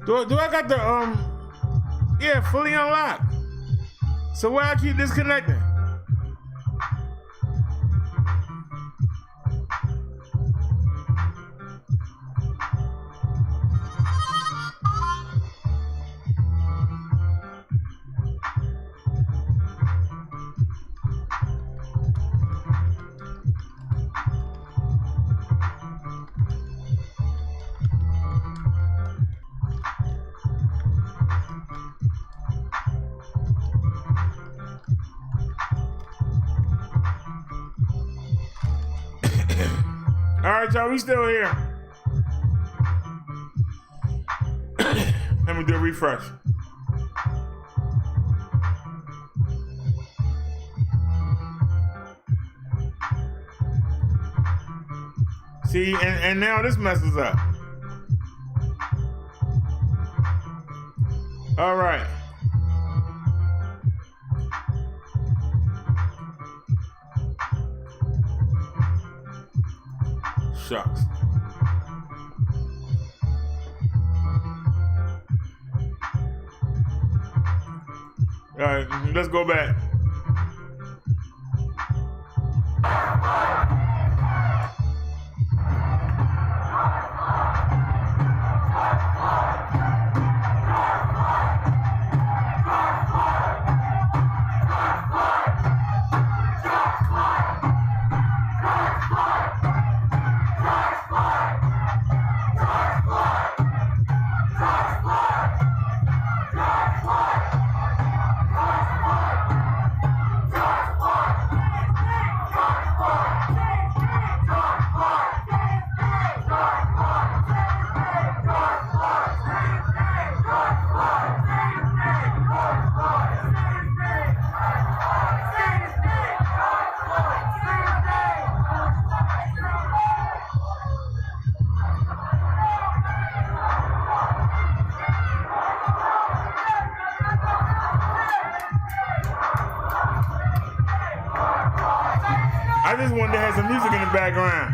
Do I got the yeah, fully unlocked? So why I keep disconnecting? All right, y'all, we still here. Let me do a refresh. See, and now this messes up. All right. Shucks. All right, let's go back. I just wanted to have some music in the background.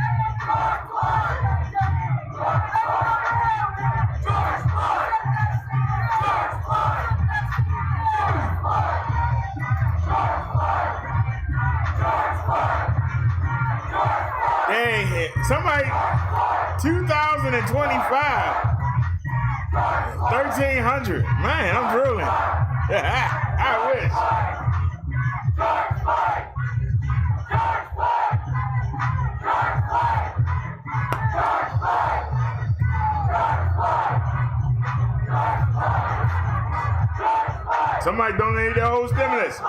Hey, somebody, 2025, 1300. Man, I'm drooling. I wish. Somebody donated their whole stimulus.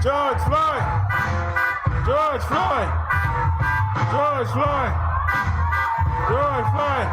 George Floyd! George Floyd! George Floyd! George Floyd!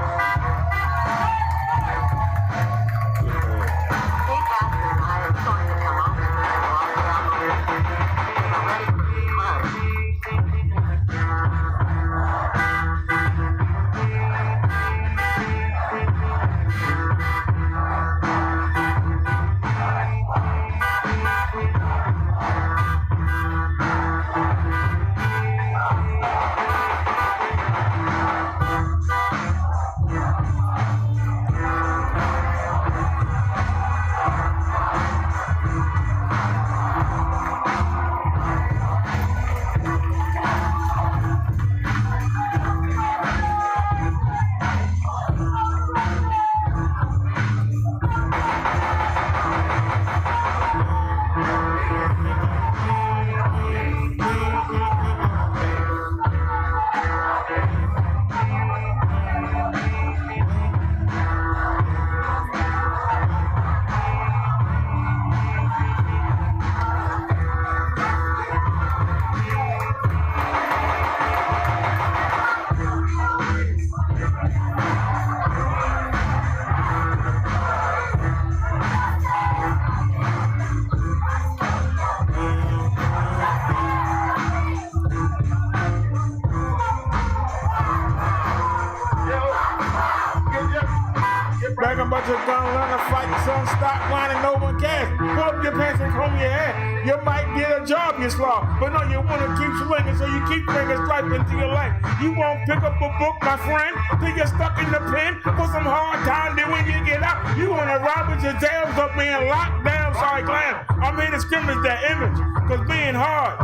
gonna learn to fight, son. Stop whining, no one cares. Pull up your pants and comb your hair. You might get a job, you slob. But no, you wanna keep swinging, so you keep bringing stripe into your life. You won't pick up a book, my friend, till you're stuck in the pen for some hard time. Then when you get out, you wanna ride with your tails up being locked down. Sorry, clown. I'm here to scrimmage that image, cause being hard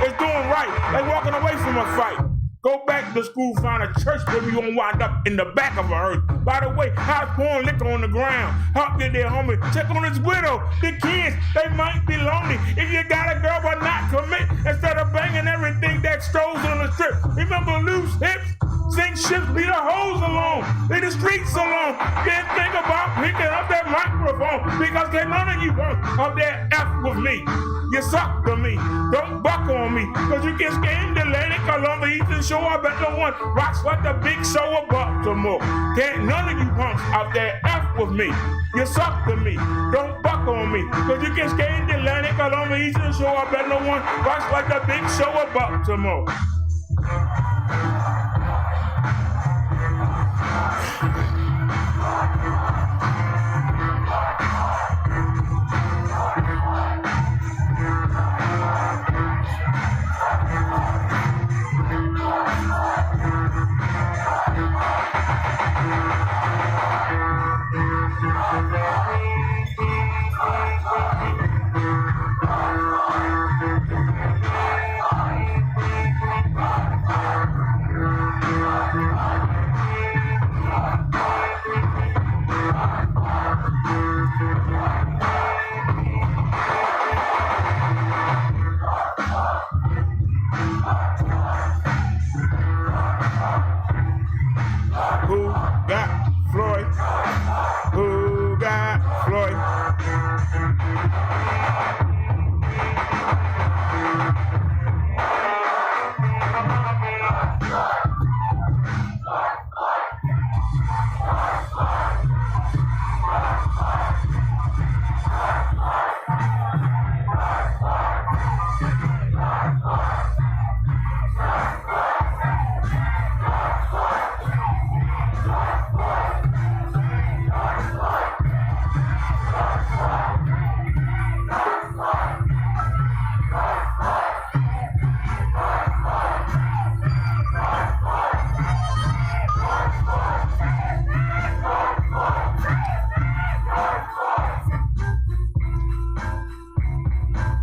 is doing right, like walking away from a fight. Go back to school, find a church where you gonna wind up in the back of a hearse. By the way, how's pouring liquor on the ground? Help get there, homie. Check on his widow. The kids, they might be lonely. If you got a girl, but not commit. Instead of banging everything that strolls on the strip. Remember loose hips? Sink ships, leave the hoes alone. Leave the streets alone. Then think about picking up that microphone. Because can none of you want up there F with me. You suck to me. Don't buck on me. Cause you get scared to let it Columbia Eastern Show. I bet no one rocks like the big show of Baltimore. Can't none of you punks out there F with me. You suck to me. Don't buck on me. Cause you get scared to let it Columbia Eastern Show. I bet no one rocks like the big show of Baltimore. Who got Floyd? Who got Floyd?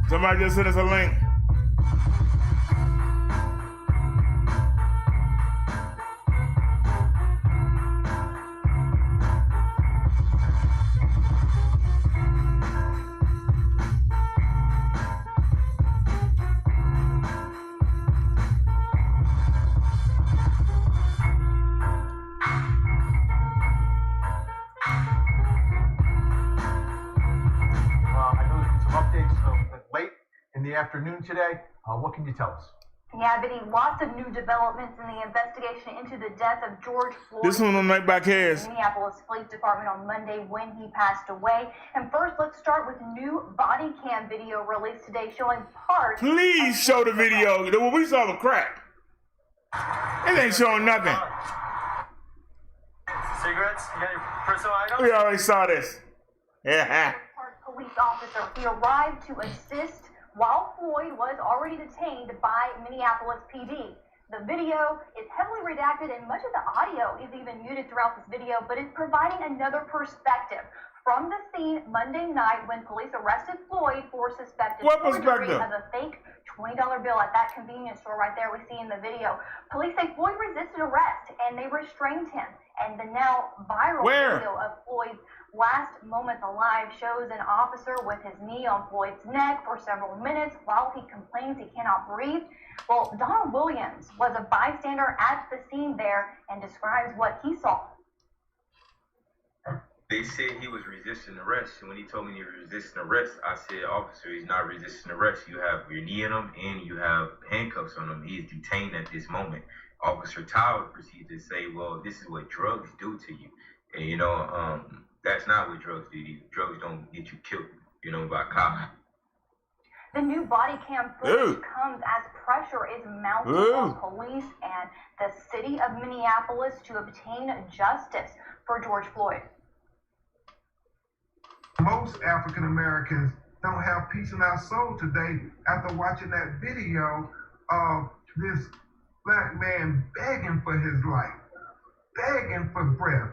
Somebody just sent us a link. Afternoon today. What can you tell us? Yeah, Vinny, lots of new developments in the investigation into the death of George Floyd. This one on Night Back Hairs. Minneapolis Police Department on Monday when he passed away. And first, let's start with new body cam video released today showing parts. Please show the video. What we saw was crap. It ain't showing nothing. Cigarettes? You got your personal items? We already saw this. Yeah. Police officer, he arrived to assist while Floyd was already detained by Minneapolis PD. The video is heavily redacted and much of the audio is even muted throughout this video, but it's providing another perspective from the scene Monday night when police arrested Floyd for suspected forgery of a fake $20 bill at that convenience store right there we see in the video. Police say Floyd resisted arrest and they restrained him. And the now viral video of Floyd's last moments alive shows an officer with his knee on Floyd's neck for several minutes while he complains he cannot breathe. Well, Donald Williams was a bystander at the scene there and describes what he saw. They said he was resisting arrest, and when he told me he was resisting arrest, I said, officer, he's not resisting arrest. You have your knee in him and you have handcuffs on him. He is detained at this moment. Officer Tyler proceeded to say, well, this is what drugs do to you. And, that's not what drugs do to you. Drugs don't get you killed, by cops. The new body cam footage comes as pressure is mounting on police and the city of Minneapolis to obtain justice for George Floyd. Most African Americans don't have peace in our soul today after watching that video of this black man begging for his life, begging for breath,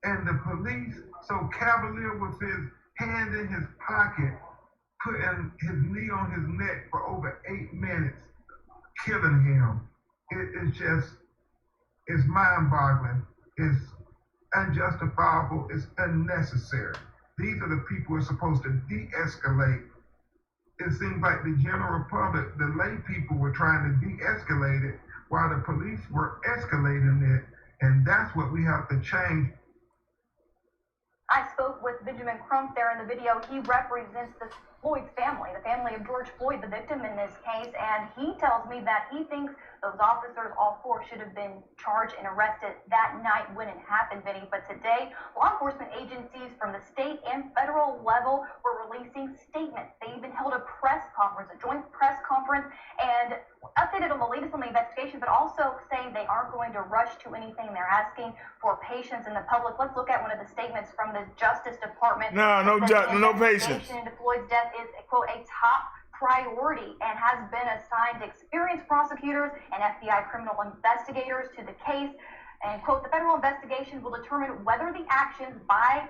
and the police so cavalier with his hand in his pocket, putting his knee on his neck for over 8 minutes, killing him. It's mind-boggling. It's unjustifiable. It's unnecessary. These are the people who are supposed to de-escalate. It seems like the general public, the lay people, were trying to de-escalate it while the police were escalating it, and that's what we have to change. I spoke with Benjamin Crump there in the video. He represents the Floyd's family, the family of George Floyd, the victim in this case, and he tells me that he thinks those officers, all four, should have been charged and arrested that night when it happened, Vinny. But today, law enforcement agencies from the state and federal level were releasing statements. They even held a press conference, a joint press conference, and updated on the latest on the investigation, but also saying they aren't going to rush to anything. They're asking for patience in the public. Let's look at one of the statements from the Justice Department. No patience. Into Floyd's death is, quote, a top priority and has been assigned experienced prosecutors and FBI criminal investigators to the case. And, quote, the federal investigation will determine whether the actions by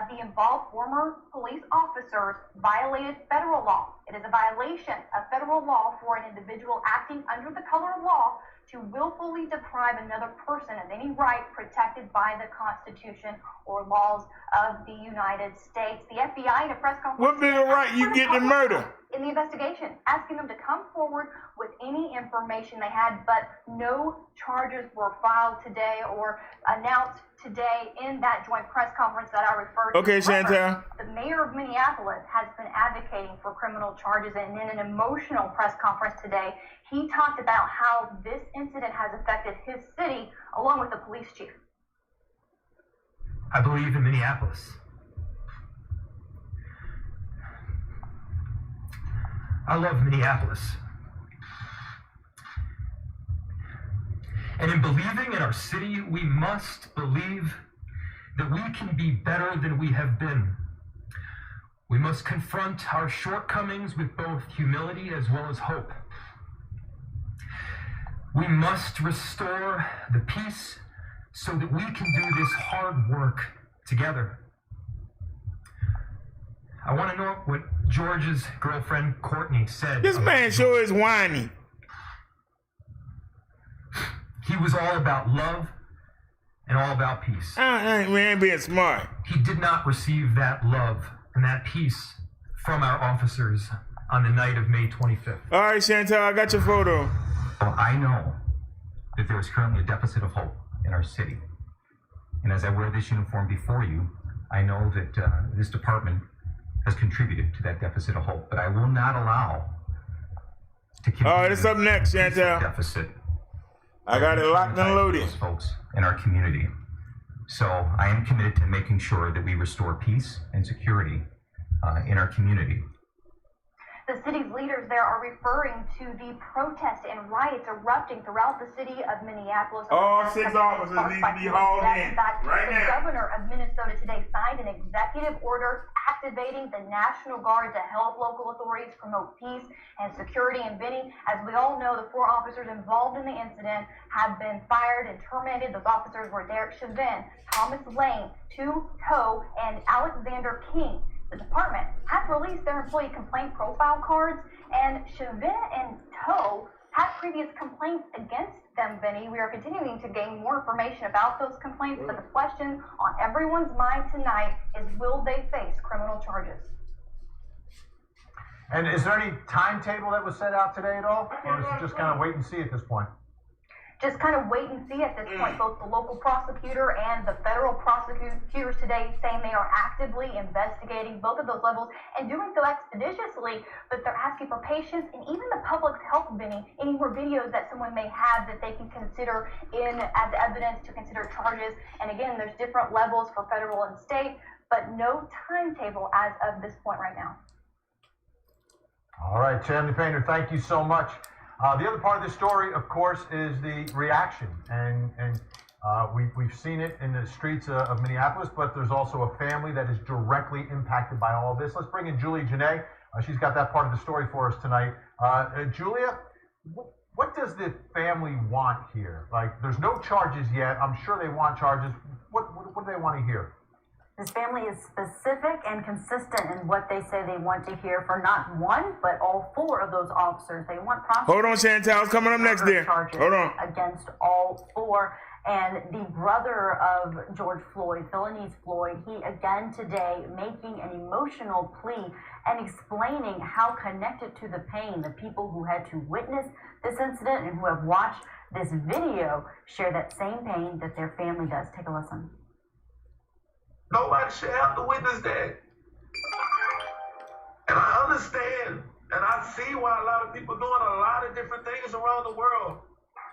the involved former police officers violated federal law. It is a violation of federal law for an individual acting under the color of law to willfully deprive another person of any right protected by the Constitution or laws of the United States. The FBI in a press conference. What bigger right you get than murder? In the investigation, asking them to come forward with any information they had, but no charges were filed today or announced today in that joint press conference that I referred to. Okay, Chantal. The mayor of Minneapolis has been advocating for criminal charges, and in an emotional press conference today, he talked about how this incident has affected his city along with the police chief. I believe in Minneapolis. I love Minneapolis. And in believing in our city, we must believe that we can be better than we have been. We must confront our shortcomings with both humility as well as hope. We must restore the peace so that we can do this hard work together. I want to know what George's girlfriend, Courtney, said. This man sure is whiny. He was all about love and all about peace. Man, being smart. He did not receive that love and that peace from our officers on the night of May 25th. All right, Chantal, I got your photo. Well, I know that there is currently a deficit of hope in our city. And as I wear this uniform before you, I know that this department has contributed to that deficit of hope, but I will not allow to continue. All right, it's up next, Chantal. Deficit. I got it locked and loaded. Those folks in our community. So I am committed to making sure that we restore peace and security in our community. The city's leaders there are referring to the protests and riots erupting throughout the city of Minneapolis. All 6 officers need to be hauled in right now. The governor of Minnesota today signed an executive order activating the National Guard to help local authorities promote peace and security. And Benny, as we all know, the 4 officers involved in the incident have been fired and terminated. Those officers were Derrick Chauvin, Thomas Lane, Tu Toe, and Alexander King. The department has released their employee complaint profile cards, and Chauvin and Toe had previous complaints against them, Benny. We are continuing to gain more information about those complaints, but the question on everyone's mind tonight is, will they face criminal charges? And is there any timetable that was set out today at all? Or is it just kind of wait and see at this point? Just kind of wait and see at this point. Both the local prosecutor and the federal prosecutors today saying they are actively investigating both of those levels and doing so expeditiously, but they're asking for patience and even the public's help, Benny. Any more videos that someone may have that they can consider as evidence to consider charges. And again, there's different levels for federal and state, but no timetable as of this point right now. All right, Chanley Painter, thank you so much. The other part of the story, of course, is the reaction. And We've seen it in the streets of Minneapolis, but there's also a family that is directly impacted by all of this. Let's bring in Julie Janae. She's got that part of the story for us tonight. Julia, what does the family want here? Like, there's no charges yet. I'm sure they want charges. What do they want to hear? This family is specific and consistent in what they say they want to hear for not one, but all four of those officers. They want Hold on, Chantal's coming up next, dear. Hold on. Against all four. And the brother of George Floyd, Philanese Floyd, he again today making an emotional plea and explaining how connected to the pain the people who had to witness this incident and who have watched this video share that same pain that their family does. Take a listen. Nobody should have to witness that. And I understand, and I see why a lot of people doing a lot of different things around the world.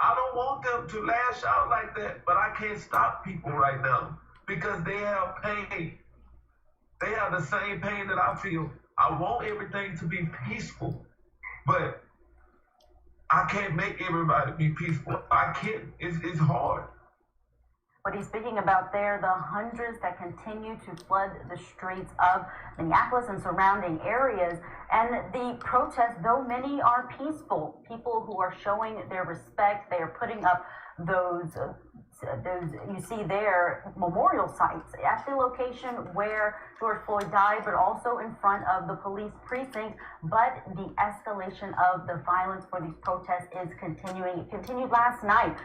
I don't want them to lash out like that, but I can't stop people right now because they have pain. They have the same pain that I feel. I want everything to be peaceful, but I can't make everybody be peaceful. I can't. It's hard. What he's speaking about there, the hundreds that continue to flood the streets of Minneapolis and surrounding areas. And the protests, though many are peaceful, people who are showing their respect, they are putting up those you see there, memorial sites at the location where George Floyd died, but also in front of the police precinct. But the escalation of the violence for these protests is continuing. It continued last night.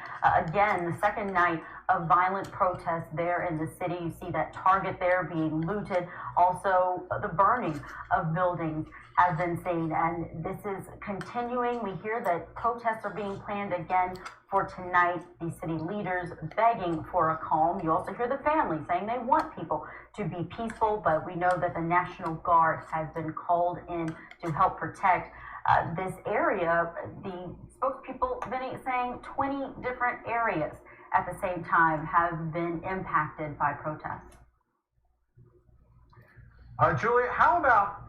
Again, the second night of violent protests there in the city. You see that Target there being looted. Also, the burning of buildings has been seen, and this is continuing. We hear that protests are being planned again for tonight. These city leaders begging for a calm. You also hear the family saying they want people to be peaceful, but we know that the National Guard has been called in to help protect this area. The spokespeople have been saying 20 different areas at the same time have been impacted by protests. Julia, how about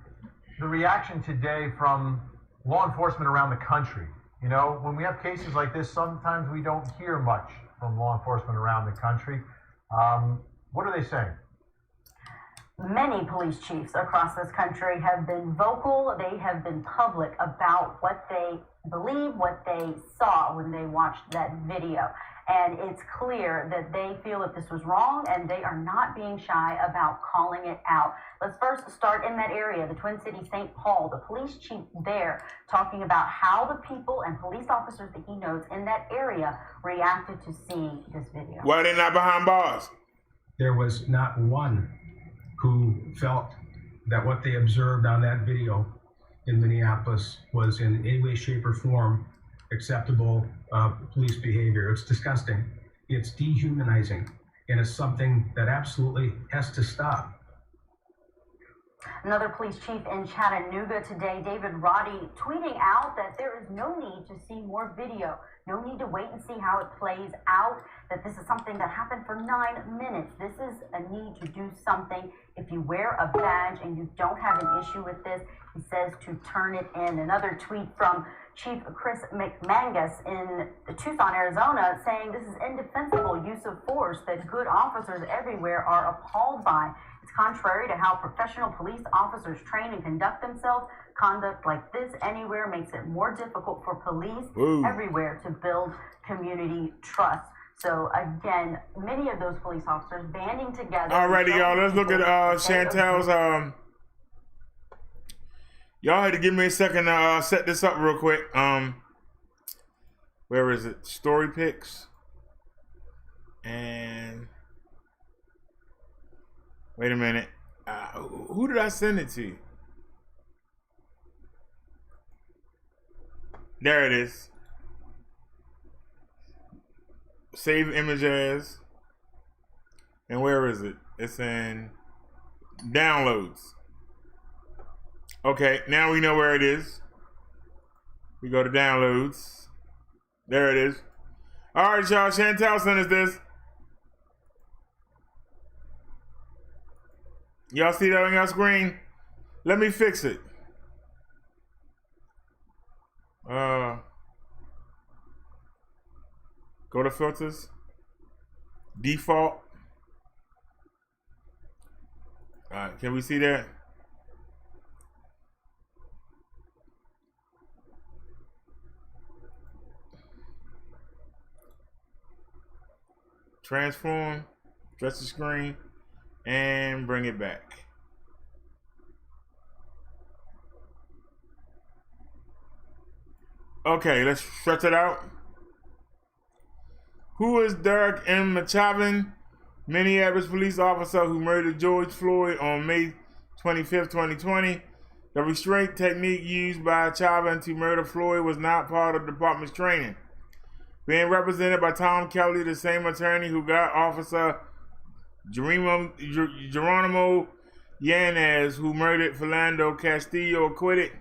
the reaction today from law enforcement around the country? You know, when we have cases like this, sometimes we don't hear much from law enforcement around the country. What are they saying? Many police chiefs across this country have been vocal. They have been public about what they believe, what they saw when they watched that video. And it's clear that they feel that this was wrong, and they are not being shy about calling it out. Let's first start in that area, the Twin Cities, St. Paul. The police chief there talking about how the people and police officers that he knows in that area reacted to seeing this video. Why are they not behind bars? There was not one who felt that what they observed on that video in Minneapolis was in any way, shape, or form acceptable police behavior. It's disgusting. It's dehumanizing, and it's something that absolutely has to stop. Another police chief in Chattanooga today, David Roddy, tweeting out that there is no need to see more video, no need to wait and see how it plays out, that this is something that happened for 9 minutes. This is a need to do something. If you wear a badge and you don't have an issue with this, he says to turn it in. Another tweet from Chief Chris McMangus in Tucson, Arizona, saying this is indefensible use of force that good officers everywhere are appalled by. It's contrary to how professional police officers train and conduct themselves. Conduct like this anywhere makes it more difficult for police everywhere to build community trust. So again, many of those police officers banding together. Alrighty, y'all. Let's look at Chantel's. Y'all had to give me a second to set this up real quick. Where is it? Story picks. And wait a minute. Who did I send it to? There it is. Save image as. And where is it? It's in downloads. Okay, now we know where it is. We go to downloads. There it is. All right, y'all. Chantel sent us this. Y'all see that on your screen? Let me fix it. Go to filters. default. Can we see that? Transform, address the screen, and bring it back. Okay, let's stretch it out. Who is Derrick M. Chauvin, Minneapolis police officer who murdered George Floyd on May 25, 2020? The restraint technique used by Chauvin to murder Floyd was not part of the department's training. Being represented by Tom Kelly, the same attorney who got Officer Geronimo Yanez, who murdered Philando Castillo, acquitted.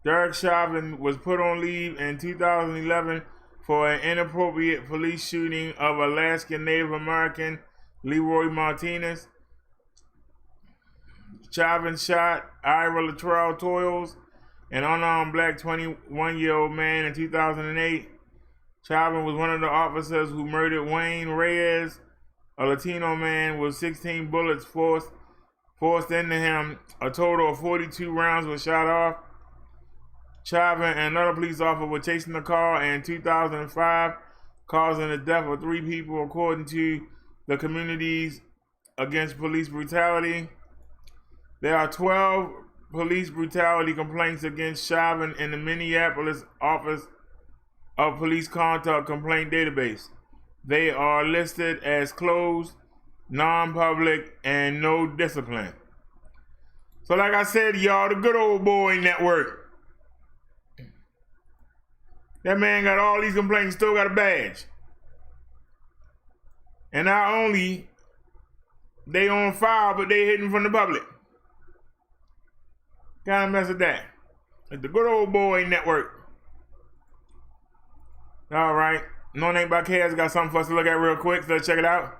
Derrick Chauvin was put on leave in 2011 for an inappropriate police shooting of Alaskan Native American Leroy Martinez. Chauvin shot Ira Latrell Toyles, an unarmed black 21-year-old man, in 2008. Chauvin was one of the officers who murdered Wayne Reyes, a Latino man with 16 bullets forced into him. A total of 42 rounds were shot off. Chauvin and another police officer were chasing the car in 2005, causing the death of 3 people, according to the Communities Against Police Brutality. There are 12 police brutality complaints against Chauvin in the Minneapolis Office of Police Conduct Complaint Database. They are listed as closed, non-public, and no discipline. So like I said, y'all, the good old boy network. That man got all these complaints, still got a badge. And not only they on file, but they hidden from the public. Kind of mess with that. It's the good old boy network. All right. No Name by Chaos got something for us to look at real quick, so let's check it out.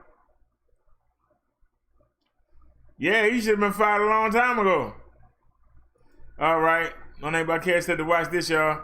Yeah, he should have been fired a long time ago. All right. No Name by Chaos said to watch this, y'all.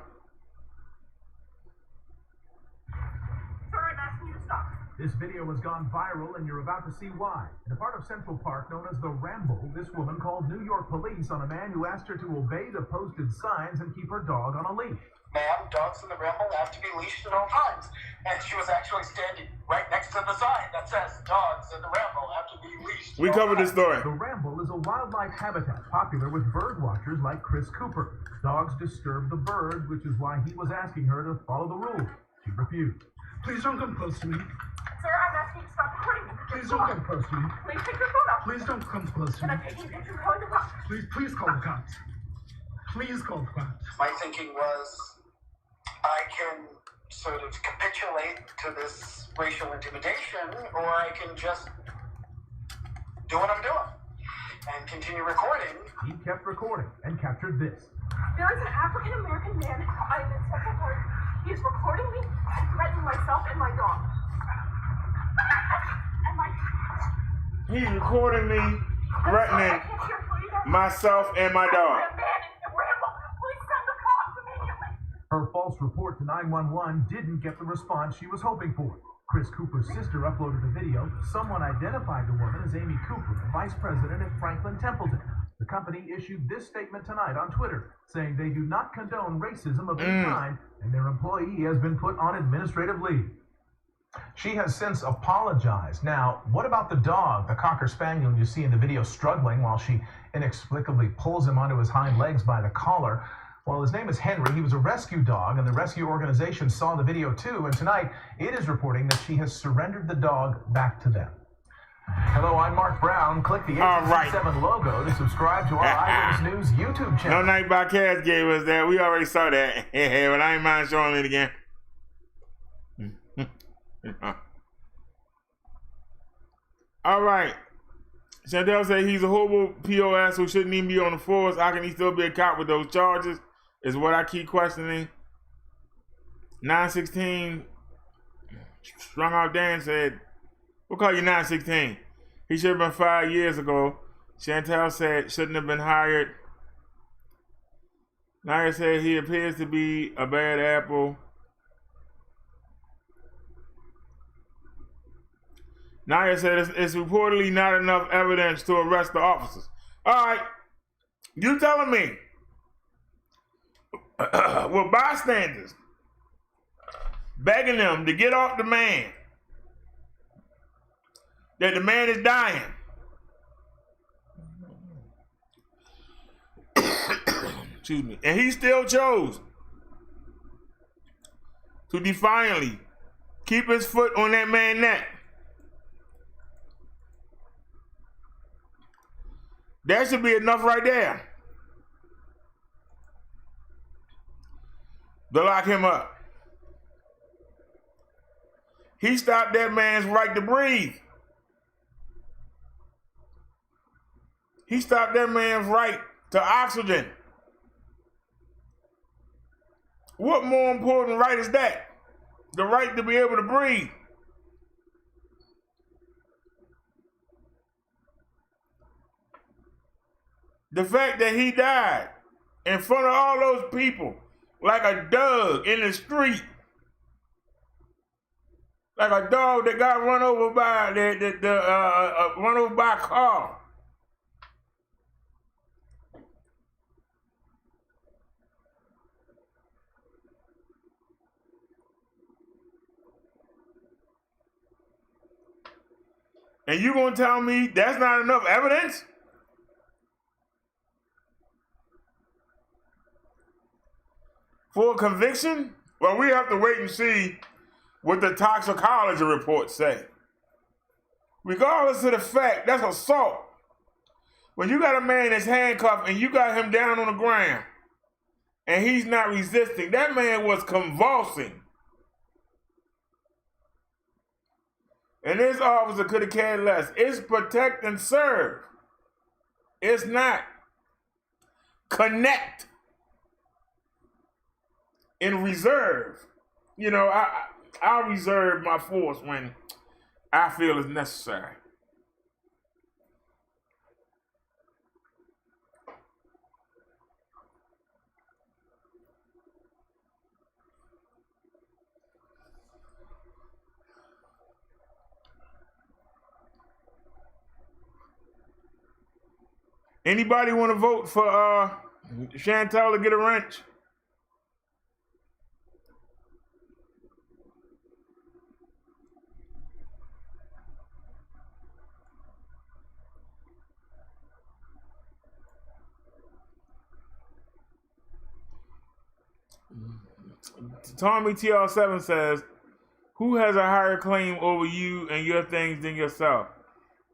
This video has gone viral, and you're about to see why. In a part of Central Park known as the Ramble, this woman called New York police on a man who asked her to obey the posted signs and keep her dog on a leash. Ma'am, dogs in the Ramble have to be leashed at all times. And she was actually standing right next to the sign that says dogs in the Ramble have to be leashed. We covered this story. The Ramble is a wildlife habitat popular with bird watchers like Chris Cooper. Dogs disturb the birds, which is why he was asking her to follow the rules. She refused. Please don't come close to me. Sir, I'm asking you to stop recording me. Please don't come close to me. Please take your phone off. Please don't come close to And me. I'm taking a picture and calling the cops. Please call the cops. Please call the cops. My thinking was I can sort of capitulate to this racial intimidation, or I can just do what I'm doing and continue recording. He kept recording and captured this. There is an African American man. I'm in Central Park. He is recording me and threatening myself and my dog. And my He's recording me, threatening myself and my dog. Her false report to 911 didn't get the response she was hoping for. Chris Cooper's sister uploaded a video. Someone identified the woman as Amy Cooper, vice president at Franklin Templeton. The company issued this statement tonight on Twitter, saying they do not condone racism of any kind, and their employee has been put on administrative leave. She has since apologized. Now, what about the dog, the Cocker Spaniel you see in the video struggling while she inexplicably pulls him onto his hind legs by the collar? Well, his name is Henry. He was a rescue dog, and the rescue organization saw the video too, and tonight it is reporting that she has surrendered the dog back to them. Hello, I'm Mark Brown. Click the 867 logo to subscribe to our Eyewitness News YouTube channel. No Night by Cass gave us that. We already saw that. But I ain't mind showing it again. All right. Chantel said he's a horrible POS who shouldn't even be on the force. How can he still be a cop with those charges? Is what I keep questioning. 916 Strung Out Dan said, we'll call you 916. He should have been fired years ago. Chantel said shouldn't have been hired. Naya said he appears to be a bad apple. Naya said it's reportedly not enough evidence to arrest the officers. All right, you telling me with bystanders begging them to get off the man, that the man is dying. Excuse me. And he still chose to defiantly keep his foot on that man's neck. That should be enough right there to lock him up. He stopped that man's right to breathe. He stopped that man's right to oxygen. What more important right is that? The right to be able to breathe. The fact that he died in front of all those people like a dog in the street. Like a dog that got run over by run over by a car. And you gonna tell me that's not enough evidence? For a conviction? Well, we have to wait and see what the toxicology reports say. Regardless of the fact, that's assault. When you got a man that's handcuffed and you got him down on the ground and he's not resisting, that man was convulsing. And this officer could have cared less. It's protect and serve. It's not connect and reserve. You know, I reserve my force when I feel it's necessary. Anybody want to vote for Chantel to get a wrench? Tommy TR7 says, who has a higher claim over you and your things than yourself?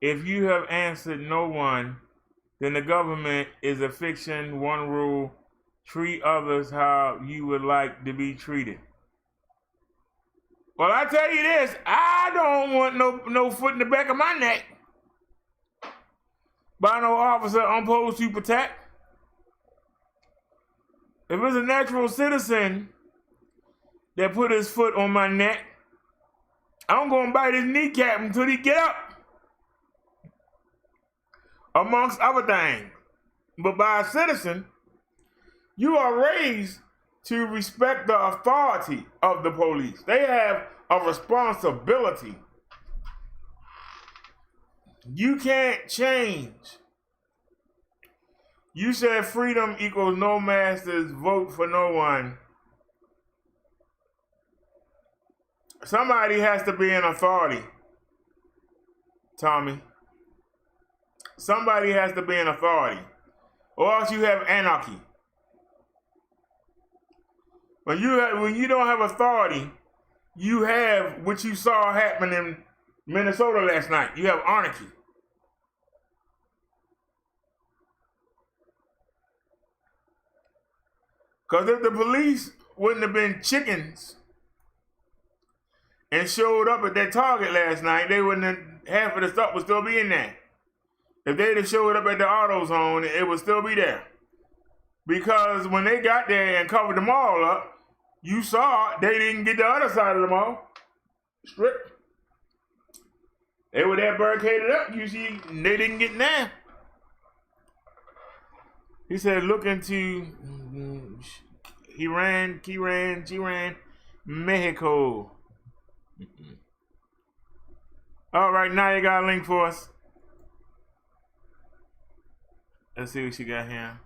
If you have answered no one, then the government is a fiction. One rule, treat others how you would like to be treated. Well, I tell you this, I don't want no foot in the back of my neck by no officer I'm supposed to protect. If it's a natural citizen that put his foot on my neck, I'm going to bite his kneecap until he get up. Amongst other things. But by a citizen, you are raised to respect the authority of the police. They have a responsibility. You can't change. You said freedom equals no masters, vote for no one. Somebody has to be an authority, Tommy. Somebody has to be an authority, or else you have anarchy. When you don't have authority, you have what you saw happen in Minnesota last night. You have anarchy. Because if the police wouldn't have been chickens and showed up at that Target last night, they wouldn't have, half of the stuff would still be in there. If they'd have showed up at the AutoZone, it would still be there. Because when they got there and covered the mall up, you saw they didn't get the other side of the mall stripped. They were there barricaded up. You see, they didn't get in there. He said, look into Iran, Mexico. All right, now you got a link for us. Let's see what you got here.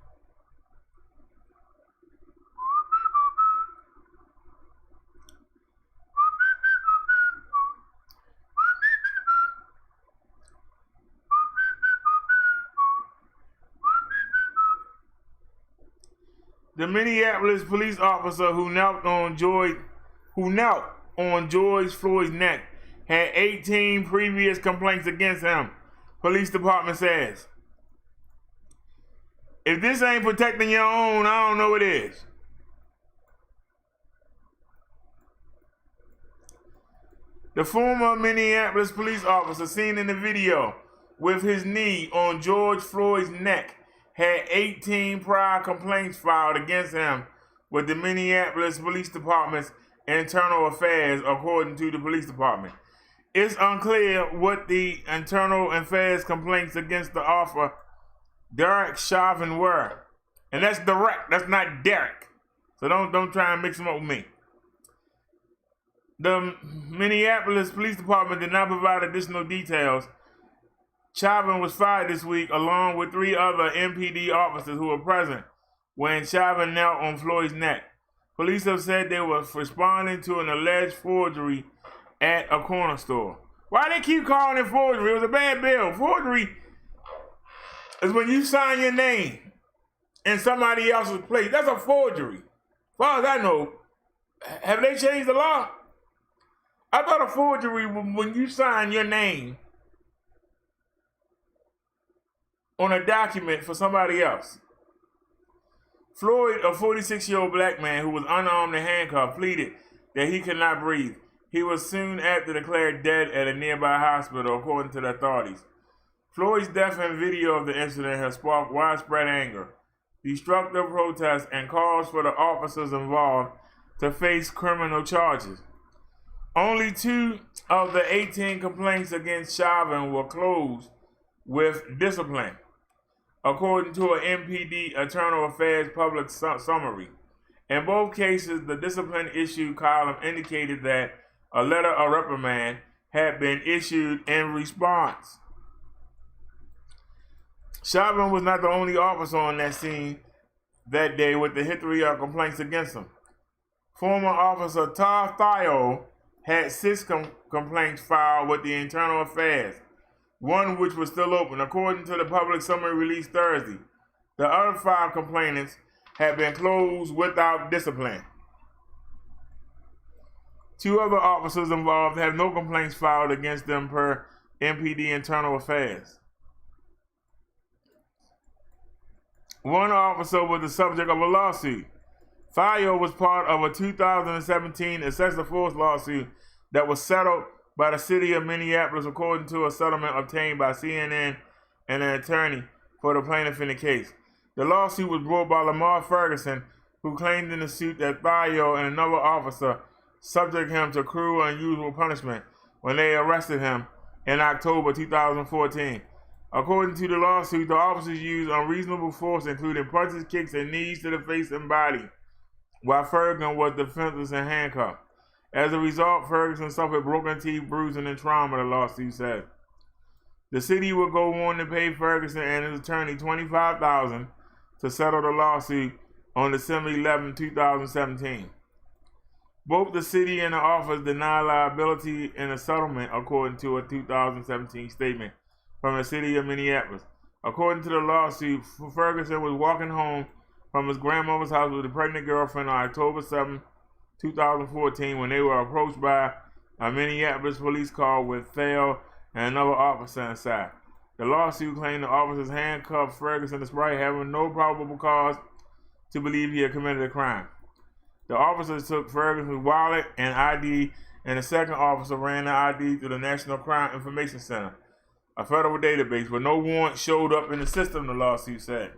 The Minneapolis police officer who knelt on George Floyd's neck had 18 previous complaints against him, police department says. If this ain't protecting your own, I don't know what is. The former Minneapolis police officer seen in the video with his knee on George Floyd's neck had 18 prior complaints filed against him with the Minneapolis Police Department's internal affairs, according to the police department. It's unclear what the internal affairs complaints against the officer DERRICK Chauvin were. And that's DERRICK, that's not Derrick. So don't try and mix them up with me. The Minneapolis Police Department did not provide additional details. Chauvin was fired this week along with 3 other MPD officers who were present when Chauvin knelt on Floyd's neck. Police have said they were responding to an alleged forgery at a corner store. Why they keep calling it forgery? It was a bad bill. Forgery is when you sign your name in somebody else's place. That's a forgery. As far as I know, have they changed the law? I thought a forgery was when you sign your name on a document for somebody else. Floyd, a 46-year-old black man who was unarmed and handcuffed, pleaded that he could not breathe. He was soon after declared dead at a nearby hospital, according to the authorities. Floyd's death and video of the incident has sparked widespread anger, destructive protests, and calls for the officers involved to face criminal charges. Only 2 of the 18 complaints against Chauvin were closed with discipline, according to an MPD Internal Affairs public summary. In both cases, the discipline issue column indicated that a letter of reprimand had been issued in response. Chauvin was not the only officer on that scene that day with the history of complaints against him. Former officer Thio had 6 complaints filed with the Internal Affairs, one which was still open, according to the public summary released Thursday. The other 5 complainants had been closed without discipline. 2 other officers involved have no complaints filed against them per MPD Internal Affairs. One officer was the subject of a lawsuit. Thio was part of a 2017 excessive force lawsuit that was settled by the city of Minneapolis, according to a settlement obtained by CNN and an attorney for the plaintiff in the case. The lawsuit was brought by Lamar Ferguson, who claimed in the suit that Thio and another officer subjected him to cruel and unusual punishment when they arrested him in October 2014. According to the lawsuit, the officers used unreasonable force, including punches, kicks, and knees to the face and body, while Ferguson was defenseless and handcuffed. As a result, Ferguson suffered broken teeth, bruising, and trauma, the lawsuit said. The city will go on to pay Ferguson and his attorney $25,000 to settle the lawsuit on December 11, 2017. Both the city and the office deny liability in the settlement, according to a 2017 statement from the city of Minneapolis. According to the lawsuit, Ferguson was walking home from his grandmother's house with a pregnant girlfriend on October 7, 2014, when they were approached by a Minneapolis police car with Thale and another officer inside. The lawsuit claimed the officers handcuffed Ferguson despite having no probable cause to believe he had committed a crime. The officers took Ferguson's wallet and ID, and the second officer ran the ID through the National Crime Information Center, a federal database, but no warrant showed up in the system, the lawsuit said.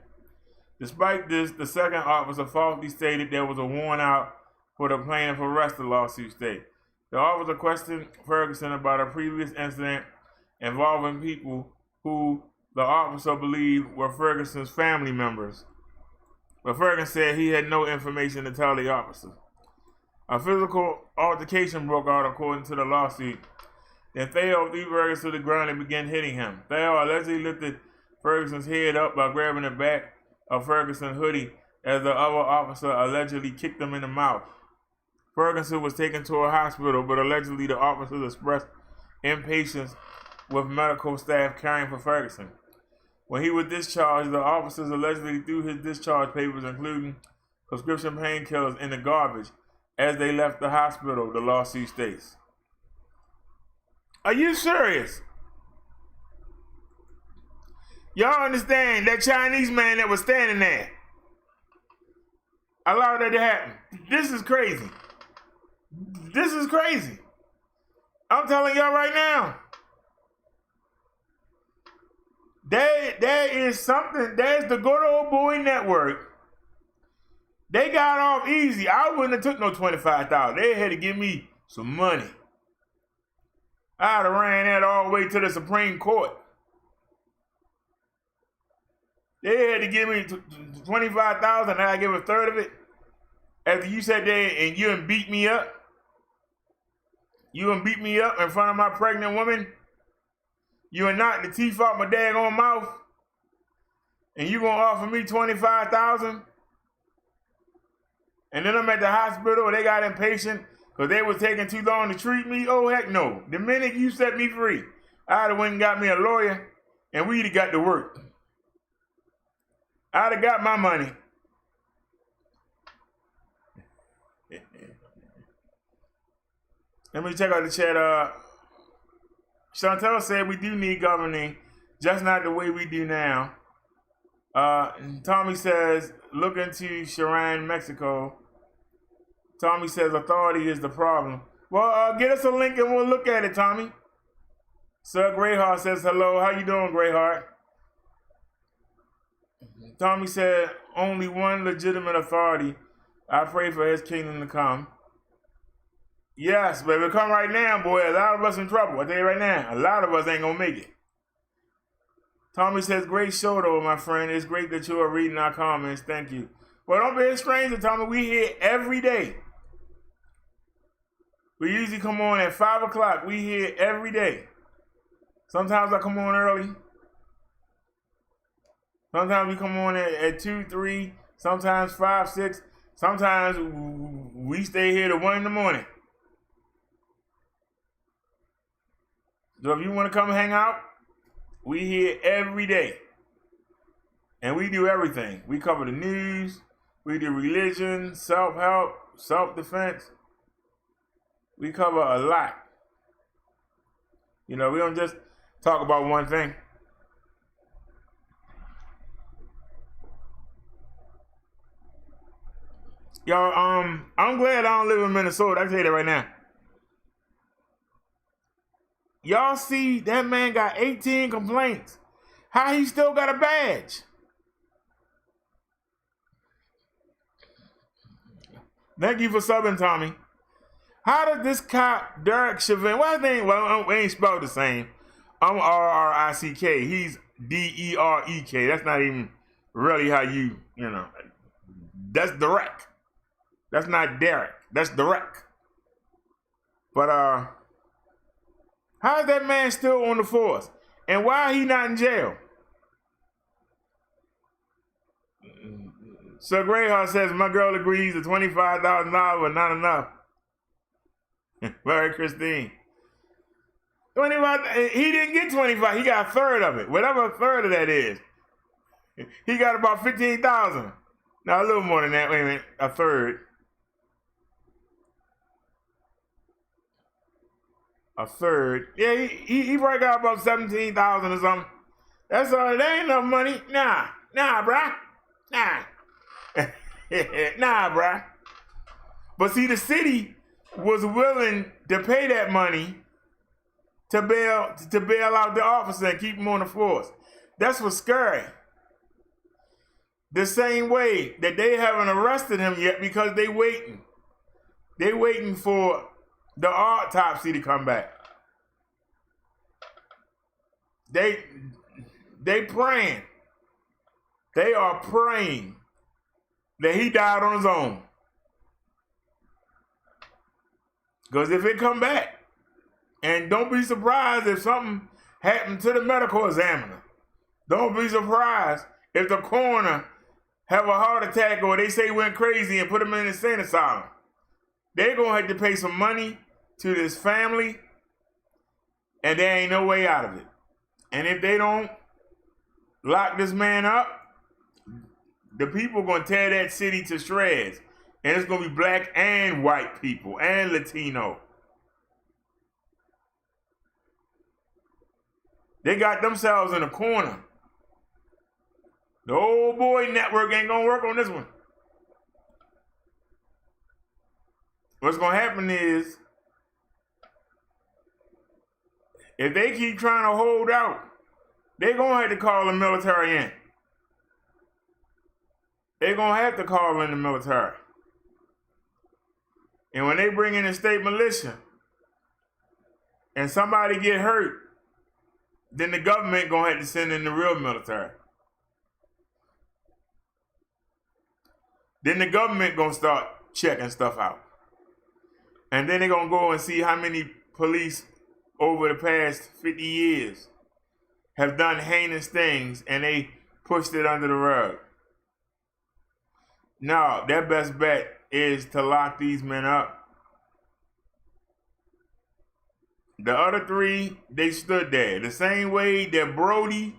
Despite this, the second officer falsely stated there was a warrant out for the plaintiff arrest, the lawsuit stated. The officer questioned Ferguson about a previous incident involving people who the officer believed were Ferguson's family members, but Ferguson said he had no information to tell the officer. A physical altercation broke out, according to the lawsuit, Then Theo threw Ferguson to the ground and began hitting him. Theo allegedly lifted Ferguson's head up by grabbing the back of Ferguson's hoodie as the other officer allegedly kicked him in the mouth. Ferguson was taken to a hospital, but allegedly the officers expressed impatience with medical staff caring for Ferguson. When he was discharged, the officers allegedly threw his discharge papers, including prescription painkillers, in the garbage as they left the hospital, the lawsuit states. Are you serious? Y'all understand that Chinese man that was standing there allowed that to happen? This is crazy. This is crazy. I'm telling y'all right now. There is something, there's the good old boy network. They got off easy. I wouldn't have took no $25,000. They had to give me some money. I'd have ran that all the way to the Supreme Court. They had to give me $25,000 and I give a third of it. After you sat there and you done beat me up. You done beat me up in front of my pregnant woman. You done knocked the teeth out my daggone mouth. And you gonna offer me $25,000? And then I'm at the hospital, they got impatient because they was taking too long to treat me. Oh, heck no. The minute you set me free, I'd have went and got me a lawyer and we'd have got to work. I'd have got my money. Let me check out the chat. Chantel said we do need governing, just not the way we do now. Tommy says, look into Sharon, Mexico. Tommy says authority is the problem. Well, get us a link and we'll look at it, Tommy. Sir Greyheart says hello. How you doing, Greyheart? Tommy said only one legitimate authority. I pray for his kingdom to come. Yes, baby, come right now, boy. A lot of us in trouble. I tell you right now, a lot of us ain't gonna make it. Tommy says, great show, though, my friend. It's great that you are reading our comments. Thank you. Well, don't be a stranger, Tommy. We here every day. We usually come on at 5 o'clock. We here every day. Sometimes I come on early. Sometimes we come on at 2, 3, sometimes 5, 6. Sometimes we stay here to 1 in the morning. So if you want to come hang out, we here every day. And we do everything. We cover the news. We do religion, self-help, self-defense. We cover a lot. You know, we don't just talk about one thing. Y'all, I'm glad I don't live in Minnesota. I can tell you that right now. Y'all see that man got 18 complaints. How he still got a badge? Thank you for subbing, Tommy. How does this cop, Derrick Chauvin, what's his name? Well, we ain't spelled the same. I'm R-R-I-C-K. He's D-E-R-E-K. That's not even really how you know. That's DERRICK. That's not Derrick. That's DERRICK. But, how is that man still on the force? And why he not in jail? Sir Greyheart says, my girl agrees that $25,000 was not enough. Very Christine. 25, he didn't get 25, he got a third of it. Whatever a third of that is. He got about 15,000. Now a little more than that, wait a minute, a third. A third. Yeah, he probably got about 17,000 or something. That's all, that ain't enough money. Nah, bruh. Nah. Nah, bruh. But see, the city was willing to pay that money to bail out the officer and keep him on the force. That's what's scary. The same way that they haven't arrested him yet because they waiting. They waiting for the autopsy to come back. They praying. They are praying that he died on his own. Because if it come back, And don't be surprised if something happened to the medical examiner. Don't be surprised if the coroner have a heart attack or they say he went crazy and put him in an insane asylum. They're going to have to pay some money to this family, and there ain't no way out of it. And if they don't lock this man up, the people going to tear that city to shreds. And it's going to be black and white people and Latino. They got themselves in a corner. The old boy network ain't going to work on this one. What's going to happen is, if they keep trying to hold out, they're going to have to call the military in. They're going to have to call in the military. And when they bring in the state militia and somebody get hurt, then the government going to have to send in the real military. Then the government going to start checking stuff out. And then they're going to go and see how many police over the past 50 years have done heinous things and they pushed it under the rug. No, their best bet is to lock these men up. The other three, they stood there. The same way that Roddy,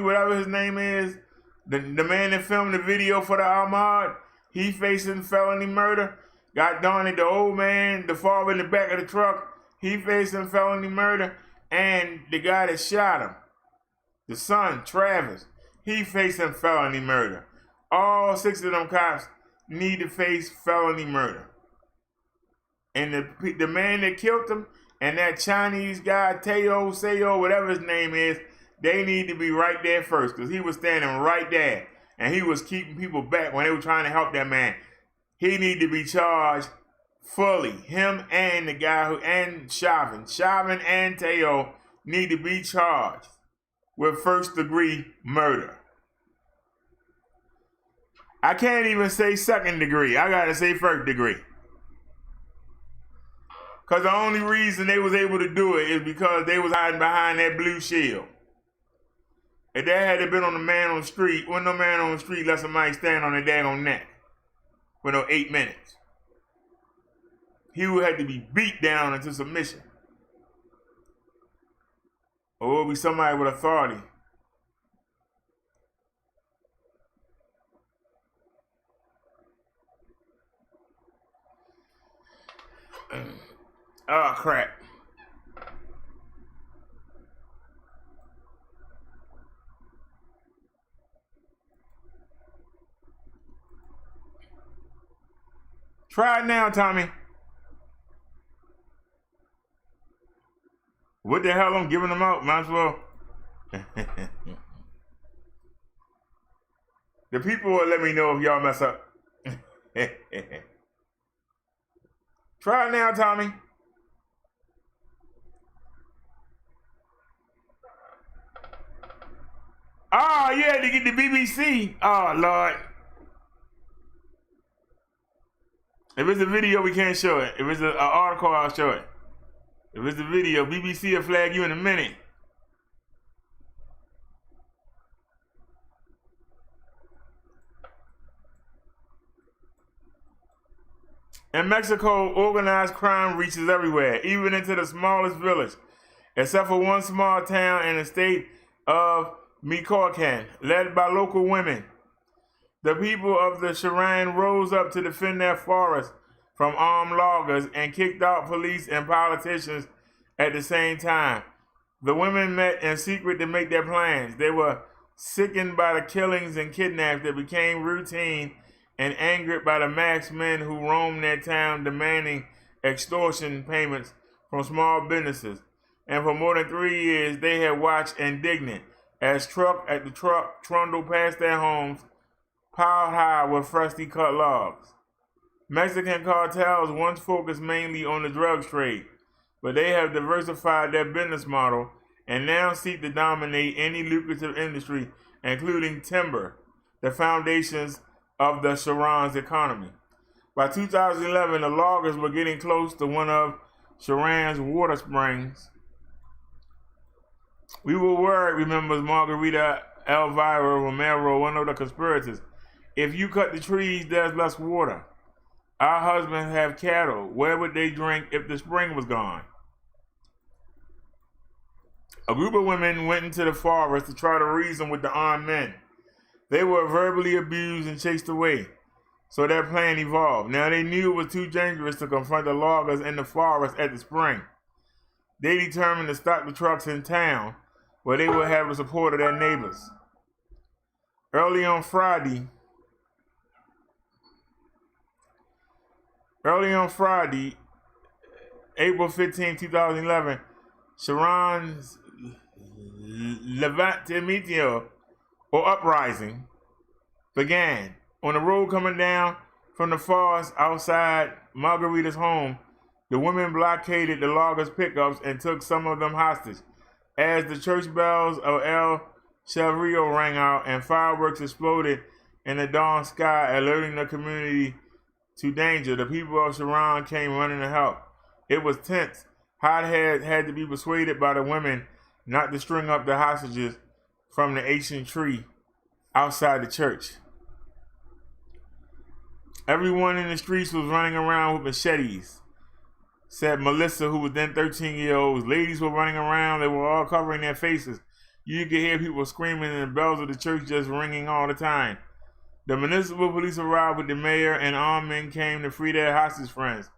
whatever his name is, the man that filmed the video for the Ahmaud, he facing felony murder. God darn it, the old man, the father in the back of the truck, he facing felony murder. And the guy that shot him, the son, Travis, he facing felony murder. All 6 of them cops need to face felony murder. And the man that killed him and that Chinese guy, Sayo, whatever his name is, they need to be right there first, because he was standing right there and he was keeping people back when they were trying to help that man. He need to be charged fully. Him and the guy and Chauvin and Teo need to be charged with first-degree murder. I can't even say second degree. I gotta say first degree. Because the only reason they was able to do it is because they was hiding behind that blue shield. If that had been on the man on the street, wasn't no man on the street let somebody stand on their daggone neck for no 8 minutes. He would have to be beat down into submission. Or it would be somebody with authority. Oh, crap. Try it now, Tommy. What the hell? I'm giving them out. Might as well. The people will let me know if y'all mess up. Try it now, Tommy. Oh, yeah, to get the BBC. Oh, Lord. If it's a video, we can't show it. If it's an article, I'll show it. If it's a video, BBC will flag you in a minute. In Mexico, organized crime reaches everywhere, even into the smallest village, except for one small town in the state of Michoacan, led by local women. The people of the Cheyenne rose up to defend their forests from armed loggers and kicked out police and politicians at the same time. The women met in secret to make their plans. They were sickened by the killings and kidnaps that became routine and angered by the masked men who roamed their town demanding extortion payments from small businesses. And for more than 3 years, they had watched indignant as truck after truck trundled past their homes, piled high with freshly cut logs. Mexican cartels once focused mainly on the drugs trade, but they have diversified their business model and now seek to dominate any lucrative industry, including timber, the foundations of the Cheyenne's economy. By 2011, the loggers were getting close to one of Sharon's water springs. We were worried, remembers Margarita Elvira Romero, one of the conspirators. If you cut the trees, there's less water. Our husbands have cattle. Where would they drink if the spring was gone? A group of women went into the forest to try to reason with the armed men. They were verbally abused and chased away, so their plan evolved. Now they knew it was too dangerous to confront the loggers in the forest at the spring. They determined to stop the trucks in town, where they would have the support of their neighbors. Early on Friday, April 15, 2011, Sharon's Levantamento, or uprising, began. On the road coming down from the forest outside Margarita's home, the women blockaded the loggers' pickups and took some of them hostage. As the church bells of El Chevrio rang out and fireworks exploded in the dawn sky, alerting the community to danger, the people of Sharon came running to help. It was tense. Hothead had to be persuaded by the women not to string up the hostages from the ancient tree outside the church. Everyone in the streets was running around with machetes, said Melissa, who was then 13 years old. Ladies were running around. They were all covering their faces. You could hear people screaming and the bells of the church just ringing all the time. The municipal police arrived with the mayor, and armed men came to free their hostage friends.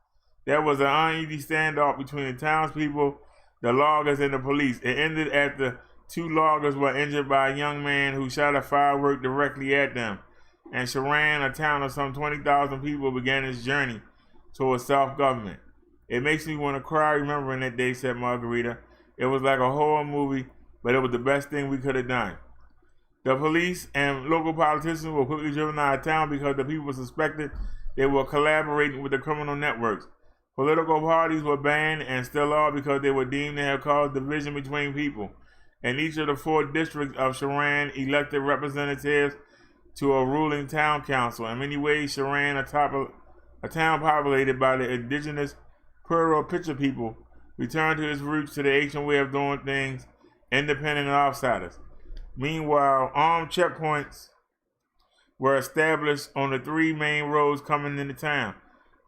There was an uneasy standoff between the townspeople, the loggers, and the police. It ended after 2 loggers were injured by a young man who shot a firework directly at them. And Sharon, a town of some 20,000 people, began its journey towards self-government. It makes me want to cry remembering that day, said Margarita. It was like a horror movie, but it was the best thing we could have done. The police and local politicians were quickly driven out of town because the people suspected they were collaborating with the criminal networks. Political parties were banned and still are because they were deemed to have caused division between people. And each of the 4 districts of Sharon elected representatives to a ruling town council. In many ways, Sharon, a town populated by the indigenous Pueblo Picha people, returned to its roots to the ancient way of doing things, independent of outsiders. Meanwhile, armed checkpoints were established on the 3 main roads coming into town.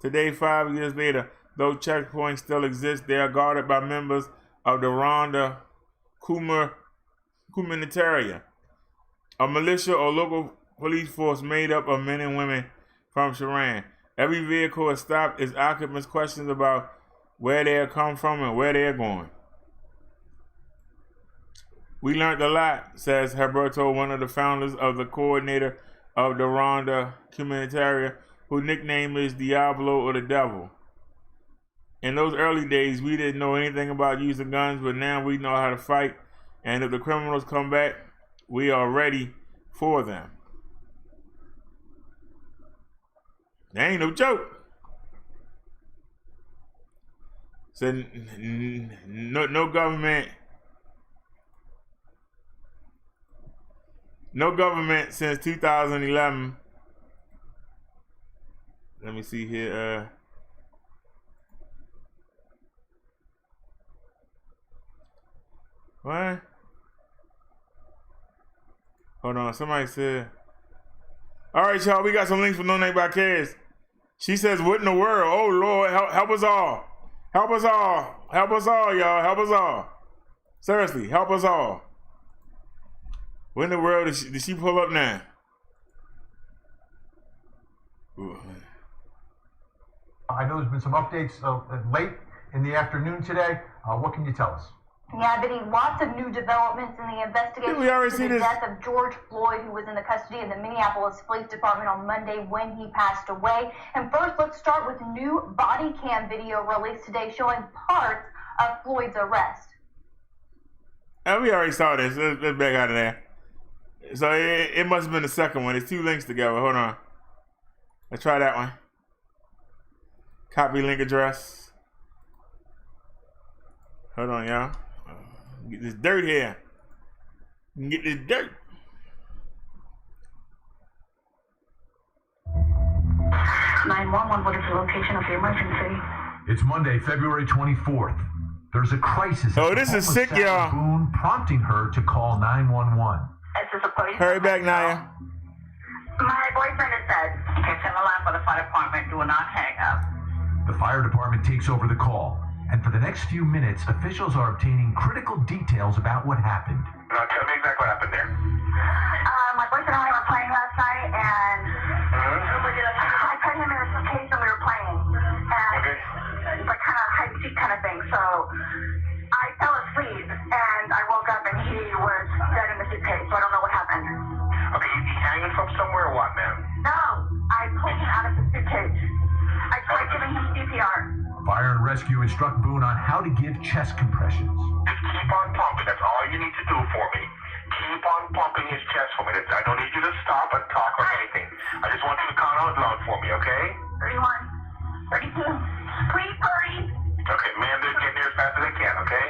Today, 5 years later, though checkpoints still exist, they are guarded by members of the Ronda Comunitaria, a militia or local police force made up of men and women from Sharon. Every vehicle is stopped as occupants questions about where they have come from and where they are going. We learned a lot, says Herberto, one of the founders of the coordinator of the Ronda Comunitaria, whose nickname is Diablo or the Devil. In those early days, we didn't know anything about using guns, but now we know how to fight, and if the criminals come back, we are ready for them. That ain't no joke. Said no government since 2011. Let me see here. What? Hold on. Somebody said. All right, y'all. We got some links for No Name by Cares. She says, "What in the world? Oh Lord, help us all! Help us all! Help us all, y'all! Help us all! Seriously, help us all!" What in the world did she pull up now? Ooh. I know there's been some updates late in the afternoon today. What can you tell us? Yeah, Vinny, lots of new developments in the investigation into the death of George Floyd, who was in the custody of the Minneapolis Police Department on Monday when he passed away. And first, let's start with new body cam video released today showing parts of Floyd's arrest. And we already saw this. Let's back out of there. So it must have been the second one. It's 2 links together. Hold on. Let's try that one. Copy link address. Hold on, y'all. Get this dirt here. Get this dirt. 911. What is the location of the emergency? It's Monday, February 24th. There's a crisis. Oh, this is sick, y'all. Boone, prompting her to call 911. Is this a police? Hurry back, Naya. My boyfriend has said, it's in the line for the fire department. Do not hang up. The fire department takes over the call, and for the next few minutes, officials are obtaining critical details about what happened. Tell me exactly what happened there. My boyfriend and I were playing last night, and I put him in a suitcase and we were playing. And it's like kind of hide and seek kind of thing. So I fell asleep, and I woke up, and he was dead in the suitcase. So I don't know what happened. Okay, you hanging from somewhere or what, ma'am? No, I pulled him out of the suitcase. I tried giving him CPR. Fire and rescue instruct Boone on how to give chest compressions. Just keep on pumping. That's all you need to do for me. Keep on pumping his chest for me. I don't need you to stop and talk or anything. I just want you to count out loud for me, okay? 31, 32. Please hurry. Okay, ma'am, they're getting there as fast as they can, okay?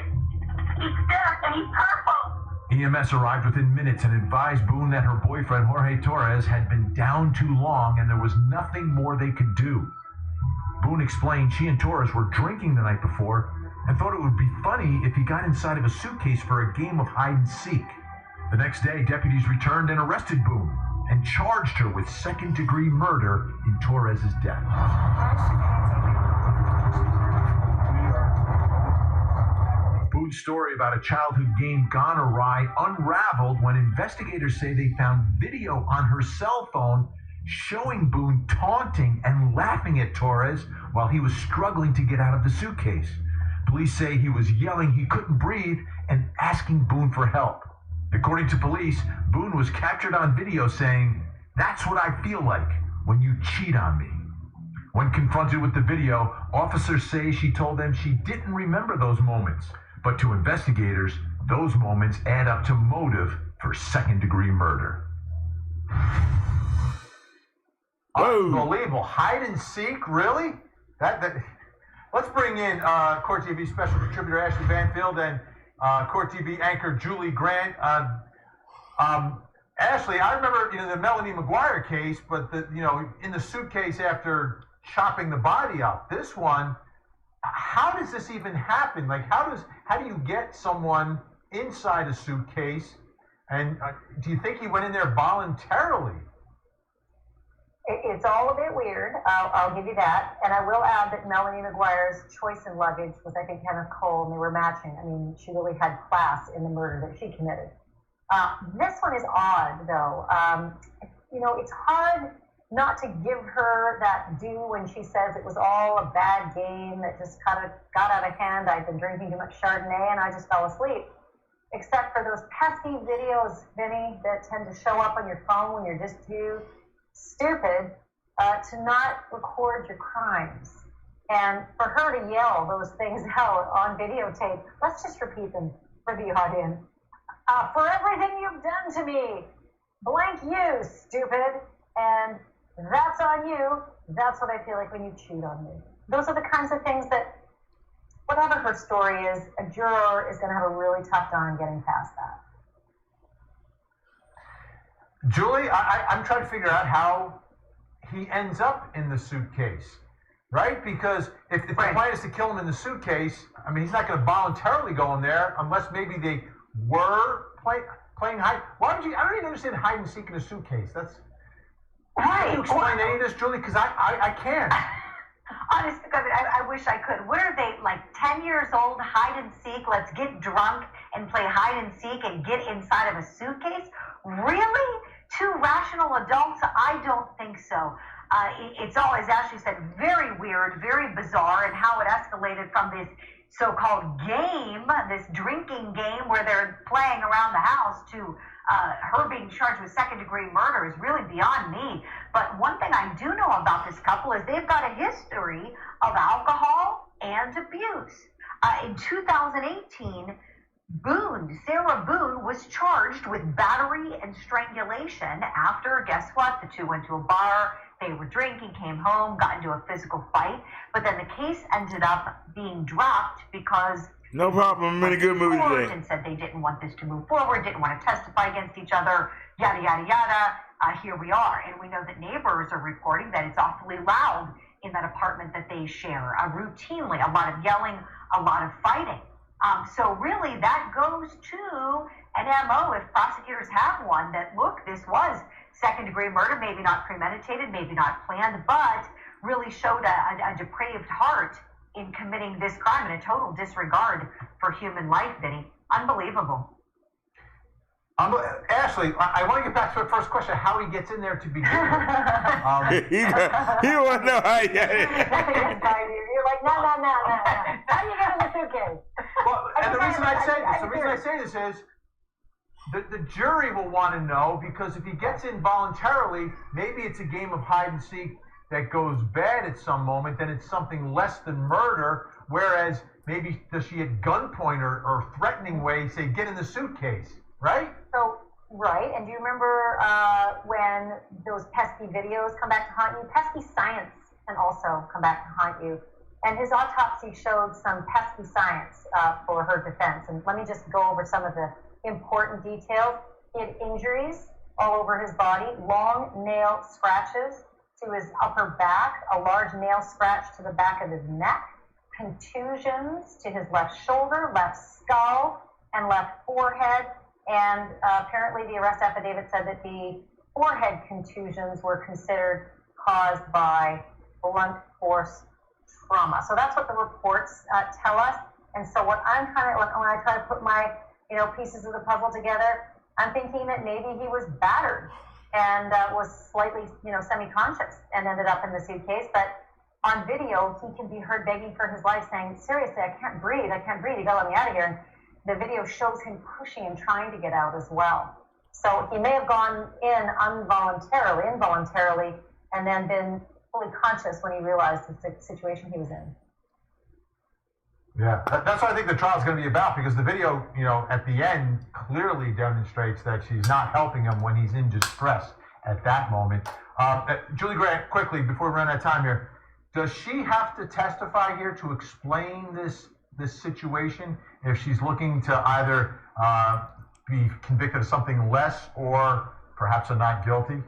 He's dead and he's purple. EMS arrived within minutes and advised Boone that her boyfriend, Whre Torres, had been down too long and there was nothing more they could do. Boone explained she and Torres were drinking the night before and thought it would be funny if he got inside of a suitcase for a game of hide and seek. The next day, deputies returned and arrested Boone and charged her with second-degree murder in Torres' death. Boone's story about a childhood game gone awry unraveled when investigators say they found video on her cell phone showing Boone taunting and laughing at Torres while he was struggling to get out of the suitcase. Police say he was yelling he couldn't breathe and asking Boone for help. According to police, Boone was captured on video saying, "That's what I feel like when you cheat on me." When confronted with the video, officers say she told them she didn't remember those moments. But to investigators, those moments add up to motive for second-degree murder. Whoa. Unbelievable. Hide and seek? Really? Let's bring in Court TV special contributor Ashley Banfield and Court TV anchor Julie Grant. Ashley, I remember the Melanie McGuire case, but in the suitcase after chopping the body up. This one, how does this even happen? Like, how do you get someone inside a suitcase? And do you think he went in there voluntarily? It's all a bit weird. I'll give you that. And I will add that Melanie McGuire's choice in luggage was, I think, Kenneth Cole, and they were matching. I mean, she really had class in the murder that she committed. This one is odd, though. It's hard not to give her that due when she says it was all a bad game that just kind of got out of hand. I'd been drinking too much Chardonnay and I just fell asleep. Except for those pesky videos, Vinny, that tend to show up on your phone when you're just too stupid to not record your crimes. And for her to yell those things out on videotape, let's just repeat them for the audience. For everything you've done to me, blank you, stupid. And that's on you. That's what I feel like when you cheat on me. Those are the kinds of things that, whatever her story is, a juror is going to have a really tough time getting past that. Julie, I'm trying to figure out how he ends up in the suitcase, right? Because if the plan is to kill him in the suitcase, I mean, he's not going to voluntarily go in there unless maybe they were playing hide. Why would you? I don't even understand hide and seek in a suitcase. That's. Can you explain any of this, Julie? Because I can't. Honest to God, I wish I could. What are they, like 10 years old, hide and seek? Let's get drunk and play hide and seek and get inside of a suitcase? Really? Two rational adults? I don't think so. It's all, as Ashley said, very weird, very bizarre, and how it escalated from this so-called game, this drinking game where they're playing around the house, to her being charged with second-degree murder is really beyond me. But one thing I do know about this couple is they've got a history of alcohol and abuse. In 2018, Sarah Boone was charged with battery and strangulation after, guess what, the two went to a bar, they were drinking, came home, got into a physical fight, but then the case ended up being dropped because no problem, many good movies today. And said they didn't want this to move forward, didn't want to testify against each other, yada, yada, yada. here we are. And we know that neighbors are reporting that it's awfully loud in that apartment that they share, routinely, a lot of yelling, a lot of fighting. So really that goes to an MO, if prosecutors have one, that look, this was second-degree murder, maybe not premeditated, maybe not planned, but really showed a depraved heart in committing this crime and a total disregard for human life, Vinny. Unbelievable. Ashley, I want to get back to the first question, how he gets in there to begin with. He want to know how he got in. You're like, no. How do you get in the suitcase? Well, and the reason I say this is, the jury will want to know, because if he gets in voluntarily, maybe it's a game of hide and seek that goes bad at some moment, then it's something less than murder, whereas maybe does she at gunpoint or threatening way say, get in the suitcase, right? So, right, and do you remember when those pesky videos come back to haunt you? Pesky science can also come back to haunt you. And his autopsy showed some pesky science for her defense. And let me just go over some of the important details. He had injuries all over his body, long nail scratches to his upper back, a large nail scratch to the back of his neck, contusions to his left shoulder, left skull, and left forehead. And apparently the arrest affidavit said that the forehead contusions were considered caused by blunt force trauma. So that's what the reports tell us. And so what I'm kind of, when I try to put my, pieces of the puzzle together, I'm thinking that maybe he was battered and was slightly, semi-conscious and ended up in the suitcase. But on video, he can be heard begging for his life, saying, seriously, I can't breathe, you gotta let me out of here. And the video shows him pushing and trying to get out as well. So he may have gone in involuntarily, and then been fully conscious when he realized the situation he was in. Yeah, that's what I think the trial is going to be about, because the video, at the end clearly demonstrates that she's not helping him when he's in distress at that moment. Julie Grant, quickly, before we run out of time here, does she have to testify here to explain this situation if she's looking to either be convicted of something less or perhaps a not guilty?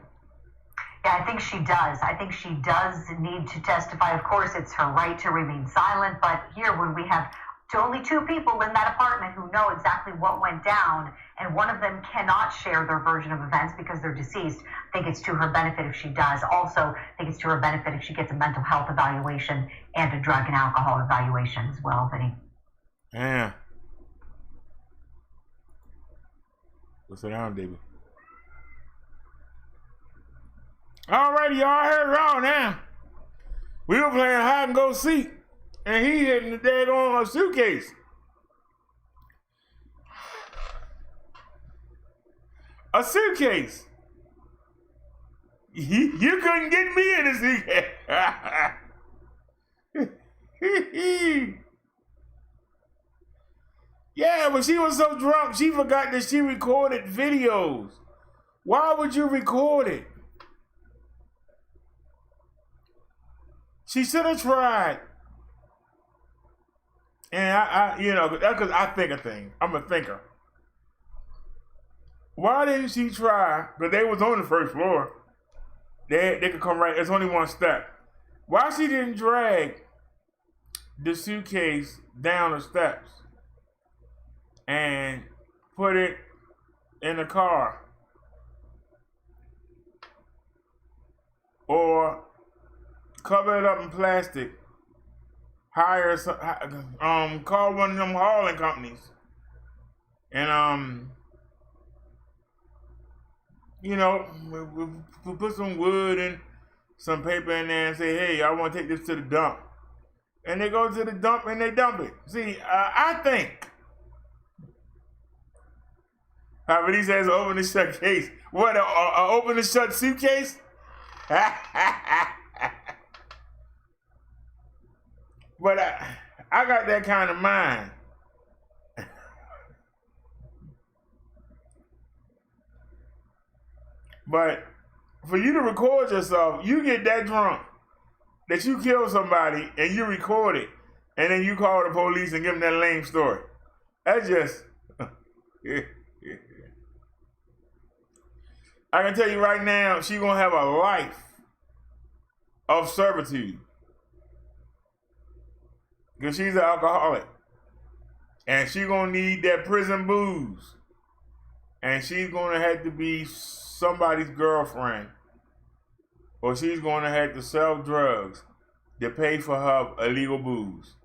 Yeah, I think she does. I think she does need to testify. Of course, it's her right to remain silent, but here when we have only two people in that apartment who know exactly what went down, and one of them cannot share their version of events because they're deceased, I think it's to her benefit if she does. Also, I think it's to her benefit if she gets a mental health evaluation and a drug and alcohol evaluation as well, Vinny. Yeah. Let's sit down, David. Alrighty, y'all, I heard it all now. We were playing hide and go seek, and he hitting the dead on a suitcase. A suitcase. You couldn't get me in a suitcase. Yeah, but she was so drunk, she forgot that she recorded videos. Why would you record it? She should have tried. And that's because I think a thing. I'm a thinker. Why didn't she try? Because they was on the first floor. They could come right. It's only one step. Why she didn't drag the suitcase down the steps and put it in the car? Or cover it up in plastic. Hire call one of them hauling companies, and we put some wood and some paper in there and say, hey, I want to take this to the dump, and they go to the dump and they dump it. See, I think. But he says open the shut case. What? Open the shut suitcase? But I got that kind of mind. But for you to record yourself, you get that drunk that you kill somebody and you record it, and then you call the police and give them that lame story. That's just... I can tell you right now, she's gonna have a life of servitude. Because she's an alcoholic. And she's gonna need that prison booze. And she's gonna have to be somebody's girlfriend. Or she's gonna have to sell drugs to pay for her illegal booze.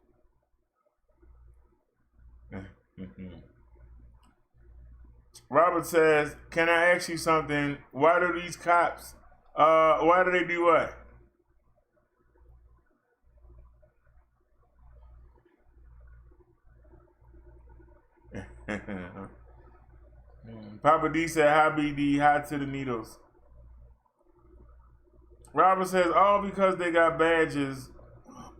Robert says, can I ask you something? Why do these cops, why do they do what? Papa D said, hi BD, hi to the needles. Robert says, all because they got badges.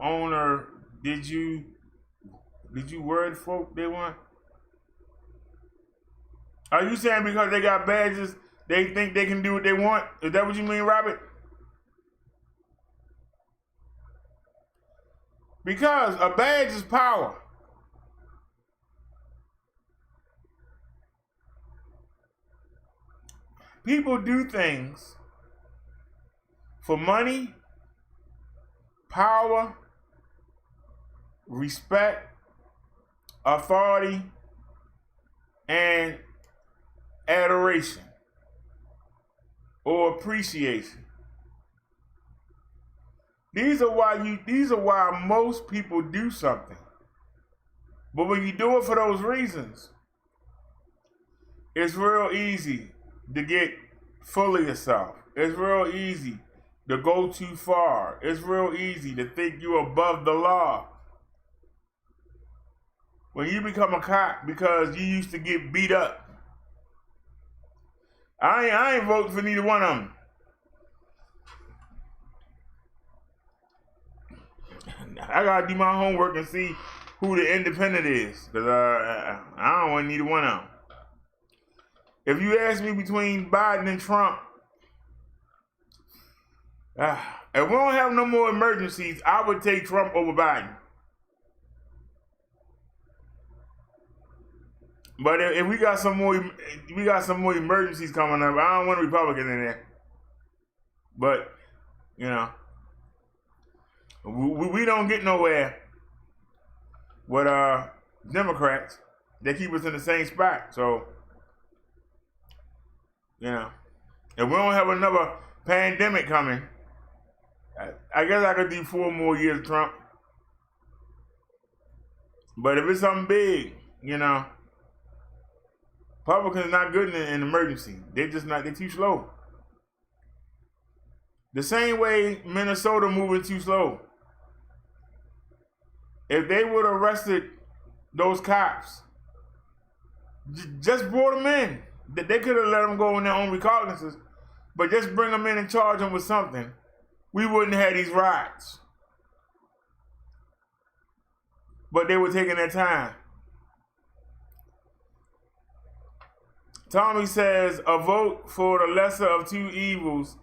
Owner, did you word folk they want? Are you saying because they got badges, they think they can do what they want? Is that what you mean, Robert? Because a badge is power. People do things for money, power, respect, authority, and adoration or appreciation. These are why most people do something. But when you do it for those reasons, it's real easy to get full of yourself. It's real easy to go too far. It's real easy to think you're above the law. When you become a cop because you used to get beat up, I ain't voting for neither one of them. I gotta do my homework and see who the independent is, because I don't want neither one of them. If you ask me between Biden and Trump, if we don't have no more emergencies, I would take Trump over Biden. But if we got some more emergencies coming up, I don't want a Republican in there. But, you know, we don't get nowhere with Democrats. They keep us in the same spot. So, you know, if we don't have another pandemic coming, I guess I could do 4 more years of Trump. But if it's something big, you know, Republicans not good in an emergency. They're too slow. The same way Minnesota moving too slow. If they would have arrested those cops, just brought them in. They could have let them go on their own recognizances, but just bring them in and charge them with something. We wouldn't have these riots. But they were taking their time. Tommy says, a vote for the lesser of two evils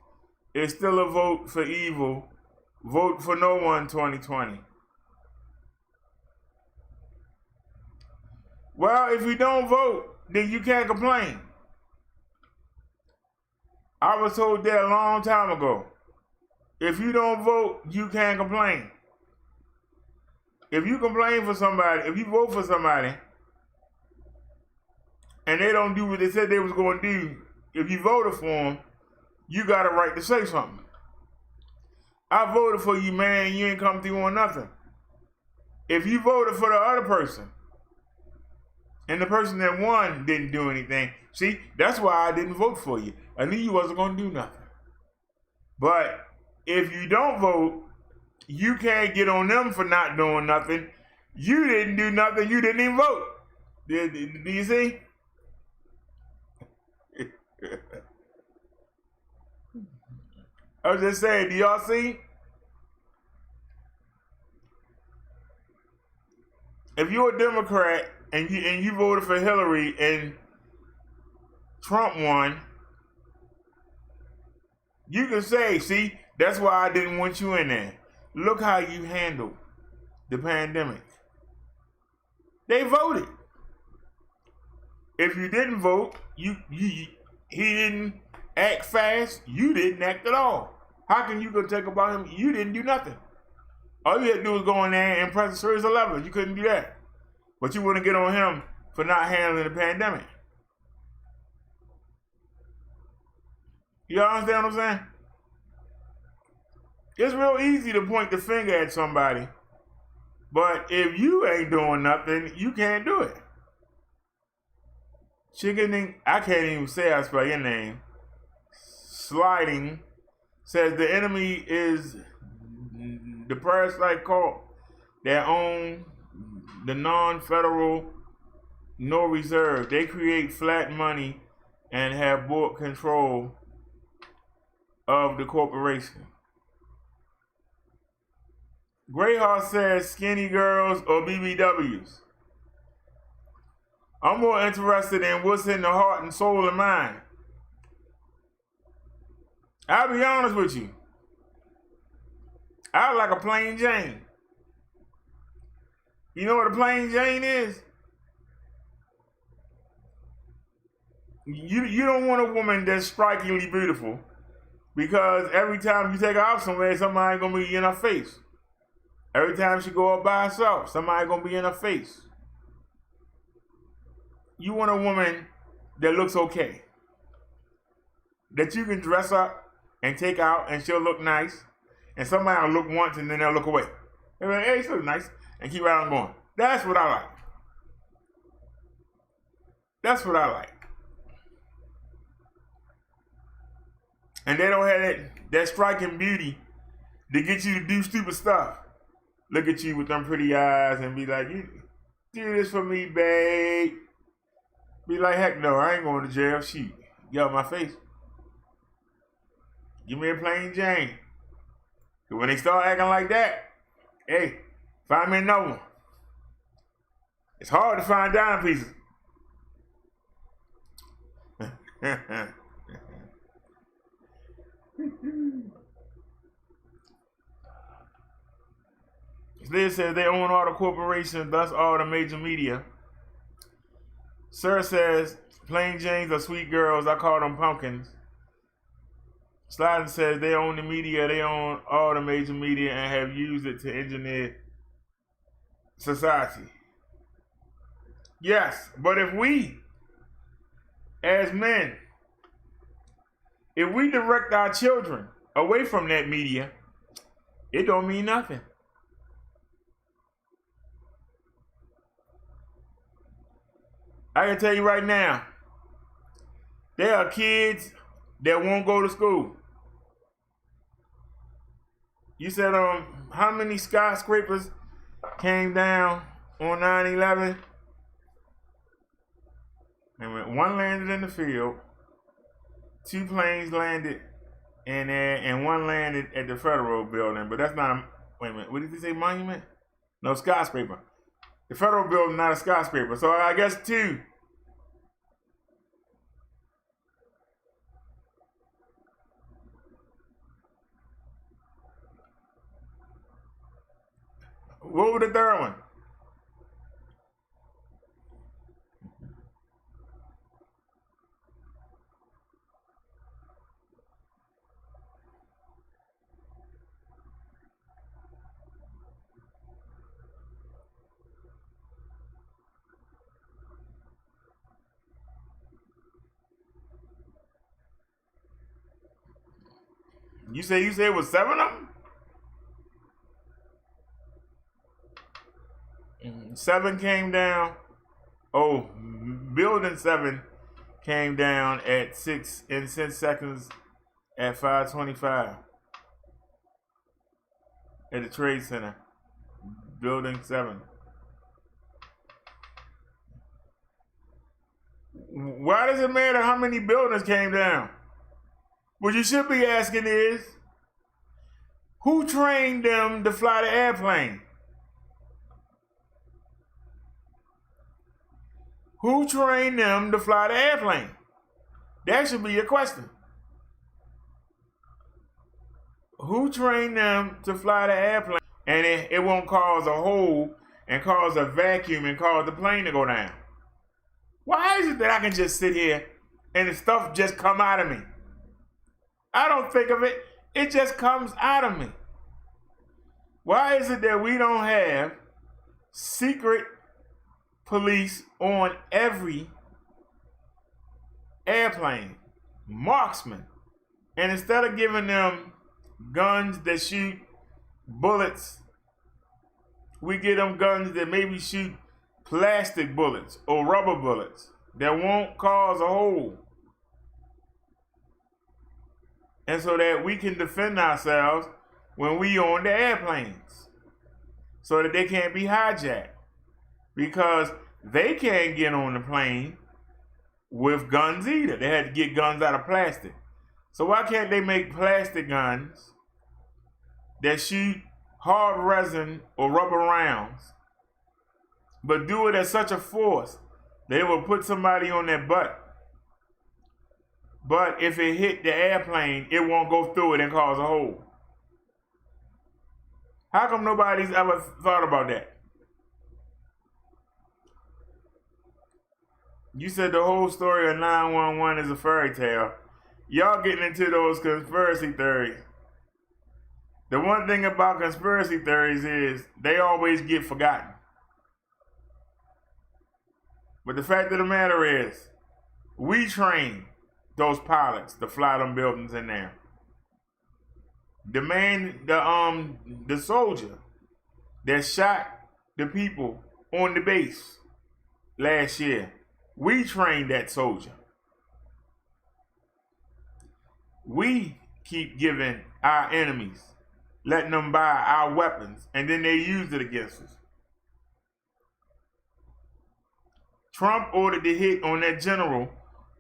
is still a vote for evil. Vote for no one 2020. Well, if you don't vote, then you can't complain. I was told that a long time ago. If you don't vote, you can't complain. If you complain for somebody, if you vote for somebody, and they don't do what they said they was going to do, if you voted for them, you got a right to say something. I voted for you, man, and you ain't come through on nothing. If you voted for the other person, and the person that won didn't do anything, see, that's why I didn't vote for you. I knew you wasn't going to do nothing. But if you don't vote, you can't get on them for not doing nothing. You didn't do nothing. You didn't even vote. Do you see? I was just saying, do y'all see? If you're a Democrat and you voted for Hillary and Trump won, you can say, see, that's why I didn't want you in there. Look how you handled the pandemic. They voted. If you didn't vote, he didn't act fast, you didn't act at all. How can you go take about him? You didn't do nothing. All you had to do was go in there and press a series of levers. You couldn't do that. But you wouldn't get on him for not handling the pandemic. You understand what I'm saying? It's real easy to point the finger at somebody, but if you ain't doing nothing, you can't do it. I can't even say I spell your name. Sliding says the enemy is the parasite cult that own the non-federal, no reserve. They create flat money and have bought control of the corporation. Greyheart says skinny girls or BBWs. I'm more interested in what's in the heart and soul of mine. I'll be honest with you. I like a plain Jane. You know what a plain Jane is? You don't want a woman that's strikingly beautiful, because every time you take her out somewhere, somebody gonna be in her face. Every time she go up by herself, somebody gonna be in her face. You want a woman that looks okay, that you can dress up and take out and she'll look nice, and somebody will look once and then they'll look away. They're like, hey, she looks nice, and keep right on going. That's what I like. That's what I like. And they don't have that striking beauty to get you to do stupid stuff. Look at you with them pretty eyes and be like, you do this for me, babe. Be like, heck no, I ain't going to jail. Shoot, get out my face. Give me a plain Jane. Because when they start acting like that, hey, find me another one. It's hard to find dime pieces. Liz says they own all the corporations, thus all the major media. Sir says, plain Janes are sweet girls, I call them pumpkins. Sliden says they own the media, they own all the major media and have used it to engineer society. Yes, but if we, as men, if we direct our children away from that media, it don't mean nothing. I can tell you right now, there are kids that won't go to school. You said, how many skyscrapers came down on 9/11? And one landed in the field, 2 planes landed in there, and 1 landed at the federal building. But that's not, wait a minute, what did he say, monument? No, skyscraper. The federal building, not a skyscraper. So I guess 2. What was the third one? You say it was 7 of them? 7 came down. Oh, building 7 came down at 6 and 6 seconds at 5:25 at the Trade Center. Building 7. Why does it matter how many buildings came down? What you should be asking is, who trained them to fly the airplane? Who trained them to fly the airplane? That should be your question. Who trained them to fly the airplane? And it won't cause a hole and cause a vacuum and cause the plane to go down. Why is it that I can just sit here and the stuff just come out of me? I don't think of it. It just comes out of me. Why is it that we don't have secret police on every airplane, marksmen, and instead of giving them guns that shoot bullets, we give them guns that maybe shoot plastic bullets or rubber bullets that won't cause a hole, and so that we can defend ourselves when we on the airplanes, so that they can't be hijacked, because they can't get on the plane with guns either. They had to get guns out of plastic. So why can't they make plastic guns that shoot hard resin or rubber rounds, but do it at such a force that it will put somebody on their butt? But if it hit the airplane, it won't go through it and cause a hole. How come nobody's ever thought about that? You said the whole story of 911 is a fairy tale. Y'all getting into those conspiracy theories. The one thing about conspiracy theories is they always get forgotten. But the fact of the matter is, we train those pilots to fly them buildings in there. The soldier that shot the people on the base last year, we trained that soldier. We keep giving our enemies, letting them buy our weapons, and then they use it against us. Trump ordered the hit on that general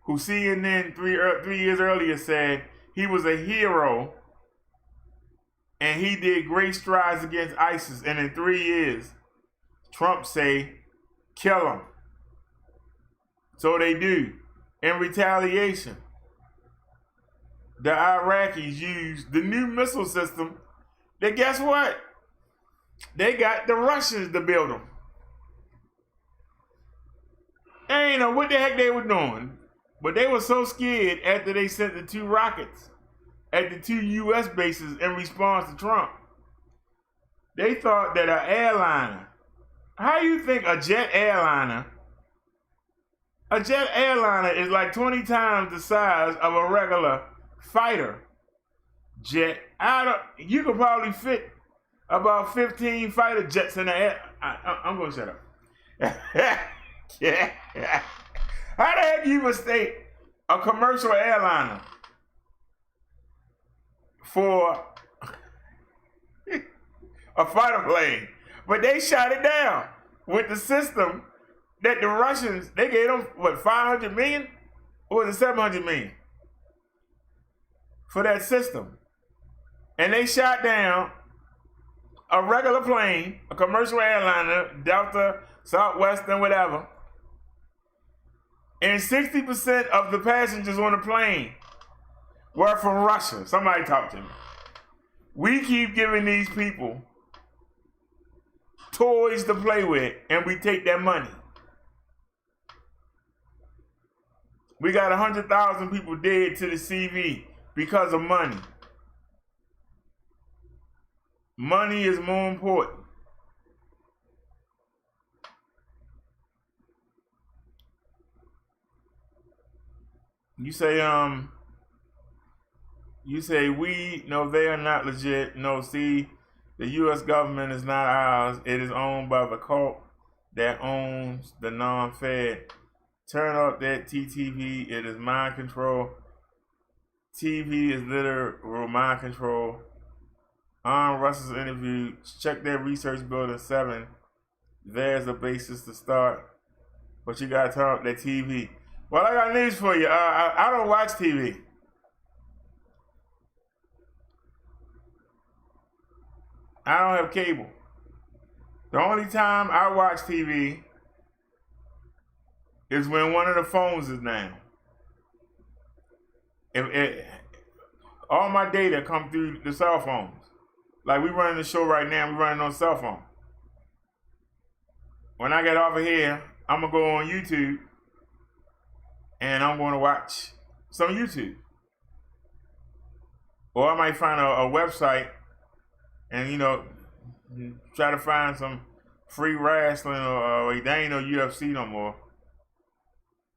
who CNN 3 years earlier said he was a hero and he did great strides against ISIS, and in 3 years, Trump say, kill him. So they do. In retaliation, the Iraqis used the new missile system that, guess what? They got the Russians to build them. They ain't know what the heck they were doing, but they were so scared after they sent the 2 rockets at the 2 U.S. bases in response to Trump. They thought that an airliner, how you think a jet airliner is like 20 times the size of a regular fighter jet. You could probably fit about 15 fighter jets in the air. I'm going to shut up. Yeah. How the heck you mistake a commercial airliner for a fighter plane? But they shot it down with the system that the Russians, they gave them, what, 500 million? Or was it 700 million? For that system. And they shot down a regular plane, a commercial airliner, Delta, Southwestern, whatever. And 60% of the passengers on the plane were from Russia. Somebody talk to me. We keep giving these people toys to play with, and we take their money. We got 100,000 people dead to the CV because of money. Money is more important. You say we, no, they are not legit. No, see, the U.S. government is not ours. It is owned by the cult that owns the non-Fed. Turn off that TTV. It is mind control. TV is literal mind control. On Russell's interview, check their research building 7. There's a basis to start. But you got to turn off that TV. Well, I got news for you. I don't watch TV. I don't have cable. The only time I watch TV is when one of the phones is down. All my data come through the cell phones. Like we running the show right now, we running on cell phone. When I get off of here, I'm gonna go on YouTube and I'm gonna watch some YouTube. or I might find a website and, you know, try to find some free wrestling or they ain't no UFC no more.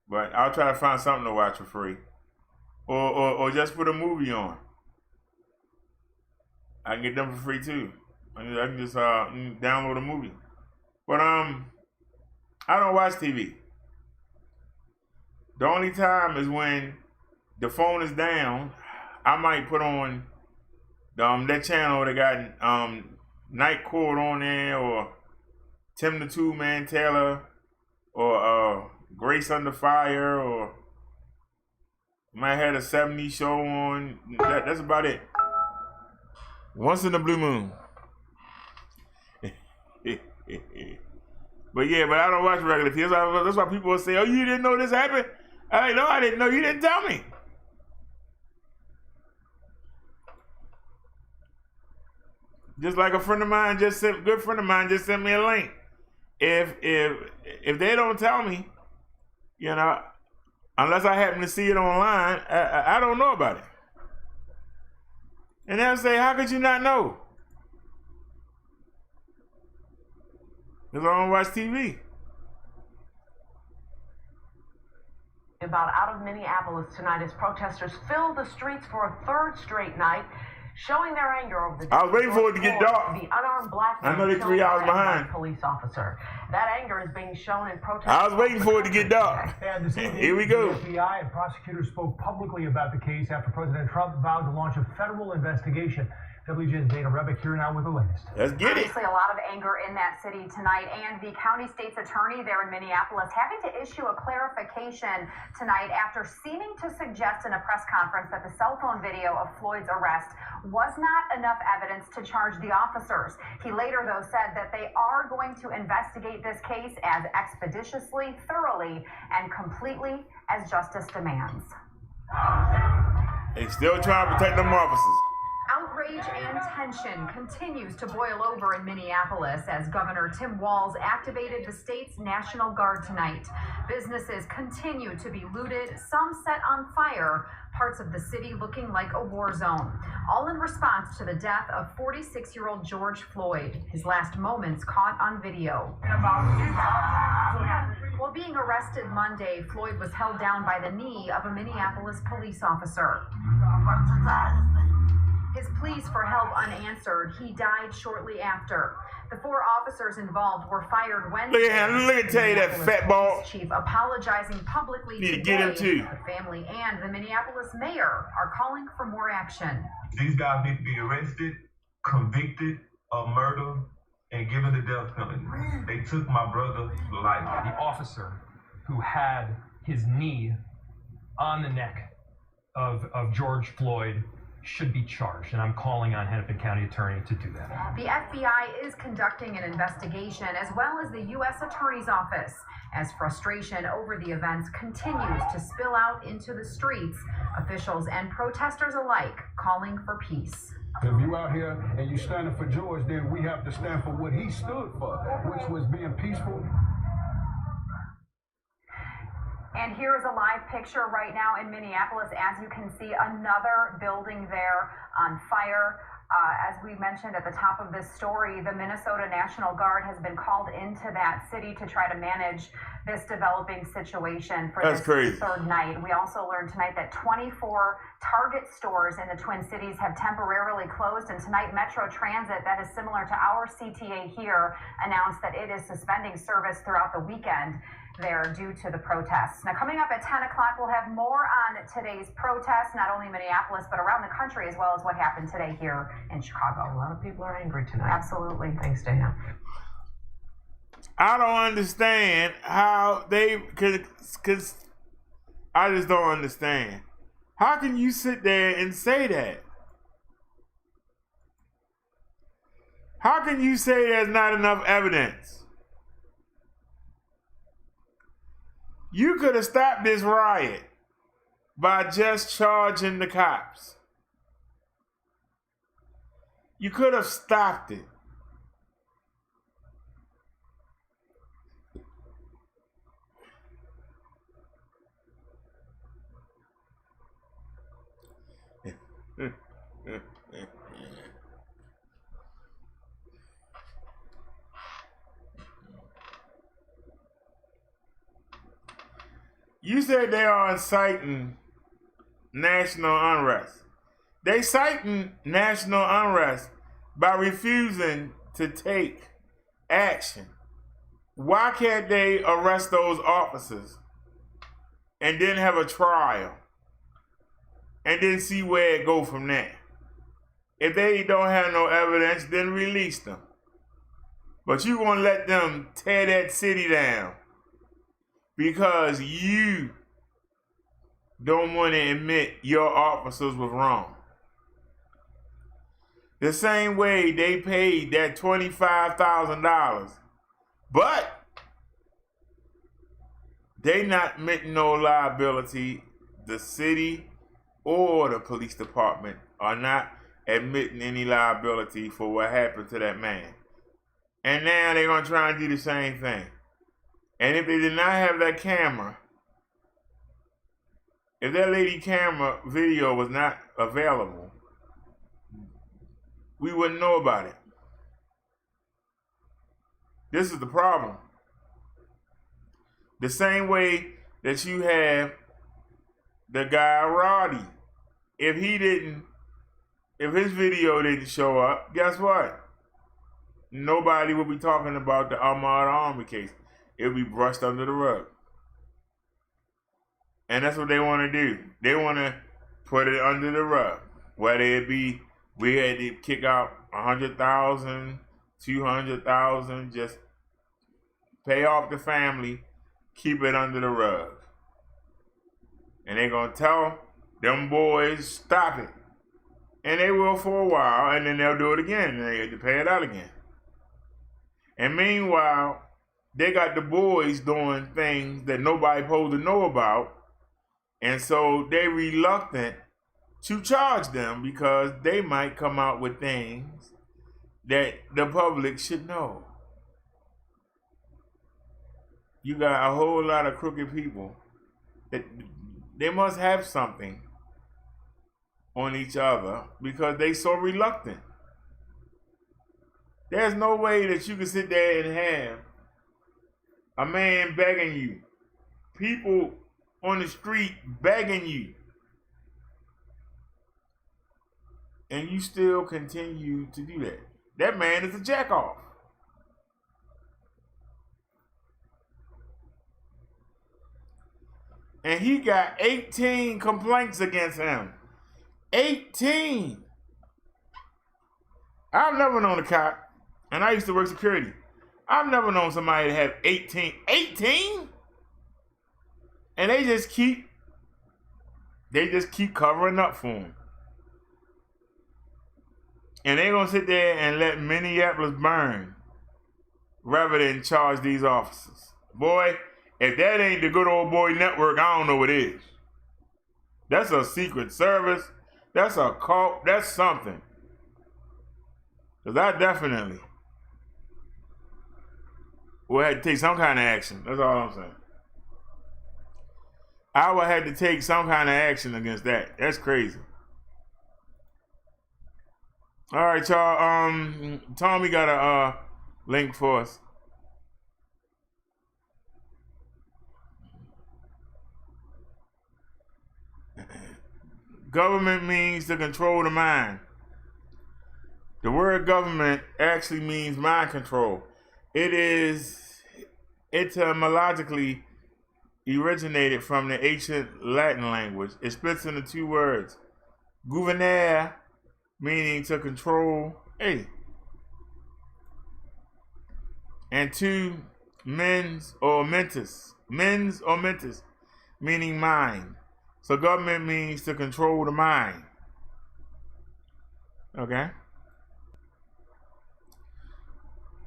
But I'll try to find something to watch for free. Or just put a movie on. I can get them for free too. I can just download a movie. But I don't watch TV. The only time is when the phone is down. I might put on that channel that got Night Court on there, or Tim the Two Man Taylor, or Grace Under Fire, or might have a 70s show on. That's about it. Once in the blue moon. But I don't watch regular TV. That's why people will say, "Oh, you didn't know this happened?" I know I didn't know. You didn't tell me. Just like a good friend of mine just sent me a link. If they don't tell me, you know, unless I happen to see it online, I don't know about it. And they'll say, "How could you not know?" Because I don't watch TV. About out of Minneapolis tonight as protesters fill the streets for a third straight night, showing their anger over the I was waiting for it to get dark. The unarmed black man I know they're 3 hours behind. Police officer. That anger is being shown in protest. I was waiting for it to get dark. And this evening, Here we go. The FBI and prosecutors spoke publicly about the case after President Trump vowed to launch a federal investigation. WGN's Dana Rebick here now with the latest. Let's get it. Obviously, a lot of anger in that city tonight, and the county state's attorney there in Minneapolis having to issue a clarification tonight after seeming to suggest in a press conference that the cell phone video of Floyd's arrest was not enough evidence to charge the officers. He later, though, said that they are going to investigate this case as expeditiously, thoroughly, and completely as justice demands. They still trying to protect them officers. Outrage and tension continues to boil over in Minneapolis as Governor Tim Walz activated the state's National Guard tonight. Businesses continue to be looted, some set on fire, parts of the city looking like a war zone, all in response to the death of 46-year-old George Floyd, his last moments caught on video. While being arrested Monday, Floyd was held down by the knee of a Minneapolis police officer. His pleas for help unanswered, he died shortly after. The 4 officers involved were fired Wednesday. Look at tell you that fat ball. Chief apologizing publicly Need to today. get him too. The family and the Minneapolis mayor are calling for more action. These guys need to be arrested, convicted of murder, and given the death penalty. They took my brother's life. The officer who had his knee on the neck of George Floyd should be charged, and I'm calling on Hennepin County Attorney to do that. The FBI is conducting an investigation, as well as the U.S. Attorney's Office, as frustration over the events continues to spill out into the streets, officials and protesters alike calling for peace. If you out here and you standing for George, then we have to stand for what he stood for, which was being peaceful. And here is a live picture right now in Minneapolis. As you can see, another building there on fire. As we mentioned at the top of this story, the Minnesota National Guard has been called into that city to try to manage this developing situation for this third night. We also learned tonight that 24 Target stores in the Twin Cities have temporarily closed, and tonight Metro Transit, that is similar to our CTA here, announced that it is suspending service throughout the weekend there due to the protests. Now, coming up at 10 o'clock, we'll have more on today's protests, not only in Minneapolis, but around the country, as well as what happened today here in Chicago. A lot of people are angry tonight. Absolutely. Thanks, Dana. I don't understand how they could, because I just don't understand. How can you sit there and say that? How can you say there's not enough evidence? You could have stopped this riot by just charging the cops. You could have stopped it. You said they are inciting national unrest. They citing national unrest by refusing to take action. Why can't they arrest those officers and then have a trial and then see where it go from there? If they don't have no evidence, then release them. But you gonna let them tear that city down because you don't want to admit your officers was wrong. The same way they paid that $25,000, but they not admitting no liability. The city or the police department are not admitting any liability for what happened to that man. And now they're gonna try and do the same thing. And if they did not have that camera, if that lady camera video was not available, we wouldn't know about it. This is the problem. The same way that you have the guy Roddy. If his video didn't show up, guess what? Nobody will be talking about the Ahmaud Arbery case. It'll be brushed under the rug. And that's what they want to do. They want to put it under the rug. Whether it be we had to kick out 100,000, 200,000, just pay off the family, keep it under the rug. And they're going to tell them boys, stop it. And they will for a while, and then they'll do it again, and they have to pay it out again. And meanwhile, they got the boys doing things that nobody supposed to know about, and so they're reluctant to charge them because they might come out with things that the public should know. You got a whole lot of crooked people that they must have something on each other because they so reluctant. There's no way that you can sit there and have a man begging you, people on the street begging you, and you still continue to do that. That man is a jackoff. And he got 18 complaints against him. 18. I've never known a cop, and I used to work security. I've never known somebody to have 18. 18? And they just keep covering up for him. And they're going to sit there and let Minneapolis burn rather than charge these officers. Boy, if that ain't the good old boy network, I don't know what is. That's a secret service. That's a cult. That's something. Because I definitely will have to take some kind of action. That's all I'm saying. I would have to take some kind of action against that. That's crazy. All right, y'all. Tommy got a link for us. Government means to control the mind. The word government actually means mind control. It is etymologically originated from the ancient Latin language. It splits into two words. Gouvernere, meaning to control, and two, mens or mentis, meaning mind. So government means to control the mind. Okay?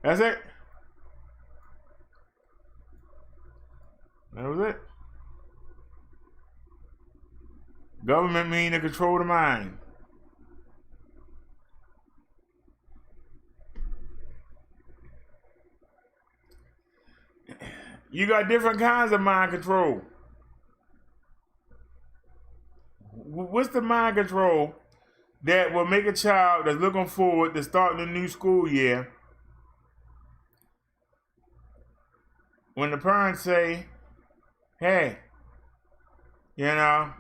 That's it. That was it. Government means to control the mind. You got different kinds of mind control. What's the mind control that will make a child that's looking forward to starting a new school year when the parents say, hey, You know,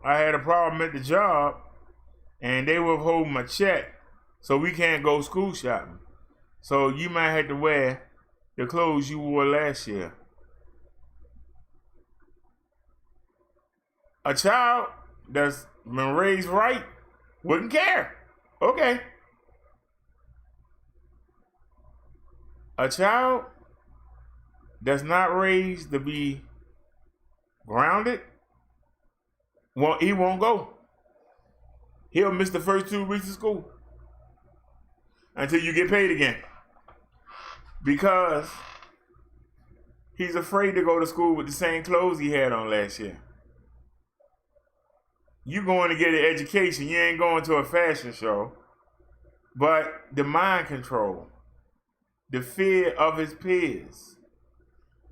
I had a problem at the job, and they withhold my check, so we can't go school shopping. So you might have to wear the clothes you wore last year. A child that's been raised right wouldn't care. Okay. A child that's not raised to be grounded, he won't go. He'll miss the first 2 weeks of school until you get paid again. Because he's afraid to go to school with the same clothes he had on last year. You going to get an education, you ain't going to a fashion show. But the mind control, the fear of his peers.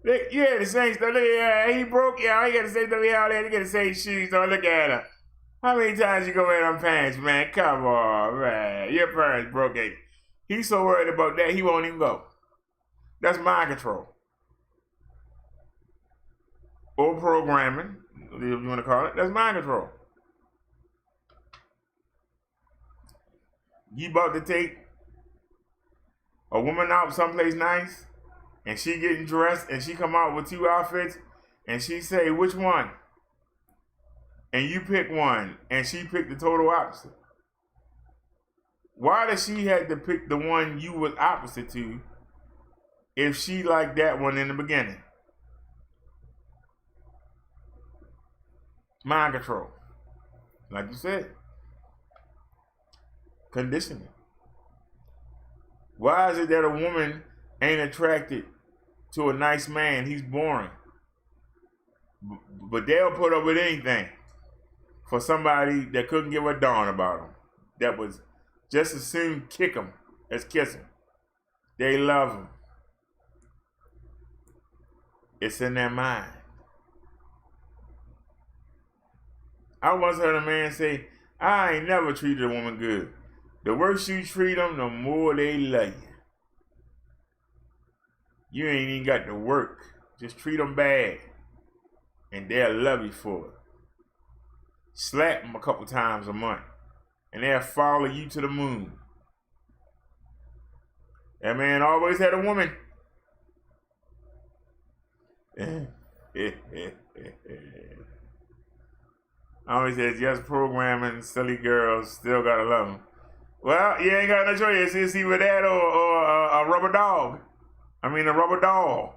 You had the same stuff. Look at he broke, he got the same stuff he had, he got the same shoes. Don't look at him. How many times you go wear them pants, man? Come on, man. Your parents broke it. He's so worried about that, he won't even go. That's mind control. Or programming, if you want to call it. That's mind control. You about to take a woman out someplace nice, and she getting dressed, and she come out with 2 outfits, and she say, which one? And you pick one, and she picked the total opposite. Why does she have to pick the one you was opposite to if she liked that one in the beginning? Mind control. Like you said. Conditioning. Why is it that a woman ain't attracted to a nice man? He's boring. But they'll put up with anything for somebody that couldn't give a darn about him. That was just as soon kick him as kiss him. They love him. It's in their mind. I once heard a man say, I ain't never treated a woman good. The worse you treat them, the more they love you. You ain't even got to work. Just treat them bad, and they'll love you for it. Slap them a couple times a month, and they'll follow you to the moon. That man always had a woman. I always said, just programming silly girls, still gotta love them. Well, you ain't got no choice. It's either that or a rubber dog. I mean, a rubber doll.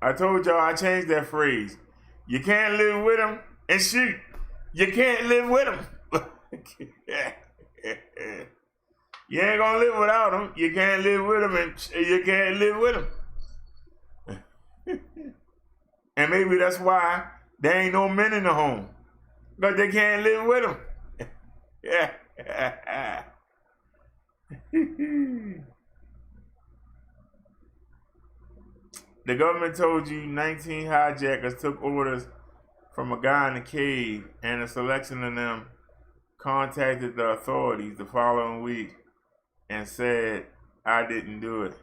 I told y'all I changed that phrase. You can't live with them and shoot. You can't live with them. You ain't gonna live without them. You can't live with them and you can't live with them. And maybe that's why there ain't no men in the home. Because they can't live with them. The government told you 19 hijackers took orders from a guy in the cave, and a selection of them contacted the authorities the following week and said, I didn't do it.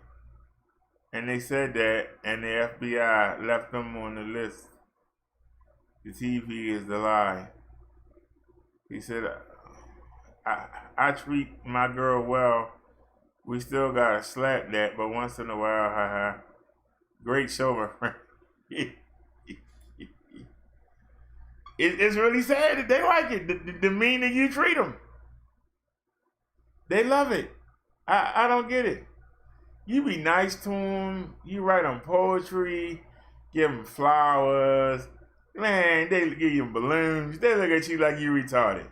And they said that, and the FBI left them on the list. The TV is the lie. He said, I treat my girl well. We still gotta slap that, but once in a while, haha. Great show, my friend. It's really sad that they like it. The meaner you treat them. They love it. I don't get it. You be nice to them. You write them poetry. Give them flowers. Man, they give you balloons. They look at you like you retarded.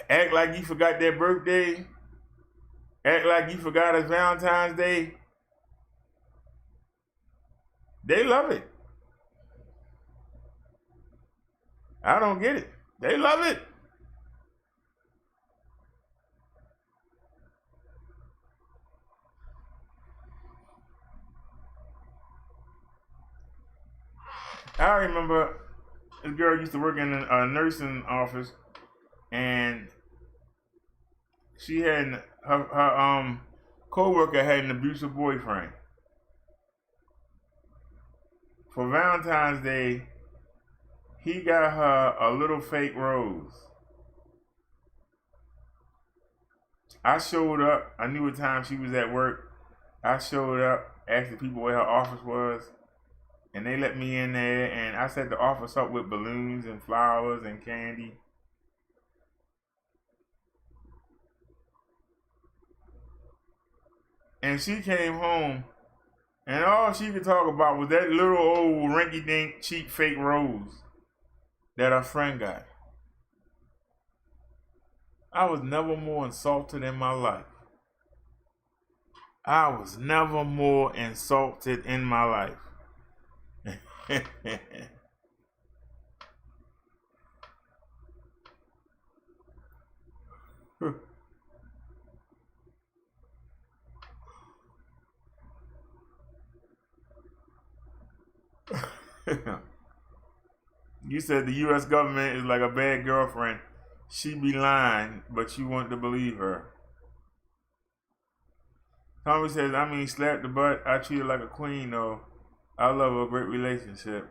Act like you forgot their birthday. Act like you forgot it's Valentine's Day. They love it. I don't get it. They love it. I remember this girl used to work in a nursing office, and she had co-worker had an abusive boyfriend. For Valentine's Day, he got her a little fake rose. I showed up. I knew what time she was at work. I showed up, asked the people where her office was, and they let me in there, and I set the office up with balloons and flowers and candy. And she came home, and all she could talk about was that little old rinky-dink cheap fake rose that her friend got. I was never more insulted in my life. I was never more insulted in my life. You said the U.S. government is like a bad girlfriend. She be lying, but you want to believe her. Tommy says, I mean, slap the butt. I treat her like a queen, though. I love her, great relationship.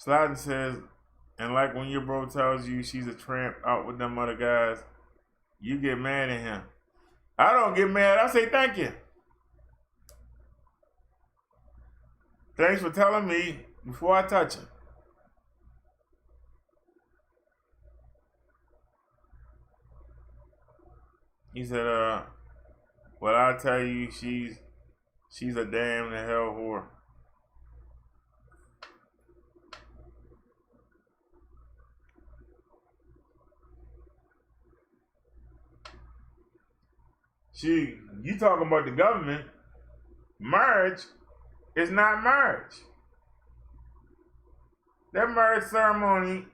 Sliden says, and like when your bro tells you she's a tramp out with them other guys, you get mad at him. I don't get mad. I say thank you. Thanks for telling me before I touch her. He said, well, I'll tell you, she's a damn the hell whore. You talking about the government. Marriage is not marriage. That marriage ceremony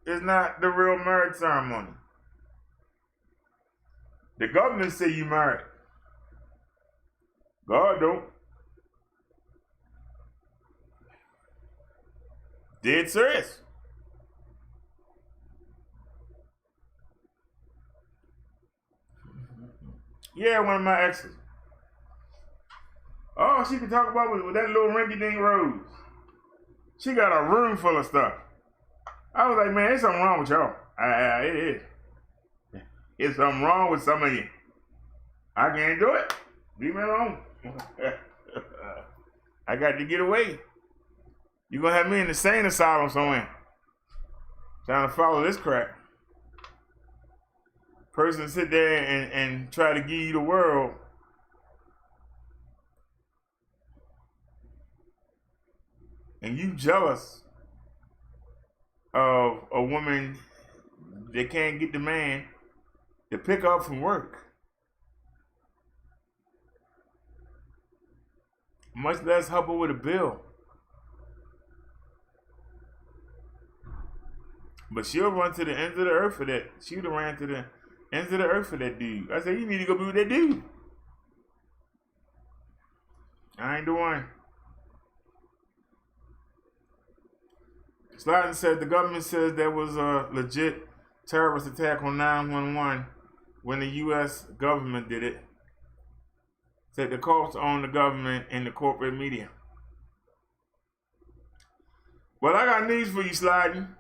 is not the real marriage ceremony. The government say you married. God don't. Dead serious. Yeah, one of my exes. All she could talk about was that little rinky-dink rose. She got a room full of stuff. I was like, man, there's something wrong with y'all. It is. There's something wrong with some of you. I can't do it. Leave me alone. I got to get away. You're going to have me in the insane asylum somewhere. Trying to follow this crap. Person sit there and try to give you the world. And you jealous of a woman that can't get the man to pick up from work. Much less help her with a bill. But she'll run to the ends of the earth for that. She would have ran to the ends of the earth for that dude. I said, you need to go be with that dude. I ain't the one. Sliden said the government says there was a legit terrorist attack on 911 when the U.S. government did it. Said the cops own the government and the corporate media. Well, I got news for you, Sliden.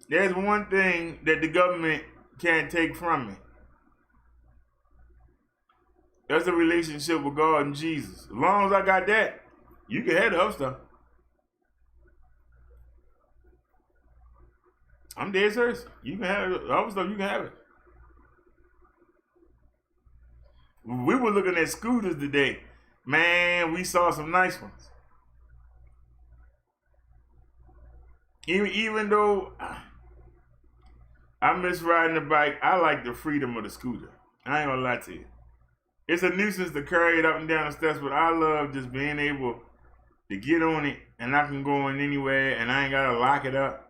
There's one thing that the government can't take from me. That's a relationship with God and Jesus. As long as I got that, you can have the other stuff. I'm dead serious. You can have the other stuff, you can have it. We were looking at scooters today. Man, we saw some nice ones. Even though I miss riding the bike, I like the freedom of the scooter. I ain't gonna lie to you. It's a nuisance to carry it up and down the steps, but I love just being able to get on it and I can go in anywhere and I ain't gotta lock it up.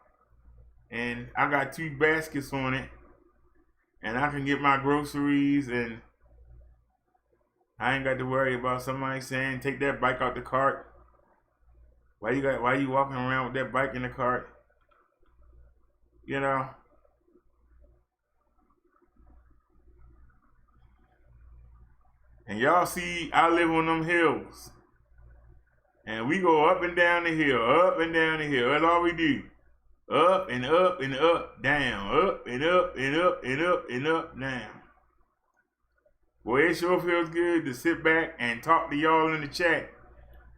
And I got 2 baskets on it and I can get my groceries and I ain't got to worry about somebody saying, take that bike out the cart. Why you walking around with that bike in the cart? You know? And y'all see, I live on them hills. And we go up and down the hill, up and down the hill. That's all we do. Up and up and up, down, up and up and up and up and up, down. Boy, it sure feels good to sit back and talk to y'all in the chat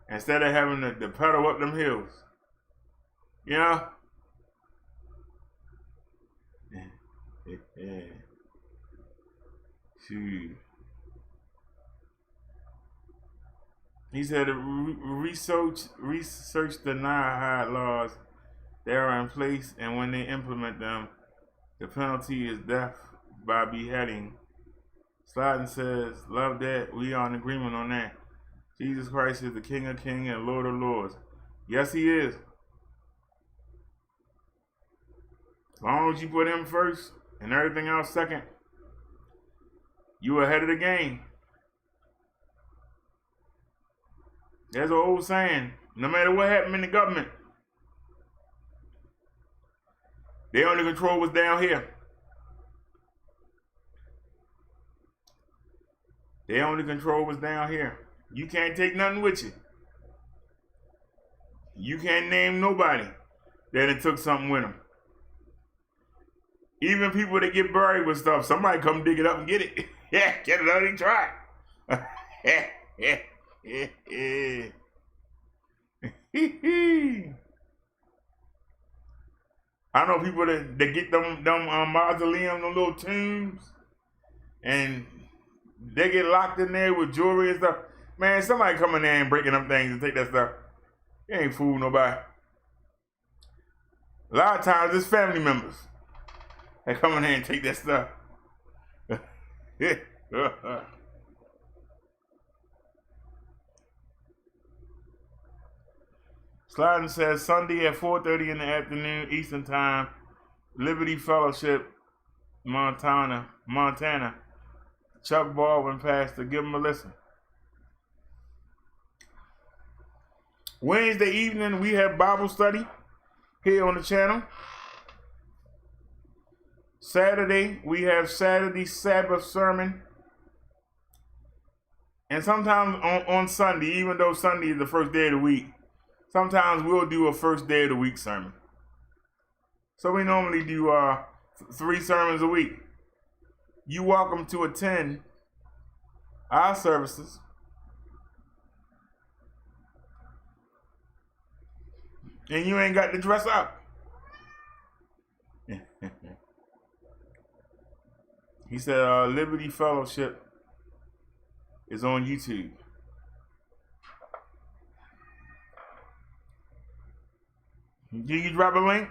instead of having to pedal up them hills. You know? Yeah. Shoot. He said research the non-hide laws that are in place, and when they implement them, the penalty is death by beheading. Sliden says, love that. We are in agreement on that. Jesus Christ is the King of Kings and Lord of Lords. Yes, he is. As long as you put him first and everything else second, you ahead of the game. There's an old saying, no matter what happened in the government, they only control what's down here. They only control what's down here. You can't take nothing with you. You can't name nobody that it took something with them. Even people that get buried with stuff, somebody come dig it up and get it. Yeah, get it out and try. I know people that get them mausoleums, them little tombs, and they get locked in there with jewelry and stuff. Man, somebody come in there and breaking up things and take that stuff. You ain't fooling nobody. A lot of times it's family members that come in there and take that stuff. Sliden says Sunday at 4:30 in the afternoon Eastern Time, Liberty Fellowship, Montana. Chuck Baldwin Pastor, give him a listen. Wednesday evening we have Bible study here on the channel. Saturday we have Saturday Sabbath sermon. And sometimes on Sunday, even though Sunday is the first day of the week, sometimes we'll do a first day of the week sermon. So we normally do 3 sermons a week. You're welcome to attend our services. And you ain't got to dress up. He said Liberty Fellowship is on YouTube. Did you drop a link?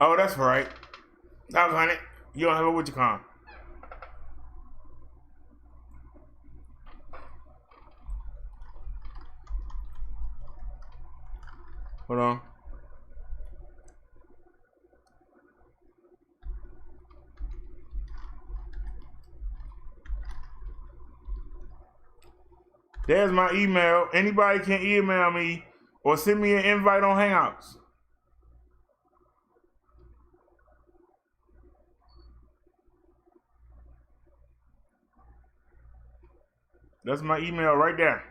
Oh, that's right. That was on it. You don't have a what you call. Hold on. There's my email. Anybody can email me or send me an invite on Hangouts. That's my email right there.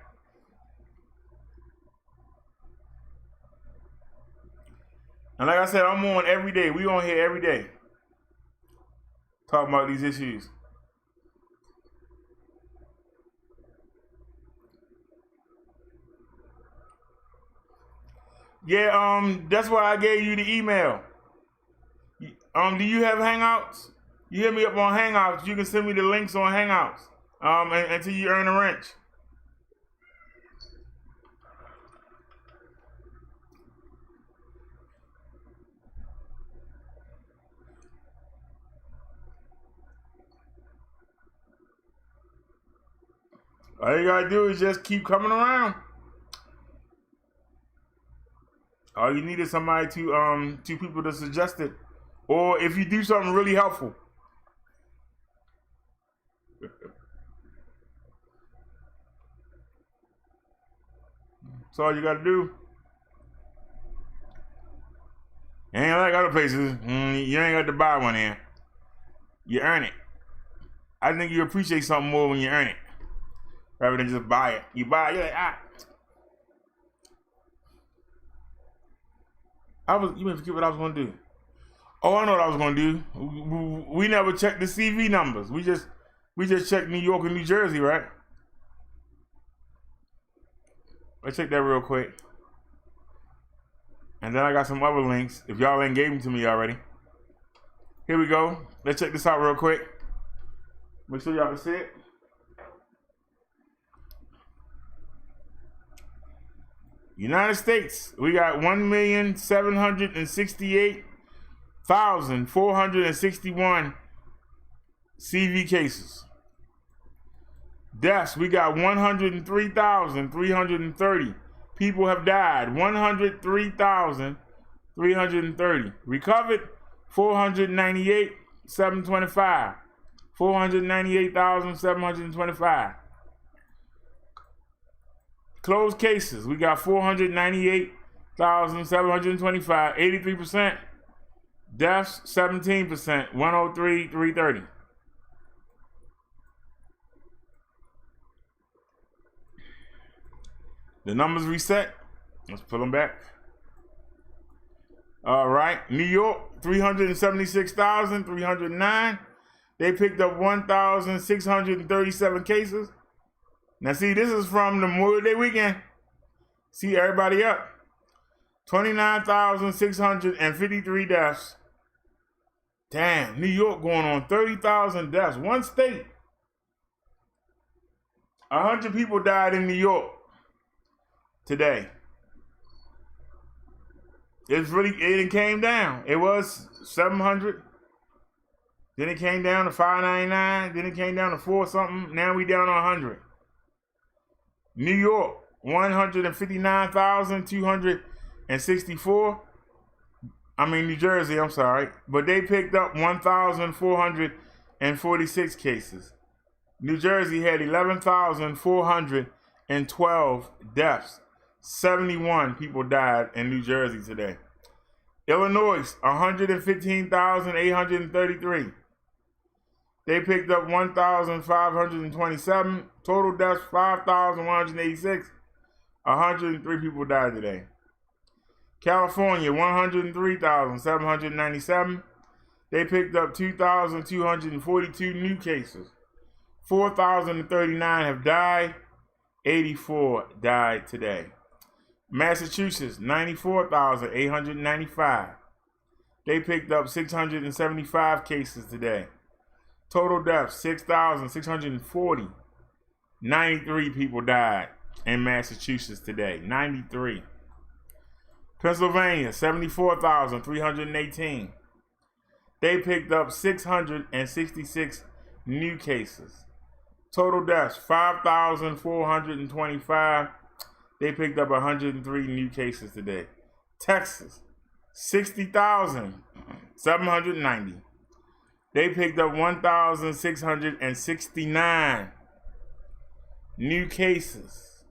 And like I said, I'm on every day. We on here every day. Talking about these issues. Yeah, that's why I gave you the email. Do you have Hangouts? You hit me up on Hangouts. You can send me the links on Hangouts. Until you earn a wrench. All you gotta do is just keep coming around. All you need is somebody to 2 people to suggest it. Or if you do something really helpful. That's all you gotta do. Ain't like other places. You ain't got to buy one here. You earn it. I think you appreciate something more when you earn it, rather than just buy it. You buy it, you're like, you may forget what I was gonna do. Oh, I know what I was gonna do. We never checked the CV numbers. We just checked New York and New Jersey, right? Let's check that real quick. And then I got some other links, if y'all ain't gave them to me already. Here we go. Let's check this out real quick. Make sure y'all can see it. United States, we got 1,768,461 CV cases. Deaths, we got 103,330. People have died, 103,330. Recovered, 498,725. 498,725. Closed cases, we got 498,725, 83%. Deaths, 17%, 103,330. The numbers reset. Let's pull them back. All right, New York, 376,309. They picked up 1,637 cases. Now see, this is from the Memorial Day weekend. See everybody up. 29,653 deaths. Damn, New York going on 30,000 deaths. One state. 100 people died in New York today. It came down. It was 700. Then it came down to 599. Then it came down to 4 something. Now we down to 100. New York, 159,264. New Jersey, I'm sorry. But they picked up 1,446 cases. New Jersey had 11,412 deaths. 71 people died in New Jersey today. Illinois, 115,833. They picked up 1,527. Total deaths, 5,186. 103 people died today. California, 103,797. They picked up 2,242 new cases. 4,039 have died. 84 died today. Massachusetts, 94,895. They picked up 675 cases today. Total deaths, 6,640. 93 people died in Massachusetts today. 93. Pennsylvania, 74,318. They picked up 666 new cases. Total deaths, 5,425. They picked up 103 new cases today. Texas, 60,790. They picked up 1,669 new cases.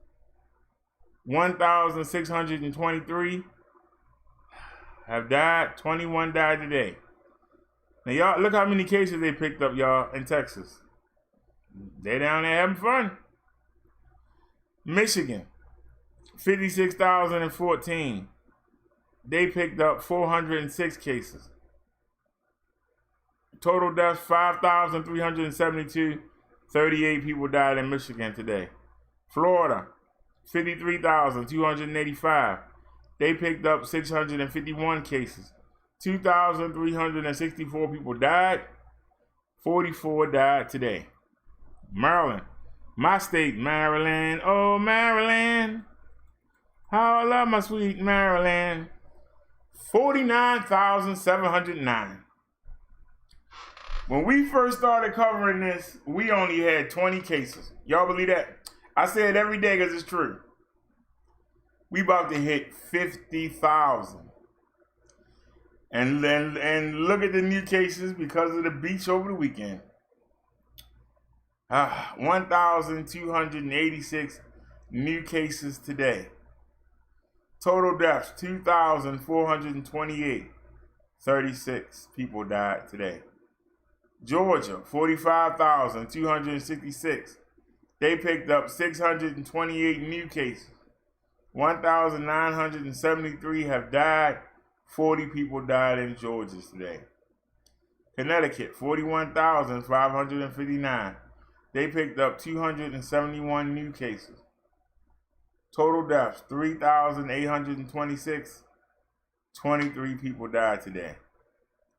1,623 have died. 21 died today. Now, y'all, look how many cases they picked up, y'all, in Texas. They down there having fun. Michigan, 56,014. They picked up 406 cases. Total deaths, 5,372. 38 people died in Michigan today. Florida, 53,285. They picked up 651 cases. 2,364 people died. 44 died today. Maryland, my state, Maryland. Oh, Maryland. How I love my sweet Maryland. 49,709. When we first started covering this, we only had 20 cases. Y'all believe that? I say it every day because it's true. We about to hit 50,000. And look at the new cases because of the beach over the weekend. 1,286 new cases today. Total deaths, 2,428. 36 people died today. Georgia, 45,266. They picked up 628 new cases. 1,973 have died. 40 people died in Georgia today. Connecticut, 41,559. They picked up 271 new cases. Total deaths, 3,826. 23 people died today.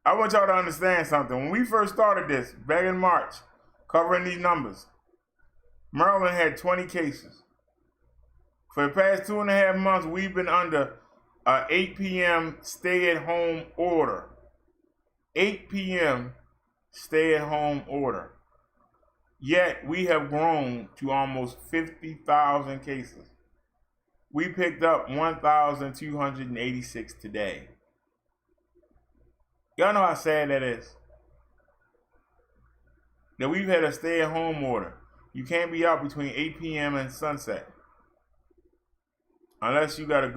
I want y'all to understand something. When we first started this, back in March, covering these numbers, Maryland had 20 cases. For the past 2.5 months, we've been under a 8 p.m. stay-at-home order. 8 p.m. stay-at-home order. Yet, we have grown to almost 50,000 cases. We picked up 1,286 today. Y'all know how sad that is? That we've had a stay-at-home order. You can't be out between 8 p.m. and sunset. Unless you got a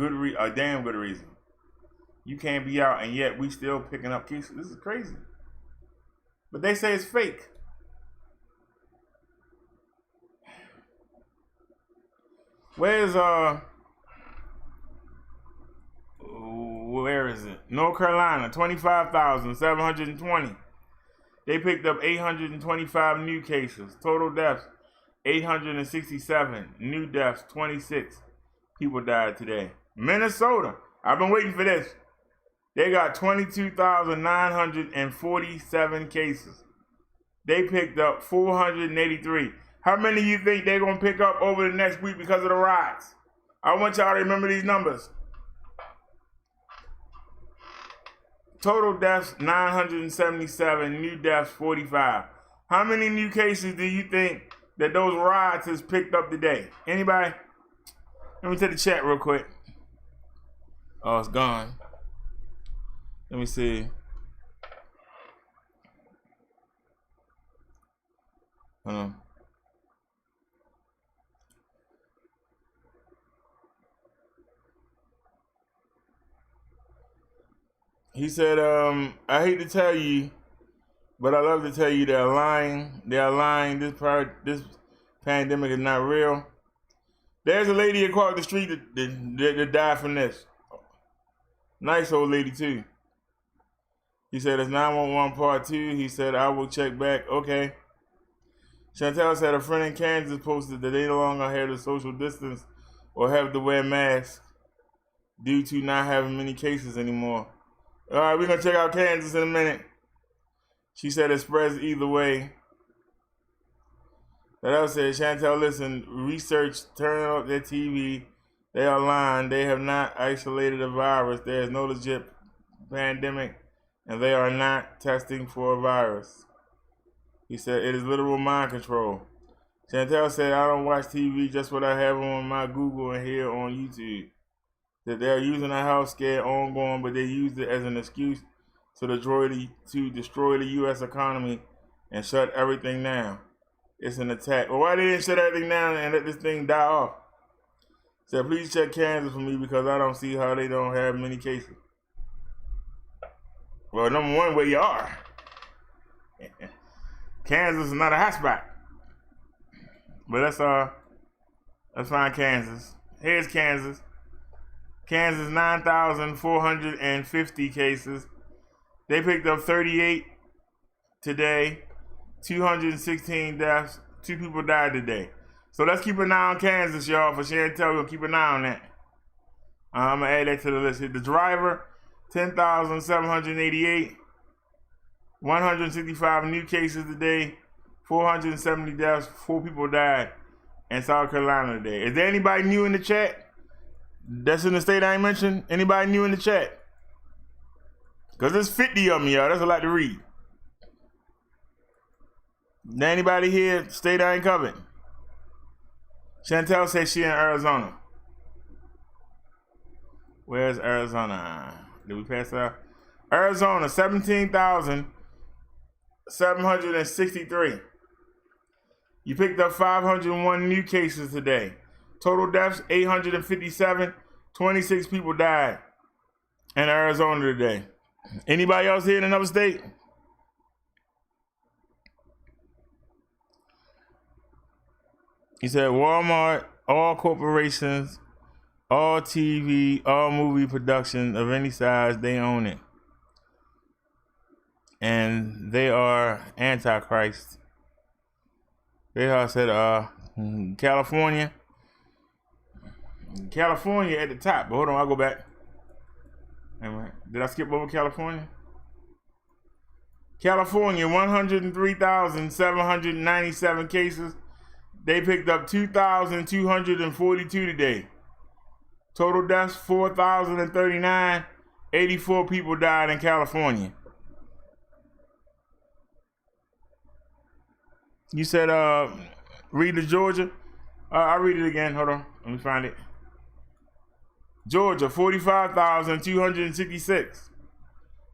damn good reason. You can't be out, and yet we still picking up cases. This is crazy. But they say it's fake. Where is it? North Carolina, 25,720. They picked up 825 new cases. Total deaths, 867. New deaths, 26. People died today. Minnesota, I've been waiting for this. They got 22,947 cases. They picked up 483. How many of you think they're going to pick up over the next week because of the riots? I want y'all to remember these numbers. Total deaths, 977. New deaths, 45. How many new cases do you think that those riots has picked up today? Anybody? Let me take the chat real quick. Oh, it's gone. Let me see. Hold on. He said, I hate to tell you, but I love to tell you they're lying. They're lying. This pandemic is not real. There's a lady across the street that died from this. Nice old lady, too. He said, it's 911 part 2. He said, I will check back. Okay. Chantel said a friend in Kansas posted that they no longer have to social distance or have to wear masks due to not having many cases anymore. All right, we're going to check out Kansas in a minute. She said it spreads either way. That else said, Chantel, listen, research, turn off their TV. They are lying. They have not isolated a virus. There is no legit pandemic, and they are not testing for a virus. He said, it is literal mind control. Chantel said, I don't watch TV, just what I have on my Google and here on YouTube. That they're using a health scare ongoing, but they used it as an excuse to destroy the U.S. economy and shut everything down. It's an attack. Well, why they didn't shut everything down and let this thing die off? Said, please check Kansas for me because I don't see how they don't have many cases. Well, number one, where you are. Kansas is not a hotspot. But let's find Kansas. Here's Kansas. Kansas, 9,450 cases. They picked up 38 today, 216 deaths. 2 people died today. So let's keep an eye on Kansas, y'all. For Chantel, we'll keep an eye on that. I'm going to add that to the list. The driver, 10,788. 165 new cases today. 470 deaths. 4 people died in South Carolina today. Is there anybody new in the chat? That's in the state I ain't mentioned. Anybody new in the chat? Because there's 50 of them, y'all. That's a lot to read. Is there anybody here, state I ain't covered? Chantel says she in Arizona. Where's Arizona? Did we pass that? Arizona, 17,763. You picked up 501 new cases today. Total deaths, 857. 26 people died in Arizona today. Anybody else here in another state? He said Walmart, all corporations, all TV, all movie production of any size, they own it. And they are Antichrist. They all said California. California at the top. But hold on, I'll go back. Did I skip over California? California, 103,797 cases. They picked up 2,242 today. Total deaths, 4,039. 84 people died in California. You said, read the Georgia? I'll read it again. Hold on. Let me find it. Georgia, 45,266.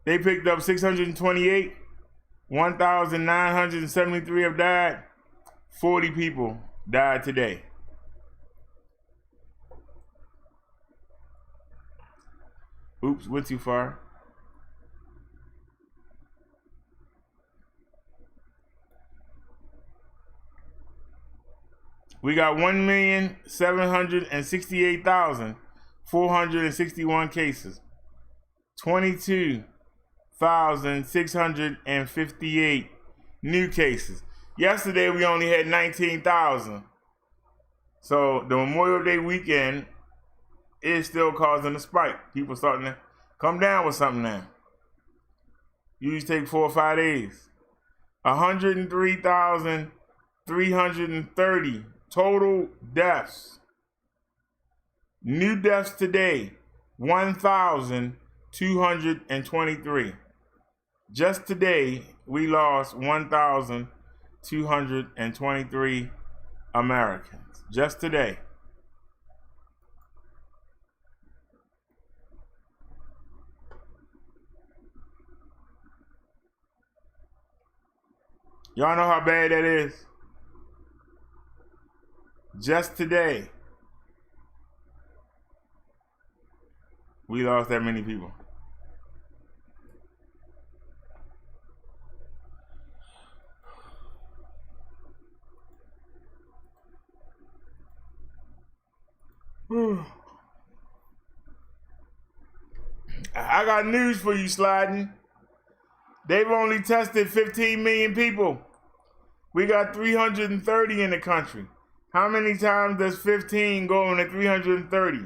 They picked up 628. 1,973 have died. 40 people died today. Oops, went too far. We got 1,768,461 cases. 22,658 new cases. Yesterday we only had 19,000. So the Memorial Day weekend is still causing a spike. People starting to come down with something now. Usually take 4 or 5 days. 103,330 total deaths. New deaths today, 1,223. Just today, we lost 1,223 Americans. Just today. Y'all know how bad that is? Just today, we lost that many people. I got news for you, Sliding. They've only tested 15 million people. We got 330 in the country. How many times does 15 go into 330?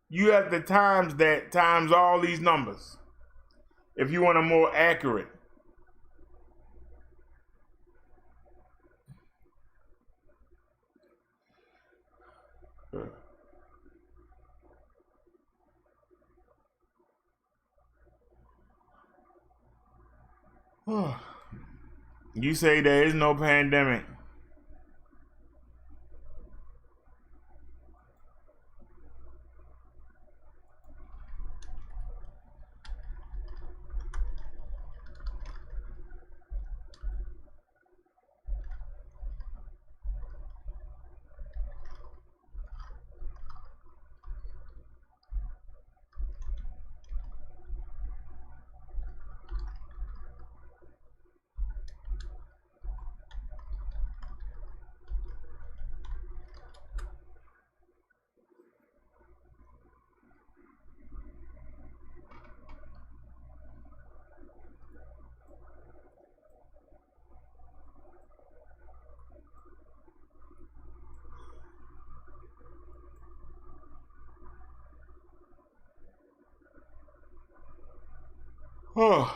You have to times that times all these numbers if you want a more accurate. You say there is no pandemic. Oh.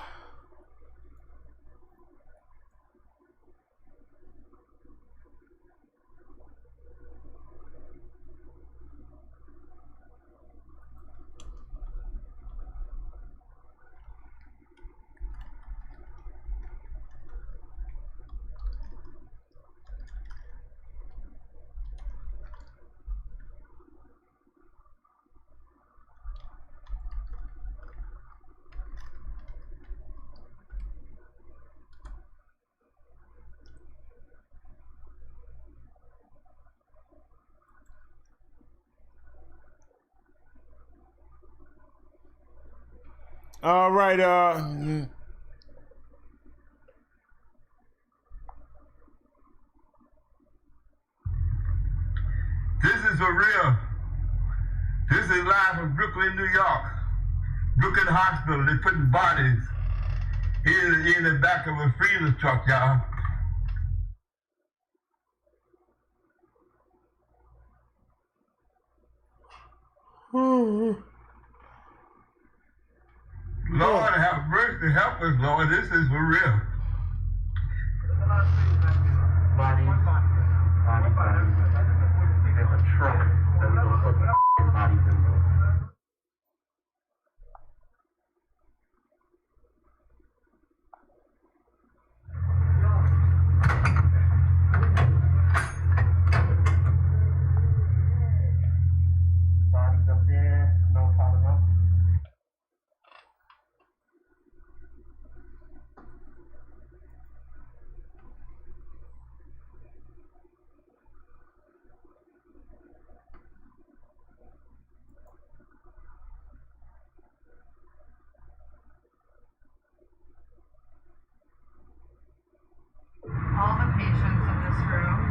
All right, This is for real. This is live from Brooklyn, New York. Brooklyn Hospital. They're putting bodies in the back of a freezer truck, y'all. Lord have mercy, help us, Lord. This is for real. Body. There's a truck that we're gonna put the bodies in. Bodies up there, no problem up. All the patients in this room,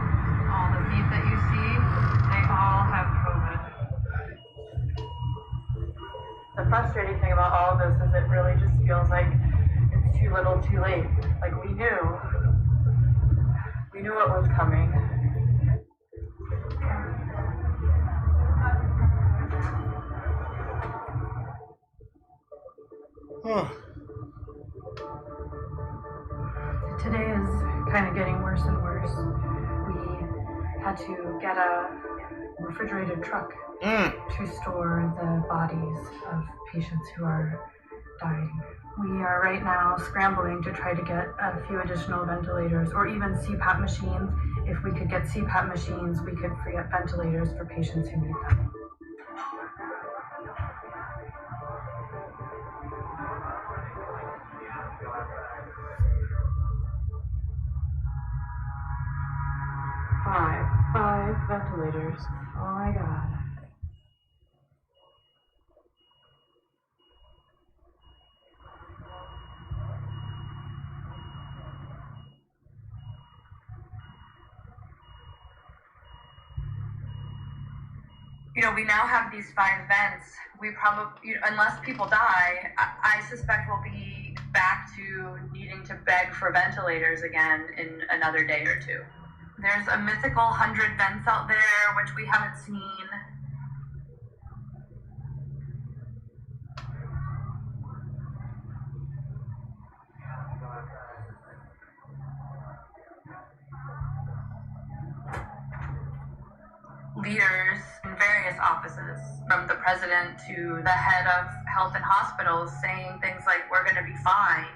all the feet that you see, they all have COVID. The frustrating thing about all of this is it really just feels like it's too little too late. Like we knew what was coming. Today is kind of getting worse and worse. We had to get a refrigerated truck to store the bodies of patients who are dying. We are right now scrambling to try to get a few additional ventilators or even CPAP machines. If we could get CPAP machines, we could free up ventilators for patients who need them. Five ventilators. Oh my God. You know, we now have these 5 vents. We probably, unless people die, I suspect we'll be back to needing to beg for ventilators again in another day or two. There's a mythical 100 vents out there, which we haven't seen. Leaders in various offices, from the president to the head of health and hospitals, saying things like, we're going to be fine,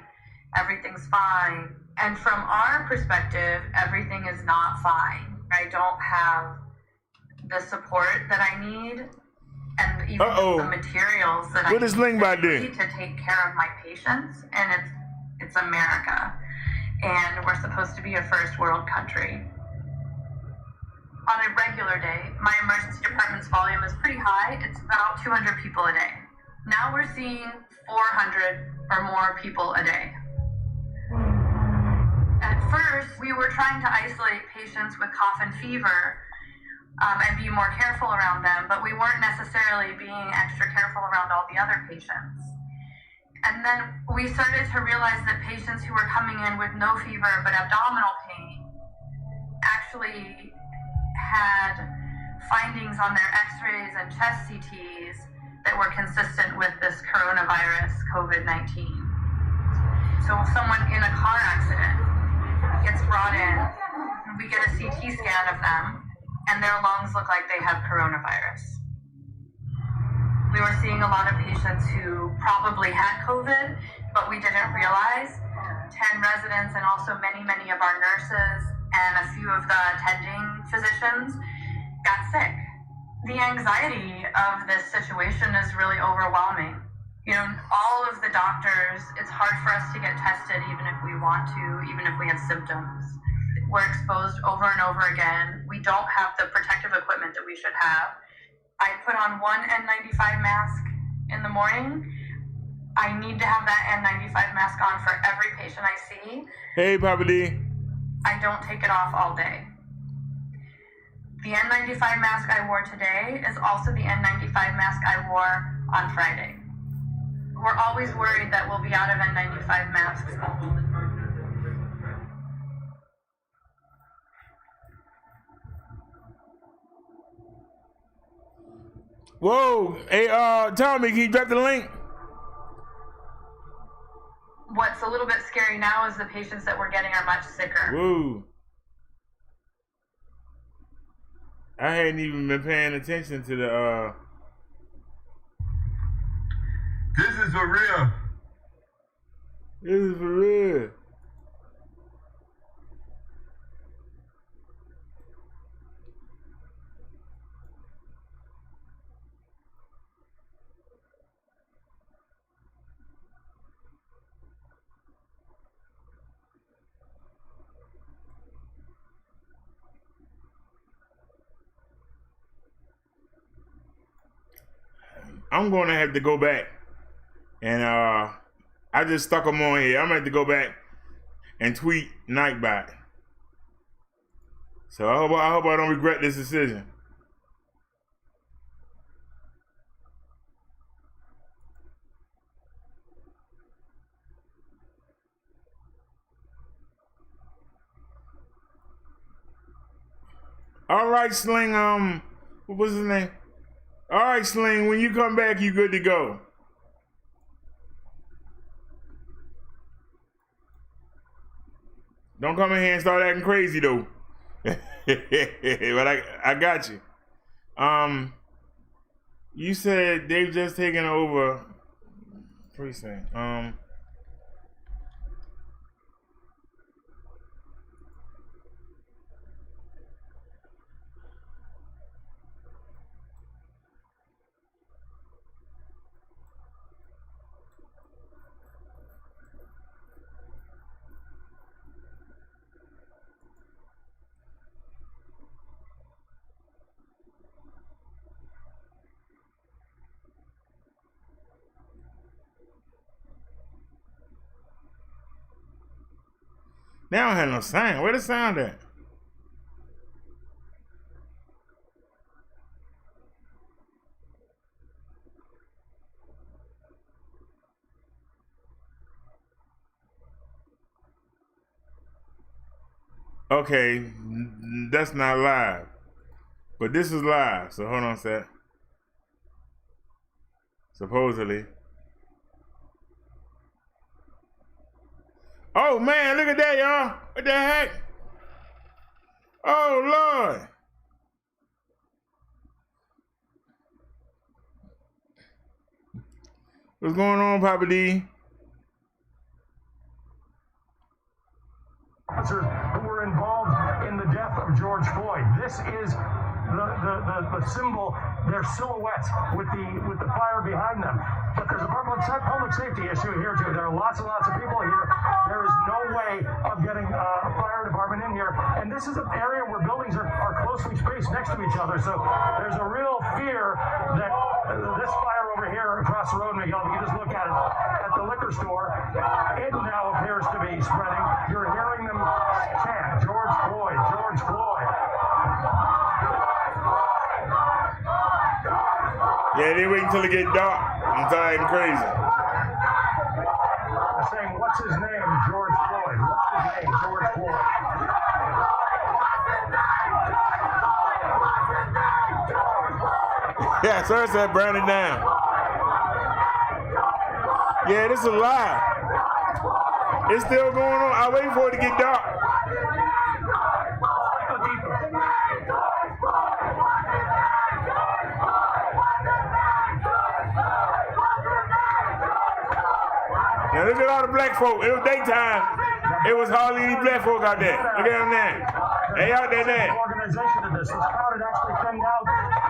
everything's fine. And from our perspective, everything is not fine. I don't have the support that I need and even the materials that what is Ling by doing? need to take care of my patients. And it's America. And we're supposed to be a first world country. On a regular day, my emergency department's volume is pretty high. It's about 200 people a day. Now we're seeing 400 or more people a day. At first, we were trying to isolate patients with cough and fever and be more careful around them, but we weren't necessarily being extra careful around all the other patients. And then we started to realize that patients who were coming in with no fever but abdominal pain actually had findings on their x-rays and chest CTs that were consistent with this coronavirus, COVID-19. So if someone in a car accident gets brought in, we get a CT scan of them, and their lungs look like they have coronavirus. We were seeing a lot of patients who probably had COVID, but we didn't realize. 10 residents and also many of our nurses and a few of the attending physicians got sick. The anxiety of this situation is really overwhelming. You know, all of the doctors, it's hard for us to get tested even if we want to, even if we have symptoms. We're exposed over and over again. We don't have the protective equipment that we should have. I put on one N95 mask in the morning, I need to have that N95 mask on for every patient I see. Hey, Papa D. I don't take it off all day. The N95 mask I wore today is also the N95 mask I wore on Friday. We're always worried that we'll be out of N95 masks. Whoa. Hey, Tommy, can you drop the link? What's a little bit scary now is the patients that we're getting are much sicker. Whoa. I hadn't even been paying attention to the, This is for real. This is for real. I'm going to have to go back. And I just stuck them on here. I'm going to have to go back and tweet Nightbot. So I hope I don't regret this decision. All right, Sling, what was his name? All right, Sling, when you come back, you good to go. Don't come in here and start acting crazy, though. But I got you. You said they've just taken over precinct. They don't have no sound. Where the sound at? Okay, that's not live. But this is live, so hold on a sec. Supposedly. Oh man, look at that, y'all. What the heck? Oh Lord. What's going on, Papa D? Officers who were involved in the death of George Floyd. This is the symbol, their silhouettes with the fire behind them. But there's a public safety issue here too. There are lots and lots of people here. There is no way of getting a fire department in here. And this is an area where buildings are closely spaced next to each other. So there's a real fear that this fire over here across the road, Miguel, if you just look at it, at the liquor store, it now appears to be spreading. You're hearing them chant, George Floyd, George Floyd. Yeah, they wait until it get dark. I'm tired and crazy. They're saying, what's his name? George Floyd. What's his name? George Floyd. Yeah, sir said burn it down. Yeah, this is live. It's still going on. I wait for it to get dark. Now look at all the black folk. It was daytime. It was hardly any black folk out there. Look at them there. They out there now. Organization of this. This crowd had actually thinned out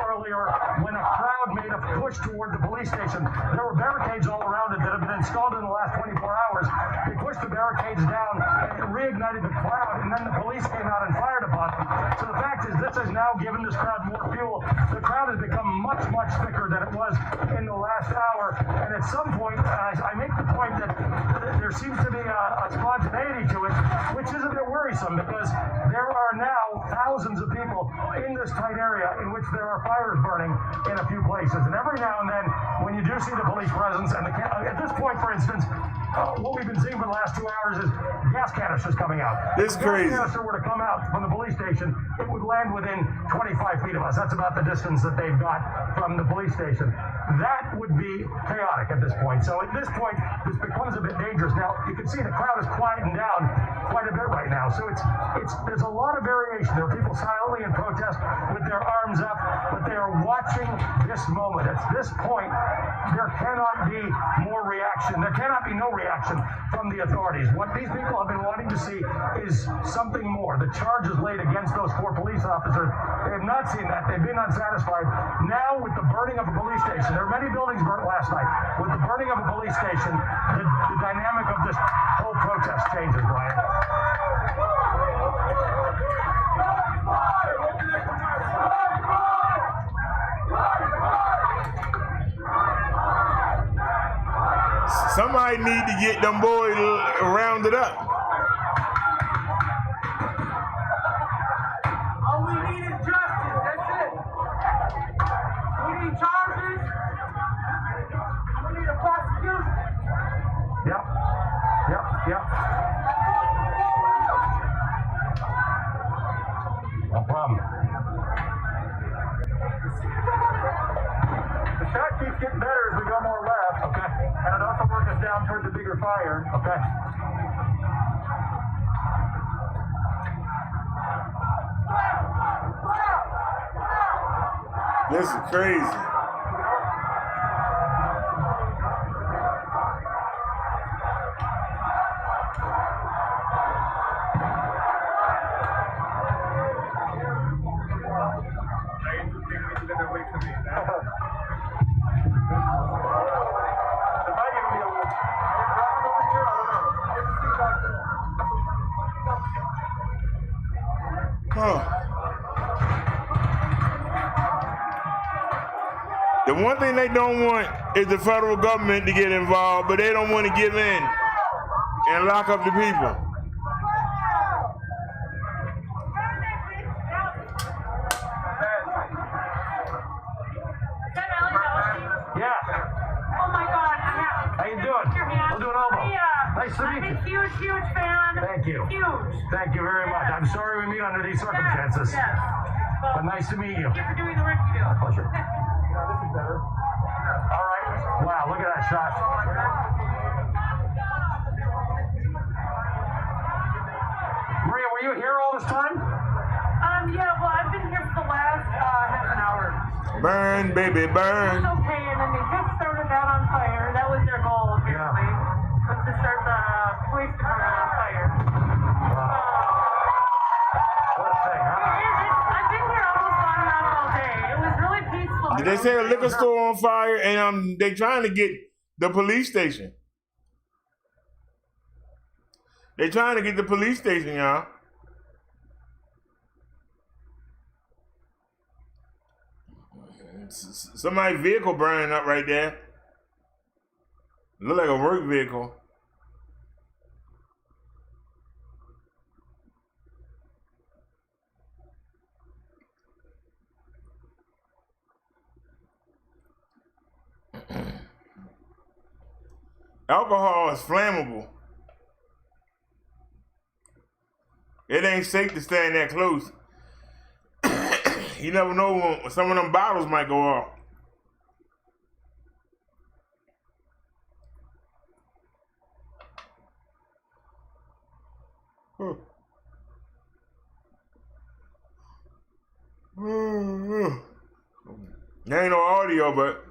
earlier when a crowd made a push toward the police station. There were barricades all around it that have been installed in the last 24 hours. They pushed the barricades down and it reignited the crowd, and then the police came out and fired upon them. So the fact is, this has now given this crowd more fuel. The crowd has become much, much thicker than it was in the last hour. And at some point, I seems to be a spontaneity to it, which is a bit worrisome because there are now thousands of people in this tight area in which there are fires burning in a few places. And every now and then, when you do see the police presence, and at this point, for instance, what we've been seeing for the last 2 hours is gas canisters coming out. This is crazy. If a gas canister were to come out from the police station, it would land within 25 feet of us. That's about the distance that they've got from the police station. That would be chaotic at this point. So at this point, this becomes a bit dangerous. Now, you can see the crowd is quieting down quite a bit right now. So there's a lot of variation. There are people silently in protest with their arms up, but they are watching this moment. At this point, there cannot be more reaction. There cannot be no reaction from the authorities. What these people have been wanting to see is something more. The charges laid against those 4 police officers, they have not seen that. They've been unsatisfied. Now, with the burning of a police station, there were many buildings burnt last night. With the burning of a police station, the dynamic of this whole protest changes, Brian. Somebody need to get them boys rounded up. All we need is justice. That's it. We need charges. We need a prosecution. Yep. No problem. The shot keeps getting better as we go more left. Okay. And it also works us down toward the bigger fire. Okay. This is crazy. The one thing they don't want is the federal government to get involved, but they don't want to give in and lock up the people. Yeah. Oh my God. How you doing? We'll do an elbow. Nice to meet you. I'm a huge fan. Thank you. Huge. Thank you very much. I'm sorry we meet under these circumstances. Yes. But nice to meet you. Thank you for doing the work you do. My pleasure. This is better. All right. Wow, look at that shot. Maria, were you here all this time? Yeah, well, I've been here for the last half an hour. Burn, baby, burn. It's okay, and then they just started that on fire. That was their goal, apparently, was to start the police department on fire. What a thing, huh? I've been here almost on and off all day. It was really peaceful. They set a liquor store on fire, and they trying to get the police station. They trying to get the police station, y'all. Somebody's vehicle burning up right there. Look like a work vehicle. Alcohol is flammable. It ain't safe to stand that close. You never know when some of them bottles might go off. There ain't no audio, but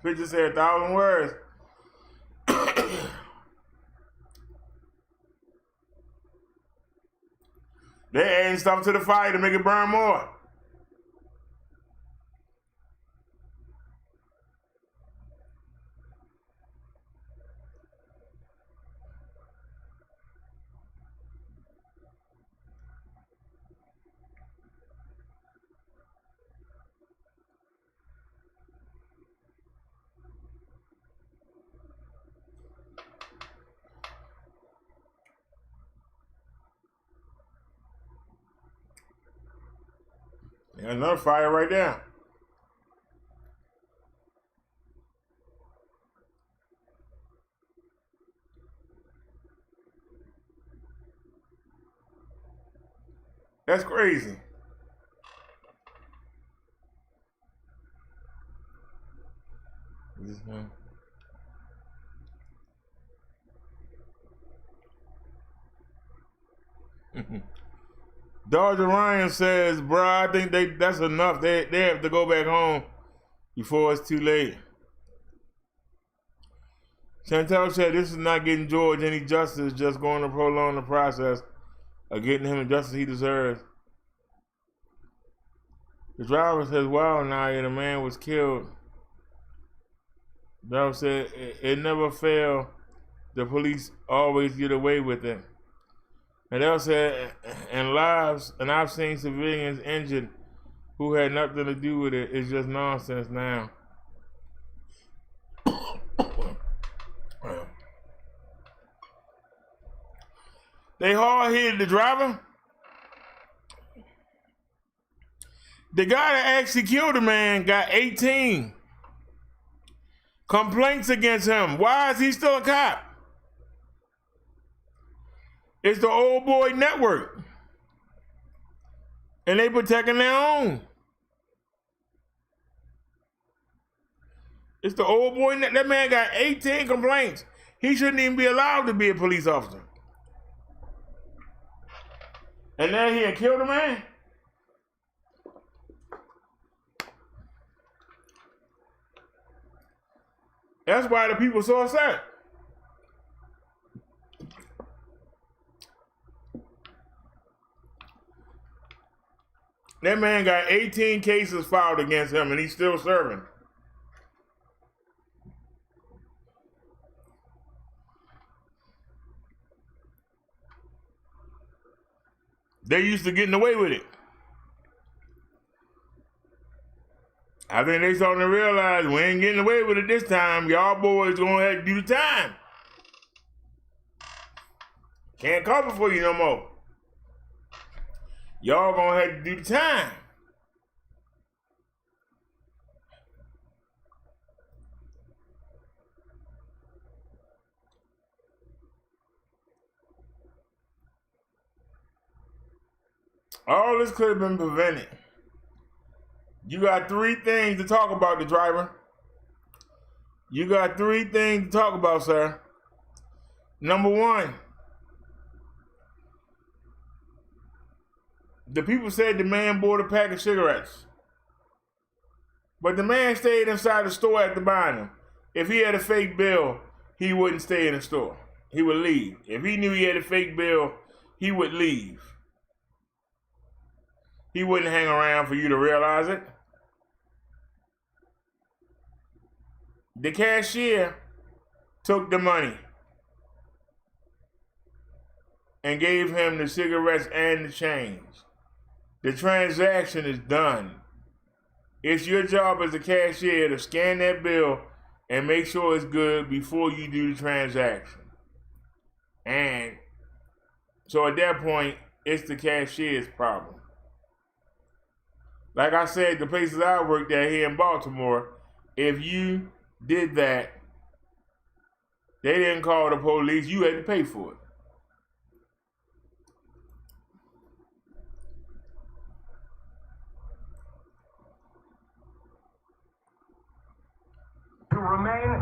picture said 1,000 words. They adding stuff to the fire to make it burn more. Another fire right there. That's crazy. Dodger Ryan says, bro, I think that's enough. They have to go back home before it's too late. Chantel said, this is not getting George any justice, just going to prolong the process of getting him the justice he deserves. The driver says, wow, now the man was killed. The driver said, it never failed. The police always get away with it. And they said, and I've seen civilians injured who had nothing to do with it. It's just nonsense now. They hard-headed the driver. The guy that actually killed the man got 18 complaints against him. Why is he still a cop? It's the old boy network. And they protecting their own. It's the old boy network. That man got 18 complaints. He shouldn't even be allowed to be a police officer. And then he had killed a man? That's why the people so upset. That man got 18 cases filed against him and he's still serving. They used to getting away with it. I think they starting to realize we ain't getting away with it this time. Y'all boys gonna have to do the time. Can't cover for you no more. Y'all gonna have to do the time. All this could have been prevented. You got 3 things to talk about, the driver. You got 3 things to talk about, sir. Number 1, the people said the man bought a pack of cigarettes. But the man stayed inside the store after buying them. If he had a fake bill, he wouldn't stay in the store. He would leave. If he knew he had a fake bill, he would leave. He wouldn't hang around for you to realize it. The cashier took the money and gave him the cigarettes and the change. The transaction is done. It's your job as a cashier to scan that bill and make sure it's good before you do the transaction. And so at that point, it's the cashier's problem. Like I said, the places I worked at here in Baltimore, if you did that, they didn't call the police, you had to pay for it. To remain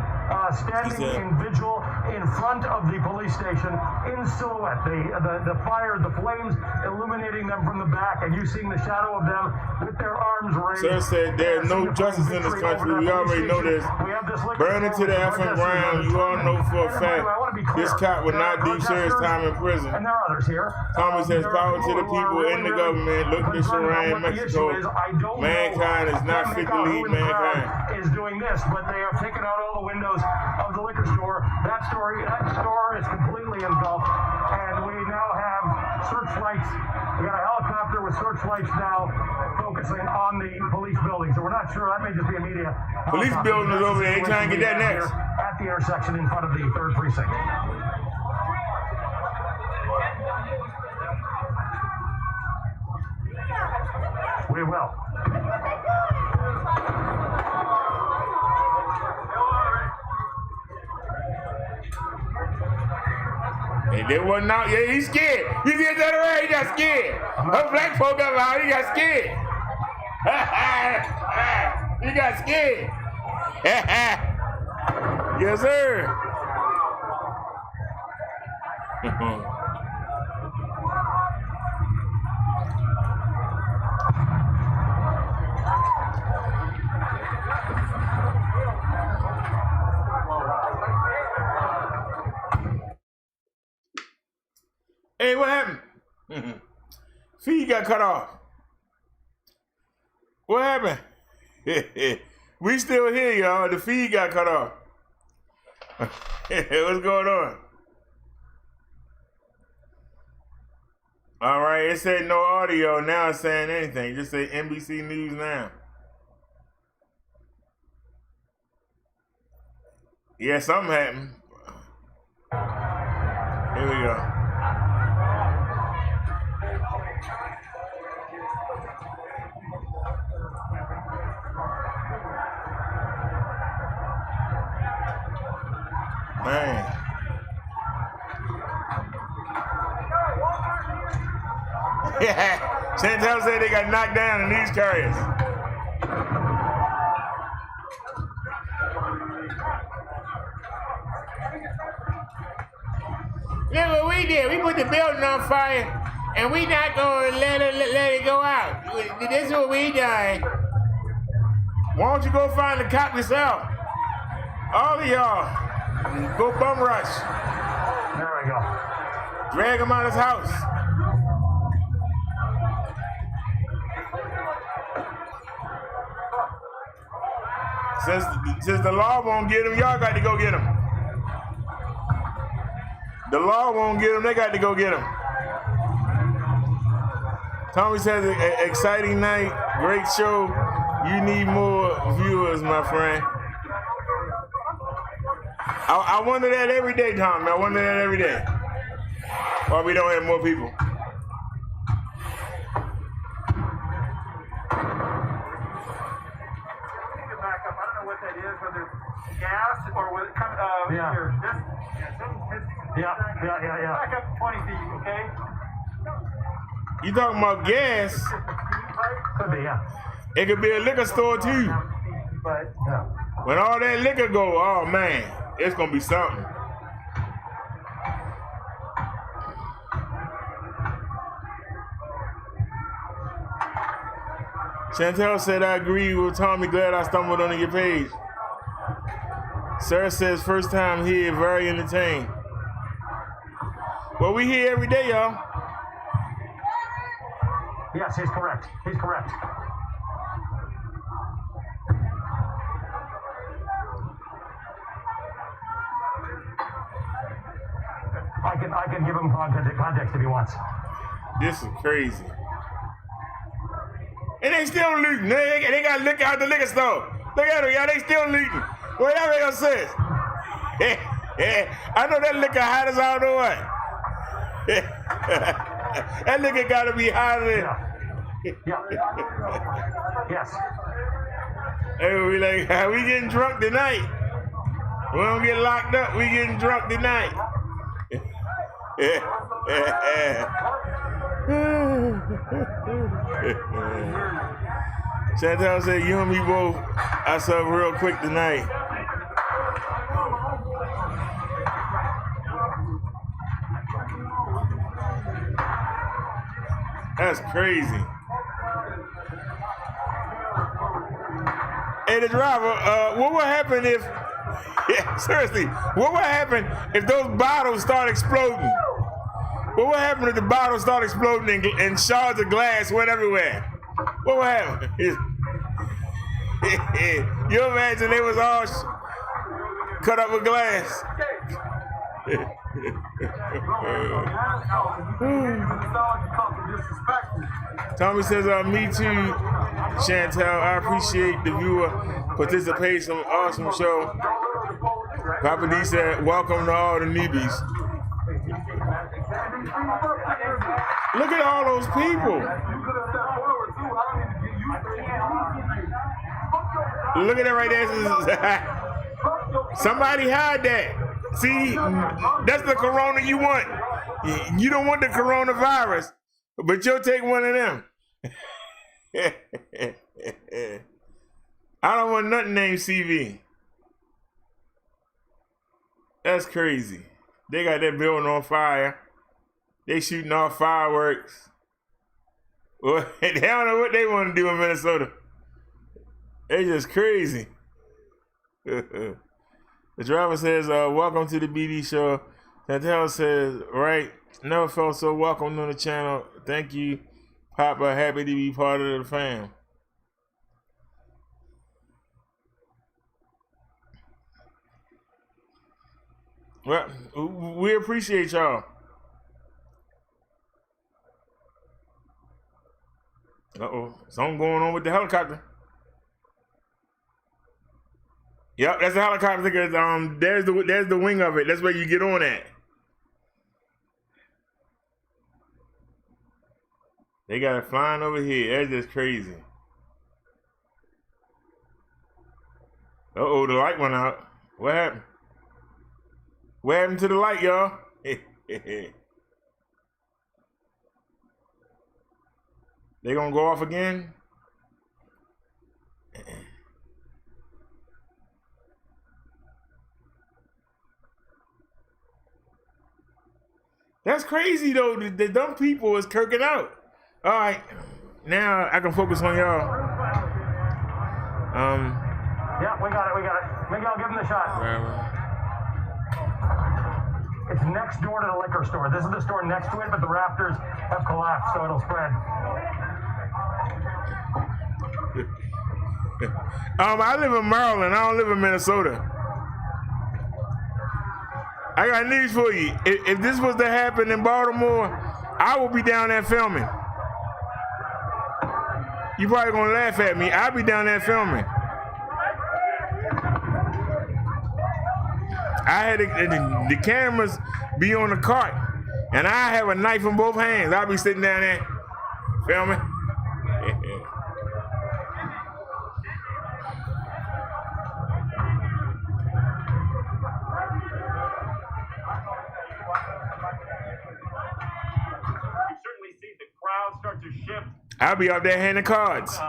standing in vigil in front of the police station in silhouette. The fire, the flames illuminating them from the back, and you seeing the shadow of them with their arms raised. Sir said there's no justice in this country. We already know this. Burn it to the effing ground. You all know for a fact this cop would not do serious time in prison. And there are others here. Thomas says power to the people in the government. Look at Sharon, Mexico. Mankind is not fit to lead mankind. Is doing this, but they have taken out all the windows of the liquor store. That store is completely engulfed, and we now have searchlights. We got a helicopter with searchlights now focusing on the police building. So we're not sure. That may just be a media. Police building is over there. They trying to get that next. At the intersection in front of the 3rd precinct. We will. And they wasn't out. Yeah, he's scared. You see that right? He got scared. Her black folk got out. He got scared. He got scared. Yes, sir. Hey, what happened? Feed got cut off. What happened? We still here, y'all. The feed got cut off. What's going on? All right, it said no audio. Now it's saying anything. Just say NBC News now. Yeah, something happened. Here we go. Man. Chantel said they got knocked down in these carriers. Look what we did. We put the building on fire, and we not going to let it go out. This is what we done. Why don't you go find the cop yourself? All of y'all. Go bum rush. There we go. Drag him out of his house. Since the law won't get him, y'all got to go get him. The law won't get him, they got to go get him. Tommy says, exciting night, great show. You need more viewers, my friend. I wonder that every day, Tommy. I wonder that every day. Why we don't have more people. Gas or with Yeah. Yeah. Back up 20 feet, okay? You talking about gas? Could be, yeah. It could be a liquor store too. But yeah. When all that liquor go, oh man, it's gonna be something. Chantel said, I agree with Tommy. Glad I stumbled onto your page. Sarah says, first time here, very entertained. Well, we here every day, y'all. Yes, he's correct. He's correct. I can give him context if he wants. This is crazy. And they still looting. They got liquor out the liquor store. Look at them, y'all. They still looting. Whatever it says. I know that liquor hot as I don't know what. That liquor gotta be hotter than. Yeah. Yes. Hey, we like, we getting drunk tonight. We don't get locked up. We getting drunk tonight. Chantal said, you and me both. I saw real quick tonight. That's crazy. Hey, the driver, what would happen if, yeah, seriously, what would happen if those bottles start exploding? What would happen if the bottles start exploding and shards of glass went everywhere? What would happen? You imagine they was all cut up with glass. Tommy says, me too, Chantel. I appreciate the viewer participation. Awesome show. Papa D said, welcome to all the newbies. Look at all those people. Look at that right there. Somebody hide that. See, that's the corona you want. You don't want the coronavirus, but you'll take one of them. I don't want nothing named CV. That's crazy. They got that building on fire. They shooting off fireworks. Well, they don't know what they want to do in Minnesota. They just crazy. The driver says, welcome to the BD show. Chantel says, right, never felt so welcome on the channel. Thank you, Papa. Happy to be part of the fam. Well, we appreciate y'all. Uh-oh, something going on with the helicopter. Yep, that's the helicopter because there's the wing of it. That's where you get on at. They got it flying over here. That's just crazy. Uh-oh, the light went out. What happened? What happened to the light, y'all? They gonna go off again? That's crazy though. The dumb people is kirking out. All right, now I can focus on y'all. Yeah, we got it. Maybe I'll give him the shot. It's next door to the liquor store. This is the store next to it, but the rafters have collapsed, so it'll spread. I live in Maryland. I don't live in Minnesota. I got news for you. If this was to happen in Baltimore, I will be down there filming. You probably gonna laugh at me. I'll be down there filming. I had the cameras be on the cart, and I have a knife in both hands. I'll be sitting down there filming. Start to shift. I'll be up there handing cards.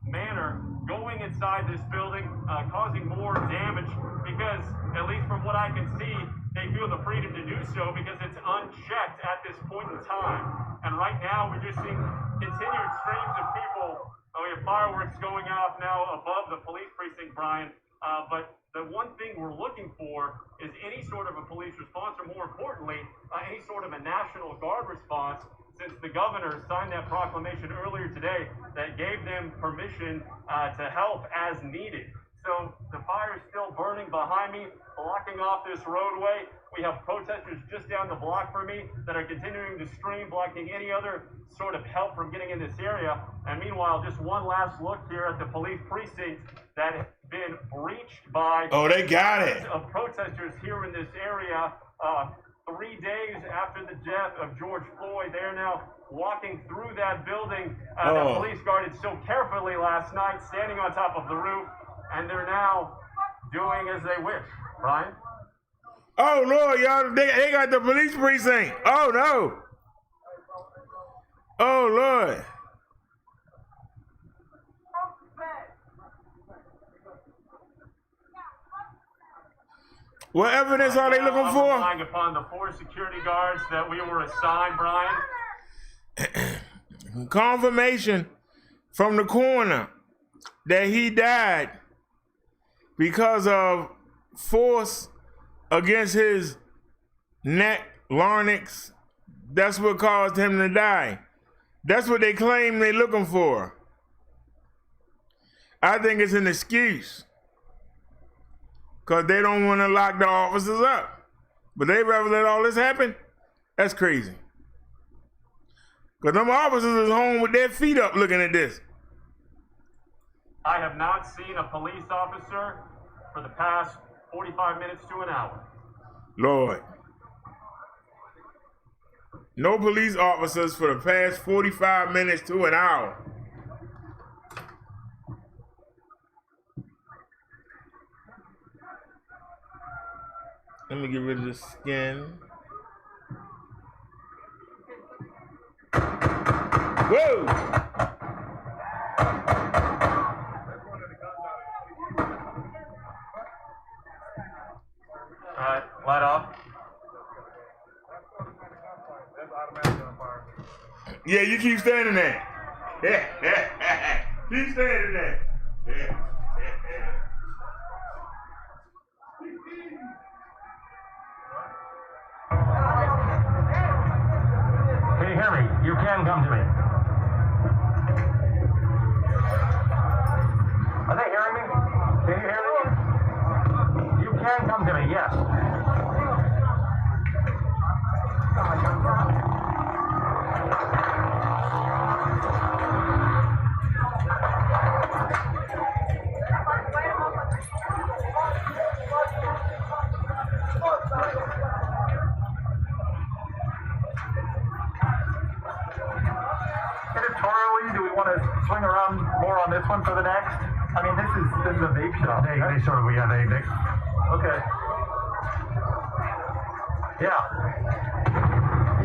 Manner going inside this building, causing more damage because, at least from what I can see, they feel the freedom to do so because it's unchecked at this point in time. And right now, we're just seeing continued streams of people. We have fireworks going off now above the police precinct, Brian. But the one thing we're looking for is any sort of a police response, or more importantly, any sort of a National Guard response, since the governor signed that proclamation earlier today that gave them permission to help as needed. So the fire is still burning behind me, blocking off this roadway. We have protesters just down the block from me that are continuing to stream, blocking any other sort of help from getting in this area. And meanwhile, just one last look here at the police precinct that has been breached by they got it. Of protesters here in this area. 3 days after the death of George Floyd, they are now walking through that building that police guarded so carefully last night, standing on top of the roof, and they're now doing as they wish. Brian? Oh, Lord, y'all, they got the police precinct. Oh, no. Oh, Lord. What evidence are they looking for? I'm relying upon the 4 security guards that we were assigned, Brian. Confirmation from the coroner that he died because of force against his neck, larynx. That's what caused him to die. That's what they claim they're looking for. I think it's an excuse. Because they don't want to lock the officers up. But they rather let all this happen? That's crazy. Because them officers is home with their feet up looking at this. I have not seen a police officer for the past 45 minutes to an hour. Lord. No police officers for the past 45 minutes to an hour. Let me get rid of the skin. Whoa! Alright, light off. Yeah, you keep standing there. Keep standing there. Can you hear me? You can come to me. Are they hearing me? Can you hear me? You can come to me, yes. Editorially, do we want to swing around more on this one for the next? I mean, this is a vape shop. They sort of, yeah, they. Okay. Yeah.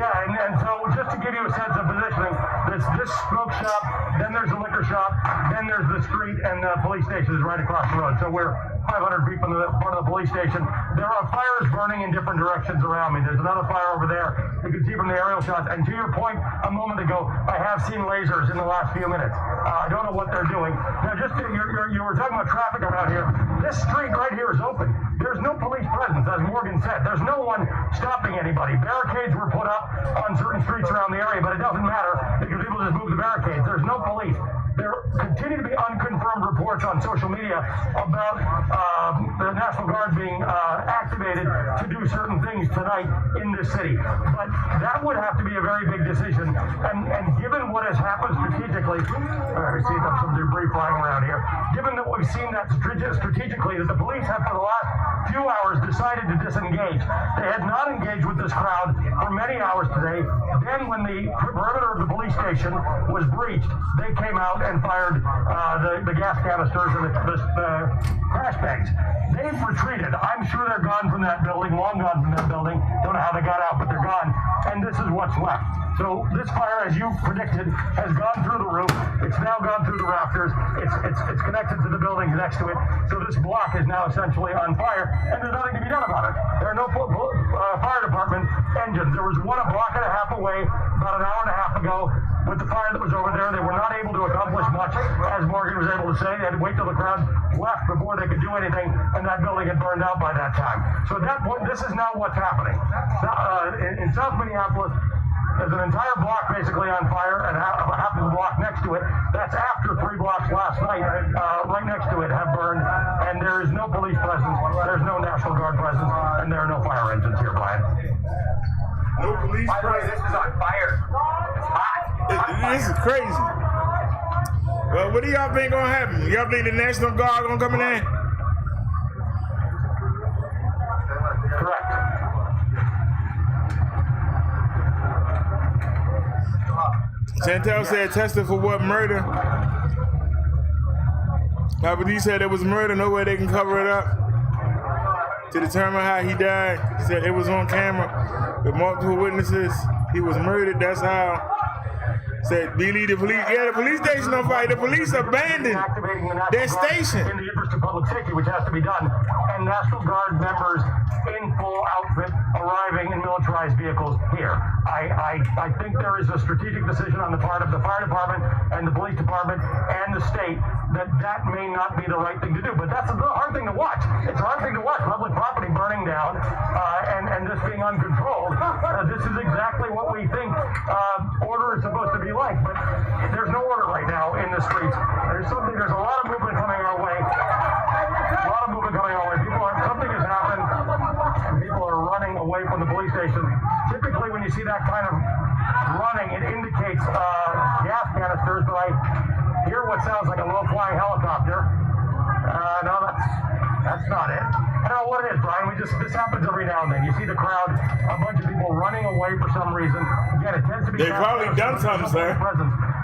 Yeah, and so just to give you a sense of positioning, this smoke shop, then there's a liquor shop, then there's the street, and the police station is right across the road. So we're 500 feet from the front of the police station. There are fires burning in different directions around me. There's another fire over there. You can see from the aerial shots. And to your point a moment ago, I have seen lasers in the last few minutes. I don't know what they're doing. Now, just you were talking about traffic around here. This street right here is open. There's no police presence, as Morgan said. There's no one stopping anybody. Barricades were put up on certain streets around the area, but it doesn't matter because people just move the barricades. There's no police. There continue to be unconfirmed reports on social media about the National Guard being activated to do certain things tonight in this city. But that would have to be a very big decision. And given what has happened strategically, I see some debris flying around here. Given that we've seen that strategically, that the police have for the last few hours decided to disengage. They had not engaged with this crowd for many hours today. Then when the perimeter of the police station was breached, they came out and fired the gas canisters and the crash bags. They've retreated. I'm sure they're gone from that building, long gone from that building. Don't know how they got out, but they're gone. And this is what's left. So this fire, as you predicted, has gone through the roof. It's now gone through the rafters. It's connected to the buildings next to it. So this block is now essentially on fire, and there's nothing to be done about it. There are no fire department engines. There was one a block and a half away about an hour and a half ago with the fire that was over there. They were not able to accomplish much, as Morgan was able to say. They had to wait till the crowd left before they could do anything, and that building had burned out by that time. So at that point, this is now what's happening. In South Minneapolis, there's an entire block basically on fire, and half of the block next to it. That's after 3 blocks last night, right next to it, have burned, and there is no police presence, there's no National Guard presence, and there are no fire engines here, Brian. No police presence. This is on fire. It's hot. This is crazy. Well, what do y'all think gonna happen? Y'all think the National Guard gonna come in there? Correct. Chantel said tested for what, murder? But he said it was murder, no way they can cover it up. To determine how he died, he said it was on camera with multiple witnesses. He was murdered, that's how. Said, believe the police. Yeah, the police station on fire. The police abandoned their station. In the interest of public safety, which has to be done, and National Guard members in full outfit arriving in militarized vehicles here. I think there is a strategic decision on the part of the fire department and the police department and the state that may not be the right thing to do. But that's a hard thing to watch. It's a hard thing to watch. Public property burning down and this being uncontrolled. This is exactly what we think order is supposed to be like. But there's no order right now in the streets. There's a lot of movement coming our way. Something has happened. People are running away from the police station. Typically, when you see that kind of running, it indicates gas canisters, but I hear what sounds like a low-flying helicopter. No, that's not it. I don't know what it is, Brian. This happens every now and then. You see the crowd, a bunch of people running away for some reason. Again, it tends to be. They've probably done something, sir.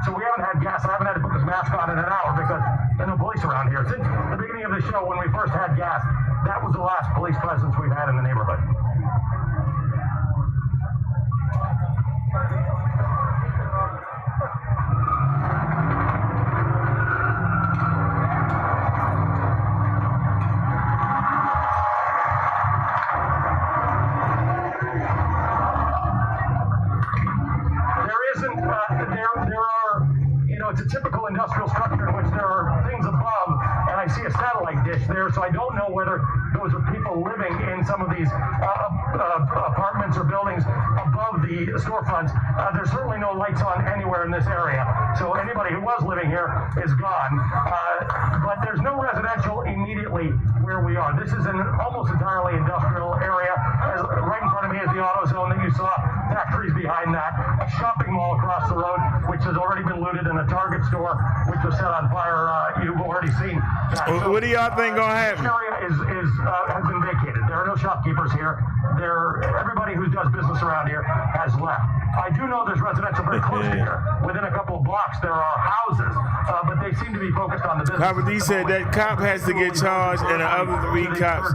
So we haven't had gas. I haven't had to put this mask on in an hour because there are no police around here. Since the beginning of the show, when we first had gas, that was the last police presence we've had in the neighborhood. It's a typical industrial structure in which there are things above, and I see a satellite dish there, so I don't know whether those are people living in some of these apartments or buildings above the storefronts. There's certainly no lights on anywhere in this area, so anybody who was living here is gone. But there's no residential immediately where we are. This is an almost entirely industrial area. Right in front of me is the auto zone that you saw, factories behind that, a shopping mall across the road, which has already been looted, and a Target store, which was set on fire. You've already seen that. So, what do y'all think gonna happen? This area has been vacated. There are no shopkeepers here. Everybody who does business around here has left. I do know there's residential very close to here. Within a couple of blocks, there are houses, but they seem to be focused on the business. Papa D said that cop has to get charged, and the other 3 cops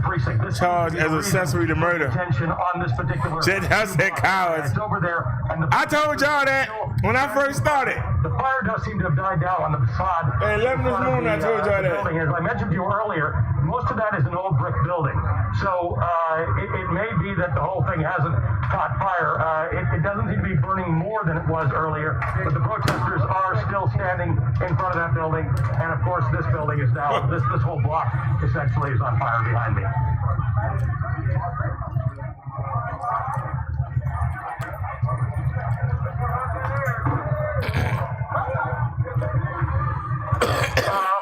charged as accessory to murder. On this particular That's that cowards. Over there, and I told y'all that when I first started. The fire does seem to have died down on the facade. At 11 this morning, I told y'all that. As I mentioned to you earlier, most of that is an old brick building. So it may be that the whole thing hasn't caught fire. It doesn't seem to be burning more than it was earlier, but the protesters are still standing in front of that building. And of course, this building is now, this whole block essentially is on fire behind me.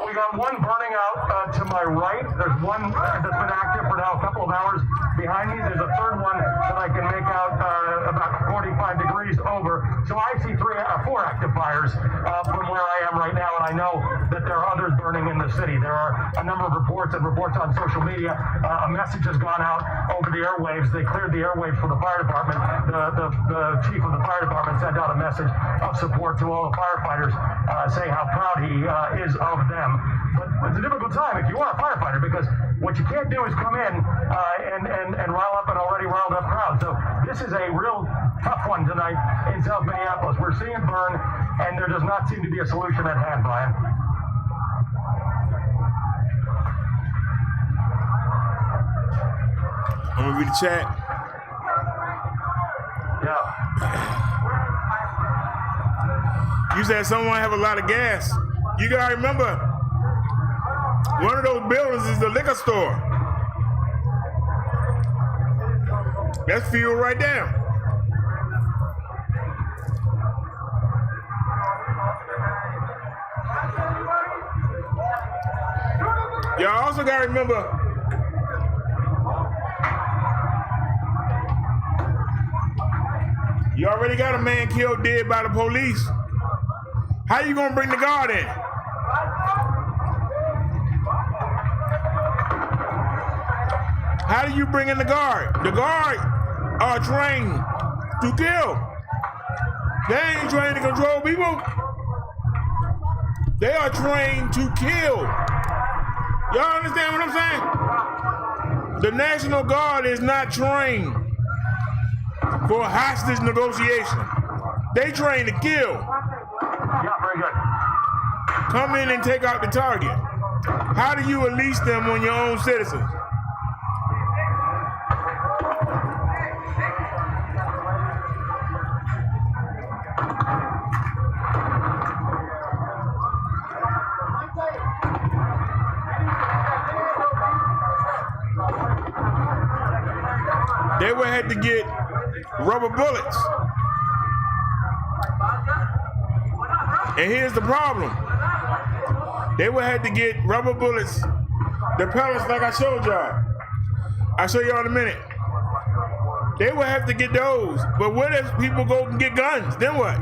We got one burning out to my right. There's one that's been active for now a couple of hours behind me. There's a third one that I can make out about 45 degrees over. So I see 4 active fires from where I am right now, and I know that there are others burning in the city. There are a number of reports on social media. A message has gone out over the airwaves. They cleared the airwaves for the fire department. The chief of the fire department sent out a message of support to all the firefighters, saying how proud he is of them. But it's a difficult time if you are a firefighter, because what you can't do is come in and rile up an already riled up crowd. So this is a real tough one tonight in South Minneapolis. We're seeing it burn, and there does not seem to be a solution at hand, Brian. I'm gonna read the chat. Yeah. You said someone have a lot of gas. You gotta remember, one of those buildings is the liquor store. That's fuel right there. Y'all also gotta remember, you already got a man killed dead by the police. How you gonna bring the guard in? How do you bring in the guard? The guard are trained to kill. They ain't trained to control people. They are trained to kill. Y'all understand what I'm saying? The National Guard is not trained for hostage negotiation. They trained to kill. Yeah, very good. Come in and take out the target. How do you release them on your own citizens? They would have to get rubber bullets. And here's the problem. They would have to get rubber bullets, the pellets like I showed y'all. I'll show y'all in a minute. They would have to get those. But what if people go and get guns? Then what?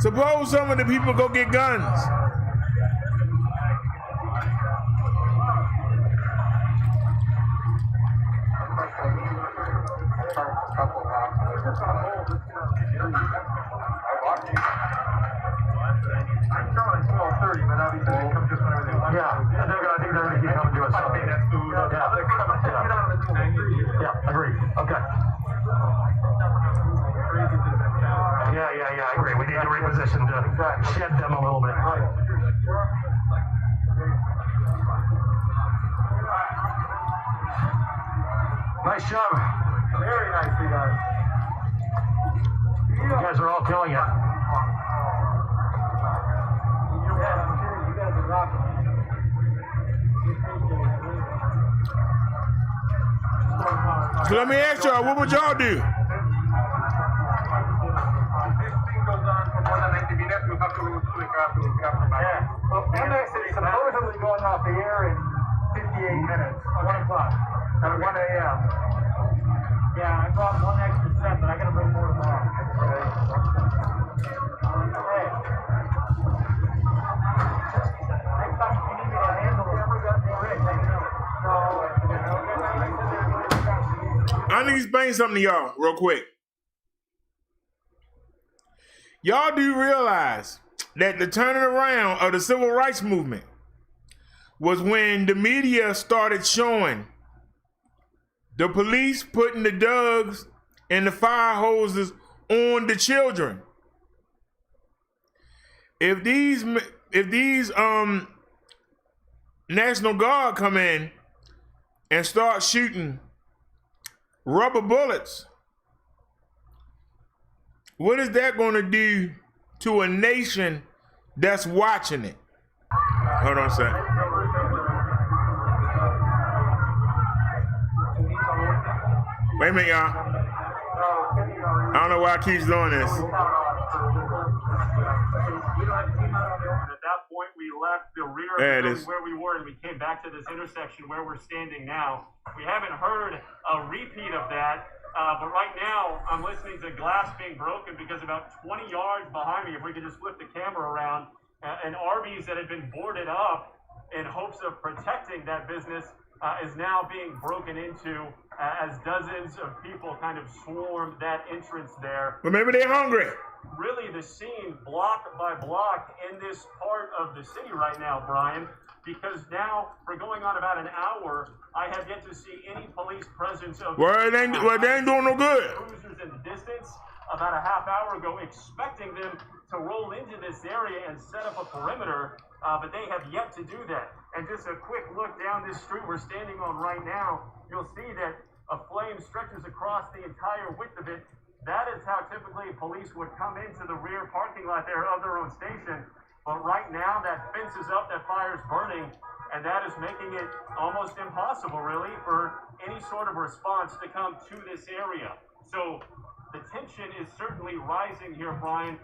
Suppose some of the people go get guns. Yeah, I think they're going to keep coming to us. position to shed them a little bit. Nice job. Very nicely done. You guys are all killing it. You guys are rocking. So let me ask y'all, what would y'all do? Yeah. Well, MX is supposedly going off the air in 58 minutes. 1 o'clock. At 1 a.m. Yeah, I brought one extra set, but I gotta bring more tomorrow. Okay. Next time you need me to handle it, I need to explain something to y'all real quick. Y'all do realize that the turning around of the civil rights movement was when the media started showing the police putting the dugs and the fire hoses on the children. If these National Guard come in and start shooting rubber bullets, what is that going to do to a nation that's watching it? Hold on a second. Wait a minute, y'all. I don't know why I keep doing this. At that point, we left the rear of the building where we were, and we came back to this intersection where we're standing now. We haven't heard a repeat of that, but right now, I'm listening to glass being broken because about 20 yards behind me, if we could just flip the camera around, an Arby's that had been boarded up in hopes of protecting that business is now being broken into as dozens of people kind of swarm that entrance there. But maybe they're hungry. Really the scene block by block in this part of the city right now, Brian, because now for going on about an hour, I have yet to see any police presence of Well, they ain't doing no good. Cruisers in the distance about a half hour ago, expecting them to roll into this area and set up a perimeter, but they have yet to do that. And just a quick look down this street we're standing on right now, you'll see that a flame stretches across the entire width of it. That is how typically police would come into the rear parking lot there of their own station. But right now, that fence is up, that fire's burning, and that is making it almost impossible, really, for any sort of response to come to this area. So the tension is certainly rising here, Brian.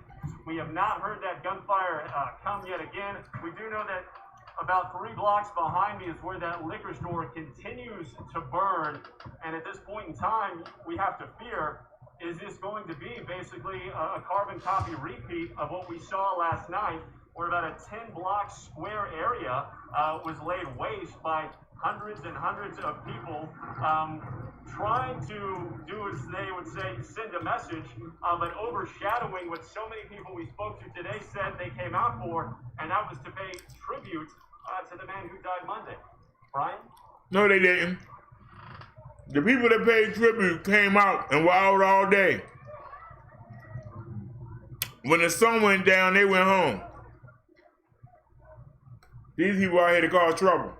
We have not heard that gunfire come yet again. We do know that about 3 blocks behind me is where that liquor store continues to burn. And at this point in time, we have to fear, is this going to be basically a carbon copy repeat of what we saw last night, where about a 10-block square area was laid waste by hundreds and hundreds of people trying to do, as they would say, send a message, but overshadowing what so many people we spoke to today said they came out for, and that was to pay tribute to the man who died Monday. Brian? No, they didn't. The people that paid tribute came out and were out all day. When the sun went down, they went home. These people are here to cause trouble.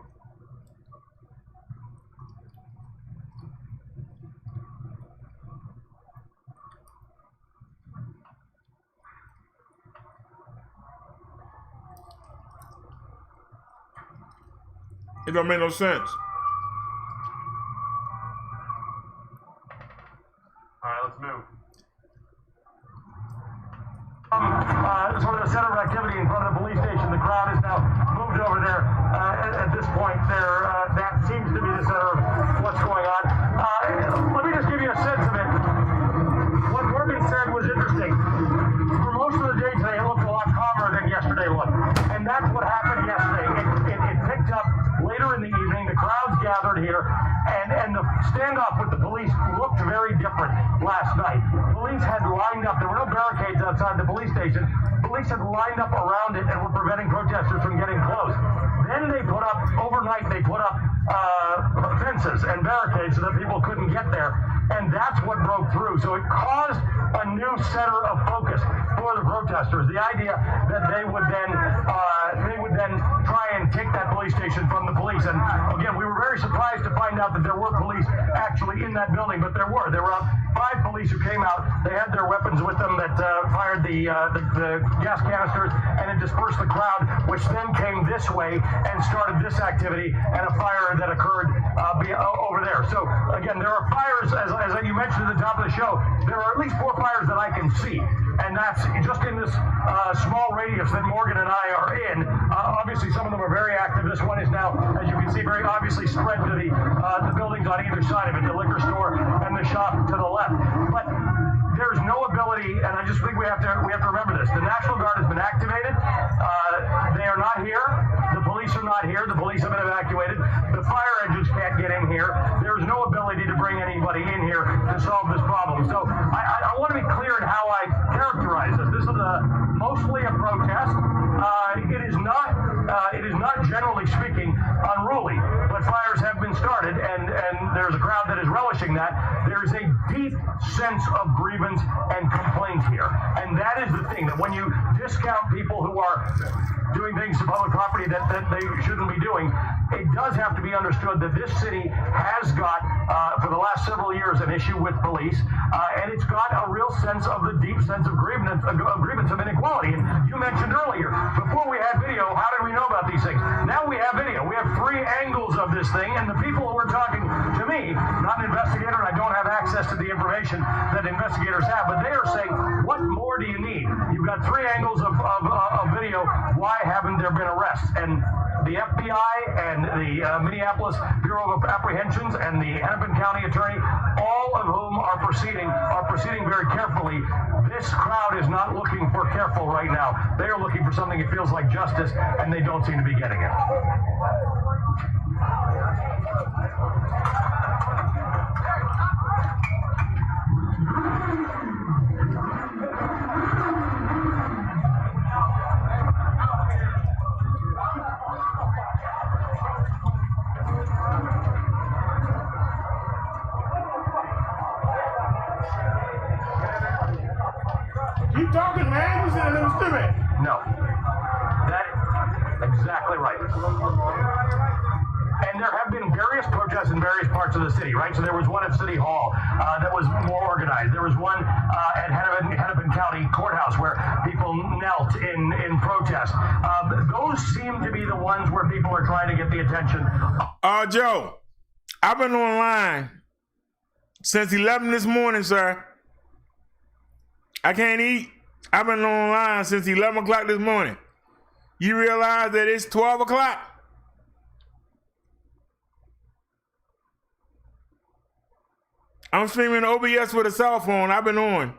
It don't make no sense. All right, let's move. Sort of the center of activity in front of the police station. The crowd is now moved over there. At this point, that seems to be the center of what's going on. Let me just give you a sense of it. What Morgan said was interesting. For most of the day today, it looked a lot calmer than yesterday looked. And that's what happened yesterday. It picked up later in the evening. The crowds gathered here. And the standoff with the police looked very different last night. Police had lined up. There were no barricades outside the police station. Police had lined up around it and were preventing protesters from getting close. Then they put up, overnight, they put up fences and barricades so that people couldn't get there. And that's what broke through. So it caused a new center of focus for the protesters. protesters. The idea that they would then try and take that police station from the police. And again, we were very surprised to find out that there were police actually in that building, but there were. There were 5 police who came out. They had their weapons with them that fired the gas canisters, and it dispersed the crowd, which then came this way and started this activity and a fire that occurred over there. So again, there are fires, as you mentioned at the top of the show, there are at least 4 fires that I can see, and that's just in this small radius that Morgan and I are in. Obviously, some of them are very active. This one is now, as you can see, very obviously spread to the buildings on either side of it, the liquor store and the shop to the left. But there's no ability, and I just think we have to remember this. The National Guard has been activated. They are not here. The police are not here. The police have been evacuated. The fire engines can't get in here. There's no ability to bring anybody in here to solve this problem. So I want to be clear in how I characterize this. This is mostly a protest. It is not generally speaking unruly, but fires have been started, and there's a crowd that is relishing that. There is a deep sense of grievance and complaint here, and that is the thing, that when you discount people who are doing things to public property that they shouldn't be doing, it does have to be understood that this city has got, for the last several years, an issue with police, and it's got a real sense of the deep sense of grievance of inequality. And you mentioned earlier, before we had video, how did we know about these things? Now we have video. We have 3 angles of this thing, and the people who are talking to me, not an investigator, and I don't have access to the information that investigators have, but they are saying, what more do you need? You've got 3 angles of video. Why haven't there been arrests? And the FBI and the Minneapolis Bureau of Apprehensions and the Hennepin County Attorney, all of whom are proceeding very carefully. This crowd is not looking for careful right now. They are looking for something that feels like justice, and they don't seem to be getting it. Keep talking, man. You said it was stupid. No. That's exactly right. And there have been various protests in various parts of the city, right? So there was one at City Hall that was more organized. There was one at Hennepin County Courthouse where people knelt in protest. Those seem to be the ones where people are trying to get the attention. Joe, I've been online since 11 this morning, sir. I can't eat. I've been online since 11 o'clock this morning. You realize that it's 12 o'clock? I'm streaming OBS with a cell phone. I've been on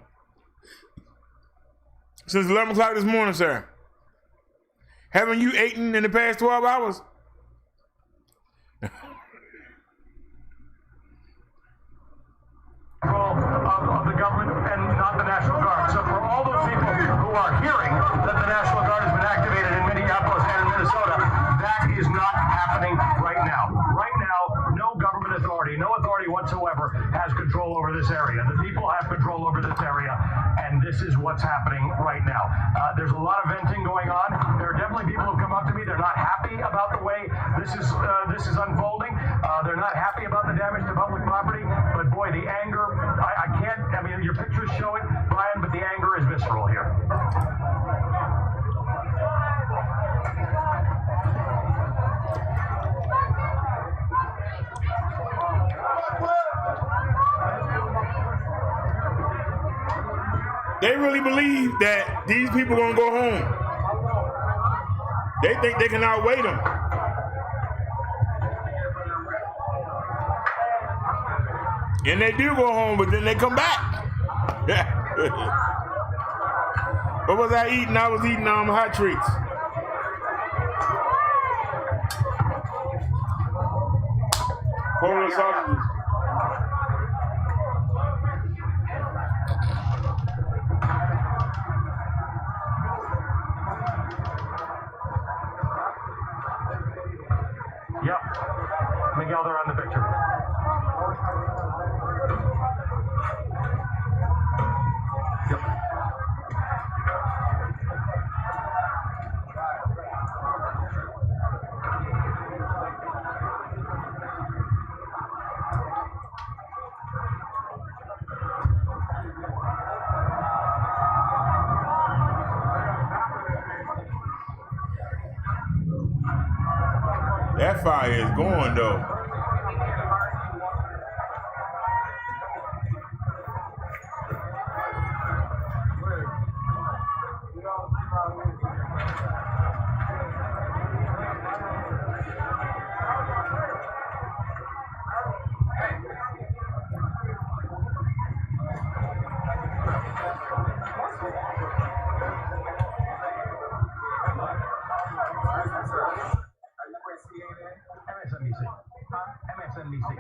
since 11 o'clock this morning, sir. Haven't you eaten in the past 12 hours? Of the government and not the National Guard. So for all those people who are hearing that the National Guard has been activated in Minneapolis and in Minnesota, that is not happening right now. Right now, no government authority, no authority whatsoever has control over this area. The people have control over this area, and this is what's happening right now. There's a lot of venting going on. There are definitely people who've come up to me. They're not happy about the way this is unfolding. They're not happy about the damage to public property. But boy, the anger, I mean, your pictures show it, Brian, but the anger is visceral here. They really believe that these people are going to go home. They think they can outweigh them. And they do go home, but then they come back. What was I eating? I was eating hot treats. Polar sausages. Yep. Miguel, they're on the picture. Yep. that fire is going though. MSNBC.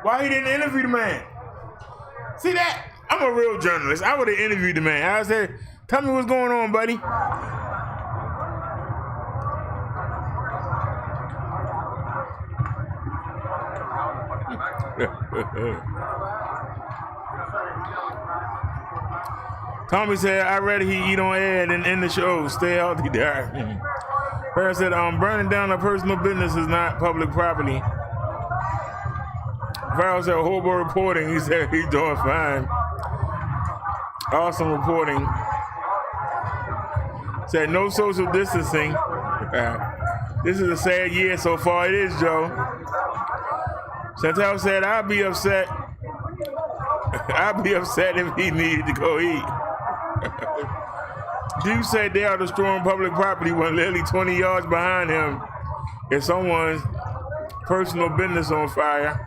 Why he didn't interview the man? See that? I'm a real journalist. I would have interviewed the man. I said, tell me what's going on, buddy. Tommy said, I'd rather he eat on air than in the show. Stay healthy, Derrick. Farrah said, burning down a personal business is not public property. Farrah said, horrible reporting. He said he's doing fine. Awesome reporting. Said no social distancing. This is a sad year so far. It is, Joe. Chantel said, I'd be upset. I'd be upset if he needed to go eat. Dude said they are destroying public property when literally 20 yards behind him is someone's personal business on fire.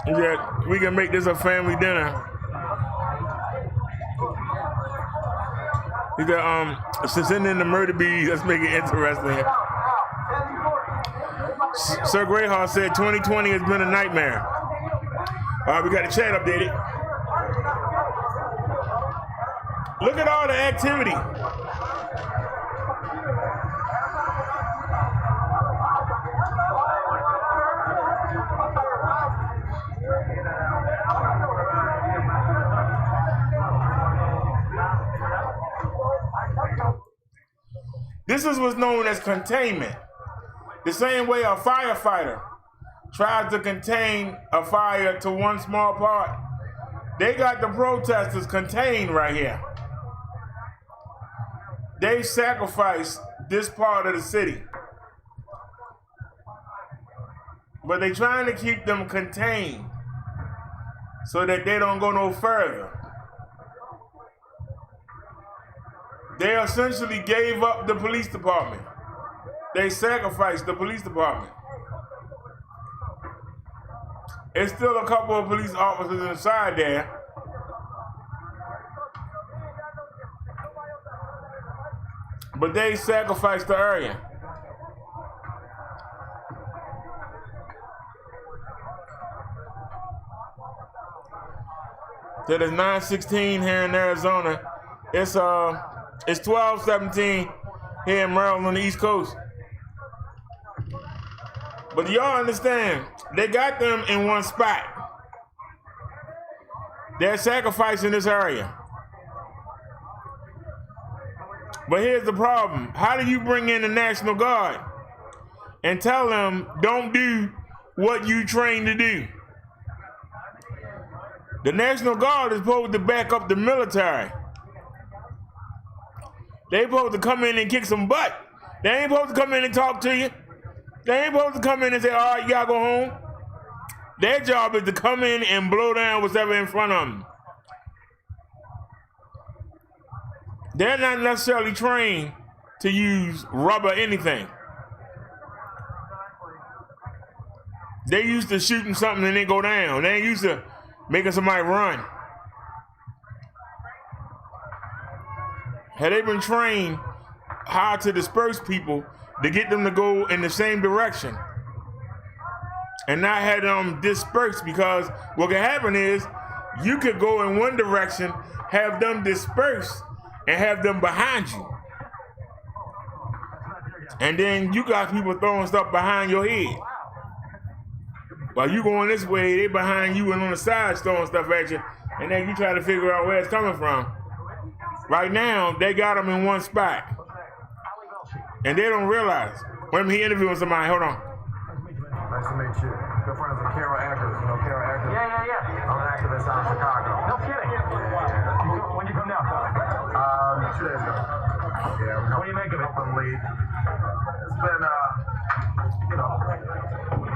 Yet we can make this a family dinner. He said, send in the murder bees. Let's make it interesting. Sir Greyheart said 2020 has been a nightmare. All right, we got the chat updated. Look at all the activity. This is what's known as containment. The same way a firefighter tries to contain a fire to one small part, they got the protesters contained right here. They sacrificed this part of the city. But they're trying to keep them contained so that they don't go no further. They essentially gave up the police department. They sacrificed the police department. There's still a couple of police officers inside there. But they sacrificed the area. It is 9:16 here in Arizona. It's 12:17 here in Maryland on the East Coast. But y'all understand, they got them in one spot. They're sacrificing this area. But here's the problem. How do you bring in the National Guard and tell them don't do what you trained to do? The National Guard is supposed to back up the military. They supposed to come in and kick some butt. They ain't supposed to come in and talk to you. They ain't supposed to come in and say, all right, y'all go home. Their job is to come in and blow down whatever in front of them. They're not necessarily trained to use rubber anything. They used to shooting something and it go down. They ain't used to making somebody run. Had they been trained how to disperse people to get them to go in the same direction and not had them dispersed, because what could happen is you could go in one direction, have them dispersed, and have them behind you. And then you got people throwing stuff behind your head. While you going this way, they behind you and on the side throwing stuff at you, and then you try to figure out where it's coming from. Right now, they got him in one spot. And they don't realize. When he interviewing somebody, hold on. Nice to meet you. Good friends with Carol Eckers. You know Carol Eckers? Yeah. I'm an activist out of Chicago. No kidding. When'd you come down? 2 days ago. Yeah. What do you make of it? From Lead. It's been,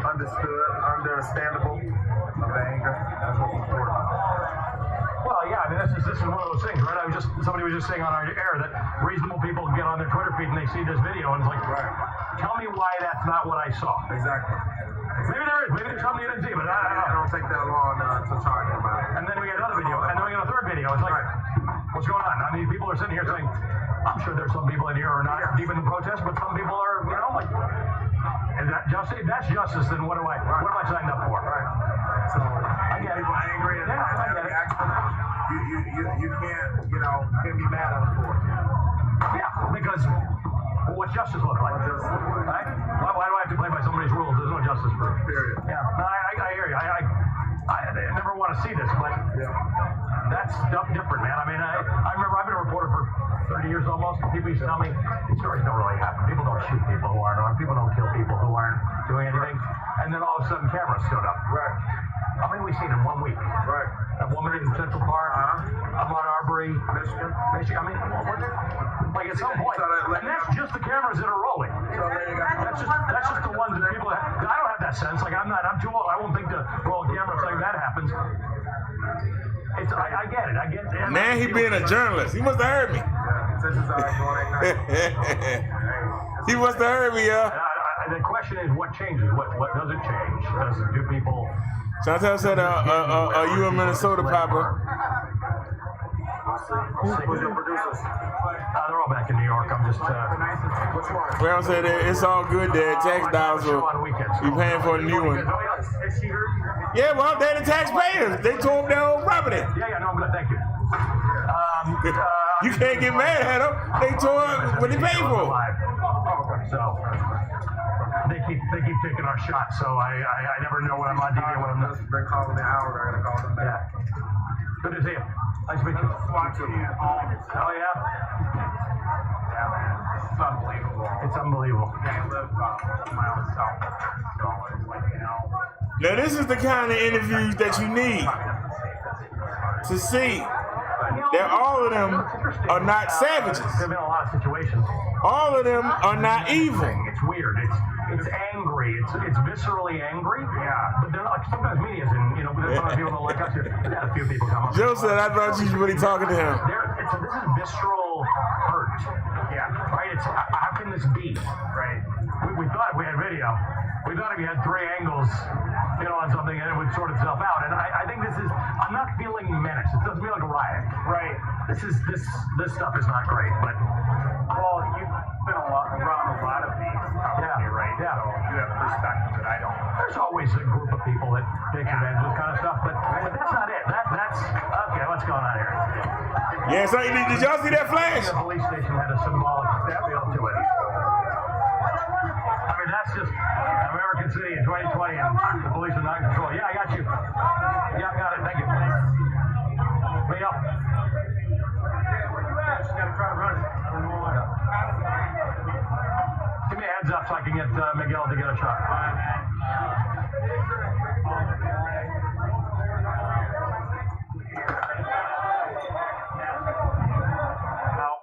understood, understandable. The anger. That's what's important. Well, yeah, I mean, this is one of those things, right? Somebody was just saying on our air that reasonable people get on their Twitter feed and they see this video and it's like, tell me why that's not what I saw. Exactly. Maybe there is. Maybe there's something you didn't see, but I don't know. It don't take that long to charge about it. And then we get another video, and then we get a third video. It's like, what's going on? I mean, people are sitting here saying, I'm sure there's some people in here who are not deep in the protest, but some people are, like, is that justice? If that's justice, then what am I signed up for? Right. So, I get it. People angry and reaction. You can't be mad at them for it. Yeah, because what's justice look like? Right? Why do I have to play by somebody's rules? There's no justice for it. Period. Yeah, no, I hear you. I never want to see this, but that's stuff different, man. I mean, I remember I've been a reporter for 30 years almost. People used to tell me these stories don't really happen. People don't shoot people who aren't armed. People don't kill people who aren't doing anything. And then all of a sudden, cameras stood up. Right. How many have we seen in 1 week? Right. That woman in Central Park, Ahmaud Arbery, Michigan. I mean, like at some point, and that's just the cameras that are rolling. That's just the ones that people have. I don't have that sense. Like I'm too old. I won't think to roll a camera if something that happens. I get it. Man, he being a journalist. He must have heard me. He must have heard me, The question is, what changes? What doesn't change? Do people? Chantel said, are you a Minnesota Papa? Who's your producers? They're all back in New York. I'm just. Well, said it's all good there. Tax dollars will be paying for a new one. Yeah, well, they're the taxpayers. They tore up their own property. Yeah, no, I'm good. Thank you. You can't get mad at them. They tore up what they paid for. So they keep taking our shots. So I never know when I'm on TV when I'm not. They're calling the hour. They're gonna call them back. Yeah. Good to see you. Nice to meet you. Watching you at home. Oh yeah. Yeah, man. It's unbelievable. It's unbelievable. Yeah, I live about a mile south. So it's like, Now this is the kind of interviews that you need to see that all of them are not savages. There've been a lot of situations. All of them are not evil. It's weird. It's angry. It's viscerally angry. Yeah. But they're like sometimes media's in. There's some people don't like us here. We've had a few people come up. Joe said, I thought you was really talking to him. This is visceral hurt. Yeah. Right. How can this be? Right. We thought if we had video, we thought if you had 3 angles, on something, and it would sort itself out. And I think this is. I'm not feeling menace. It doesn't feel like a riot. Right. This stuff is not great, but. Well, you've been around a lot of these, probably, right? Yeah. So you have perspective that I don't. There's always a group of people that take advantage of this kind of stuff, but that's not it. That's okay. What's going on here? Yeah, so did y'all see that flash? The police station had a symbolic feel to it. I mean, that's just American City in 2020, and the police are not in control. Yeah, I got you. Yeah, I got it. Thank you. Leo. Just gotta try to run it. Give me a heads up so I can get Miguel to get a shot.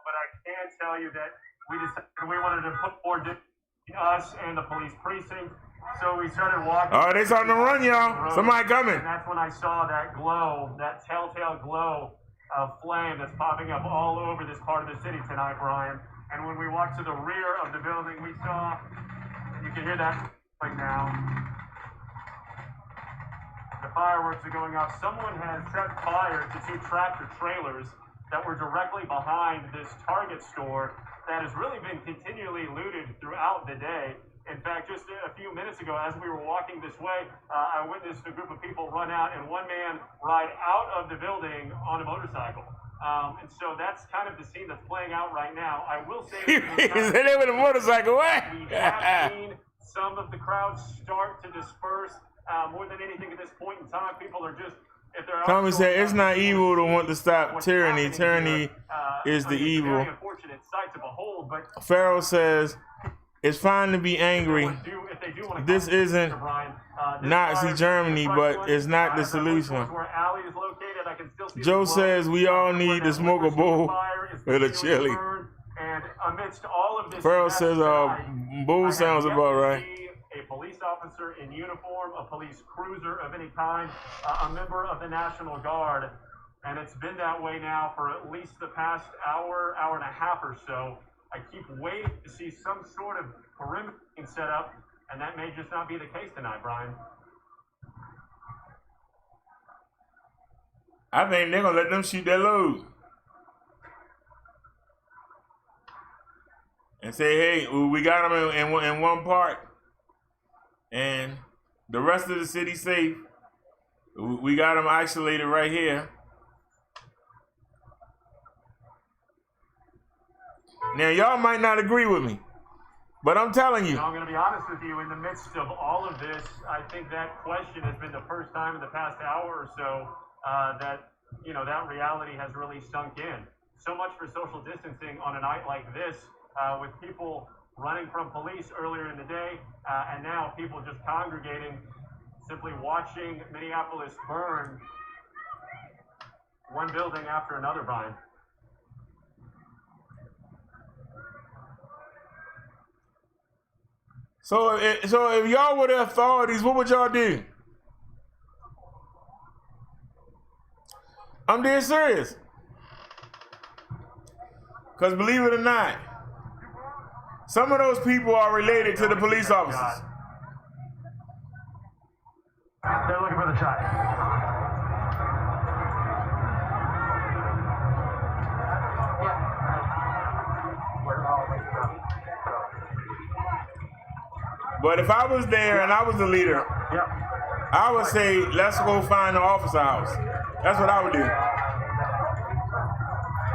But I can tell you that we decided we wanted to put more us and the police precinct. So we started walking. Oh, they starting to run, y'all. Somebody coming. And that's when I saw that glow, that telltale glow of flame that's popping up all over this part of the city tonight, Brian. And when we walked to the rear of the building, we saw, you can hear that right now. The fireworks are going off. Someone has set fire to 2 tractor trailers that were directly behind this Target store that has really been continually looted throughout the day. In fact, just a few minutes ago, as we were walking this way, I witnessed a group of people run out and one man ride out of the building on a motorcycle. And so that's kind of the scene that's playing out right now. I will say He said they with a motorcycle, what? We have seen some of the crowds start to disperse. More than anything at this point in time, people are just, if they're Tommy said it's not evil to want to stop tyranny. Tyranny is the evil. Very unfortunate sight to behold, but Farrell says it's fine to be angry. if they do want to This isn't Brian, Nazi Germany, but it's not the solution. where Alley is located, I can still see Joe the glow. says we all need to smoke a bowl with a chili. And amidst all of this, Farrell says bowl sounds about right. A police officer in uniform, a police cruiser of any kind, a member of the National Guard. And it's been that way now for at least the past hour and a half or so. I keep waiting to see some sort of perimeter set up, and that may just not be the case tonight, Brian. I think they're gonna let them shoot their load and say, "Hey, we got them in one part, and the rest of the city safe. We got them isolated right here." Now, y'all might not agree with me, but I'm telling you. I'm going to be honest with you. In the midst of all of this, I think that question has been the first time in the past hour or so that reality has really sunk in. So much for social distancing on a night like this, with people running from police earlier in the day, and now people just congregating, simply watching Minneapolis burn one building after another, Brian. So if y'all were the authorities, what would y'all do? I'm dead serious. Because believe it or not, some of those people are related to the police officers. They're looking for the shot. But if I was there and I was the leader, I would say, let's go find the officer house. That's what I would do.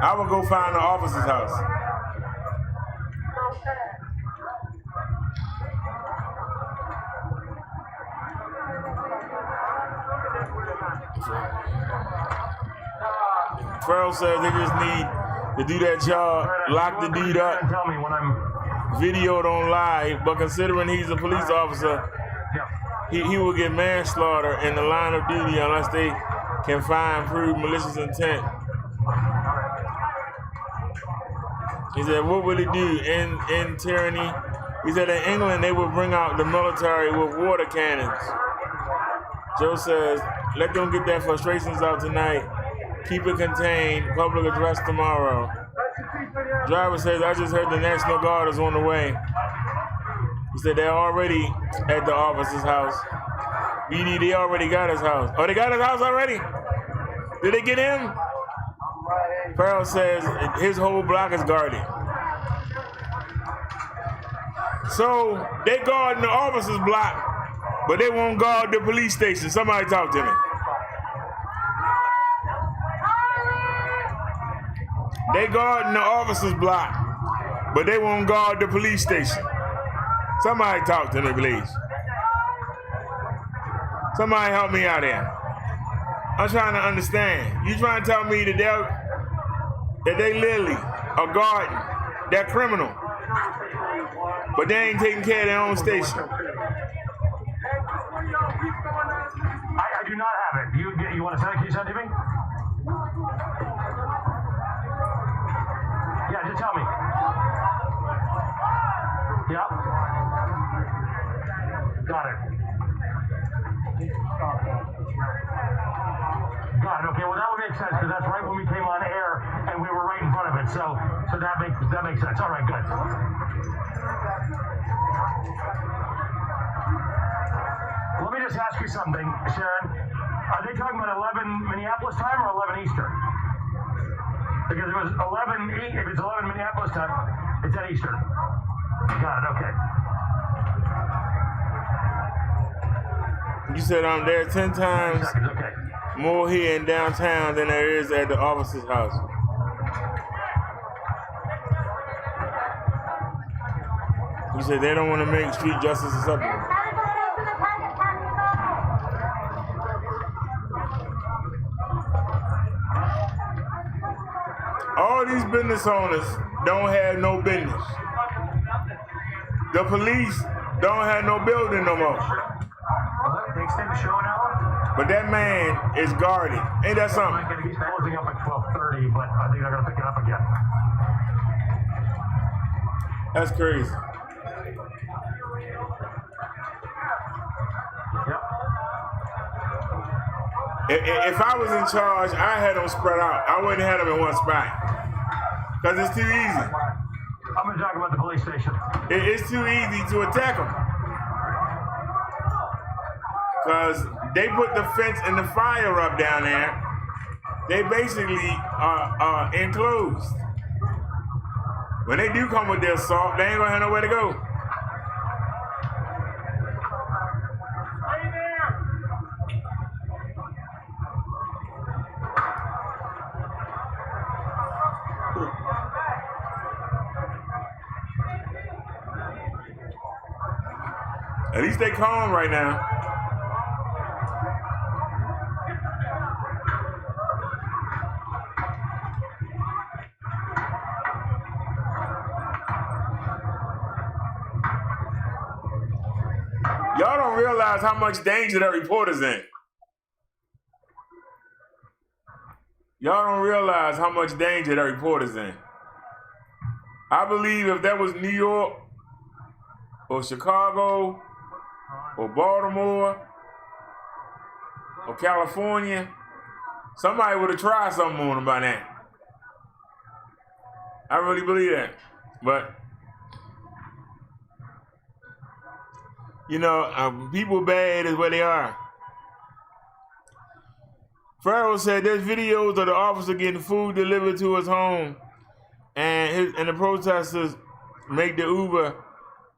I would go find the officer's house. Farrell says they just need to do that job, lock the dude up, videoed on live, but considering he's a police officer, he will get manslaughter in the line of duty unless they can find prove malicious intent. He said, what would it do in tyranny? He said in England they would bring out the military with water cannons. Joe says, let them get their frustrations out tonight. Keep it contained. Public address tomorrow. Driver says, I just heard the National Guard is on the way. He said they're already at the officer's house. BD, they already got his house. Oh, they got his house already? Did they get him? Farrell says his whole block is guarded. So they guarding the officer's block, but they won't guard the police station. Somebody talk to me. They guarding the officer's block, but they won't guard the police station. Somebody talk to me, please. Somebody help me out here. I'm trying to understand. You trying to tell me that they literally are guarding that criminal, but they ain't taking care of their own station. I do not have it. You want to send it? Can you send it to me? Yeah, just tell me. Yep. Got it. Got it. Okay. Well, that would make sense because that's right when we came on air and we were right in front of it. So that makes sense. All right. Good. Let me just ask you something, Sharon. Are they talking about 11 Minneapolis time or 11 Eastern? Because it was 11, if it's 11 Minneapolis time, it's at Eastern. Got it, okay. You said there's 10 times more here in downtown than there is at the officer's house. You said they don't want to make street justice acceptable. All these business owners don't have no business. The police don't have no building no more. The extended show now? But that man is guarded. Ain't that something? He's closing up at 12:30, but I think they're going to pick it up again. That's crazy. If I was in charge, I had them spread out. I wouldn't have them in one spot. Because it's too easy. I'm going to talk about the police station. It's too easy to attack them. Because they put the fence and the fire up down there. They basically are enclosed. When they do come with their assault, they ain't going to have nowhere to go. At least they calm right now. Y'all don't realize how much danger that reporter's in. Y'all don't realize how much danger that reporter's in. I believe if that was New York or Chicago or Baltimore or California, somebody would have tried something on them by now. I really believe that. But, you know, people bad is where they are. Farrell said there's videos of the officer getting food delivered to his home, and the protesters make the Uber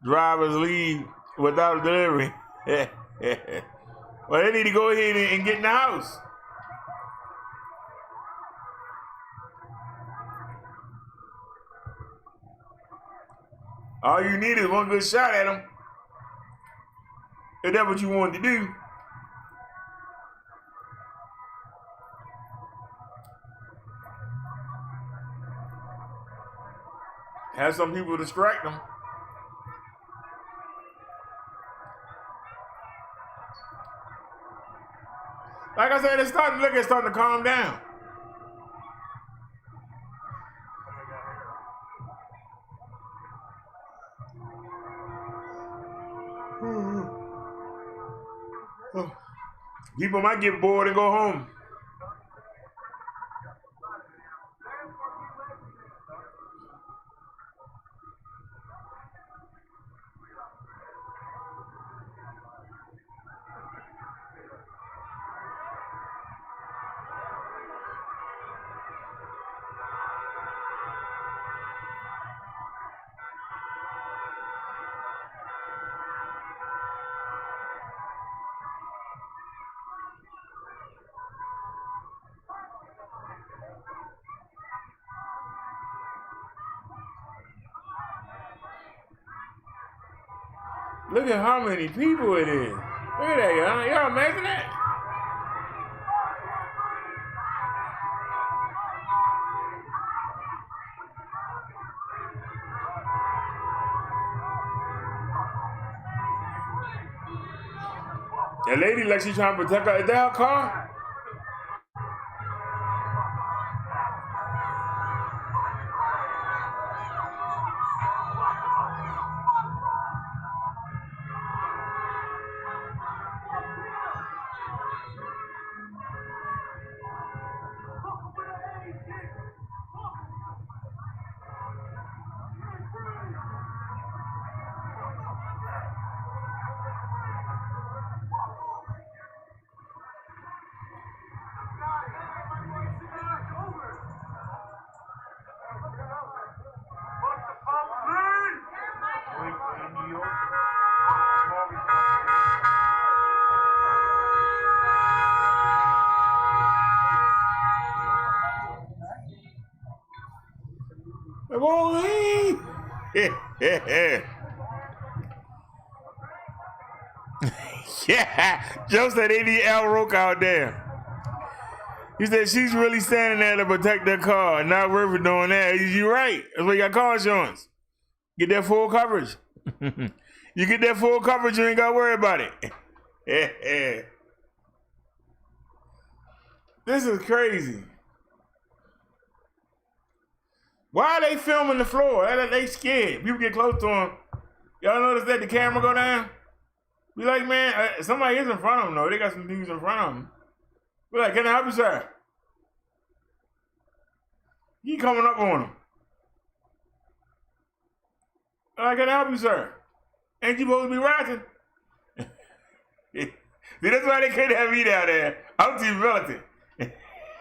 drivers leave without a delivery. Well, they need to go ahead and get in the house. All you need is one good shot at them. If that's what you wanted to do. Have some people distract them. Like I said, it's starting to calm down. People might get bored and go home. Look at how many people it is. Look at that, y'all. Y'all imagine that? That lady like she's trying to protect her. Is that her car? Yeah, Joe said they need Al Roke out there. He said she's really standing there to protect their car, not River doing that. You're right. That's why you got car insurance. Get that full coverage. You get that full coverage, you ain't got to worry about it. This is crazy. Why are they filming the floor? They scared. People get close to them. Y'all notice that the camera go down? Be like, man, somebody is in front of them, though. They got some dudes in front of them. Be like, can I help you, sir? He coming up on them. Can I help you, sir? Ain't you supposed to be rising? See, that's why they couldn't have me down there. I'm too militant.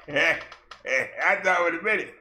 I thought with a minute.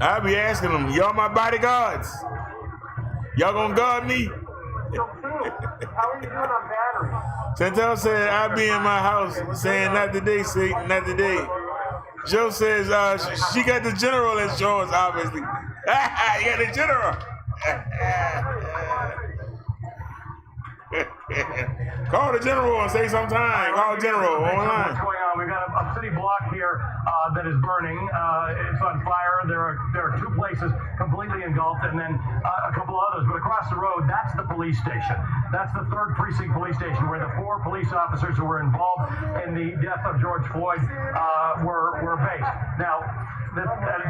I'll be asking them, y'all my bodyguards? Y'all gonna guard me? How are you doing on battery? Chantel said, I'll be in my house saying, not today, Satan, not today. Joe says, she got the general insurance, obviously. You got the general. Call the general and say sometime. Call the general online. What's going on? We've got a city block here that is burning. It's on fire. There are two places completely engulfed, and then a couple others. But across the road, that's the police station. That's the 3rd Precinct Police Station, where the 4 police officers who were involved in the death of George Floyd were based. Now,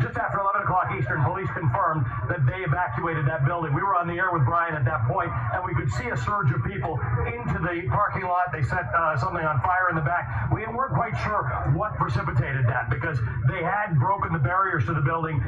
just after 11 o'clock Eastern, police confirmed that they evacuated that building. We were on the air with Brian at that point, and we could see a surge of people into the parking lot. They set something on fire in the back. We weren't quite sure what precipitated that, because they had broken the barriers to the building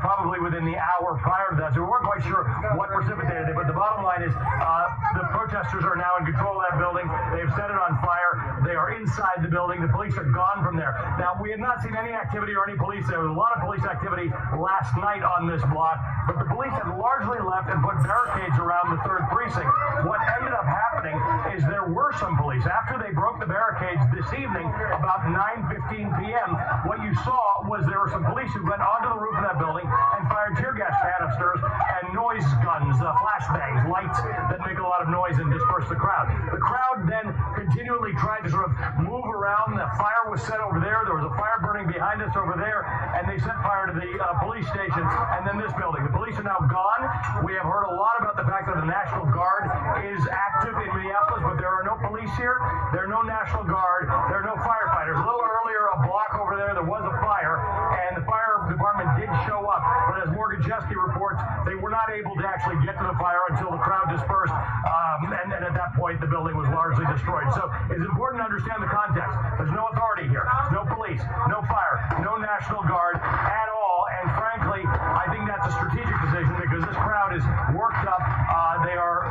probably within the hour prior to that. So we weren't quite sure what precipitated it. But the bottom line is the protesters are now in control of that building. They've set it on fire. They are inside the building. The police are gone from there. Now, we have not seen any activity or any police. There was a lot of police activity last night on this block, but the police had largely left and put barricades around the 3rd Precinct. What ended up happening is there were some police. After they broke the barricades this evening, about 9:15 p.m., what you saw was there were some police who went onto the roof of that building and fired tear gas canisters and noise guns, flashbangs, lights that make a lot of noise and disperse the crowd. The crowd then continually tried to sort of move around. The fire was set over there. There was a fire burning behind us over there, and they set fire to the police station and then this building. The police are now gone. We have heard a lot about the fact that the National Guard is active in Minneapolis, but there are no police here. There are no National Guard. There are no firefighters. A little earlier, a block over there was a fire, and the fire department did show up. But as Morgan Chesky reports, they were not able to actually get to the fire until the crowd dispersed, and at that point, the building was largely destroyed. So it's important to understand the context. There's no authority here, no police, no fire, no National Guard at all. And frankly, I think that's a strategic decision, because this crowd is worked up.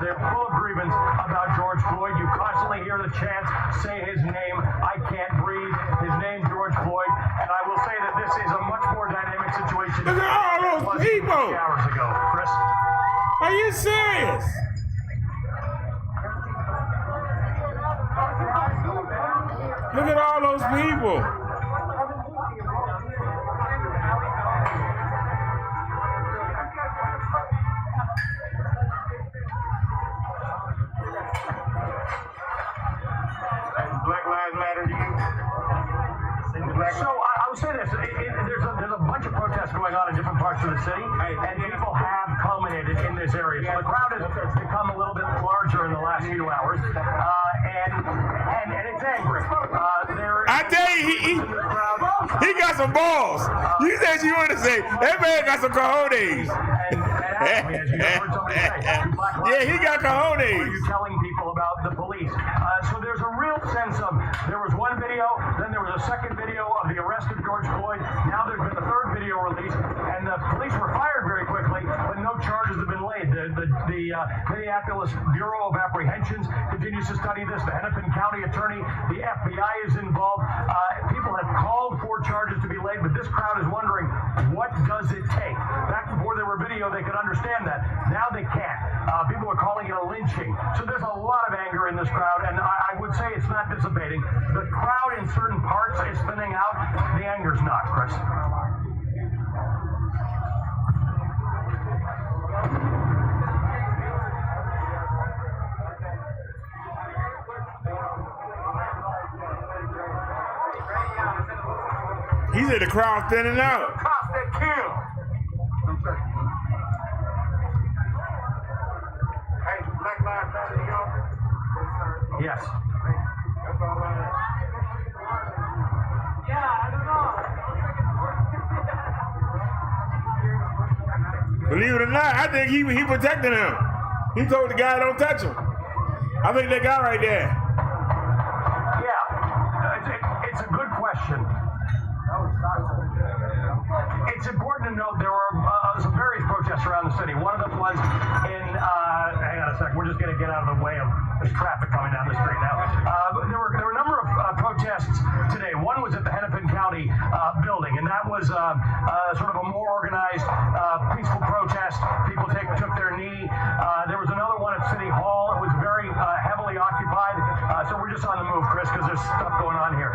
They're full of grievance about George Floyd. You constantly hear the chants, say his name, I can't breathe, his name George Floyd. And I will say that this is a much more dynamic situation. Look at all those people. 3 hours ago, Chris. Are you serious? Look at all those people. Black Lives Matter to you? So I would say this, there's a bunch of protests going on in different parts of the city, and people have culminated in this area. So the crowd has become a little bit larger in the last few hours, and it's angry. I tell you, he got some balls. You said you want to say, that man got some cojones. Yeah, he got cojones. What are you telling people about the police? So there's a real sense of, there was one video, then there was a second video of the arrest of George Floyd. Now there's been a 3rd video released, and the police were fired very quickly, but no charges The Minneapolis Bureau of Apprehensions continues to study this. The Hennepin County Attorney, the FBI is involved. People have called for charges to be laid, but this crowd is wondering, what does it take? Back before there were video, they could understand that. Now they can't. People are calling it a lynching. So there's a lot of anger in this crowd, and I would say it's not dissipating. The crowd in certain parts is thinning out. The anger's not, Chris. He said the crowd thinning out. Cops that kill. Hey, Black Lives Matter, New York. Yes. That's all I have. Yeah, I don't know. Believe it or not, I think he protected him. He told the guy don't touch him. I think that guy right there. Yeah, it's a good question. It's important to note there were some various protests around the city. One of them was in, hang on a second, we're just going to get out of the way of there's traffic coming down the street now. There were a number of protests today. One was at the Hennepin County building, and that was sort of a more organized, peaceful protest. People took their knee. There was another one at City Hall. It was very heavily occupied. So we're just on the move, Chris, because there's stuff going on here.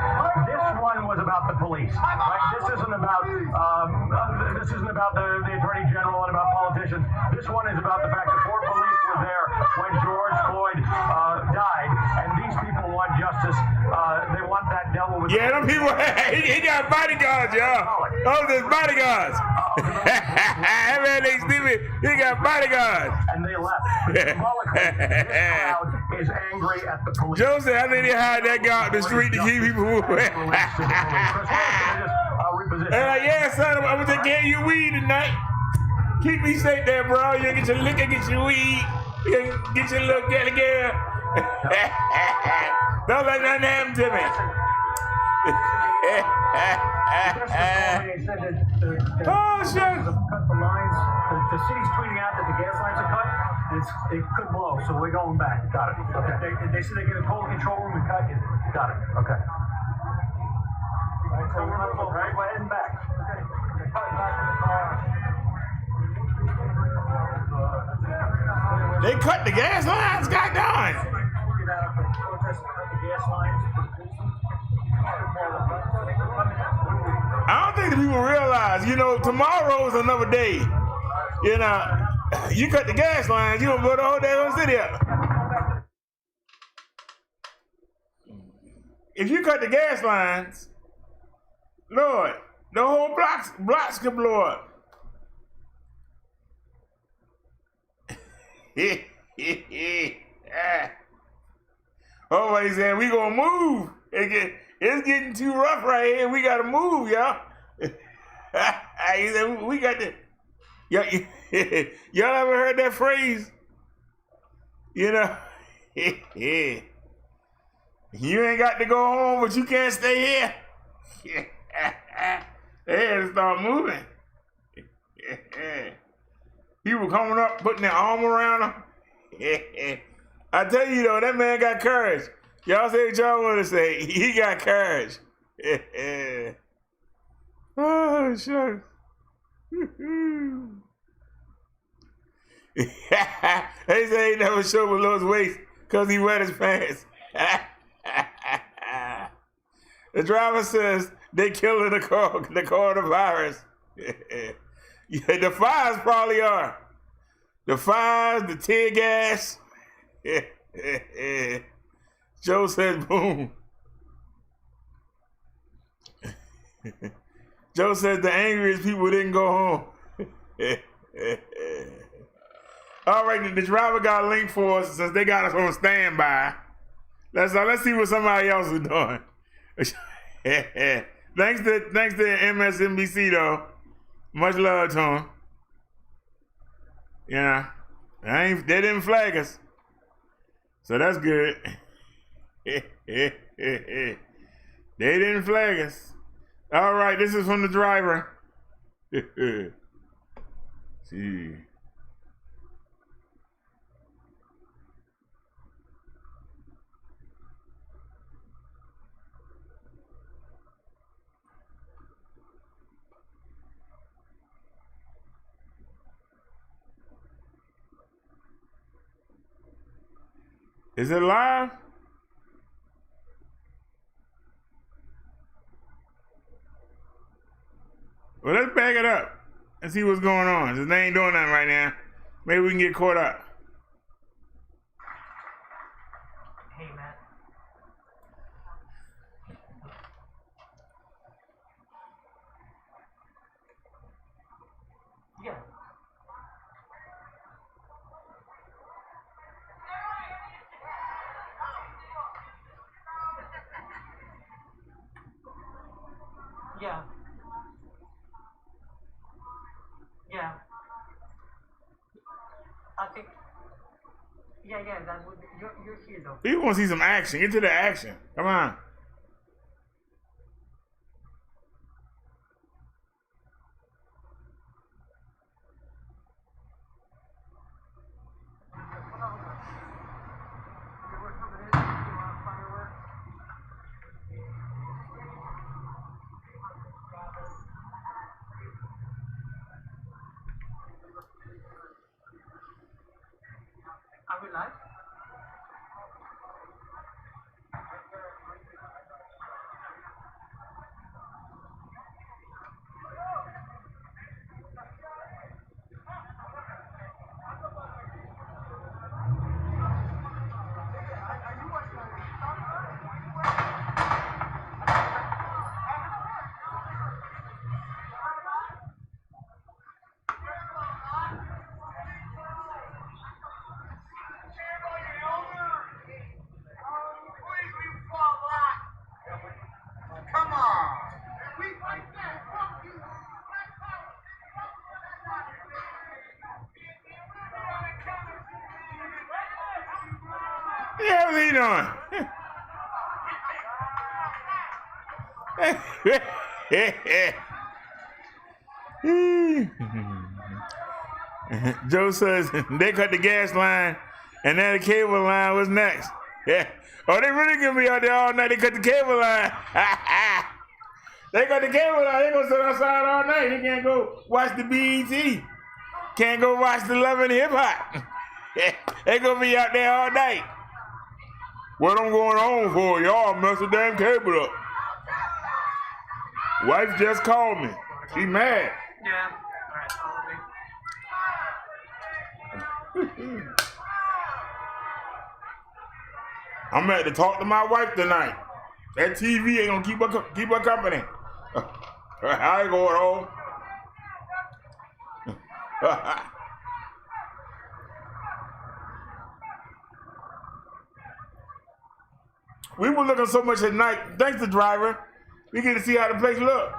This one was about the police. Right? This isn't about the Attorney General and about politicians. This one is about the fact that 4 police were there when George Floyd died, and these people want justice. They want that devil with. Yeah, them people. He got bodyguards, y'all. Those are his bodyguards. That man ain't stupid. He got bodyguards. And they left. Symbolically, this crowd is angry at the police. Joe said, I think they hired that guy out the street to keep people moving. They're like, yeah, son, I'm gonna take care of your weed tonight. Keep me safe there, bro. You get your liquor, get your weed, you get your little girl. Don't let nothing happen to me. Oh, shit. Cut the lines. The city's tweeting out that the gas lines are cut, and they could blow, so we're going back. Got it. Okay. They said they're going to call the control room and cut it. Got it. Okay. So we're heading back. Okay. They're cutting back in the car. They cut the gas lines, God darn. Get out of the protest, cut the gas lines. I don't think the people realize, tomorrow is another day. You cut the gas lines, you don't blow the whole damn city up. If you cut the gas lines, Lord, the whole blocks could blow up. Oh, he said, we gonna move. It's getting too rough right here. We gotta move, y'all. He said, we got to. Y'all ever heard that phrase? You ain't got to go home, but you can't stay here. They had to start moving. People coming up, putting their arm around them. I tell you though, that man got courage. Y'all say what y'all want to say. He got courage. Oh, shucks. They say he never showed below his waist because he wet his pants. The driver says they killing the coronavirus. Yeah, the fires probably are. The fires, the tear gas. Joe says boom. Joe says the angriest people didn't go home. All right, the driver got a link for us since they got us on standby. Let's see what somebody else is doing. Thanks to MSNBC though. Much love to him. Yeah, they didn't flag us, so that's good. They didn't flag us. All right, this is from the driver. See. Is it live? Well, let's back it up and see what's going on. Since they ain't doing nothing right now, maybe we can get caught up. Hey, Matt. Yeah. Yeah. Yeah. I think. Yeah, that would be. You're here though. People want to see some action. Get to the action. Come on. Are we live? Come on. Yeah, what's he doing? Joe says they cut the gas line and now the cable line. What's next? Yeah. Oh, they really gonna be out there all night. They cut the cable line. They cut the cable line. They gonna sit outside all night. They can't go watch the BET. Can't go watch the Love and Hip Hop. They gonna be out there all night. What I'm going on for? Y'all mess the damn cable up. Wife just called me. She mad. Yeah. I'm at to talk to my wife tonight. That TV ain't gonna keep her company. I ain't going home. We were looking so much at night. Thanks to driver. We get to see how the place look.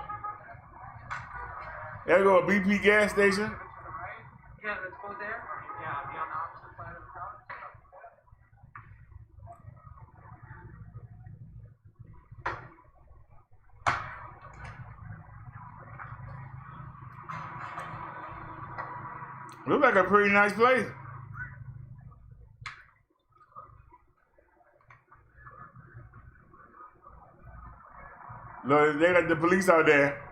There go a BP gas station. Yeah, let's go there. Yeah, I'll be on the opposite side of the town. Looks like a pretty nice place. Look, they got the police out there.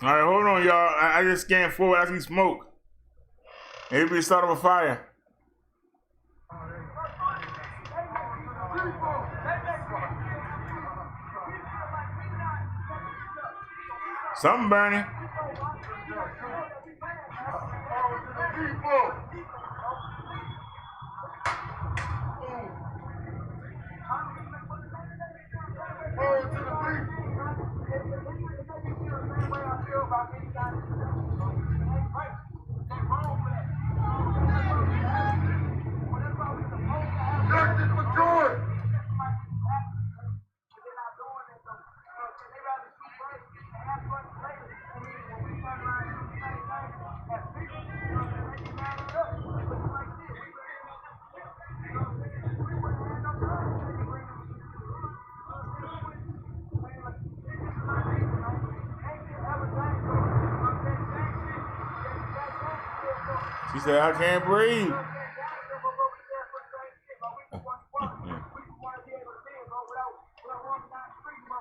All right, hold on, y'all. I just scanned forward. I see smoke. Maybe we start of a fire. Something burning. She said, I can't breathe.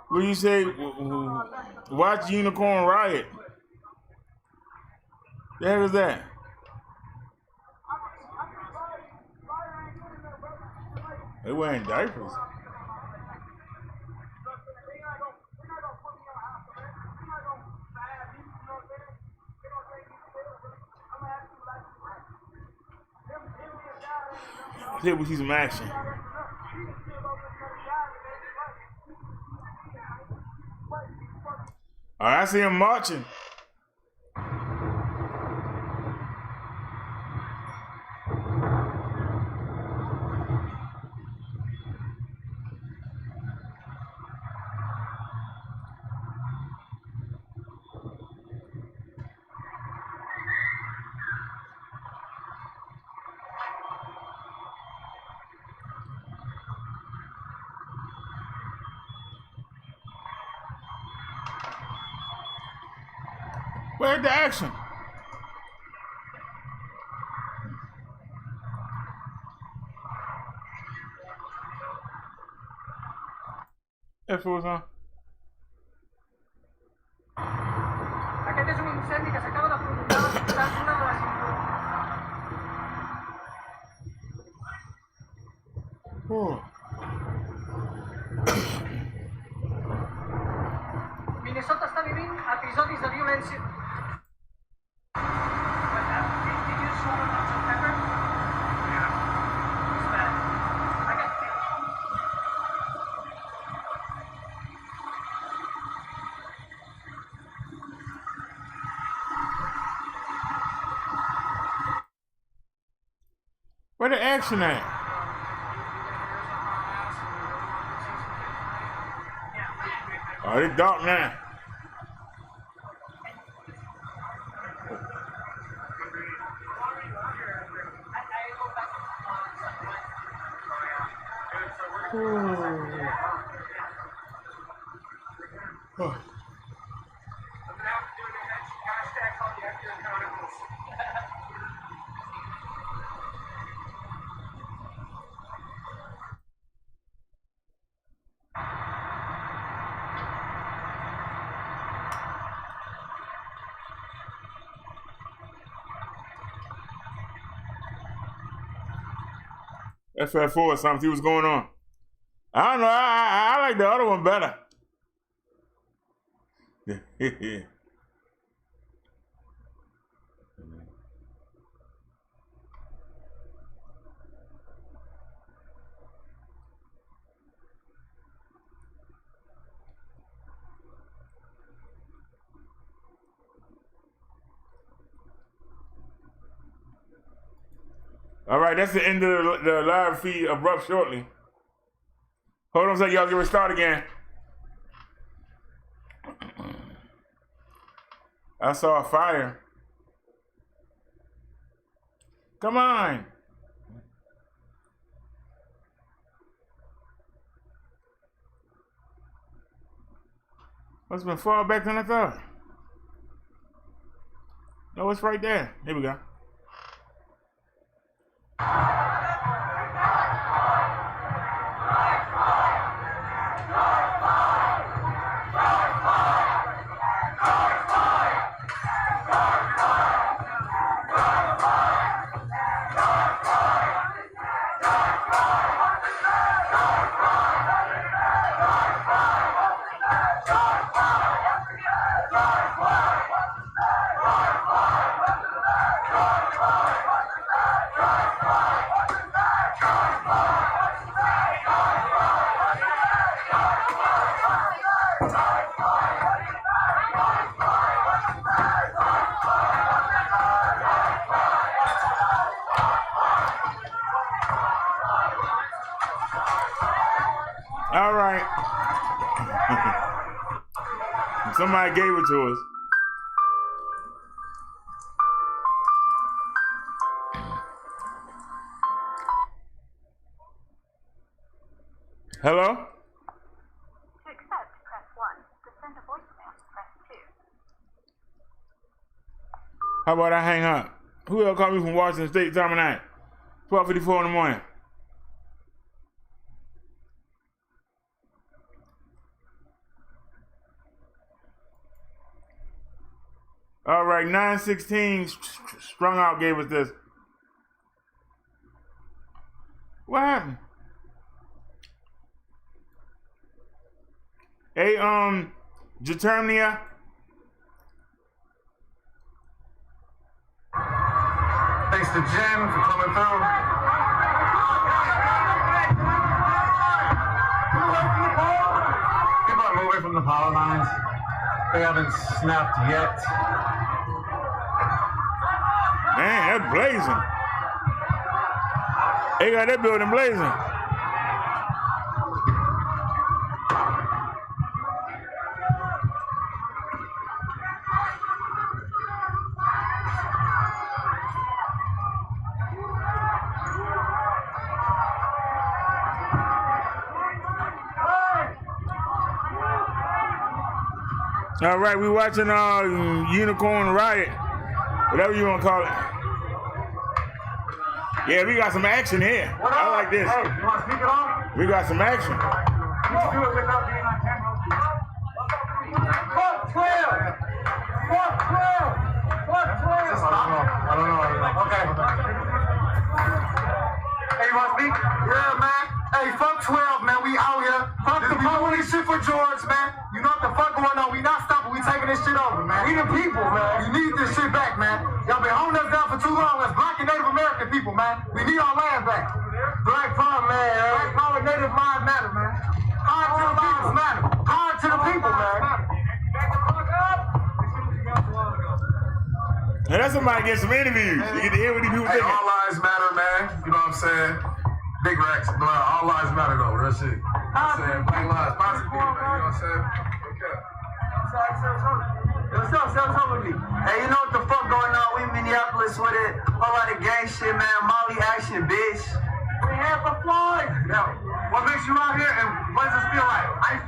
What do you say? Watch Unicorn Riot. The heck is that? They wearing diapers. Here we see some action. All right, I see him marching. Where's the action? That fool's on. Aquest és un incendi que s'acaba de provocar a la ciutat d'una de les Minnesota està vivint episodis de violència. Where the action at? Oh, it's dark now. Oh. Let's fast forward something, see what's going on. I don't know, I like the other one better. All right, that's the end of the live feed. Abrupt shortly. Hold on a second, y'all. Get ready to start again. I saw a fire. Come on. Must have been far back than I thought. No, it's right there. Here we go. All right. Somebody gave it to us. Hello? To accept, press 1. To send a voicemail, press 2. How about I hang up? Who else called me from Washington State? Time of night. 12:54 in the morning. All right, 916 Strung Out gave us this. What happened? Hey, Jatermia. Thanks to Jen for coming through. People are moving from the power lines. They haven't snapped yet. Man, that's blazing. They got that building blazing. All right, we watching Unicorn Riot, whatever you want to call it. Yeah, we got some action here. I like this. Hey, you want to speak it on? We got some action. You can do it without being on camera. Fuck 12! Fuck 12! Fuck 12! I don't know. Okay. Hey, you want to speak? Yeah, man. Hey, fuck 12, man. We out here. Fuck the police shit for George, man. You know what the fuck going on? We not stopping. We taking this shit over, man. We the people, man. We need this shit back, man. Y'all been holding us down for too long. As Black and Native American people, man. We need our land back. Black power, man. Black power, Native lives matter, man. Hard to the people matter. Hard to the people, man. Now that's somebody get some interviews. You get to hear what these people think. thinking. All lives matter, man. You know what I'm saying? Big racks, but all lives matter though, real shit. You know what I'm saying? Black lives, positive people, man. You know what I'm saying? Okay. What's up with me? Hey, you know what the fuck going on? We in Minneapolis with it. Whole lot of gang shit, man. Molly action, bitch. We here for Floyd. Yo, what makes you out here and what does this feel like?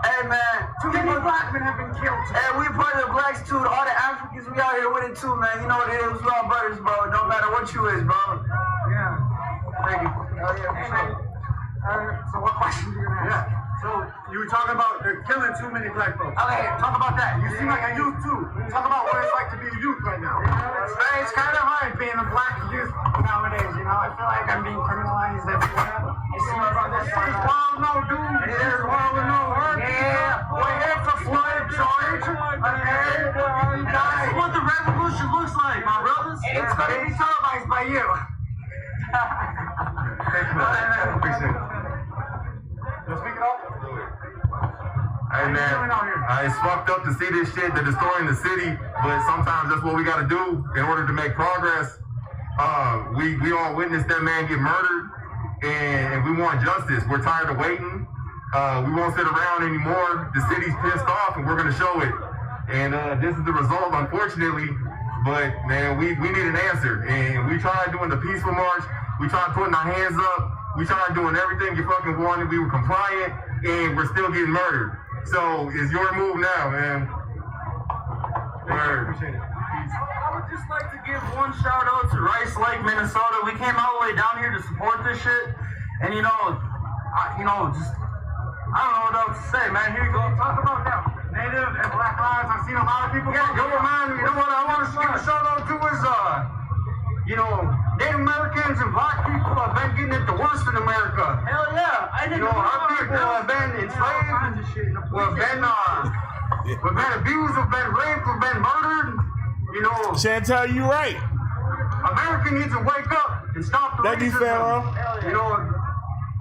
Hey, man. Too many black men have been killed. Hey, we part of the blacks too. All the Africans, we out here with it too, man. You know what it is. We all brothers, bro. It don't matter what you is, bro. Yeah. Thank you. Oh, yeah, for sure. So what questions are you gonna ask? Yeah. So you were talking about they're killing too many black folks. Okay, talk about that. You seem like a youth too. Talk about what it's like to be a youth right now. It's kind of hard being a black youth nowadays, you know. I feel like I'm being criminalized everywhere. You see my brother? This is wild, no, dude. This is wild, no work. Yeah. We're here for Floyd, George. Okay. That's what the revolution looks like, my brothers. It's going to be televised by you. Thank you, man. Appreciate it. Let's speak it up. Hey, man, it's fucked up to see this shit. They're destroying the city, but sometimes that's what we gotta do in order to make progress. We all witnessed that man get murdered, and we want justice. We're tired of waiting. We won't sit around anymore. The city's pissed off, and we're gonna show it. And this is the result, unfortunately. But man, we need an answer, and we tried doing the peaceful march. We tried putting our hands up. We tried doing everything you fucking wanted. We were compliant, and we're still getting murdered. So it's your move now, man. Word. I would just like to give one shout out to Rice Lake, Minnesota. We came all the way down here to support this shit, and I don't know what else to say, man. Here you go. Talk about that. Native and Black lives. I've seen a lot of people. Yeah, yo, man. You know what I want to give a shout out to is Native Americans and black people have been getting it the worst in America. Hell yeah. I didn't know our people have been enslaved, we've been abused, we've been raped, we've been murdered. Chantel, you right. America needs to wake up and stop the racism.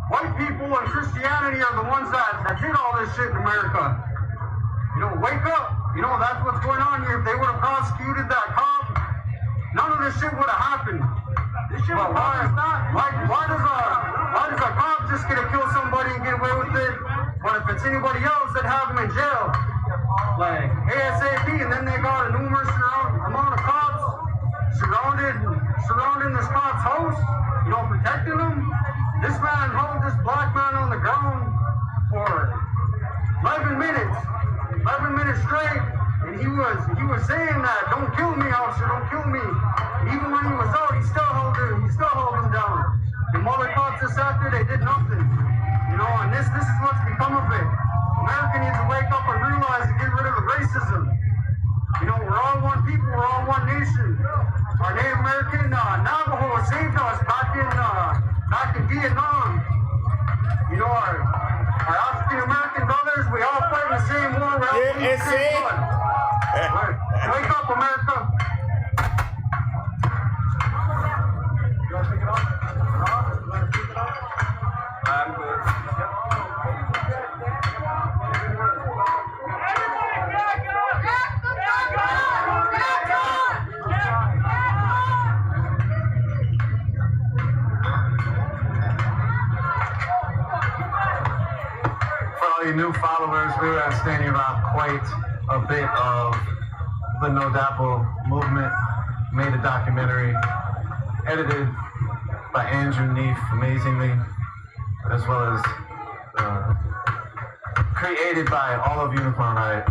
White people and Christianity are the ones that did all this shit in America. Wake up. That's what's going on here. If they would have prosecuted that cop, none of this shit would have happened. This shit would have happened. Why does a cop just get to kill somebody and get away with it? But if it's anybody else, they'd have them in jail. Like ASAP, and then they got a numerous amount of cops surrounding this cop's house, protecting him. This man held this black man on the ground for 11 minutes straight, And he was saying that, don't kill me, officer, don't kill me. Even when he was out, he still held him down. The mother cops this after, they did nothing. You know, and this is what's become of it. America needs to wake up and realize to get rid of the racism. You know, we're all one people, we're all one nation. Our Native American Navajo saved us back in Vietnam. You know, our African American brothers, we all fight in the same war. We're all in the same blood. Wake up, America. You want to pick it up? You want to pick it up? I'm good. For all you new followers, we were at Standing Rock quite a bit of the No Dapple movement, made a documentary, edited by Andrew Neef amazingly, as well as created by all of Unicorn Riot,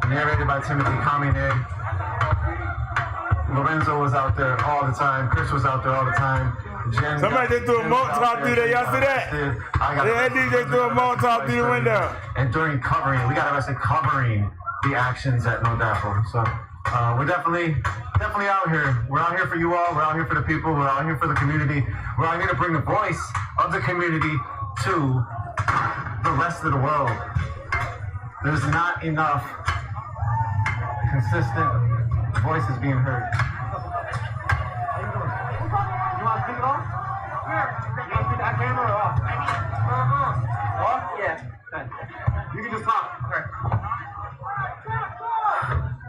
narrated by Timothy Kamine. Lorenzo was out there all the time, Chris was out there all the time. Somebody just threw a Molotov through there, y'all see that? Yeah, DJ threw a Molotov through the window. And during covering, we got arrested covering the actions at No Dapple. So we're definitely out here. We're out here for you all. We're out here for the people. We're out here for the community. We're out here to bring the voice of the community to the rest of the world. There's not enough consistent voices being heard. You want to pick it off? You want to pick that camera or off? Off? Yeah. You can just talk.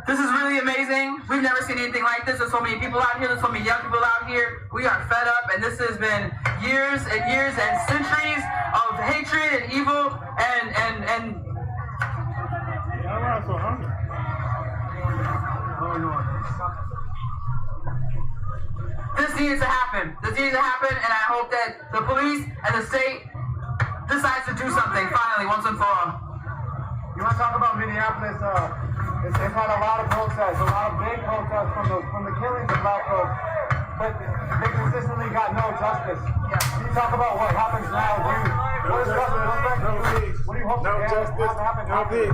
This is really amazing. We've never seen anything like this. There's so many people out here. There's so many young people out here. We are fed up, and this has been years and years and centuries of hatred and evil and. I'm so hungry. This needs to happen. This needs to happen, and I hope that the police and the state decides to do something finally, once and for all. You want to talk about Minneapolis? It's had a lot of protests, a lot of big protests from the killings of black folks, but they consistently got no justice. Can you talk about what happens now? What is justice look like? What do you hope to happen? No peace.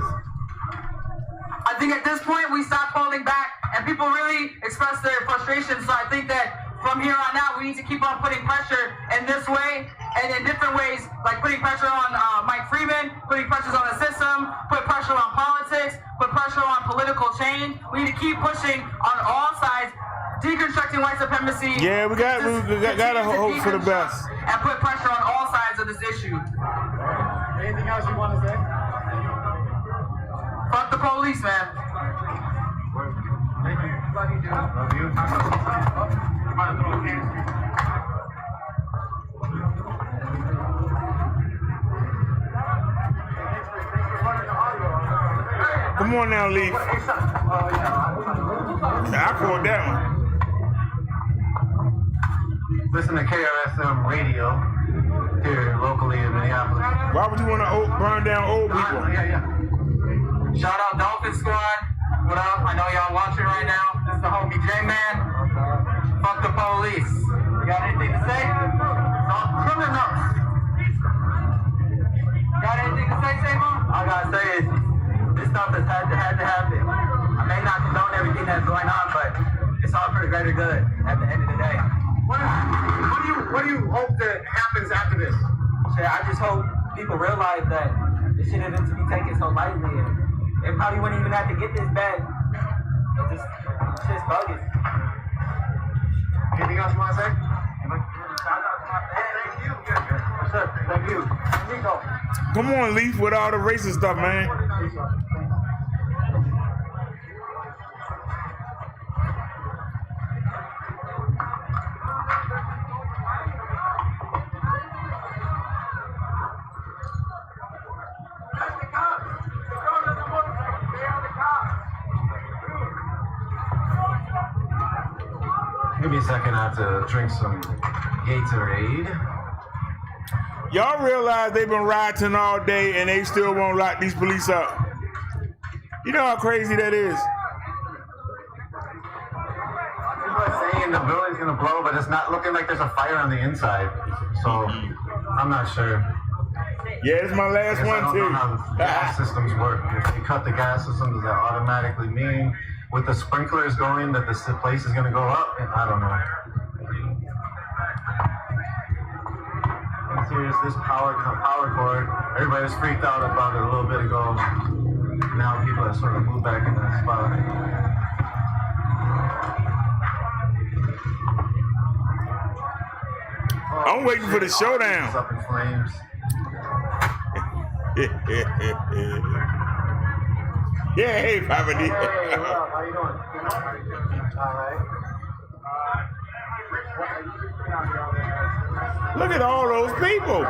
I think at this point we stop holding back and people really express their frustration. So I think that from here on out we need to keep on putting pressure in this way and in different ways, like putting pressure on Mike Freeman, putting pressures on the system, put pressure on politics, put pressure on political change. We need to keep pushing on all sides, deconstructing white supremacy. Yeah, we got to hope for the best. And put pressure on all sides of this issue. Anything else you want to say? Fuck the police, man. Thank you. Love you. Come on now, Leaf. I caught that one. Listen to KRSM radio here locally in Minneapolis. Why would you want to burn down old people? Yeah. Shout out Dolphin Squad. What up? I know y'all watching right now. This is the homie J-Man. Fuck the police. You got anything to say? It's all criminals. Got anything to say, Samo? All I gotta say is, this stuff has had to happen. I may not condone everything that's going on, but it's all for the greater good at the end of the day. What do you hope that happens after this? Shit, I just hope people realize that this shit isn't to be taken so lightly. It probably wouldn't even have to get this bad. It's just bogus. Anything else you want to say? Thank you. What's up? Thank you. Nico. Come on, Leaf, with all the racist stuff, man. Give me a second, I have to drink some Gatorade. Y'all realize they've been rioting all day and they still won't lock these police up. You know how crazy that is? People are saying the building's gonna blow, but it's not looking like there's a fire on the inside. So I'm not sure. Yeah, it's my last one I don't too. know how the gas systems work. If they cut the gas system, does that automatically mean with the sprinklers going that the place is gonna go up? I don't know. And here's this power cord. Everybody was freaked out about it a little bit ago. Now people have sort of moved back in that spot. I'm waiting for the showdown. It's up in flames. Yeah, hey, Papa D. Hey, what up? How you doing? All right. Look at all those people.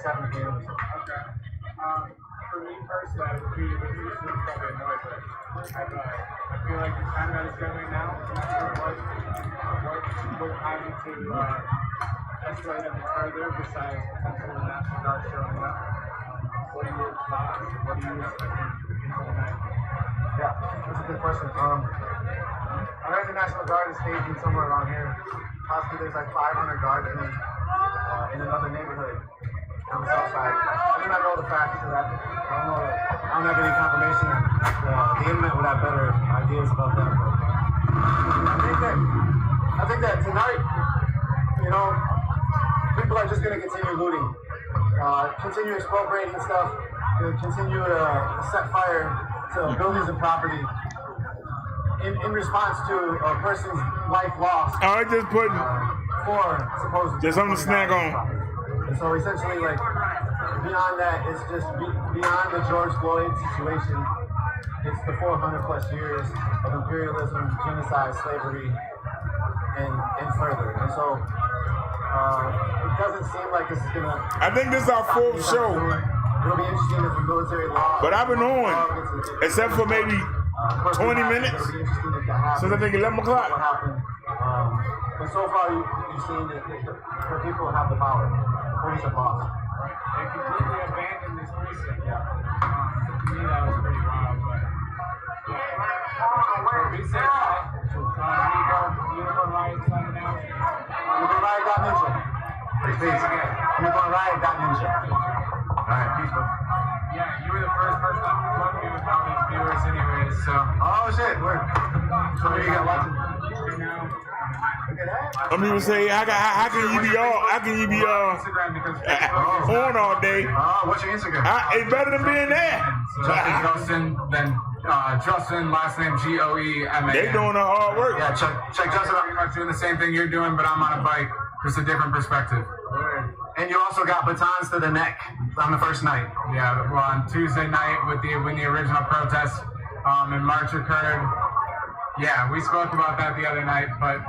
7 p.m. For me personally, I would be probably annoyed, but I feel like the time that it's going now, what having to escalate any further besides potentially the National Guard showing up. What are your thoughts? What do you expect into the night? Yeah, that's a good question. I heard the National Guard is staging somewhere around here. Possibly there's like 500 guardsmen in another neighborhood on the south side. I do not know the facts of that. I don't have any confirmation. The internet would have better ideas about that. But I think that tonight, you know, people are just going to continue looting, continue expropriating stuff, continue to set fire to buildings and property in response to a person's life lost. All right, just putting for supposedly just something to snack on. And so essentially, like, beyond that, it's just beyond the George Floyd situation. It's the 400 plus years of imperialism, genocide, slavery, and further. And so it doesn't seem like this is gonna. I think this is our fourth show. It'll be interesting if the military law. But I've been on, except for maybe 20 minutes since I think 11 o'clock. What happened? But so far, you've seen that the people have the power. Police have lost. They completely abandoned this precinct. Yeah. To me, that was pretty wild, but be safe. Unicorn Riot signing out. Unicorn Riot.ninja. Peace. Unicorn Riot.ninja. Alright, peace, bro. Yeah, you were the first person to plug me with all these viewers anyways, so. Oh shit, word. So what you got watching? Right now. Some people say, how can you be on all day? What's your Instagram? It's better than being there. Justin, then Justin, last name Goeman. They doing the hard work. Yeah, check Justin. I'm pretty much doing the same thing you're doing, but I'm on a bike. Just a different perspective. And you also got batons to the neck on the first night. Yeah, well, on Tuesday night when the original protest in March occurred. Yeah, we spoke about that the other night, but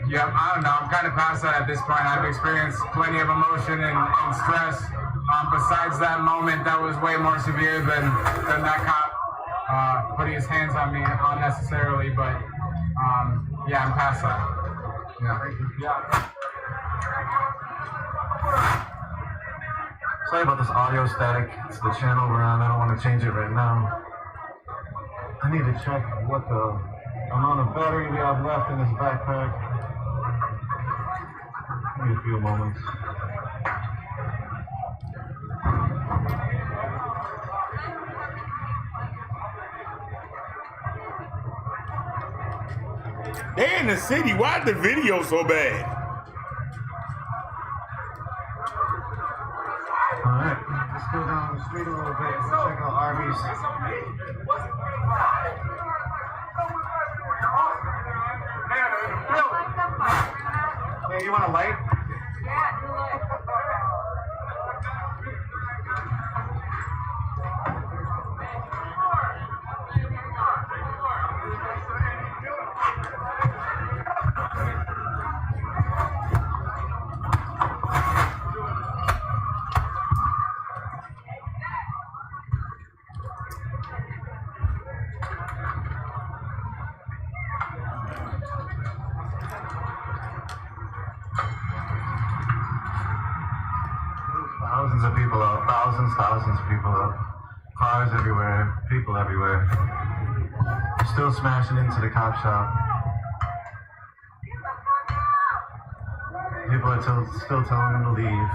yeah, I don't know. I'm kind of past that at this point. I've experienced plenty of emotion and stress. Besides that moment, that was way more severe than that cop putting his hands on me unnecessarily. But yeah, I'm past that. Yeah. Sorry about this audio static. It's the channel we're on. I don't want to change it right now. I need to check what the amount of battery we have left in this backpack. Give me a few moments. They in the city. Why is the video so bad? Alright, let's go down the street a little bit and check out Arby's. Hey, you want a light? Yeah, do light. Thousands of people out. Thousands of people out. Cars everywhere, people everywhere. Still smashing into the cop shop. People are still telling them to leave.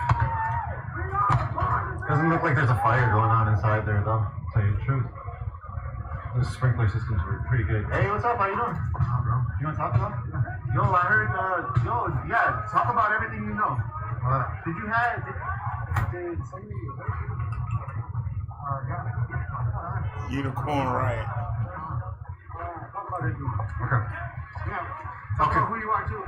Doesn't look like there's a fire going on inside there, though, to tell you the truth. The sprinkler systems were pretty good. Hey, what's up? How you doing? Bro. You want to talk about it? Yo, I heard, yeah, talk about everything you know. Did you have, did somebody... Unicorn riot. Okay. Who you are too.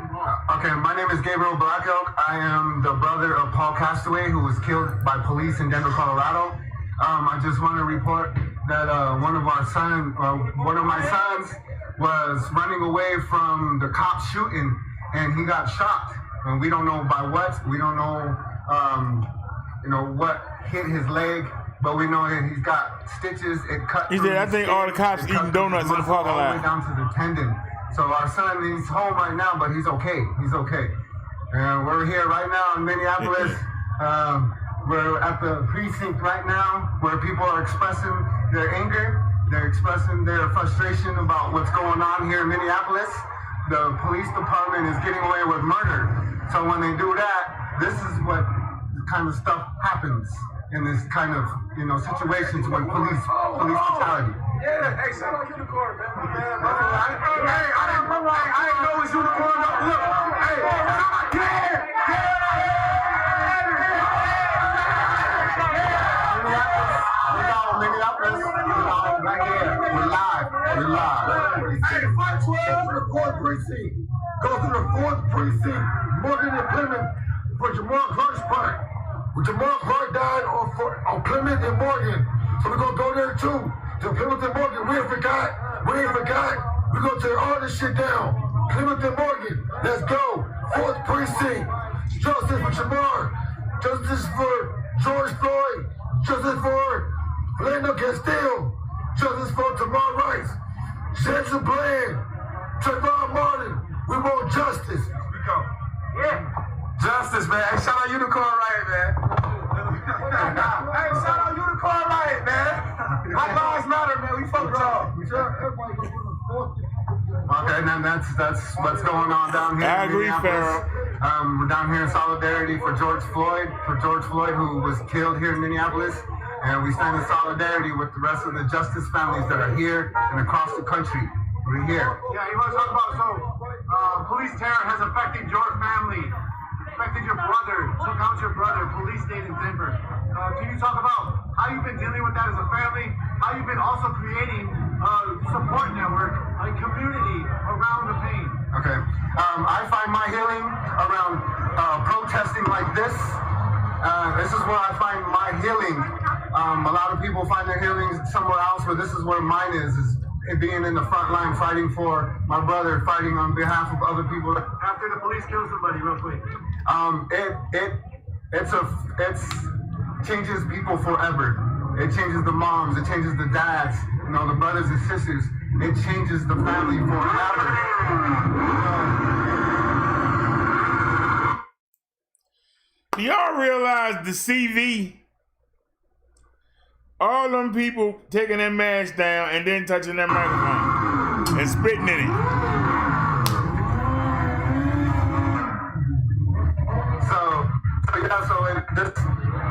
Okay, my name is Gabriel Black Elk. I am the brother of Paul Castaway, who was killed by police in Denver, Colorado. I just want to report that one of my sons was running away from the cops shooting, and he got shot. And we don't know by what. We don't know, what hit his leg. But we know that he's got stitches. It cut. He said, I think all the cops eating donuts in the parking lot. All the way down to the tendon. So our son, he's home right now, but he's okay. He's okay. And we're here right now in Minneapolis. We're at the precinct right now where people are expressing their anger. They're expressing their frustration about what's going on here in Minneapolis. The police department is getting away with murder. So when they do that, this is what kind of stuff happens in this kind of, situations when police brutality. Yeah, hey, shout out Unicorn, man. I didn't know it was Unicorn. Look, hey, Minneapolis, right here. We're live. Hey, 512 to the 4th precinct. Go to the 4th precinct. Morgan and Plymouth for Jamal Clark's part. Jamal Clark died on Plymouth and Morgan. So we're going to go there too. To Plymouth and Morgan. We ain't forgot. We're going to tear all this shit down. Plymouth and Morgan. Let's go. 4th precinct. Justice for Jamar. Justice for George Floyd. Justice for Orlando Castile. Justice for Tamar Rice. Jensen Bland. Trayvon Martin. We want justice. We go. Yeah. Justice, man. Hey, shout out Unicorn Riot, man. Hey, shout out Unicorn Riot, man. Black Lives Matter, man. We fuck with y'all. Okay, and then that's what's going on down here. I agree, Pharaoh. We're down here in solidarity for George Floyd, who was killed here in Minneapolis. And we stand in solidarity with the rest of the justice families that are here and across the country. We're here. Yeah, you want to talk about, police terror has affected your family. Affected your brother, took out your brother, police stayed in Denver. Can you talk about how you've been dealing with that as a family, how you've been also creating a support network, a community around the pain? Okay. I find my healing around protesting like this. This is where I find my healing. A lot of people find their healing somewhere else, but this is where mine is being in the front line, fighting for my brother, fighting on behalf of other people. After the police kill somebody, real quick. It changes people forever. It changes the moms, it changes the dads, the brothers and sisters. It changes the family forever. Do y'all realize the CV? All them people taking their mask down and then touching their microphone and spitting in it.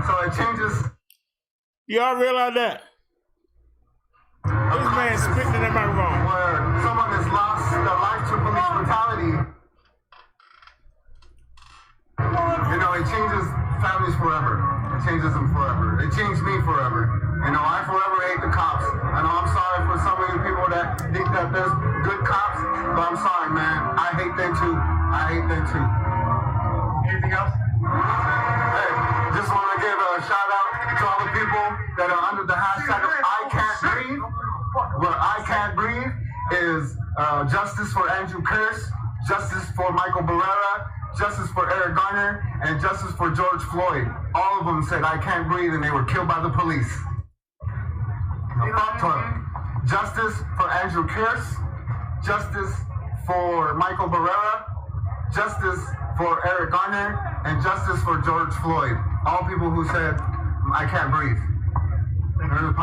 So it changes. Y'all realize that? This man spitting in their microphone. Where someone has lost their life to police brutality. It changes families forever. It changes them forever. It changed me forever. I forever hate the cops. I know I'm sorry for some of you people that think that there's good cops, but I'm sorry, man. I hate them too. Anything else? Hey, just want to give a shout out to all the people that are under the hashtag of I Can't Breathe. Where I Can't Breathe is justice for Andrew Curse, justice for Michael Barrera, justice for Eric Garner, and justice for George Floyd. All of them said I can't breathe and they were killed by the police. Justice for Andrew Curse, justice for Michael Barrera, justice for Eric Garner, and justice for George Floyd. All people who said I can't breathe.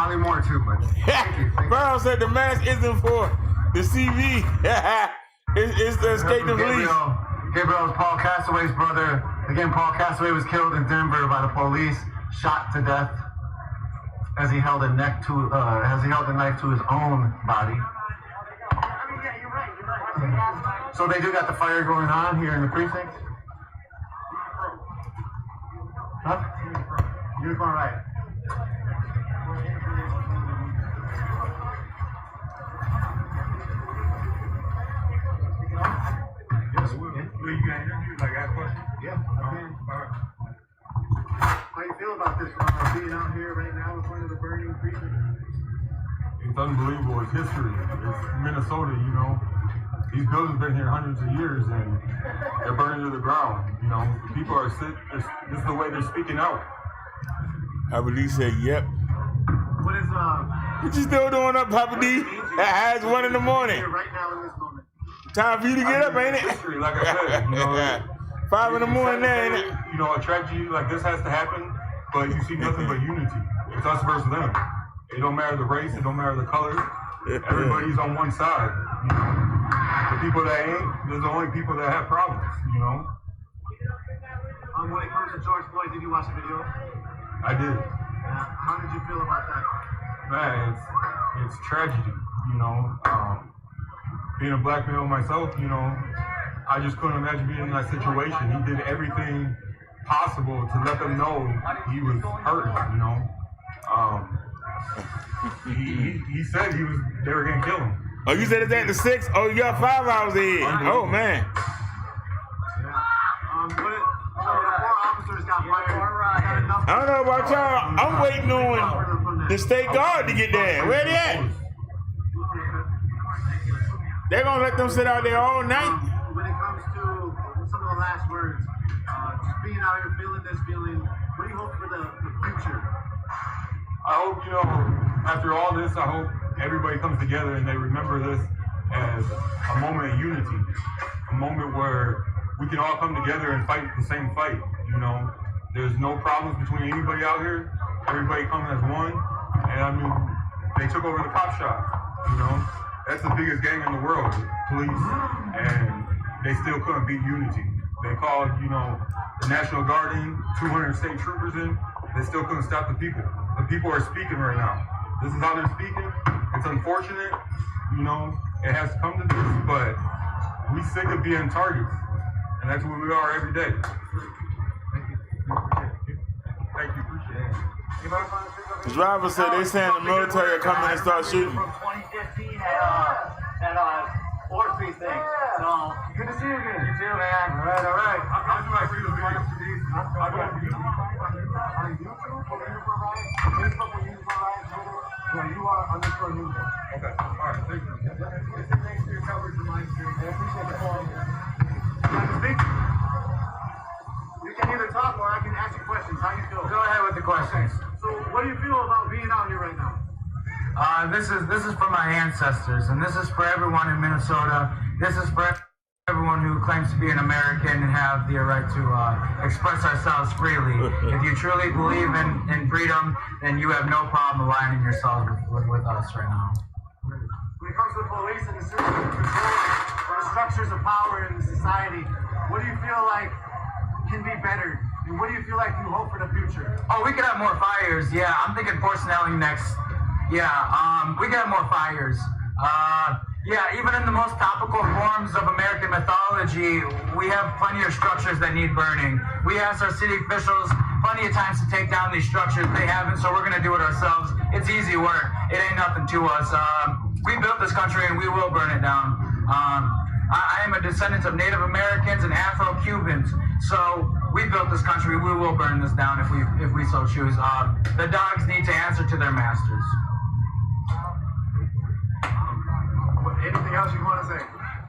probably more too, but thank you. Brown said the mask isn't for the CV. it's to escape the police. Gabriel is Paul Castaway's brother. Again, Paul Castaway was killed in Denver by the police, shot to death as he held a knife to his own body. So they do got the fire going on here in the precinct. Huh? Uniform right. How you feel about this being out here right now in front of the burning precinct? It's unbelievable. It's history. It's Minnesota, you know. These buildings been here hundreds of years and they're burning to the ground. You know, the people are sick. This is the way they're speaking out. I believe said, yep. What is What you still doing up, Papa D? It's 1 in the morning. right now in this moment? Time for you to get up, ain't it? History, like I said, you know. 5 in the morning there, ain't it? You know, a tragedy like this has to happen, but you see nothing but unity. It's us versus them. It don't matter the race, it don't matter the color. Everybody's on one side. You know? The people that ain't, there's the only people that have problems, you know? When it comes to George Floyd, did you watch the video? I did. How did you feel about that? Man, it's tragedy, you know? Being a black male myself, you know, I just couldn't imagine being in that situation. He did everything possible to let them know he was hurting, you know? He said they were gonna kill him. Oh, you said it's at the 6? Oh, you got 5 hours ahead. Oh, man. Officers got fired. I don't know about y'all. I'm waiting on the state guard to get there. Where they at? They're gonna let them sit out there all night. When it comes to some of the last words, just being out here feeling this feeling, what do you hope for the future? I hope, you know, after all this, I hope everybody comes together and they remember this as a moment of unity, a moment where we can all come together and fight the same fight, you know. There's no problems between anybody out here. Everybody comes as one. And I mean, they took over the cop shop, you know. That's the biggest gang in the world, police. And they still couldn't beat unity. They called, you know, the National Guard in, 200 state troopers in. They still couldn't stop the people. The people are speaking right now. This is how they're speaking. It's unfortunate, you know, it has come to this, but we sick of being targets. And that's what we are every day. Thank you. Appreciate it. The driver said they saying the military are coming and start shooting. From 2015 at 4th Precinct. So, good to see you again. You too, man. All right. How do I see the video? On YouTube, Facebook, Twitter. You are _uniform. Okay. All right. Thank you. Thanks for your coverage of my street. I appreciate the call. You want to speak? You can either talk or I can ask you questions. How you feel? Go ahead with the questions. So, what do you feel about being out here right now? This is for my ancestors, and this is for everyone in Minnesota. This is for everyone who claims to be an American and have the right to express ourselves freely. If you truly believe in freedom, then you have no problem aligning yourselves with us right now. When it comes to the police and the system of control or the structures of power in society, what do you feel like can be better? And what do you feel like you hope for the future? Oh, we could have more fires. Yeah, I'm thinking Porcelli next. Yeah, we could have more fires. Yeah, even in the most topical forms of American mythology, we have plenty of structures that need burning. We asked our city officials plenty of times to take down these structures. They haven't, so we're going to do it ourselves. It's easy work. It ain't nothing to us. We built this country and we will burn it down. I am a descendant of Native Americans and Afro-Cubans, so we built this country. We will burn this down if we so choose. The dogs need to answer to their masters. Anything else you want to say?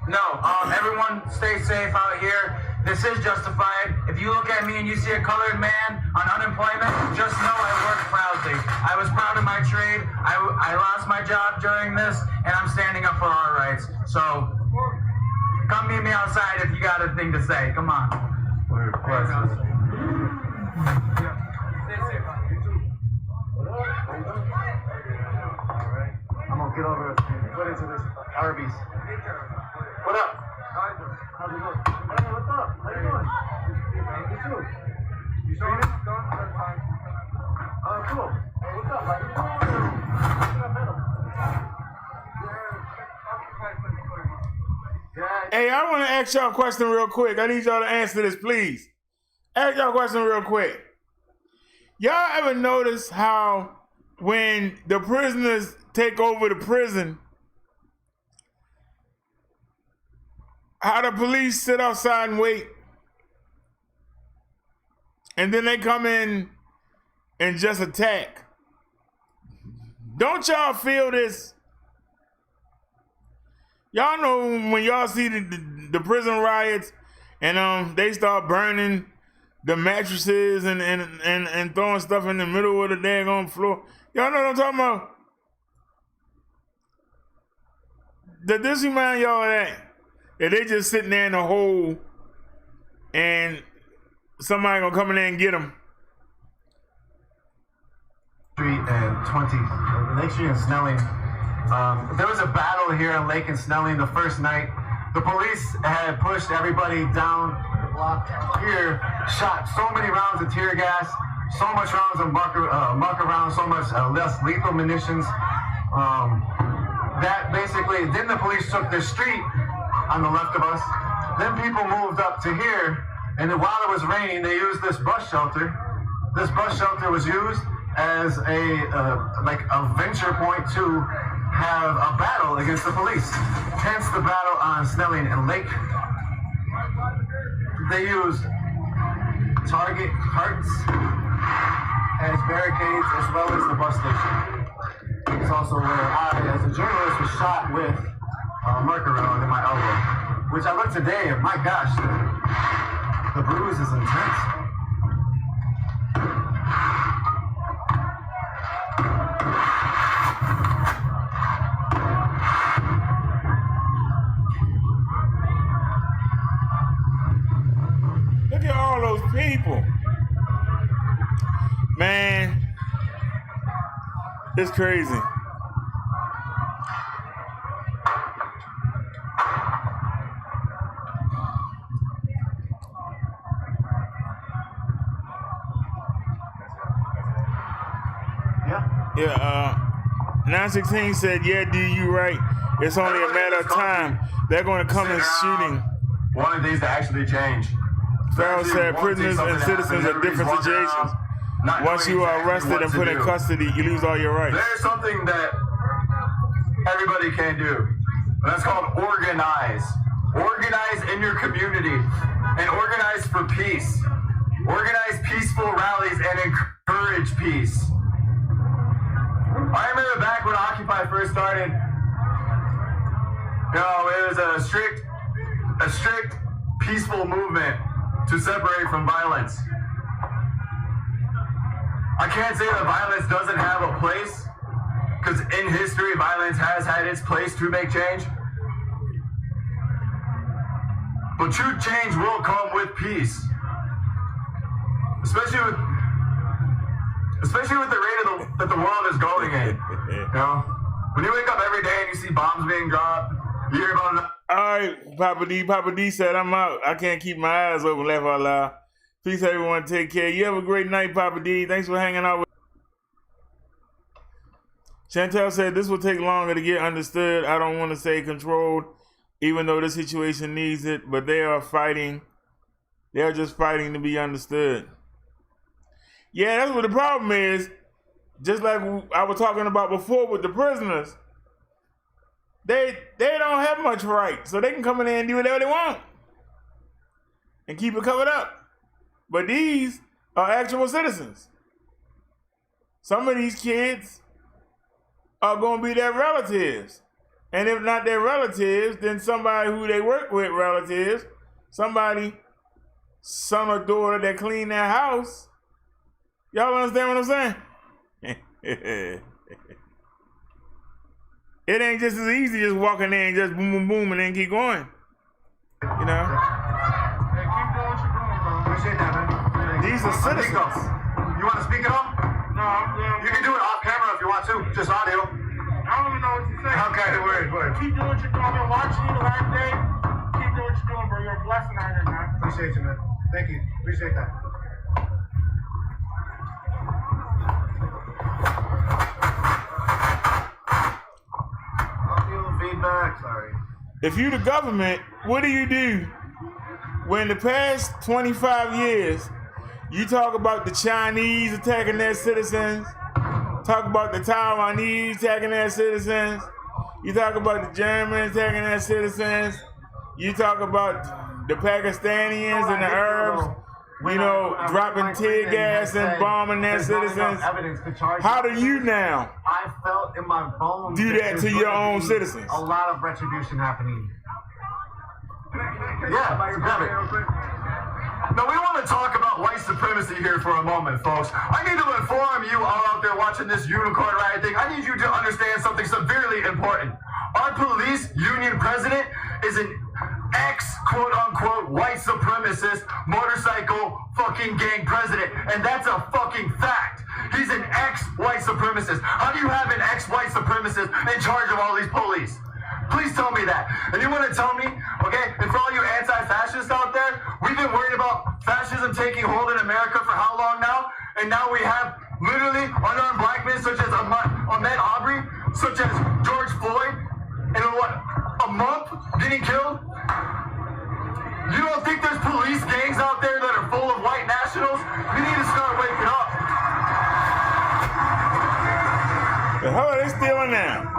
No, everyone stay safe out here. This is justified. If you look at me and you see a colored man on unemployment, just know I worked proudly. I was proud of my trade. I lost my job during this, and I'm standing up for our rights. So, come meet me outside if you got a thing to say. Come on. Stay safe. get over foot into this Arby's. What up? How's it going? Hey, what's up? How you doing? You too. You sure? Cool. Hey, what's up? How you doing? Hey, I want to ask y'all a question real quick. I need y'all to answer this, please. Ask y'all a question real quick. Y'all ever notice how when the prisoners take over the prison, how the police sit outside and wait, and then they come in and just attack? Don't y'all feel this? Y'all know when y'all see the prison riots and they start burning the mattresses and throwing stuff in the middle of the daggone floor. Y'all know what I'm talking about? Does this remind y'all of that? That they just sitting there in a hole and somebody gonna come in there and get them. Street and 20, Lake Street and Snelling. There was a battle here in Lake and Snelling the first night. The police had pushed everybody down the block here, shot so many rounds of tear gas, so much rounds of marker rounds, so much less lethal munitions. That basically, then the police took the street on the left of us. Then people moved up to here, and then while it was raining, they used this bus shelter. This bus shelter was used as a venture point to have a battle against the police. Hence the battle on Snelling and Lake. They use target carts as barricades as well as the bus station. It's also where I, as a journalist, was shot with a marker round in my elbow, which I look today and my gosh, the bruise is intense. Look at all those people. Man, it's crazy. Yeah, 916 said, yeah, D, you right. It's only a matter of time. They're going to come and shooting. Wanting things to actually change. Farrell said prisoners and citizens are different situations. Once you are arrested and put in custody, you lose all your rights. There's something that everybody can do. And that's called organize. Organize in your community and organize for peace. Organize peaceful rallies and encourage peace. I remember back when Occupy first started, it was a strict, peaceful movement to separate from violence. I can't say that violence doesn't have a place, because in history, violence has had its place to make change. But true change will come with peace, especially with the rate that the world is going in. When you wake up every day and you see bombs being dropped, you hear about it. All right, Papa D said, I'm out. I can't keep my eyes open, laugh out loud. Peace, everyone. Take care. You have a great night, Papa D. Thanks for hanging out with Chantel said, this will take longer to get understood. I don't want to say controlled, even though the situation needs it, but they are fighting. They are just fighting to be understood. Yeah, that's what the problem is. Just like I was talking about before with the prisoners, they don't have much right, so they can come in there and do whatever they want and keep it covered up. But these are actual citizens. Some of these kids are going to be their relatives. And if not their relatives, then somebody who they work with relatives, somebody, son or daughter that clean their house. Y'all understand what I'm saying? It ain't just as easy just walking in and just boom, boom, boom, and then keep going. You know? Hey, keep doing what you're doing, bro. Appreciate that, man. These are citizens. You want to speak it up? No, yeah. You can do it off camera if you want to, just audio. don't even know what to say. Okay, word. Keep doing what you're doing. I've been watching you the last day. Keep doing what you're doing, bro. You're a blessing out here, man. Appreciate you, man. Thank you. Appreciate that. Feedback. Sorry. If you the government, what do you do when the past 25 years you talk about the Chinese attacking their citizens, talk about the Taiwanese attacking their citizens, you talk about the Germans attacking their citizens, you talk about the Pakistanis and the Arabs, dropping tear gas and bombing their citizens. How do you now I felt in my bones do that to your own citizens? A lot of retribution happening. Yeah, now we want to talk about white supremacy here for a moment, folks. I need to inform you all out there watching this unicorn riot thing. I need you to understand something severely important. Our police union president is an ex-quote-unquote white supremacist motorcycle fucking gang president, and that's a fucking fact. He's an ex-white supremacist. How do you have an ex-white supremacist in charge of all these police? Please tell me that. And you want to tell me, okay, and for all you anti-fascists out there, we've been worried about fascism taking hold in America for how long now? And now we have literally unarmed black men such as Ahmaud Arbery, such as George Floyd, and a month getting killed? You don't think there's police gangs out there that are full of white nationals? We need to start waking up. The hell are they stealing now?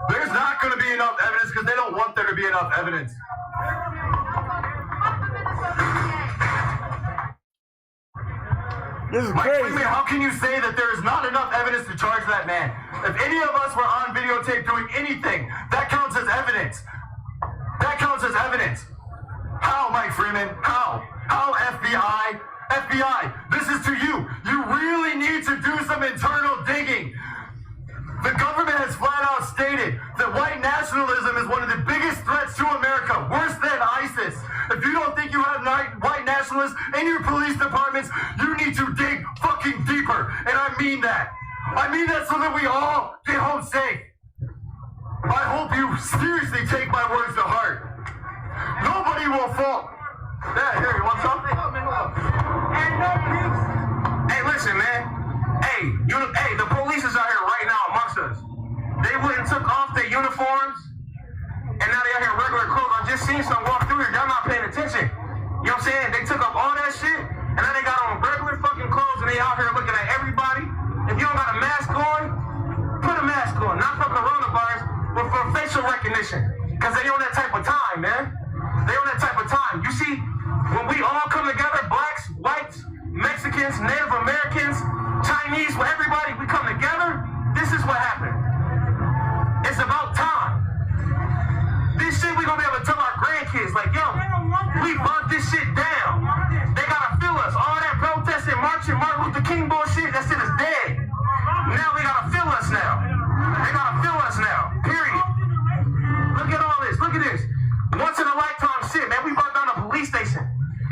There's not going to be enough evidence because they don't want there to be enough evidence. This is crazy. How can you say that there is not enough evidence to charge that man? If any of us were on videotape doing anything, that counts as evidence. That counts as evidence. How, Mike Freeman? How? How, FBI? FBI, this is to you. You really need to do some internal digging. The government has flat out stated that white nationalism is one of the biggest threats to America, worse than ISIS. If you don't think you have white nationalists in your police departments, you need to dig fucking deeper. And I mean that. I mean that so that we all get home safe. I hope you seriously take my words to heart. Nobody will fall. Yeah, here, you want something? And no peace. Hey, listen, man. Hey, the police is out here right now amongst us. They went and took off their uniforms, and now they out here in regular clothes. I just seen some walk through here. Y'all not paying attention. You know what I'm saying? They took off all that shit, and now they got on regular fucking clothes, and they out here looking at everybody. If you don't got a mask on, put a mask on. Not for coronavirus, but for facial recognition. Because they on that type of time, man. They on that type of time. You see, when we all come together, blacks, whites, Mexicans, Native Americans, Chinese, with everybody, we come together, this is what happened. It's about time. This shit we gonna be able to tell our grandkids, like, yo, we burnt this shit down. They gotta feel us. All that protesting, marching, Martin Luther King bullshit, that shit is dead. Now we gotta feel us now. They gotta feel us now, period. Look at all this, look at this. Once in a lifetime shit, man, we burnt down a police station.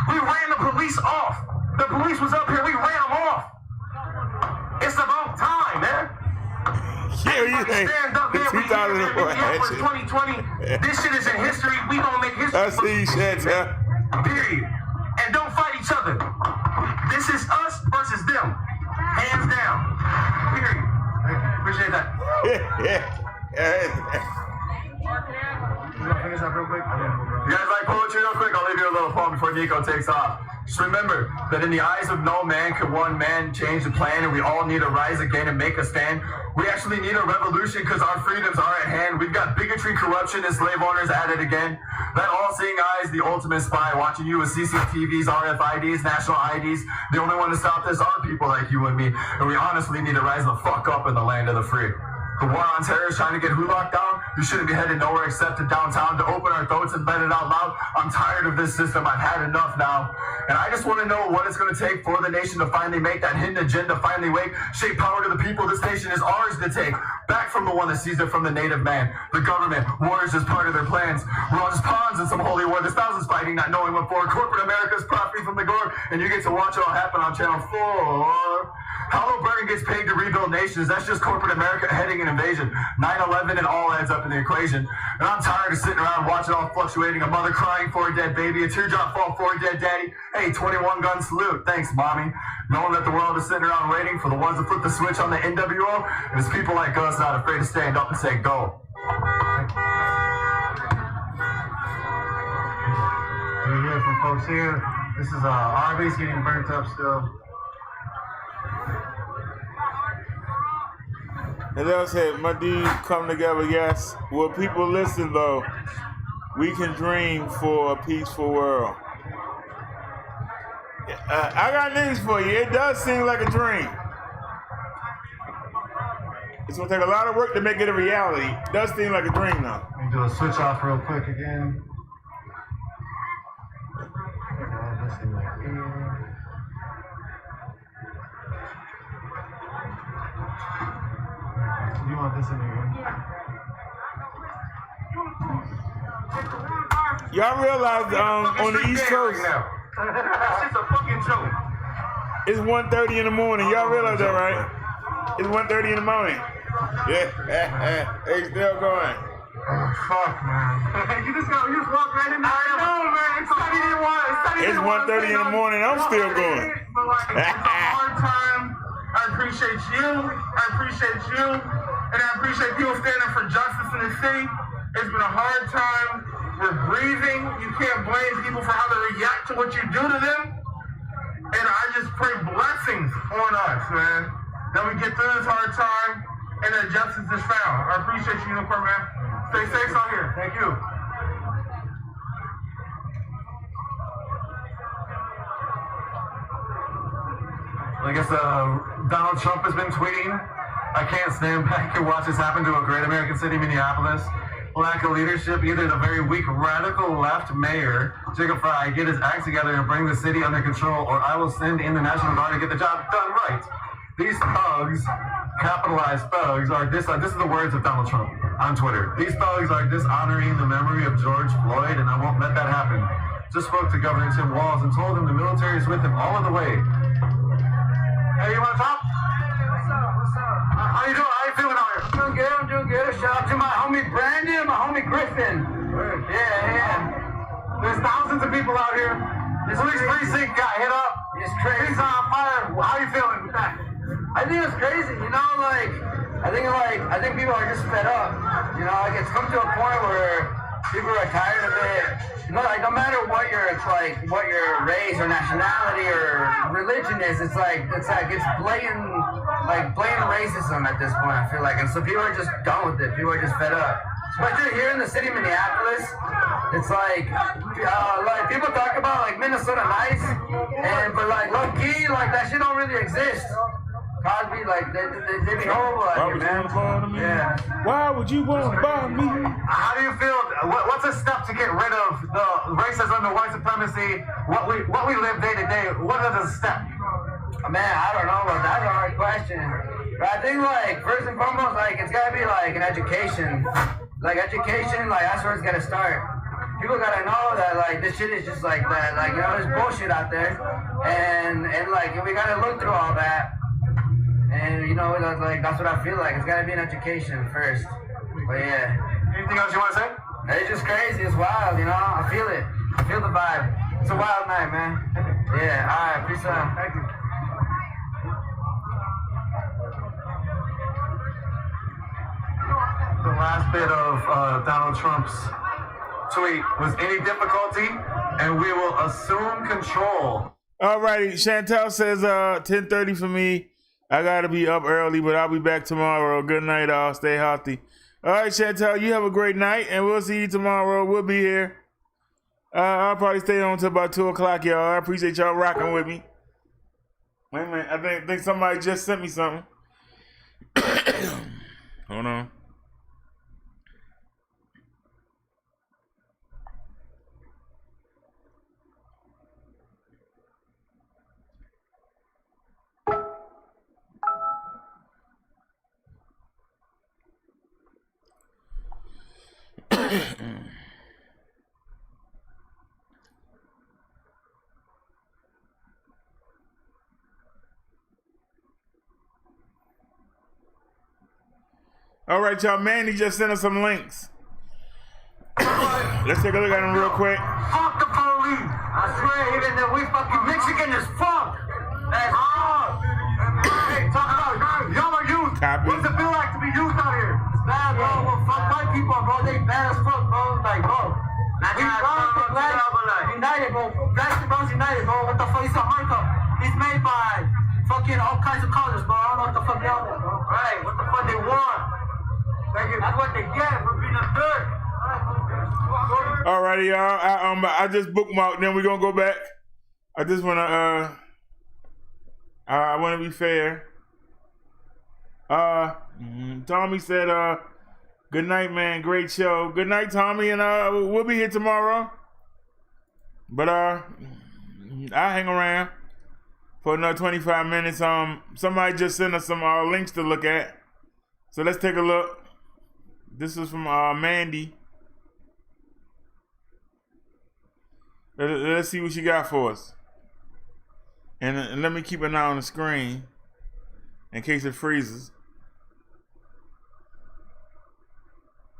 We ran the police off. The police was up here, we ran them off. It's about time, man. Yeah, you think? Stand up there, we 2020. This shit is in history. We gonna make history. I see shit, yeah. Period. And don't fight each other. This is us versus them. Hands down. Period. Appreciate that. Finish up real quick. You guys like poetry real quick? I'll leave you a little poem before Nico takes off. Just remember that in the eyes of no man could one man change the plan, and we all need to rise again and make a stand. We actually need a revolution because our freedoms are at hand. We've got bigotry, corruption, and slave owners at it again. That all-seeing eye is the ultimate spy, watching you with CCTVs, RFIDs, national IDs. The only one to stop this are people like you and me, and we honestly need to rise the fuck up in the land of the free. The war on terror is trying to get who locked down? You shouldn't be headed nowhere except to downtown to open our throats and let it out loud. I'm tired of this system. I've had enough now. And I just want to know what it's going to take for the nation to finally make that hidden agenda finally wake. Shape power to the people. This nation is ours to take. Back from the one that seized it from the native man. The government. War is just part of their plans. We're all just pawns in some holy war. There's thousands fighting, not knowing what for. Corporate America's profiting from the gore. And you get to watch it all happen on Channel 4. Halliburton gets paid to rebuild nations. That's just corporate America heading an invasion. 9/11 and all adds up in the equation. And I'm tired of sitting around watching all fluctuating. A mother crying for a dead baby. A teardrop fall for a dead daddy. Hey, 21 gun salute. Thanks, mommy. Knowing that the world is sitting around waiting for the ones to flip the switch on the NWO. And it's people like us not afraid to stand up and say go. We hear from folks here. This is Arby's getting burnt up still. And they'll say, my dude, come together, yes. Will people listen, though? We can dream for a peaceful world. I got news for you. It does seem like a dream. It's going to take a lot of work to make it a reality. It does seem like a dream, though. Let me do a switch off real quick again. You want this in here? Y'all realize on the East Coast, That shit's a fucking joke. it's 1:30 in the morning. Y'all realize that, right? It's 1:30 in the morning. Yeah, they still going. Oh, fuck, man. you just walk right in there. I know, man. It's 1:30 in the morning. I'm still going. But like, it's a hard time. I appreciate you. I appreciate you. And I appreciate people standing for justice in the city. It's been a hard time. We're grieving. You can't blame people for how they react to what you do to them. And I just pray blessings on us, man. That we get through this hard time and that justice is found. I appreciate you, Unicorn, man. Stay safe out here. Thank you. I guess Donald Trump has been tweeting, I can't stand back and watch this happen to a great American city, Minneapolis. Lack of leadership, either the very weak radical left mayor, Jacob Fry, get his act together and bring the city under control, or I will send in the National Guard to get the job done right. These thugs, capitalized thugs, are this is the words of Donald Trump on Twitter. These thugs are dishonoring the memory of George Floyd, and I won't let that happen. Just spoke to Governor Tim Walz and told him the military is with him all of the way. Hey, you want to talk? What's up? How you doing? How you feeling out here? I'm doing good. Shout out to my homie Brandon, my homie Griffin. Yeah. There's thousands of people out here. This police precinct got hit up. It's crazy. It's on fire. How you feeling with that? I think it's crazy, you know, I think people are just fed up. You know, it's come to a point where people are tired of it. You know, no matter what your race or nationality or religion is, it's blatant racism at this point, I feel like. And so people are just done with it. People are just fed up. Especially here in the city of Minneapolis, it's people talk about Minnesota nice, but low key, that shit don't really exist. Cosby, they be horrible out here, man. Yeah. Why would you want to bomb me? How do you feel? What's a step to get rid of the racism, the white supremacy, what we live day to day? What is a step? Man, I don't know, but that's a hard question. But I think first and foremost, it's gotta be an education. Education, that's where it's gotta start. People gotta know that this shit is just like that. There's bullshit out there. And we gotta look through all that. And that's what I feel like. It's gotta be an education first. But yeah. Anything else you wanna say? It's just crazy, it's wild, I feel it. I feel the vibe. It's a wild night, man. Yeah, alright, peace out. Thank you. The last bit of Donald Trump's tweet was any difficulty, and we will assume control. Alrighty, Chantel says 10:30 for me. I gotta be up early, but I'll be back tomorrow. Good night, all. Stay healthy. All right, Chantel, you have a great night, and we'll see you tomorrow. We'll be here. I'll probably stay on until about 2 o'clock, y'all. I appreciate y'all rocking with me. Wait a minute, I think somebody just sent me something. Hold on. All right, y'all. Mandy just sent us some links. Let's take a look at them real quick. Fuck the police. I swear, even that we fucking Mexican as fuck. That's fuck. Hey, talk about y'all are youth. Copy. What's it feel like to be youth out here? It's bad, bro. Well, fuck white people, bro. They bad as fuck, bro. Like, bro. We black united, bro. Blacks and browns united, bro. What the fuck? It's a markup. It's made by fucking all kinds of colors, bro. I don't know what the fuck they are, bro. Right. What the fuck they want? That's what they get for being a dirt. Alrighty, y'all. I just bookmarked. Then we're gonna go back. I just wanna I wanna be fair. Tommy said good night, man. Great show. Good night, Tommy, and we'll be here tomorrow. But I'll hang around for another 25 minutes. Somebody just sent us some links to look at. So let's take a look. This is from Mandy. Let's see what she got for us. And let me keep an eye on the screen in case it freezes.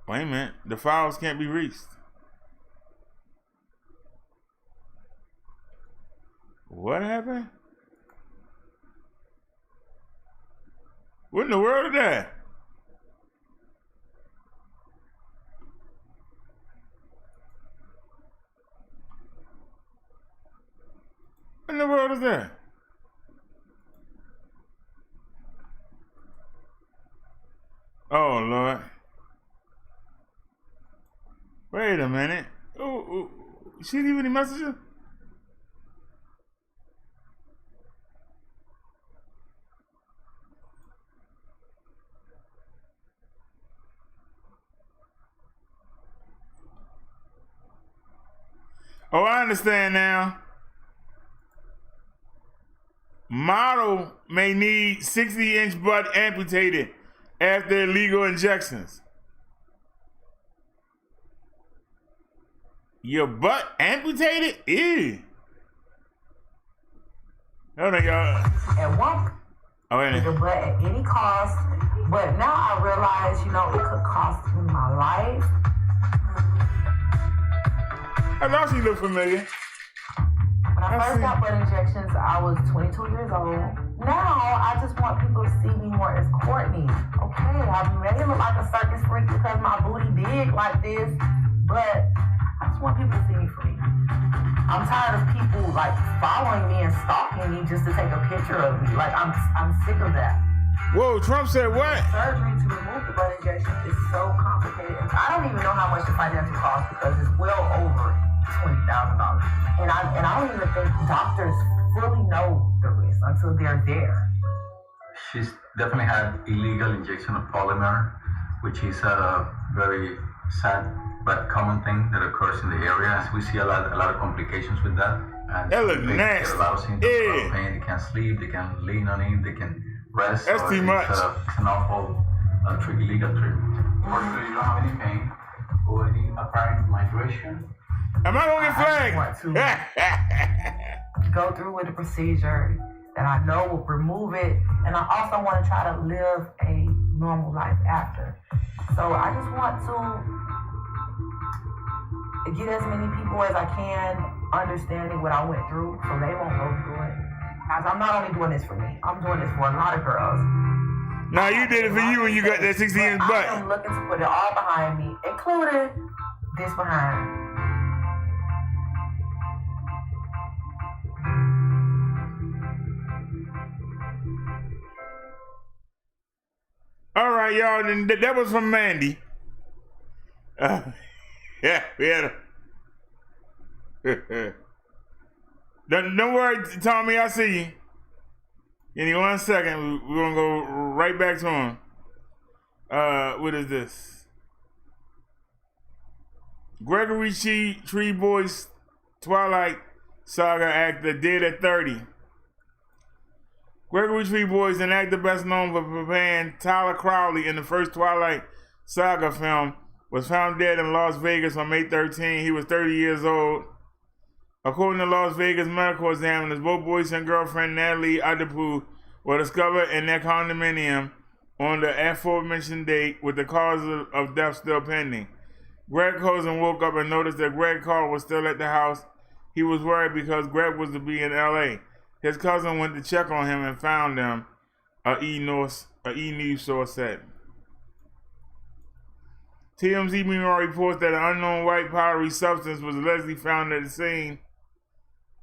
Wait a minute. The files can't be reached. What happened? What in the world is that? What in the world is that? Oh, Lord. Wait a minute. Oh, she didn't leave any messages? Oh, I understand now. Model may need 60-inch butt amputated after illegal injections. Your butt amputated? Ew. Hold on, y'all. At one point, the butt at any cost. But now I realize, you know, it could cost me my life. I know she look familiar. When I first got butt injections, I was 22 years old. Now, I just want people to see me more as Courtney. Okay, I may look like a circus freak because my booty big like this, but I just want people to see me free. I'm tired of people like following me and stalking me just to take a picture of me. Like, I'm sick of that. Whoa, Trump said what? Surgery to remove the butt injection is so complicated. I don't even know how much the financial cost because it's well over $20,000. And I don't even think doctors fully know the risk until they're there. She's definitely had illegal injection of polymer, which is a very sad but common thing that occurs in the area. We see a lot of complications with that. And that looks nasty. A lot of symptoms, a lot of pain. They can't sleep. They can lean on it. They can rest. That's too much. It's an awful illegal treatment. Fortunately, you don't have any pain or any apparent migration. Am I gonna get flagged? Go through with the procedure that I know will remove it, and I also want to try to live a normal life after. So I just want to get as many people as I can understanding what I went through, so they won't go through it. As I'm not only doing this for me, I'm doing this for a lot of girls. Now you did it for you when you got that 60-inch butt. I am looking to put it all behind me, including this behind. All right, y'all. That was from Mandy. Yeah, we had a... Don't worry, Tommy. I see you. Give me 1 second. We're gonna go right back to him. What is this? Gregory Tree Boys Twilight Saga actor dead at 30. Gregory Tree Boys, an actor best known for portraying Tyler Crowley in the first Twilight Saga film, was found dead in Las Vegas on May 13. He was 30 years old. According to Las Vegas medical examiners, both boys and girlfriend Natalie Adepu were discovered in their condominium on the aforementioned date, with the cause of death still pending. Greg Cousin woke up and noticed that Greg's car was still at the house. He was worried because Greg was to be in L.A. His cousin went to check on him and found him, a E-News source said. TMZ meanwhile reports that an unknown white powdery substance was allegedly found at the scene.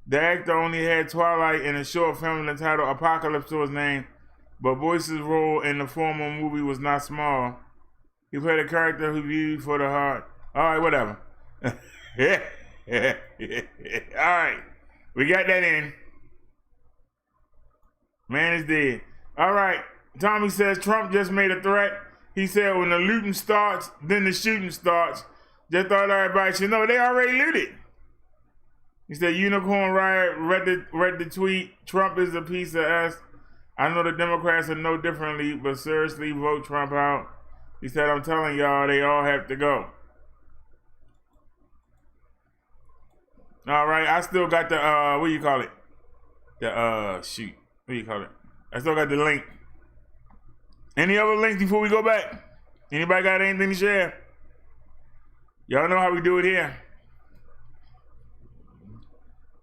The actor only had Twilight in a short film entitled Apocalypse to his name, but Boyce's role in the former movie was not small. He played a character who viewed for the heart. Alright, whatever. Alright, we got that in. Man is dead. Alright, Tommy says Trump just made a threat. He said when the looting starts, then the shooting starts. Just thought everybody should know they already looted. He said Unicorn Riot read the tweet. Trump is a piece of ass. I know the Democrats are no differently, but seriously, vote Trump out. He said, I'm telling y'all, they all have to go. All right, I still got the, what do you call it? Shoot, what do you call it? I still got the link. Any other links before we go back? Anybody got anything to share? Y'all know how we do it here.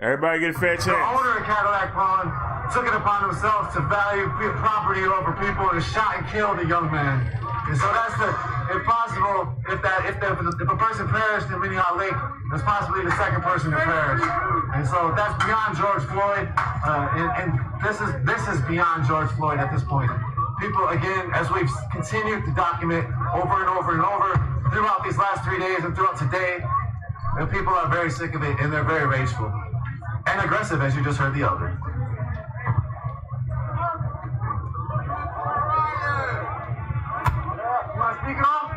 Everybody get a fair chance. The owner of Cadillac Pawn took it upon himself to value property over people and shot and killed a young man. And so that's impossible. If a person perished in Minnehaha Lake, that's possibly the second person to perish. And so that's beyond George Floyd. And this is beyond George Floyd at this point. People, again, as we've continued to document over and over and over throughout these last 3 days and throughout today, people are very sick of it and they're very rageful and aggressive, as you just heard the elder. You want to speak it off?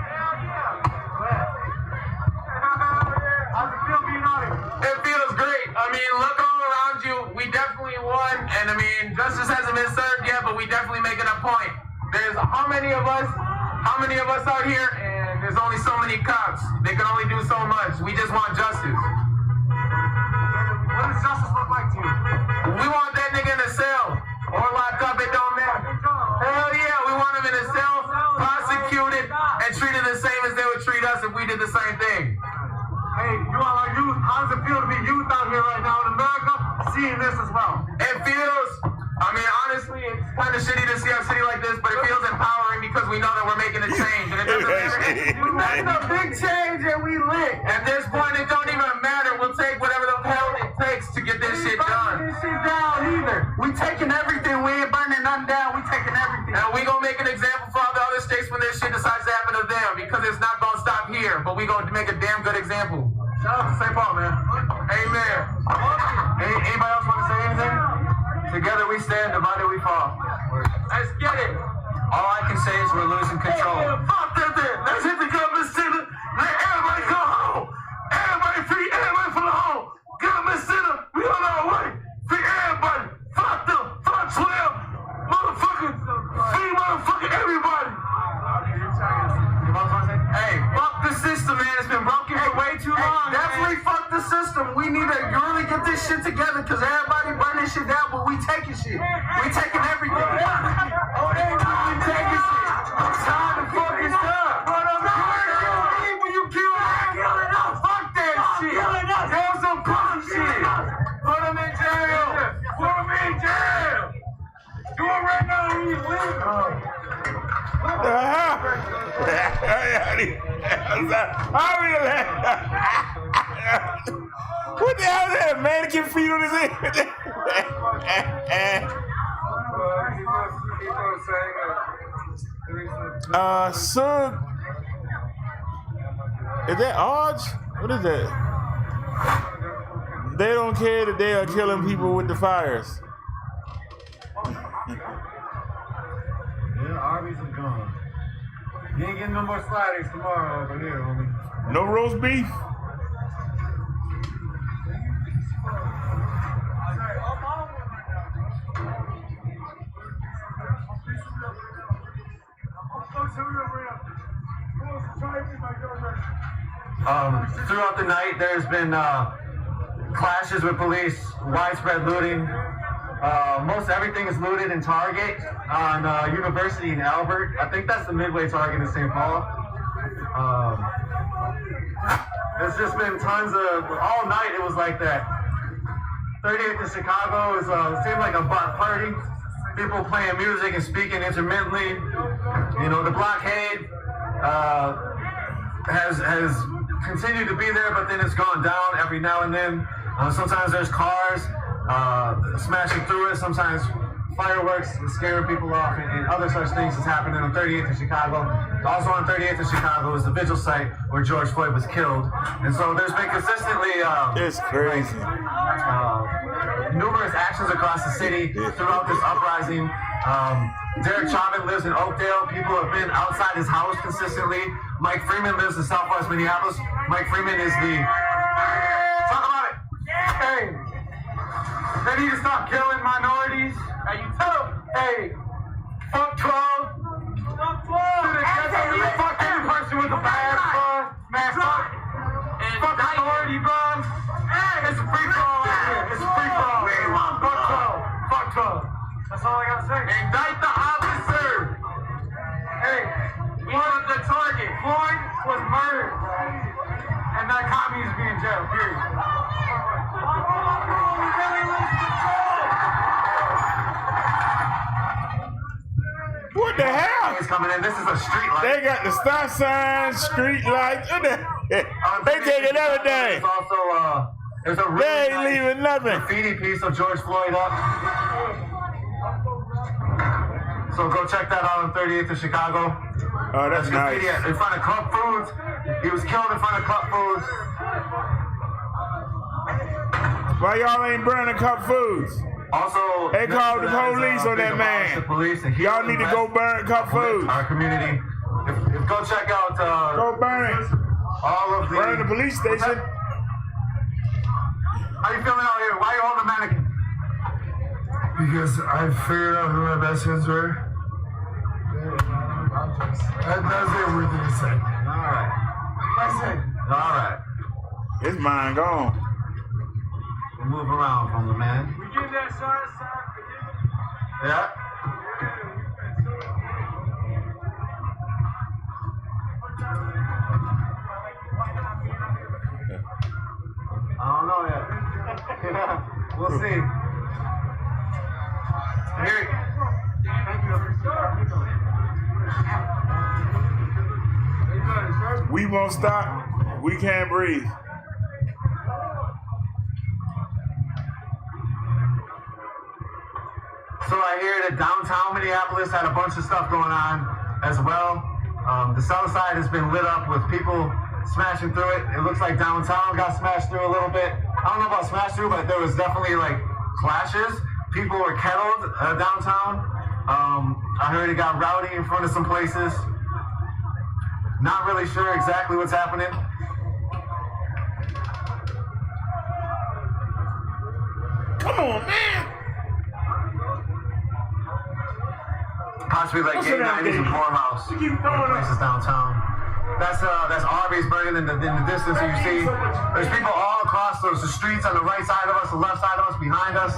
How's it feel being on it? It feels great. I mean, look all around you. We definitely won, and I mean, justice hasn't been served yet, but we definitely making a point. There's how many of us out here, and there's only so many cops. They can only do so much. We just want justice. What does justice look like to you? We want that nigga in a cell or locked up. It don't matter. Hell yeah, we want him in a cell, prosecuted, and treated the same as they would treat us if we did the same thing. Hey, you all are youth. How does it feel to be youth out here right now in America, seeing this as well? It feels, I mean, honestly, it's kind of shitty to see our city like this, but it feels empowering because we know that we're making a change. And it doesn't matter. We're making a big change and we lit. At this point, it don't even matter. We'll take whatever the hell it takes to get this shit done. This shit down either. We taking everything. We ain't burning nothing down. We taking everything. And we gonna make an example for all the other states when this shit decides to happen to them, because it's not gonna stop here, but we gonna make a damn good example. Shout out to St. Paul, man. Amen. Anybody else want to say anything? Together we stand, divided we fall. Let's get it. All I can say is we're losing control. Fuck that then. Let's hit the government center. Let everybody go home. Everybody free. Everybody from the home. Government center. We on our way. Free everybody. Fuck them. Fuck 12. Motherfucker. Free motherfucking everybody. Hey, fuck the system, man. It's been broken for way too long. Definitely fuck the system. We need to really get this shit together because everybody burning shit down, but we taking shit. We taking everything. We taking shit. Time to fucking stop. When you kill us, fuck that shit. There's some pussy shit. Put them in jail. Put them in jail. Do it right now when you leave. What the hell is that? Mannequin feet on his head? Sir, is that Arch? What is that? They don't care that they are killing people with the fires. Yeah, Arby's is gone. You ain't getting no more sliders tomorrow over here, homie. No roast beef? Throughout the night, there's been clashes with police, widespread looting. Most everything is looted in Target on University in Albert. I think that's the Midway Target in St. Paul. There's just been tons of, all night it was like that. 38th in Chicago seemed like a party. People playing music and speaking intermittently. You know, the blockade has continued to be there, but then it's gone down every now and then. Sometimes there's cars smashing through it. Sometimes fireworks scaring people off, and other such things is happening on 38th in Chicago. Also on 38th in Chicago is the vigil site where George Floyd was killed. And so there's been consistently it's crazy. Numerous actions across the city throughout this uprising. Derrick Chauvin lives in Oakdale. People have been outside his house consistently. Mike Freeman lives in Southwest Minneapolis. Mike Freeman is the... Talk about it! Hey! They need to stop killing minorities. Hey, you tell them, hey, fuck Trump. Fuck Trump. Fuck any person with a badge, bro. Man, fuck authority, bro. It's a free for all out here. It's a free for all. Fuck Trump. Fuck Trump. That's all I gotta say. Indict the officer. Hey, Floyd the target. Floyd was murdered. And that cop needs to be in jail, period. What the hell? Coming in. This is a street light. They got the stop signs, street lights. They taking everything. Also, there's a really they ain't leaving nothing. Graffiti piece of George Floyd up. So go check that out on 38th in Chicago. Oh, that's nice. In front of Club Foods. He was killed in front of Club Foods. Why y'all ain't burning Cup Foods? Also, they called the police on that man. Y'all need to go burn Cup Foods. Our community. If go check out. Go burn it. All of the. Burn the police station. How you feeling out here? Why you holding a mannequin? Because I figured out who my best friends were. That's it, worth it to say. Alright. That's it. Alright. His mind gone. We'll move around from the man. We give that side. Yeah. I don't know yet. We'll see. Here. We won't stop. We can't breathe. So I hear that downtown Minneapolis had a bunch of stuff going on as well. The south side has been lit up with people smashing through it. It looks like downtown got smashed through a little bit. I don't know about smashed through, but there was definitely like clashes. People were kettled downtown. I heard it got rowdy in front of some places. Not really sure exactly what's happening. Come on, man. Possibly like gay 90s and whorehouse places downtown. That's Arby's burning in the distance. You see, there's people all across the streets on the right side of us, the left side of us, behind us,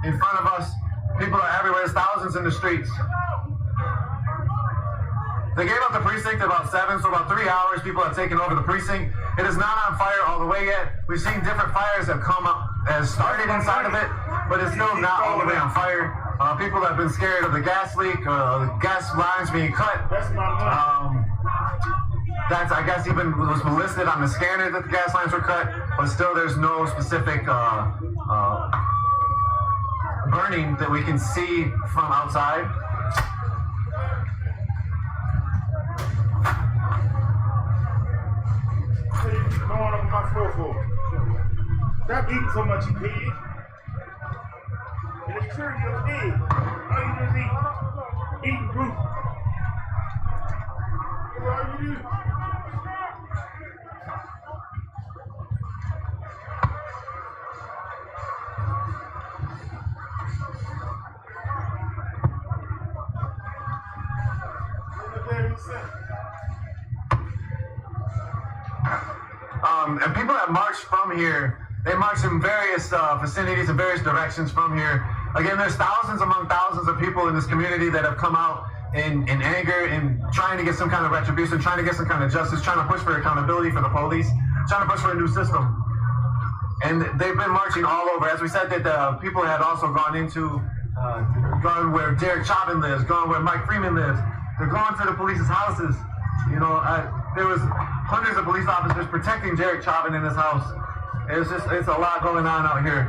in front of us. People are everywhere. There's thousands in the streets. They gave up the precinct at about 7, so about 3 hours. People have taken over the precinct. It is not on fire all the way yet. We've seen different fires that come up, has started inside of it, but it's still not all the way on fire. People have been scared of the gas leak, the gas lines being cut. That's, I guess, even was listed on the scanner that the gas lines were cut, but still there's no specific burning that we can see from outside. Going up my floor for? Stop eating so much, you pig. It's true, you're a pig. All you do is eat. Eating fruit. And people that marched from here, they marched in various vicinities and various directions from here. Again, there's thousands among thousands of people in this community that have come out in anger and trying to get some kind of retribution, trying to get some kind of justice, trying to push for accountability for the police, trying to push for a new system. And they've been marching all over. As we said, that people had also gone where Derrick Chauvin lives, gone where Mike Freeman lives. They're going to the police's houses. You know, there was hundreds of police officers protecting Derrick Chauvin in his house. It's a lot going on out here.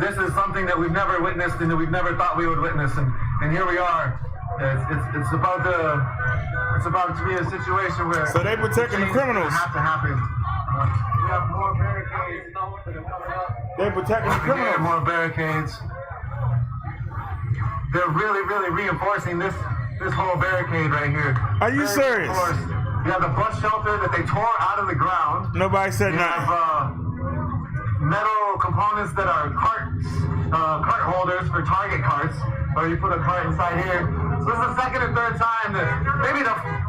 This is something that we've never witnessed and that we've never thought we would witness, and here we are. It's about to be a situation where so they protecting the criminals. Have to happen. We have more barricades that are coming up. They're protecting the criminals. More barricades. They're really reinforcing this whole barricade right here. Are you serious? You have the bus shelter that they tore out of the ground. Nobody said nothing. You have metal components that are cart holders for Target carts, or you put a cart inside here. So this is the second or third time that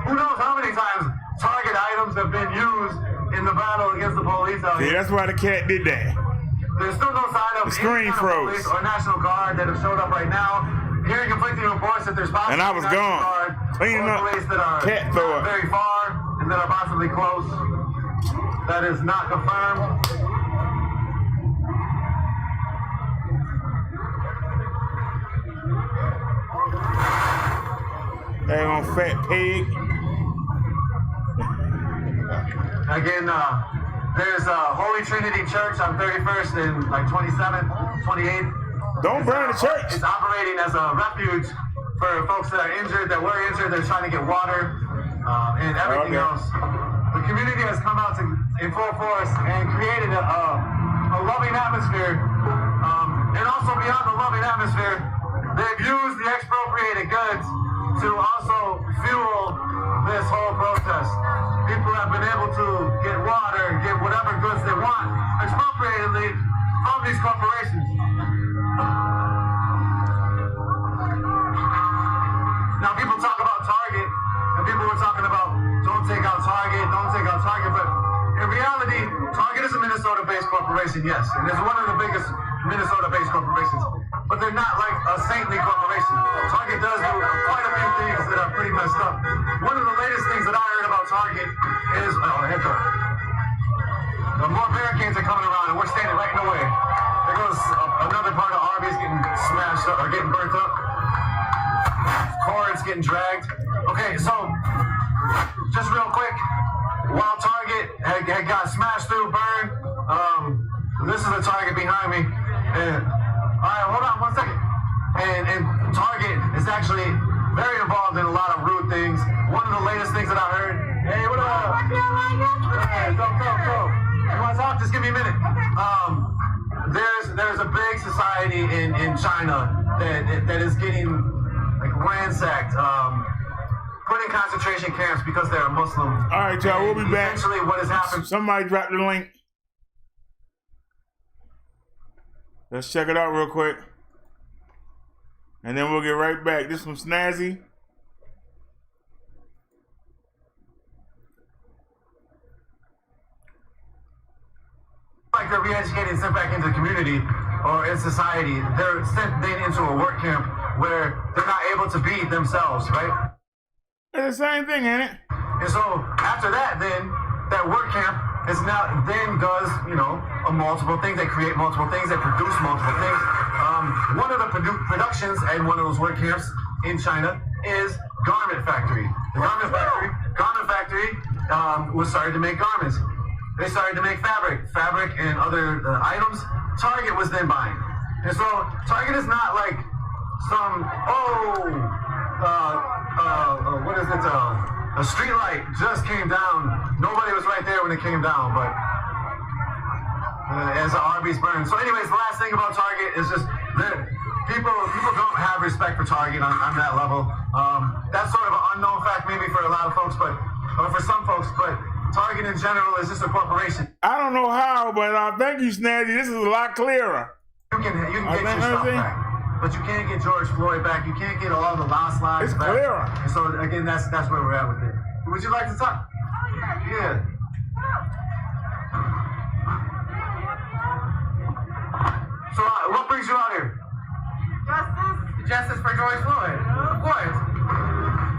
who knows how many times Target items have been used in the battle against the police out here. See, that's why the cat did that. There's still no sign of the screen froze. Police or National Guard that have showed up right now. Hearing conflicting reports that there's possibly and I was gone cleaning up police that are cat throw up very far and that are possibly close. That is not confirmed. They on fat pig. Again, there's Holy Trinity Church on 31st and like 27th, 28th. Don't burn the church. It's operating as a refuge for folks that are injured, that were injured. They're trying to get water and everything else. The community has come out in full force and created a loving atmosphere. And also beyond the loving atmosphere, they've used the expropriated goods to also fuel this whole protest. People have been able to get water, get whatever goods they want expropriatedly from these corporations. Now people talk about Target, and people were talking about don't take out Target, but in reality, Target is a Minnesota-based corporation, yes, and it's one of the biggest Minnesota-based corporations, but they're not like a saintly corporation. Target does do quite a few things that are pretty messed up. One of the latest things that I heard about Target is, the more barricades are coming around, and we're standing right in the way. There goes another part of Arby's getting smashed up, or getting burnt up. Cords getting dragged. Okay, so just real quick, while Target had got smashed through, burned, this is the Target behind me. And all right, hold on 1 second. And Target is actually very involved in a lot of rude things. One of the latest things that I heard. Hey, what up? Hey, go. You want to talk? Just give me a minute. There's a big society in China that is getting ransacked, put in concentration camps because they're Muslim. All right, y'all, we'll be back. Essentially, what has happened? Somebody drop the link. Let's check it out real quick, and then we'll get right back. This from Snazzy. Like they're re-educated and sent back into the community or in society. They're sent then into a work camp where they're not able to be themselves, right? It's the same thing, ain't it? And so after that, then that work camp is now then does a multiple things. They create multiple things. They produce multiple things. One of the productions at one of those work camps in China is garment factory. The garment factory was started to make garments. They started to make fabric and other items. Target was then buying. And so Target is not like some, what is it? A street light just came down. Nobody was right there when it came down, but as the Arby's burned. So anyways, the last thing about Target is just that people don't have respect for Target on that level. That's sort of an unknown fact maybe for a lot of folks, but or for some folks, but Target in general is just a corporation. I don't know how, but thank you, Snazzy. This is a lot clearer. You can get your stuff back, but you can't get George Floyd back. You can't get all the lost lives back. It's clearer. And so again, that's where we're at with it. Would you like to talk? Yeah. So what brings you out here? Justice for George Floyd. Of course.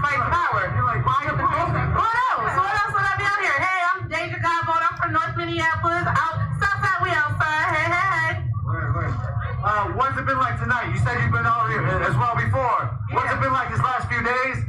Fight the power. You're like, why the What else? What else would I be out here? Hey, I'm Deja Gabo. I'm from North Minneapolis. Southside, we outside. Hey. What's it been like tonight? You said you've been out here as well before. Yeah. What's it been like these last few days?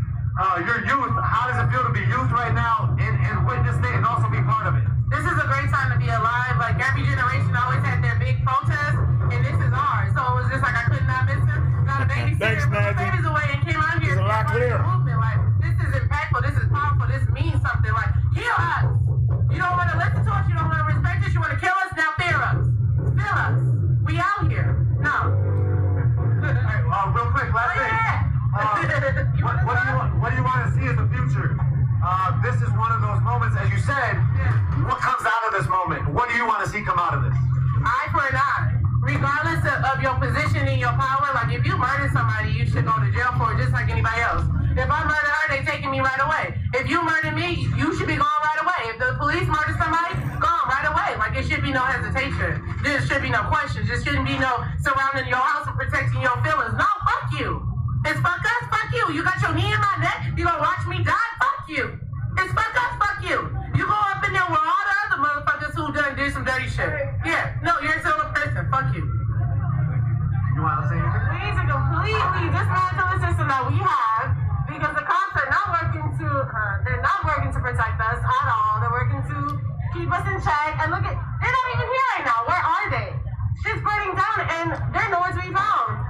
Your youth, how does it feel to be youth right now and witness it and also be part of it? This is a great time to be alive. Like every generation always had their big protest, and this is ours. So it was just like I could not miss it. Got a babysitter, put my babies away, and came out here. It's a lot clearer. Like, this is impactful. This is powerful. This means something. Like, heal us. You don't want to listen to us. You don't want to respect us. You want to kill us. Now fear us. Feel us. We out here. No. All right, real quick, last thing. What do you want to see in the future? This is one of those moments, as you said. What comes out of this moment? What do you want to see come out of this? Eye for an eye. Regardless of your position and your power, like if you murder somebody, you should go to jail for it just like anybody else. If I murder her, they taking me right away. If you murder me, you should be gone right away. If the police murder somebody, gone right away. Like it should be no hesitation. There should be no questions. There shouldn't be no surrounding your house and protecting your feelings. No, fuck you. It's fuck us, fuck you. You got your knee in my neck, you gonna watch me die? Fuck you. It's fuck us, fuck you. You go up in there with all the other motherfuckers who did some dirty shit. Yeah, no, you're still a person. Fuck you. You want to say anything? We need to completely dismantle the system that we have because the cops are not working to protect us at all. They're working to keep us in check. And look at, they're not even here right now. Where are they? Shit's burning down and they're nowhere to be found.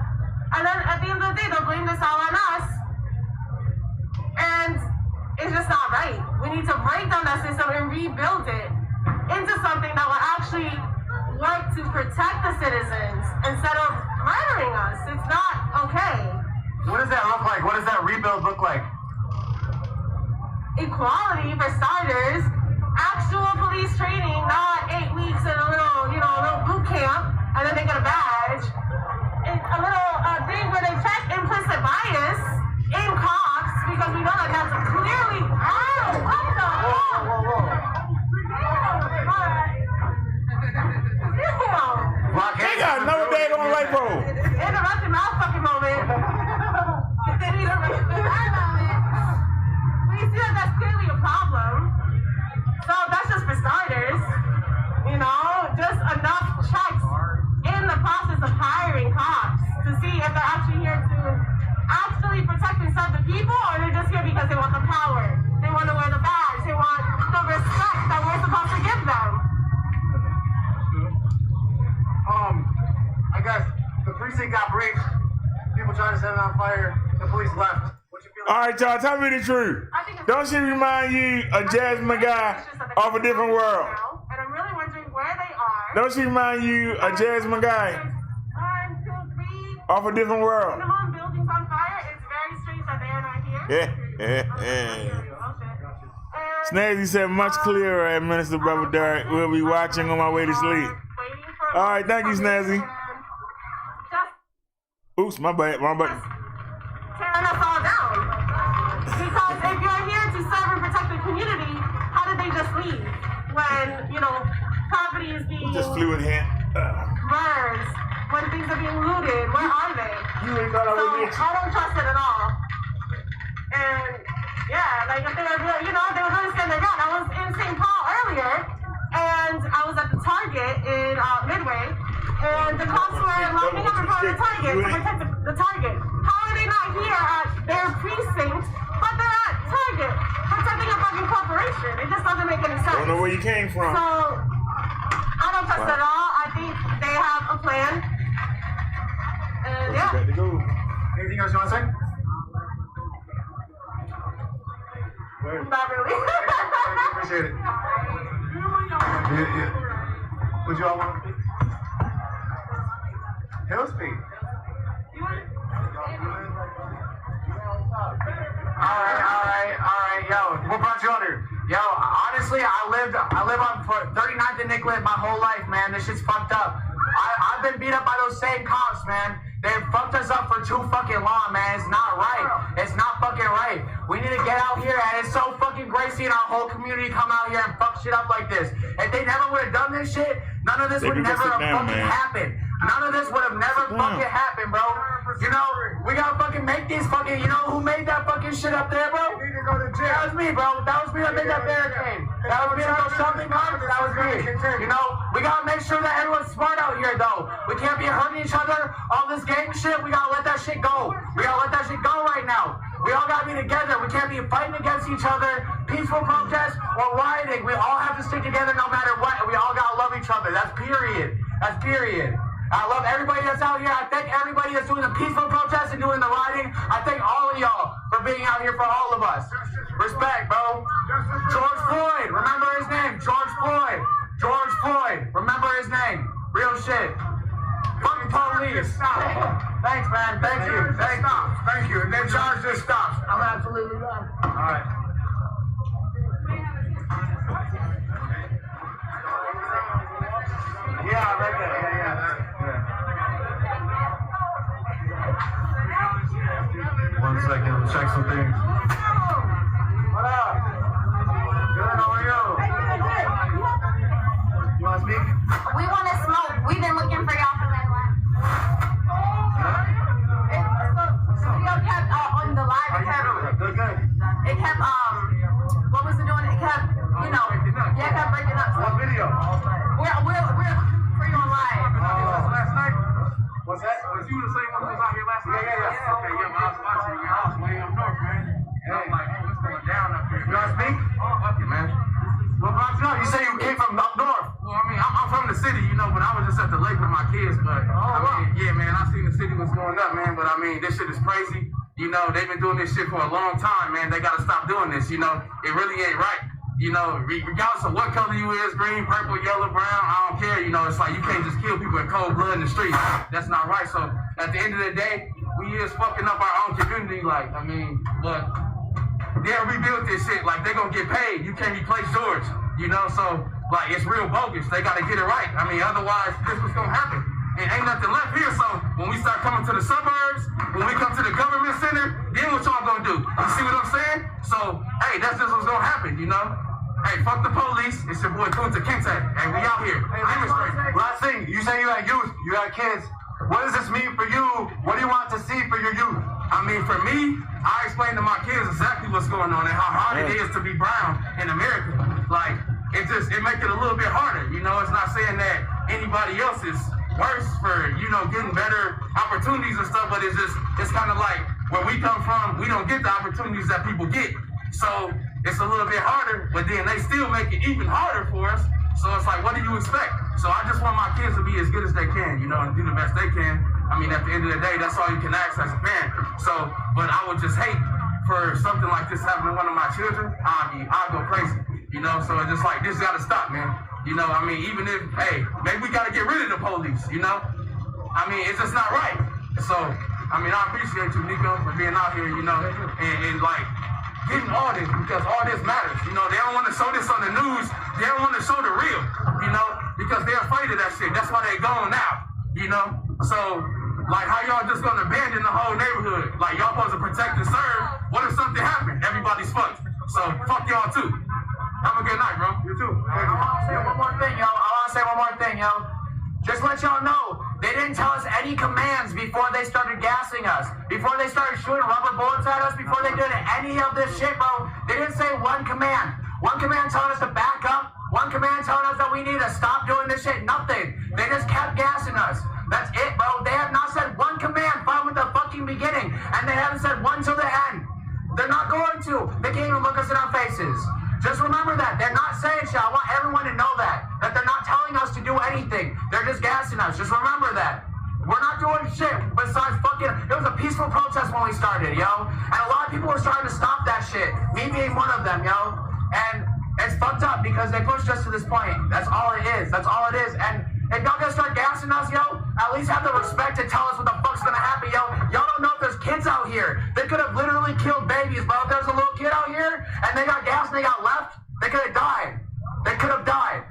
And then at the end of the day, they'll blame this all on us. And it's just not right. We need to break down that system and rebuild it into something that will actually work to protect the citizens instead of murdering us. It's not okay. What does that look like? What does that rebuild look like? Equality for starters. Actual police training, not 8 weeks in a little boot camp, and then they get a badge. It's a little thing where they check implicit bias in cops because we know that that's clearly. What the He got another day on light road. Interrupted my fucking moment. We see that that's clearly a problem. So that's just for starters. You know, just enough checks in the process of hiring cops to see if they're actually here to actually protect and serve the people, or they're just here because they want the power. They want to wear the badge. They want the respect that we're supposed to give them. I guess the precinct got breached. People tried to set it on fire. The police left. All right, y'all, tell me the truth. Don't she remind you of Jasmine Guy off A Different World? And I'm really wondering where they are. Don't she remind you of Jasmine Guy 1, 2, 3. off A Different World? Minimum buildings on fire. It's very strange that they are not here. Snazzy said much clearer at Minister Brother Derrick. We'll be watching on my way to sleep. All right, thank you, Snazzy. Oops, my bad. Tearing us all down. Because if you're here to serve and protect the community, how did they just leave? When, property is being Just flew in here. burned, when things are being looted, where are they? You ain't got I don't trust it at all. And yeah, like if they were really, they were really standing their ground. I was in St. Paul earlier, and I was at the Target in Midway, and the cops were lining up in front of the Target to protect the Target. How are they not here at their precinct, but they're at Target protecting a fucking corporation? It just doesn't make any sense. Don't know where you came from. So I don't trust it at all. I think they have a plan. And yeah. Got to go. Anything else you want to say? Not really. Appreciate it. Yeah. Would you all want to speak? He'll speak. Alright, yo, what brought you out here? Yo, honestly, I live on 39th and Nicollet my whole life, man. This shit's fucked up. I've been beat up by those same cops, man. They fucked us up for too fucking long, man. It's not right. It's not fucking right. We need to get out here, and it's so fucking great seeing our whole community come out here and fuck shit up like this. If they never would have done this shit, none of this would never have fucking happened. None of this would have never fucking happened, bro. You know, we gotta fucking make these fucking, you know who made that fucking shit up there, bro? You need to go to jail. That was me, bro. That was me that made that barricade. That was me that goes something on. That was me. You know, we gotta make sure that everyone's smart out here, though. We can't be hurting each other. All this gang shit, we gotta let that shit go. We gotta let that shit go right now. We all gotta be together. We can't be fighting against each other, peaceful protest or rioting. We all have to stick together no matter what. And we all gotta love each other. That's period. That's period. I love everybody that's out here. I thank everybody that's doing the peaceful protest and doing the rioting. I thank all of y'all for being out here for all of us. Respect, bro. George Floyd. Remember his name. George Floyd. George Floyd. Remember his name. Real shit. Fucking police. Thanks, man. Thank you. Thank you. Thank you. And then charge this stops. I'm absolutely done. All right. Yeah, I read that. Yeah. 1 second, we'll check some things. What up? Good, how are you? You want to speak? We want to smoke. We've been looking for y'all for that while. The video kept on the live. It kept what was it doing? It kept, you know, it kept breaking up. What video? We're for you on live. Last night? What's that? Was you the same one who was out here last night? Yeah. Okay, yeah, but I was watching you. I was way up north, man. And I'm like, oh, it's going down up here. You want to speak? Fuck it, man. What brought you out? You say you came from up north. Well, I mean, I'm from the city, you know, but I was just at the lake with my kids. But, I mean, yeah, man, I seen the city was going up, man. But, I mean, this shit is crazy. You know, they've been doing this shit for a long time, man. They got to stop doing this, you know. It really ain't right. You know, regardless of what color you is, green, purple, yellow, brown, I don't care. You know, it's like you can't just kill people in cold blood in the streets. That's not right. So at the end of the day, we is fucking up our own community. Like, I mean, but they'll rebuild this shit. Like, they're gonna get paid. You can't replace George. You know, so like it's real bogus. They gotta get it right. I mean, otherwise this was gonna happen. And ain't nothing left here. So when we start coming to the suburbs, when we come to the government center, then what y'all gonna do? You see what I'm saying? So, hey, that's just what's gonna happen, you know? Hey, fuck the police. It's your boy Kunta Kinte. Hey, we out here. Demonstrating. Last thing, you say you got youth, you got kids. What does this mean for you? What do you want to see for your youth? I mean, for me, I explain to my kids exactly what's going on and how hard it is to be brown in America. Like, it make it a little bit harder. You know, it's not saying that anybody else is worse for, you know, getting better opportunities and stuff, but it's kind of like where we come from, we don't get the opportunities that people get. So it's a little bit harder, but then they still make it even harder for us. So it's like, what do you expect? So I just want my kids to be as good as they can, you know, and do the best they can. I mean, at the end of the day, that's all you can ask as a parent. So, but I would just hate for something like this happening to one of my children. I'd go crazy, you know. So it's just like, this gotta stop, man. You know, I mean, even if, hey, maybe we gotta get rid of the police, you know. I mean, it's just not right. So, I mean, I appreciate you, Nico, for being out here, you know, and like, getting all this, because all this matters. You know, they don't want to show this on the news. They don't want to show the real, you know, because they're afraid of that shit. That's why they're going out, you know. So, like, how y'all just going to abandon the whole neighborhood? Like, y'all supposed to protect and serve. What if something happened? Everybody's fucked. So, fuck y'all too. Have a good night, bro. You too. I want to say one more thing, yo. Just let y'all know, they didn't tell us any commands before they started gassing us, before they started shooting rubber bullets at us, before they did any of this shit, bro. They didn't say one command. One command telling us to back up. One command telling us that we need to stop doing this shit. Nothing. They just kept gassing us. That's it, bro. They have not said one command from the fucking beginning, and they haven't said one till the end. They're not going to. They can't even look us in our faces. Just remember that. They're not saying shit. I want everyone to know that they're not telling us to do anything. They're just gassing us. Just remember that. We're not doing shit besides fucking, it was a peaceful protest when we started, yo. And a lot of people were starting to stop that shit. Me being one of them, yo. And it's fucked up because they pushed us to this point. That's all it is. That's all it is. And if y'all gonna start gassing us, yo, at least have the respect to tell us what the fuck's gonna happen, yo. Y'all don't know if there's kids out here. They could have literally killed babies, bro. If there's a little kid out here and they got gas and they got left, they could have died. They could have died.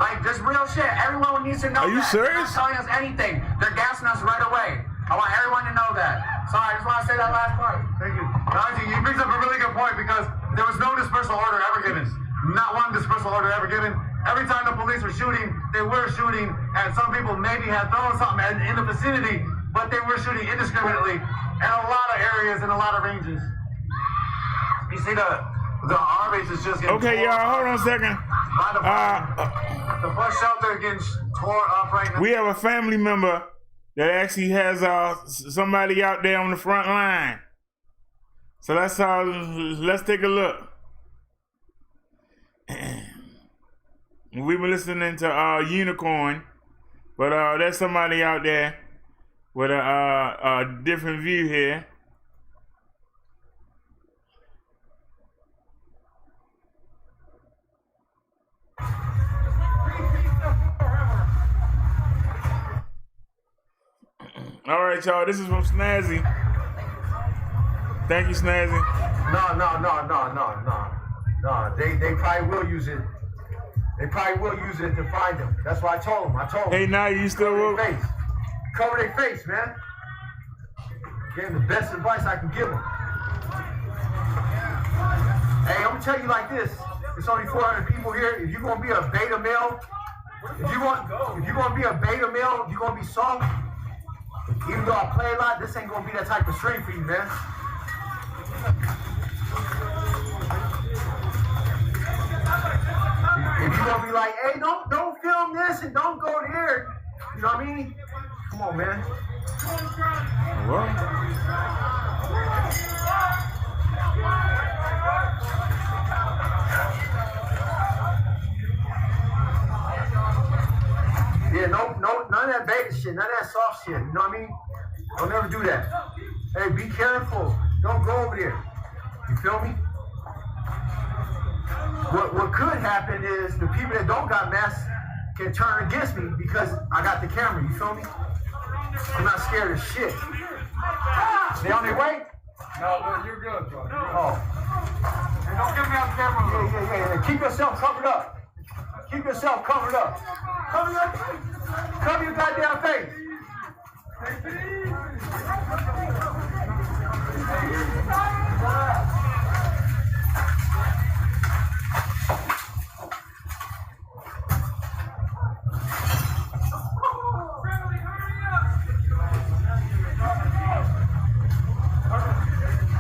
Like, just real shit. Everyone needs to know that. Are you serious? They're not telling us anything. They're gassing us right away. I want everyone to know that. Sorry, I just want to say that last part. Thank you. Najee, you brings up a really good point because there was no dispersal order ever given. Not one dispersal order ever given. Every time the police were shooting, they were shooting, and some people maybe had thrown something in the vicinity, but they were shooting indiscriminately in a lot of areas and a lot of ranges. You see the armies is just getting Okay, y'all, hold on a second. The bus shelter getting tore up right now. We have a family member that actually has somebody out there on the front line. So let's take a look. We were listening to Unicorn, but there's somebody out there with a different view here. All right, y'all, this is from Snazzy. Thank you, Snazzy. No. They probably will use it. They probably will use it to find them. That's what I told them. Hey, now you still will? Cover their face, man. Gave them the best advice I can give them. Hey, I'm gonna tell you like this. It's only 400 people here. If you're gonna be a beta male, if you're gonna be a beta male, you're gonna be soft. Even though I play a lot, this ain't gonna be that type of strength for you, man. If you're gonna be like, hey, don't film this and don't go there, you know what I mean? Come on, man. Yeah, no, none of that beta shit, none of that soft shit, you know what I mean? Don't ever do that. Hey, be careful. Don't go over there. You feel me? What could happen is the people that don't got masks can turn against me because I got the camera, you feel me? I'm not scared of shit. They on their way? No, you're good, bro. Oh. Hey, don't get me on camera. Yeah. Keep yourself covered up. Keep yourself covered up. Cover your goddamn face.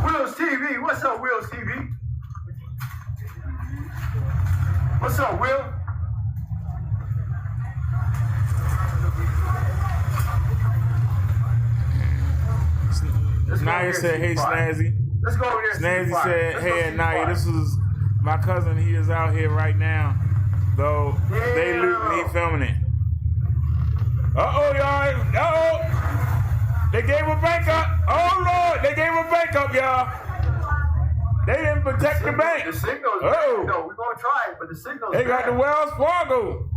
Wheels TV, what's up, Wheels TV? What's up, Will? Naya said, hey, Snazzy. Let's go over there. Snazzy said, hey, Naya, this is my cousin. He is out here right now, though they looting, he filming it. Uh-oh, y'all. Uh-oh. They gave a bank up. Oh, Lord. They gave a bank up, y'all. They didn't protect the bank. The signal's oh. bad, though. We're going to try it, but the signal's They got bad. the Wells Fargo.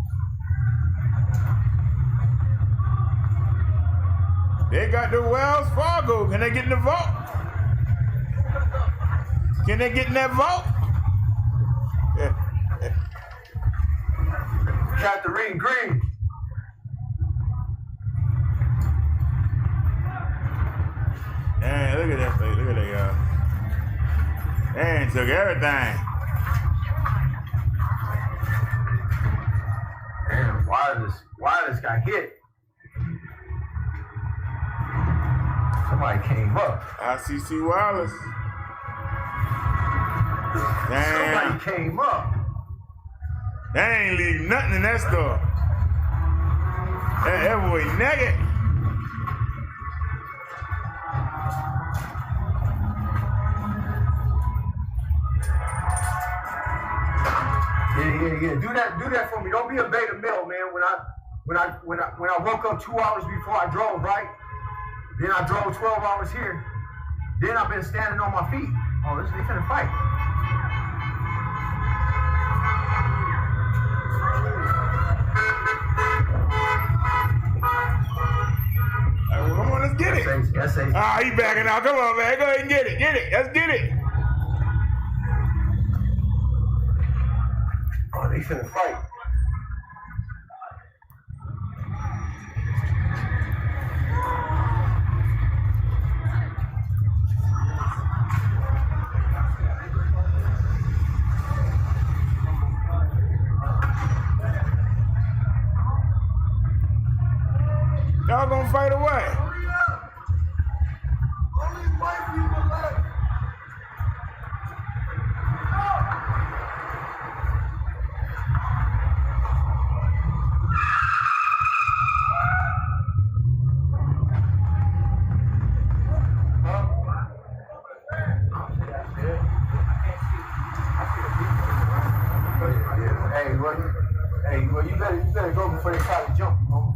They got the Wells Fargo. Can they get in the vault? Can they get in that vault? Catherine Green. Dang, look at that place. Look at that, y'all. They took everything. Damn, wireless got hit. Somebody came up. ICC Wireless. Damn. Somebody came up. They ain't leave nothing in that store. That boy naked. Yeah. Do that for me. Don't be a beta male, man. When I woke up 2 hours before I drove, right? Then I drove 12 hours here. Then I've been standing on my feet. Oh, they finna fight. Ah, he backing out. Come on, man. Go ahead and get it. Get it. Let's get it. Oh, they finna fight. Y'all gonna fight away. Only white people left. Well, you better go before they try to jump, you know?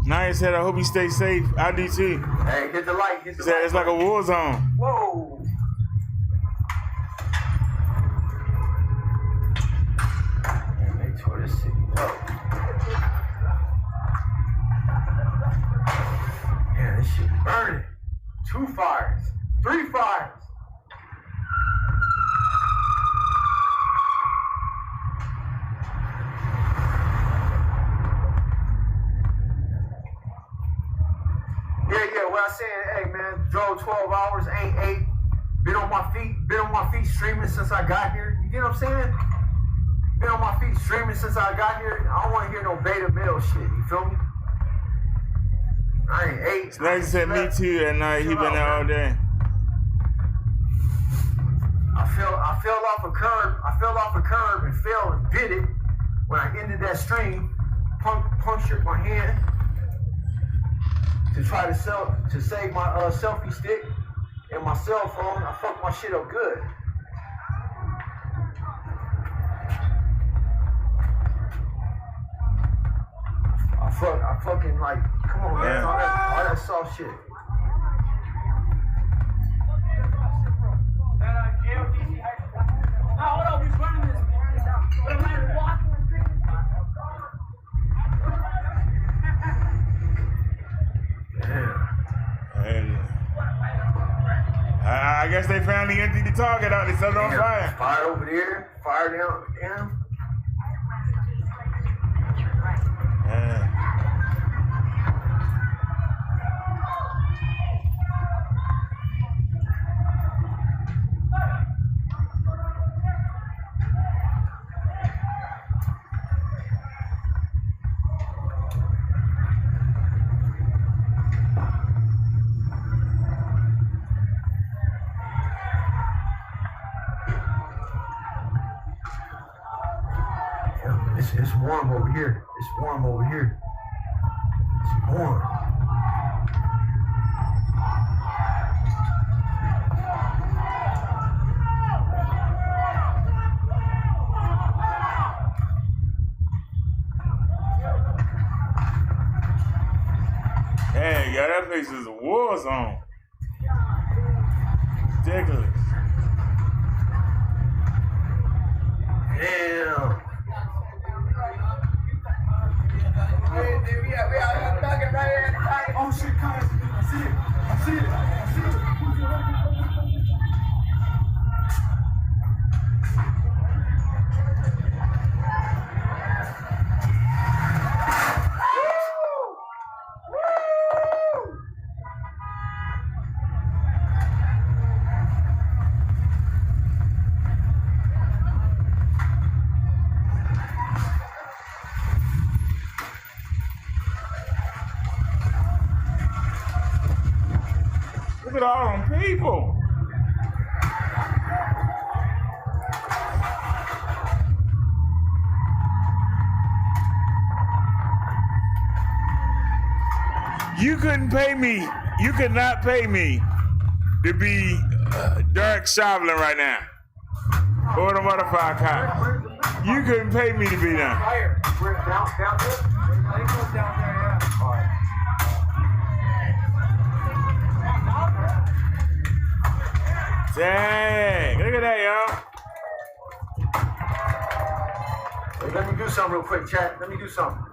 Naya said, I hope you stay safe. I do too. Hey, hit the light. Hit the Said light. it's like a war zone. Whoa. Man, they tore this city up. Man, this shit burning. 2 fires. 3 fires. Yeah, what I said, hey man, drove 12 hours, ain't 8, been on my feet streaming since I got here. You get what I'm saying? Been on my feet streaming since I got here. I don't want to hear no beta male shit, you feel me? I ain't 8. Snaggy said me too at night. He been there all day. I fell off a curb and fell and bit it when I ended that stream, punctured my hand. To try to save my selfie stick and my cell phone. I fucked my shit up good. I fucking like, come on, man, all that soft shit. I guess they finally emptied the target out. They set it on fire. Fire over there. Fire down. Yeah. It's warm over here. It's warm over here. It's warm. Hey, yeah, that place is a war zone. Ridiculous. Damn. Oh shit, guys, I see it. Look at all them people. You couldn't pay me. You could not pay me to be Derrick Shoveling right now. Or the motherfucker cop. You couldn't pay me to be there. It goes down there, yeah. All right. Dang, look at that, y'all. Hey, let me do something real quick, chat. Let me do something.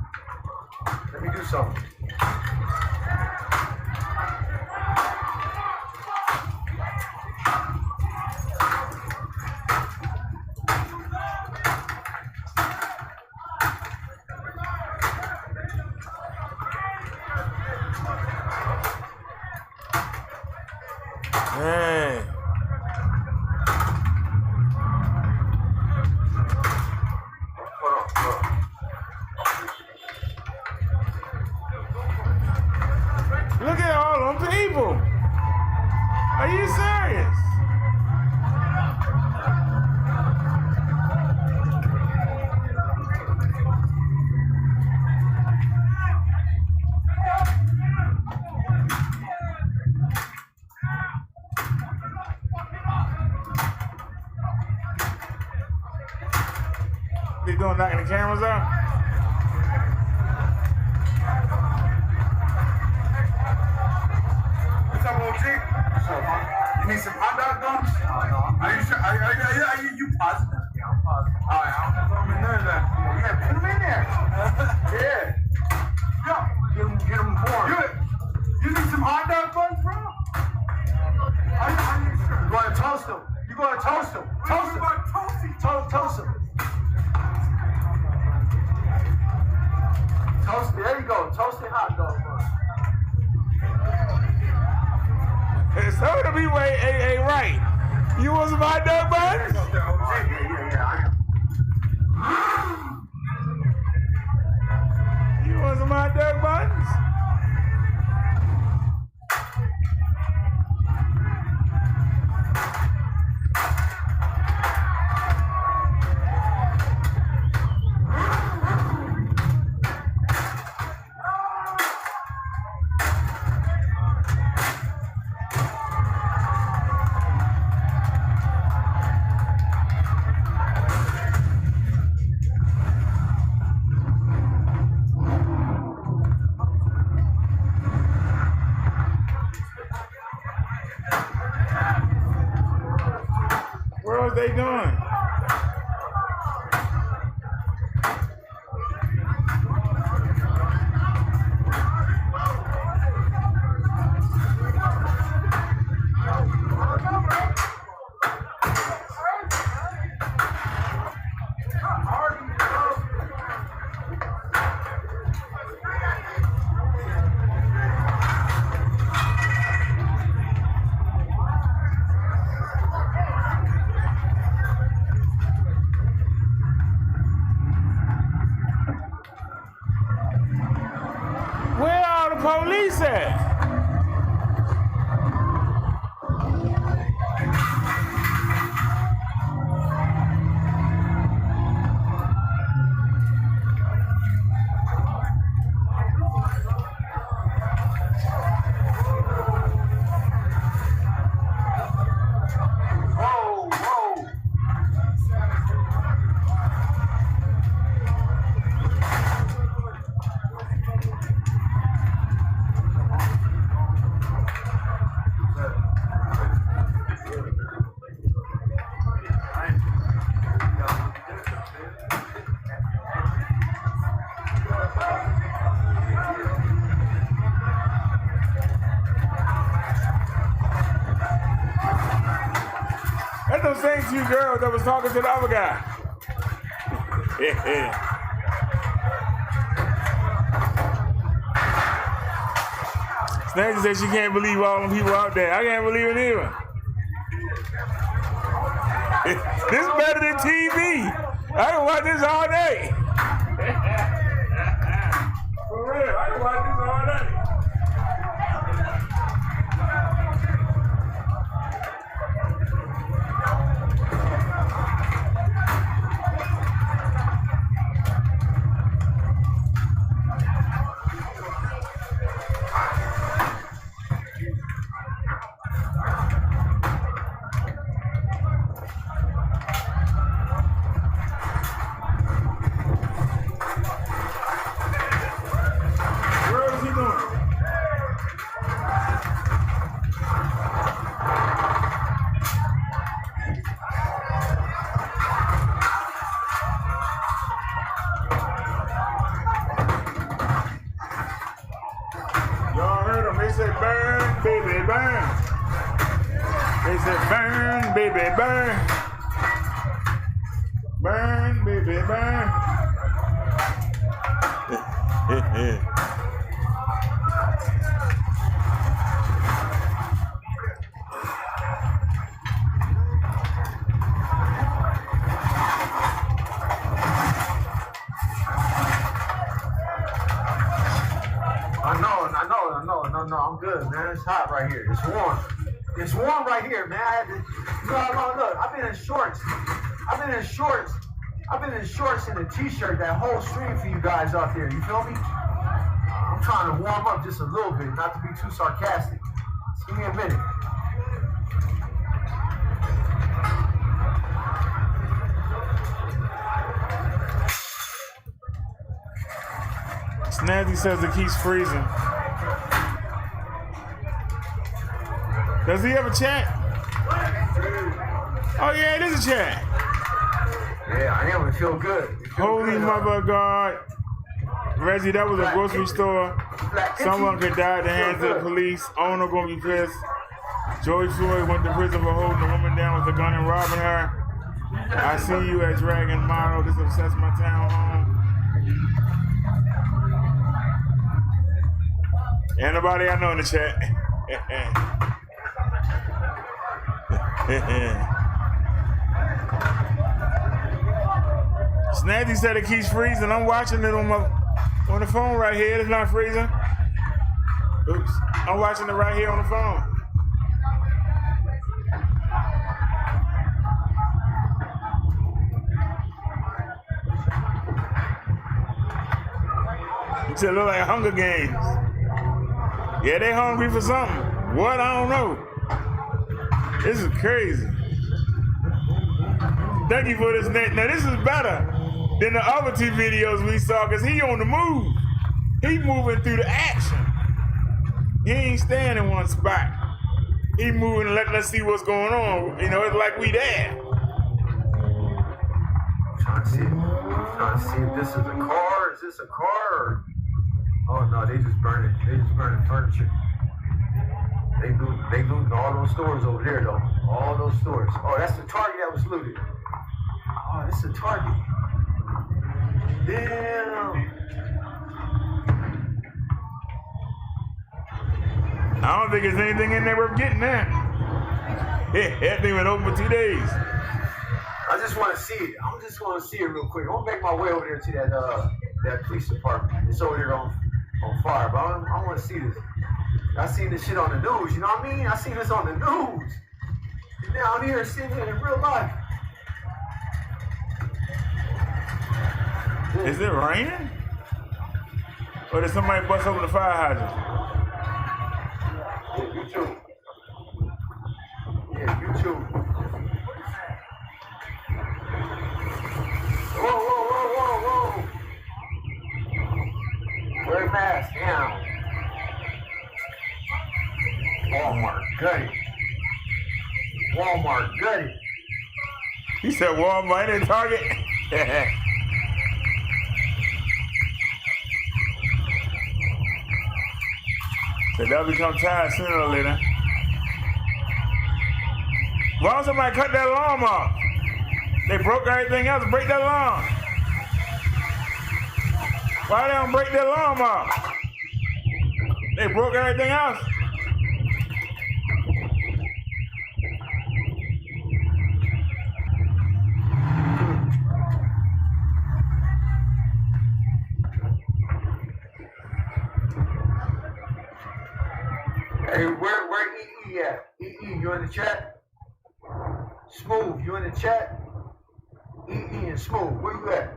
Dang. Look at all them people. Are you serious? They doing knocking the cameras out? What's up, OG? You need some hot dog buns? Are you sure? Are you positive? Yeah, I'm positive. All right, I'll put them in there then. Yeah, put them in there. Yeah. Yo, get them warm. You need some hot dog buns, bro? Are you sure? You gonna toast them? Toast them. Toast them. Toast them. Toast, there you go. Toasted hot dog bun. Some of the people ain't right. You want some hot dog buns? You want some hot dog buns? What are they doing? Where are the police at? That's those same two girls that was talking to the other guy. Snatcher said she can't believe all them people out there. I can't believe it either. This is better than TV. I can watch this all day. For real, I can watch this all day. They said, burn, baby, burn. Burn, baby, burn. I'm good, man. It's hot right here. It's warm. It's warm right here, man. I had to. Look. I've been in shorts. I've been in shorts and a t-shirt that whole stream for you guys out there. You feel me? I'm trying to warm up just a little bit, not to be too sarcastic. Just give me a minute. Snazzy says it keeps freezing. Does he have a chat? Oh yeah, it is a chat. Yeah, I am. It feel good. Holy mother of God. Reggie, that was a grocery store. Someone could die at the hands of the police. Owner gonna be pissed. George Floyd went to prison for holding a woman down with a gun and robbing her. I see you at Dragon Model. This upsets my town home. Anybody I know in the chat? Snazzy said it keeps freezing. I'm watching it on the phone right here. It's not freezing. Oops. I'm watching it right here on the phone. It look like Hunger Games. Yeah, they hungry for something. What? I don't know. This is crazy. Thank you for this, Nate. Now this is better than the other two videos we saw because he on the move. He moving through the action. He ain't staying in one spot. He moving, letting us see what's going on. You know, it's like we there. Trying to see if this is a car. Is this a car? Oh no, they just burning furniture. They looting all those stores over there though. All those stores. Oh, that's the Target that was looted. Oh, this is a Target. Damn. I don't think there's anything in there worth getting there. That thing been open for 2 days. I just want to see it. I just want to see it real quick. I'm gonna make my way over there to that police department. It's over there on fire, but I want to see this. I seen this shit on the news, you know what I mean? I seen this on the news. And down here, seeing it in real life. Is it raining? Or did somebody bust open the fire hydrant? Yeah, you too. Yeah, you too. Whoa. Wear a mask, down. Walmart gutted. He said Walmart and Target. So they'll become tired sooner or later. Why don't somebody cut that alarm off? They broke everything else. Break that alarm. Why they don't break that alarm off? They broke everything else. Hey, where EE at? EE, you in the chat? Smooth, you in the chat? EE and Smooth, where you at?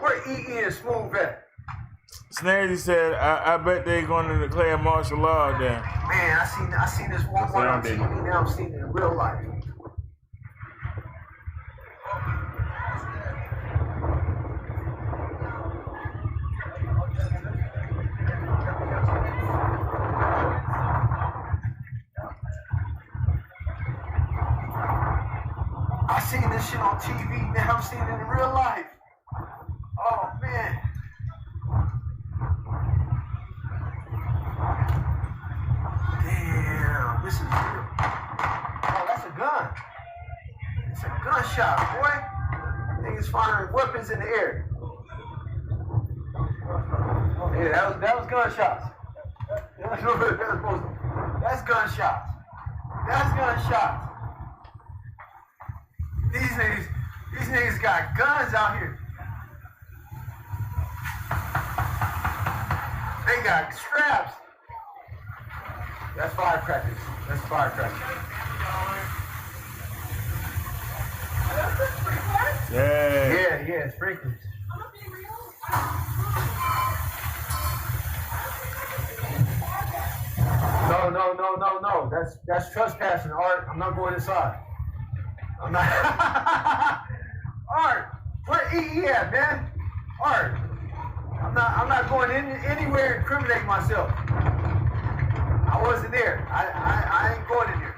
Where EE and Smooth at? Snazzy said, I bet they're going to declare martial law there. Man, I seen this one on TV, now I'm seeing it in real life. I seen this shit on TV, now I'm seeing it in real life. Oh man. Damn, this is real. Gunshot, boy. Niggas firing weapons in the air. Yeah, that was gunshots. That's gunshots. That's gunshots. These niggas got guns out here. They got straps. That's firecrackers. That's firecrackers. Yeah, sprinklers. No. That's trespassing, Art. I'm not going inside. I'm not. Art, where EE at, man? Art, I'm not going anywhere to incriminate myself. I wasn't there. I ain't going in there.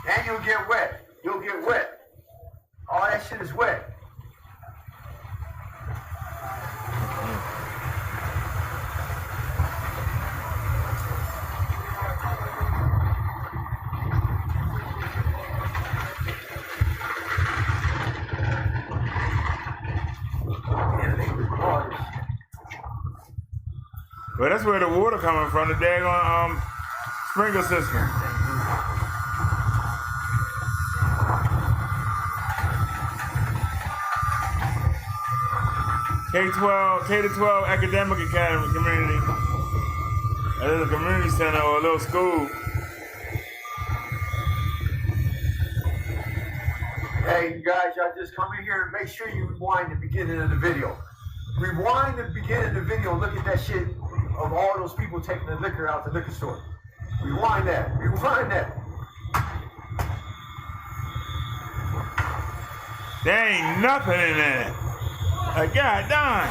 And you'll get wet. You'll get wet. All that shit is wet. Well, that's where the water coming from, the daggone sprinkler system. K-12 academic academy community. That is a community center or a little school. Hey, you guys, y'all just come in here and make sure you rewind the beginning of the video. Rewind the beginning of the video and look at that shit of all those people taking the liquor out the liquor store. Rewind that. Rewind that. There ain't nothing in there. God darn.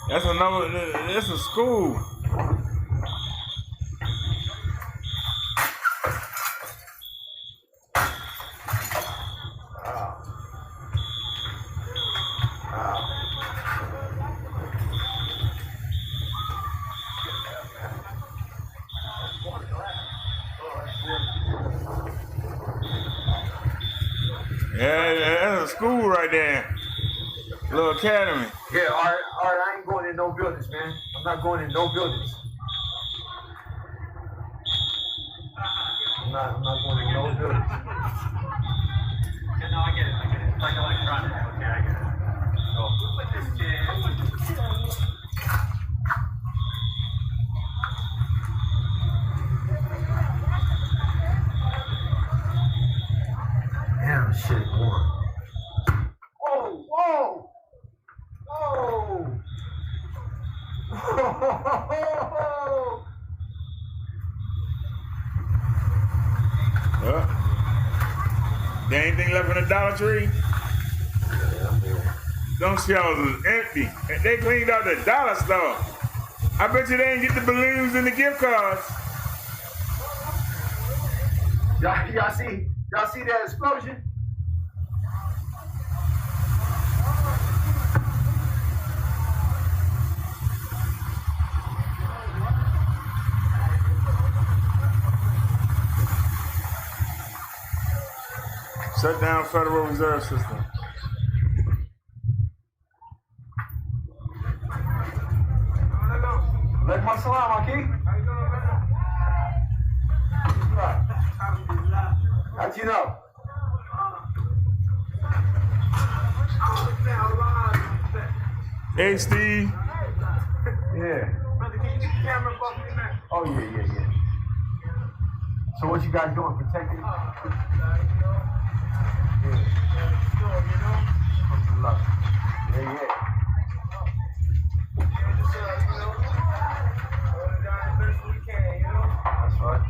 That's a school. Yeah, that's a school right there. Little academy. Yeah, Art, I ain't going in no buildings, man. I'm not going in no buildings. I'm not going in no buildings. No, I get it. It's like electronic. Okay, I get it. So, put this in. Damn, shit is warm. Whoa! There anything left in the Dollar Tree? Those shelves was empty. They cleaned out the dollar store. I bet you they didn't get the balloons and the gift cards. Y'all see that explosion? Shut down Federal Reserve System. Alaikum assalam, Aki. How'd you know? Hey, Steve. Yeah. Oh, yeah. So what you guys doing? Protecting? Yeah. That's right.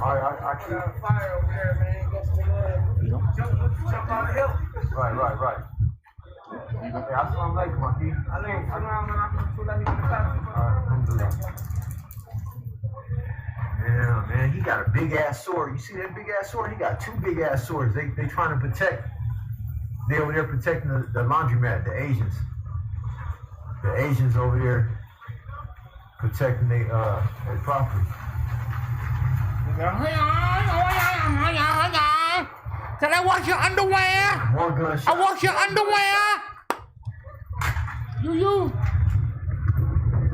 All right, I keep fire over there, man. Jump on the hill. Right. Assalamu alaikum, Aki. Yeah, man, he got a big ass sword. You see that big ass sword? He got two big ass swords. They trying to protect. They over there protecting the laundromat, the Asians. the Asians over here protecting their property. Can I wash your underwear? More gunshots. I wash your underwear.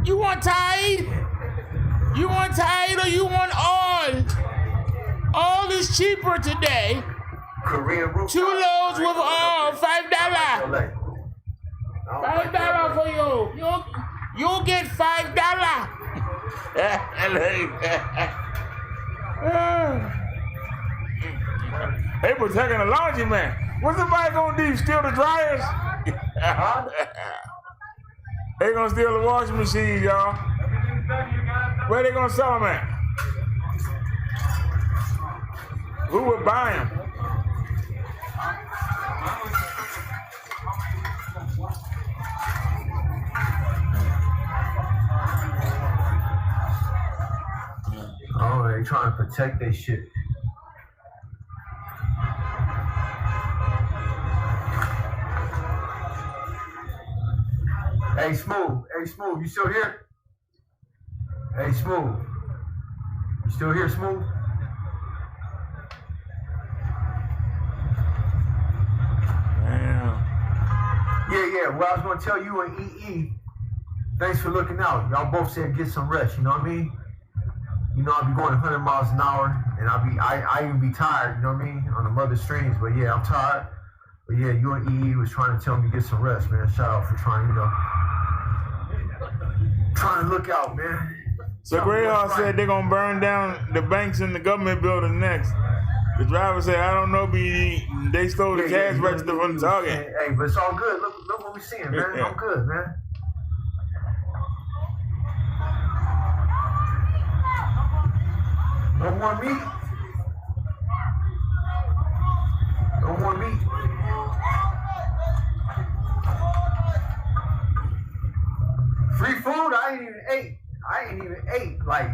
You want Tide? You want Tide or you want oil? Oil is cheaper today. Korean roof. 2 loads with oil, $5. $5 for you. You'll get $5. They protecting the laundry man. What's somebody gonna do? Steal the dryers? They gonna steal the washing machine, y'all. Where they gonna sell them at? Who would buy them? Oh, they trying to protect their shit. Hey, Smooth. Hey, Smooth. You still here? Hey, Smooth. You still here, Smooth? Damn. Yeah. Well, I was gonna tell you and EE. Thanks for looking out. Y'all both said get some rest. You know what I mean? You know, I'll be going 100 miles an hour, and I even be tired. You know what I mean? On the mother strings. But yeah, I'm tired. But yeah, you and EE was trying to tell me to get some rest, man. Shout out for trying, trying to look out, man. So Greyhound said they're gonna burn down the banks in the government building next. The driver said, I don't know, BD. They stole the cash register from the Target. Hey, but it's all good. Look what we're seeing, man. I'm good, man. No more meat. No more meat. Free food? I ain't even ate. Like,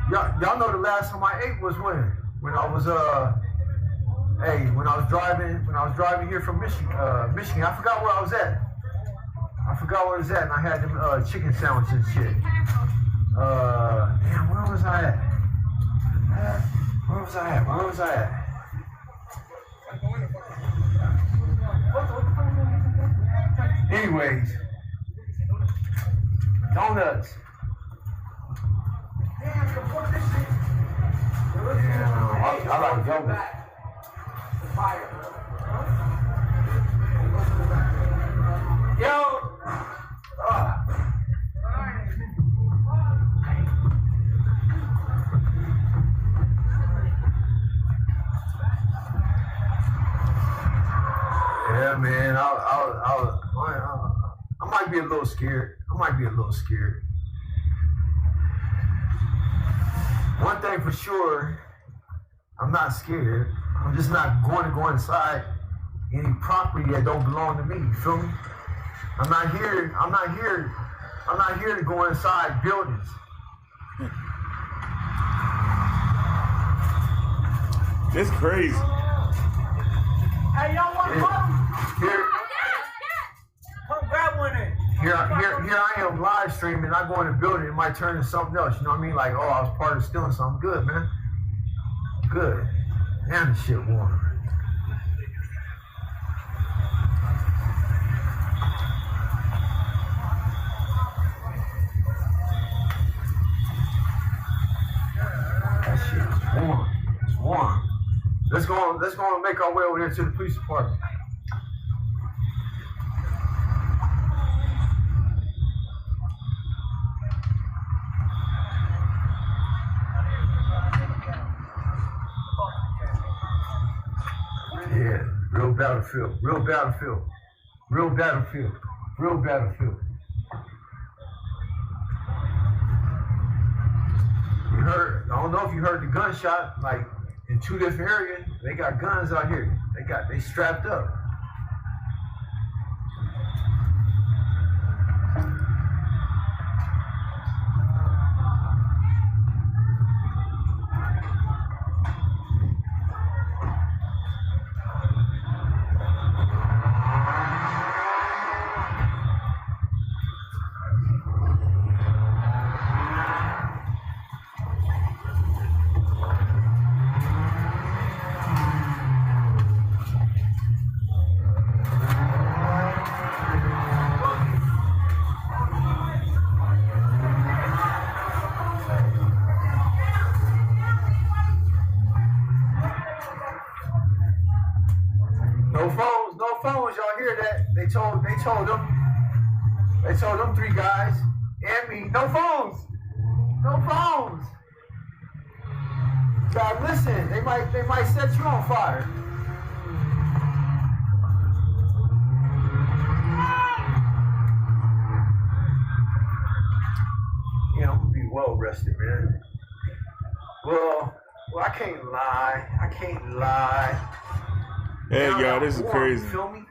y'all know the last time I ate was when? When I was driving here from Michigan. I forgot where I was at. And I had them chicken sandwiches and shit. Damn, where was I at? Where was I at? Anyways, donuts. I like yogurt. Yo. Yeah, man. I might be a little scared. One thing for sure, I'm not scared. I'm just not going to go inside any property that don't belong to me. You feel me? I'm not here to go inside buildings. It's crazy. Hey, y'all want one? Come grab one in. Here I am live streaming. I go in the building, it might turn into something else. You know what I mean? Like, oh, I was part of stealing something. Good, man. Good. Damn, this shit warm. That shit is warm. It's warm. Let's go and make our way over there to the police department. Yeah, real battlefield. You heard, I don't know if you heard the gunshot, like in 2 different areas, they got guns out here. They strapped up. told them three guys and me, no phones. No phones. God, listen, they might set you on fire. Yeah, I'm gonna be well rested, man. Well, I can't lie. Hey, Now yo, that this I'm is warm, crazy. You feel me?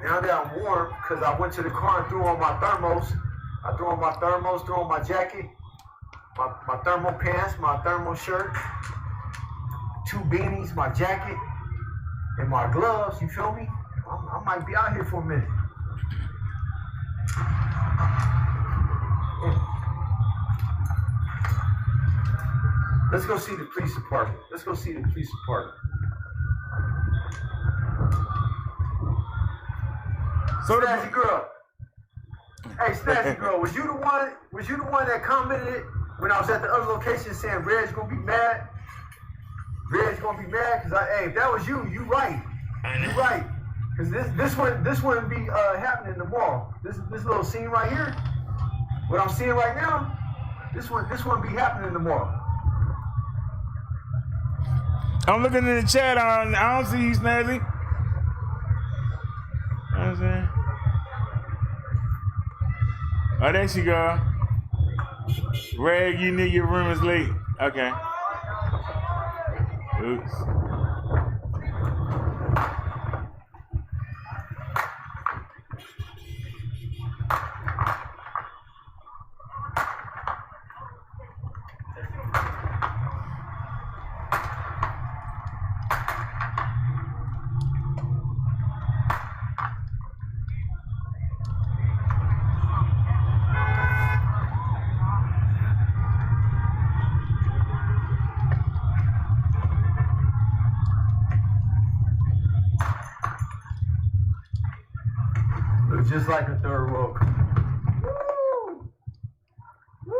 Now that I'm warm, because I went to the car and threw on my thermos. I threw on my thermos, threw on my jacket, my thermal pants, my thermal shirt, 2 beanies, my jacket, and my gloves, you feel me? I might be out here for a minute. Yeah. Let's go see the police department. So Snazzy girl. Hey, Snazzy girl, was you the one that commented when I was at the other location saying Red's gonna be mad? Red's gonna be mad because if that was you, you right. You right. Because this wouldn't be happening tomorrow. This little scene right here, what I'm seeing right now, this wouldn't be happening tomorrow. I'm looking in the chat. I don't see you, Snazzy. You know what I'm saying? Oh, there she go. Reg, you knew your room is late. Okay. Oops. Just like a third world country. Woo! Woo!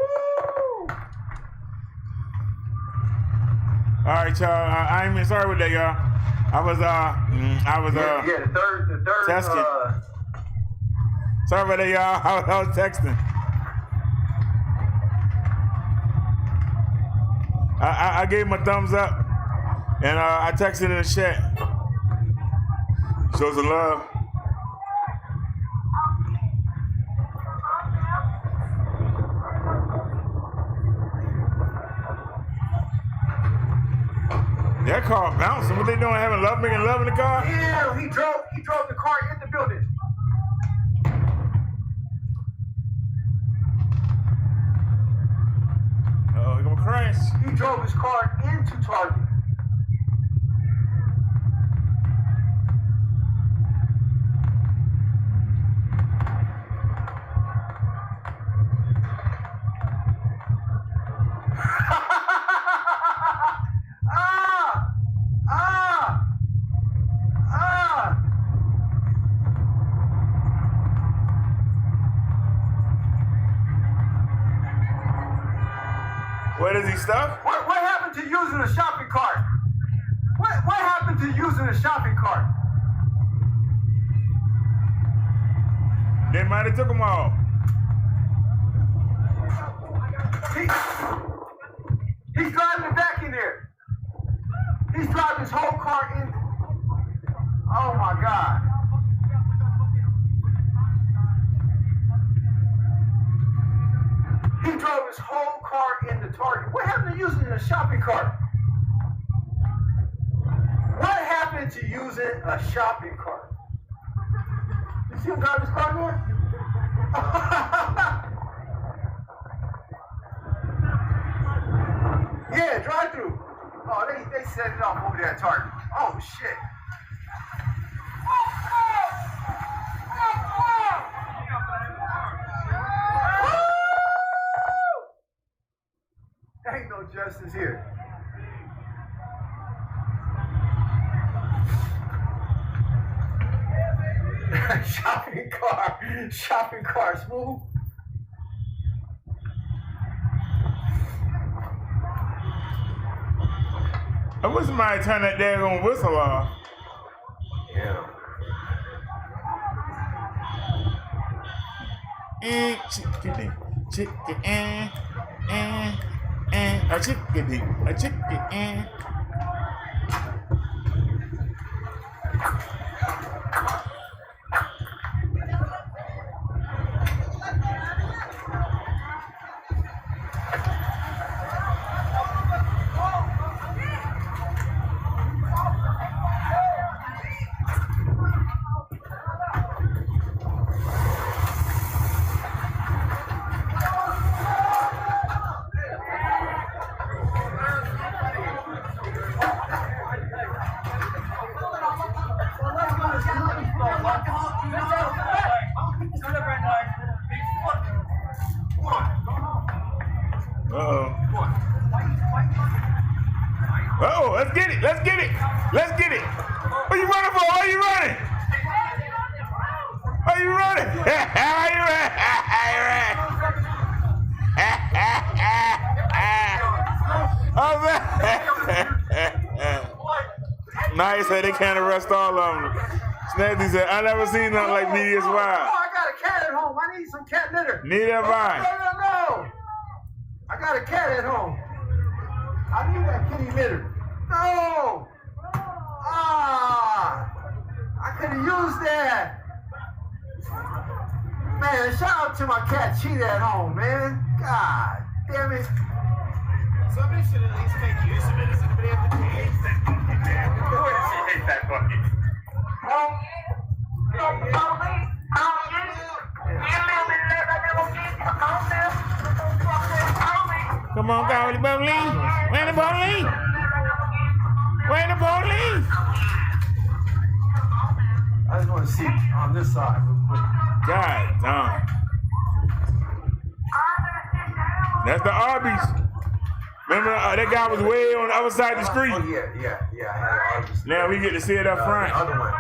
All right, y'all. I ain't sorry with that, y'all. I was the third testing. Sorry about that, y'all. I was texting. I gave him a thumbs up, and I texted in the chat. Show some love. That car bouncing. What they doing? Making love in the car? Yeah, he drove the car in the building. Oh, he's gonna crash. He drove his car into Target. What is he stuck? What happened to using a shopping cart? What happened to using a shopping cart? They might have took them all. He's driving it back in there. He's driving his whole car in. Oh my God. He drove his whole car into Target. What happened to using a shopping cart? What happened to using a shopping cart? You see him drive his car there? Yeah, drive through. Oh, they set it off over there at Target. Oh shit. There ain't no justice here. Shopping car, smooth. I wish somebody turn that daggone whistle off. Yeah. chicken, a chicken. Oh, let's get it. Let's get it. Let's get it. What are you running for? Why are you running? Why are you running? Why are you running? Nice, hey, they can't arrest all of them. Snazzy said, I never seen nothing like media's wild. Oh, I got a cat at home. I need some cat litter. Neither have I. No. I got a cat at home. I need that kitty litter. No. I could have used that. Man, shout out to my cat Cheetah at home, man. God damn it. Somebody should at least make use of it. Does anybody have the hate that bucket, man? Of course you hate that bucket. Come on, go with the police. Where the police? Where the police? I just want to see on this side real quick. God damn. That's the Arby's. Remember that guy was way on the other side of the street. Oh, yeah, I had Arby's. Now we get to see it up front. The other one.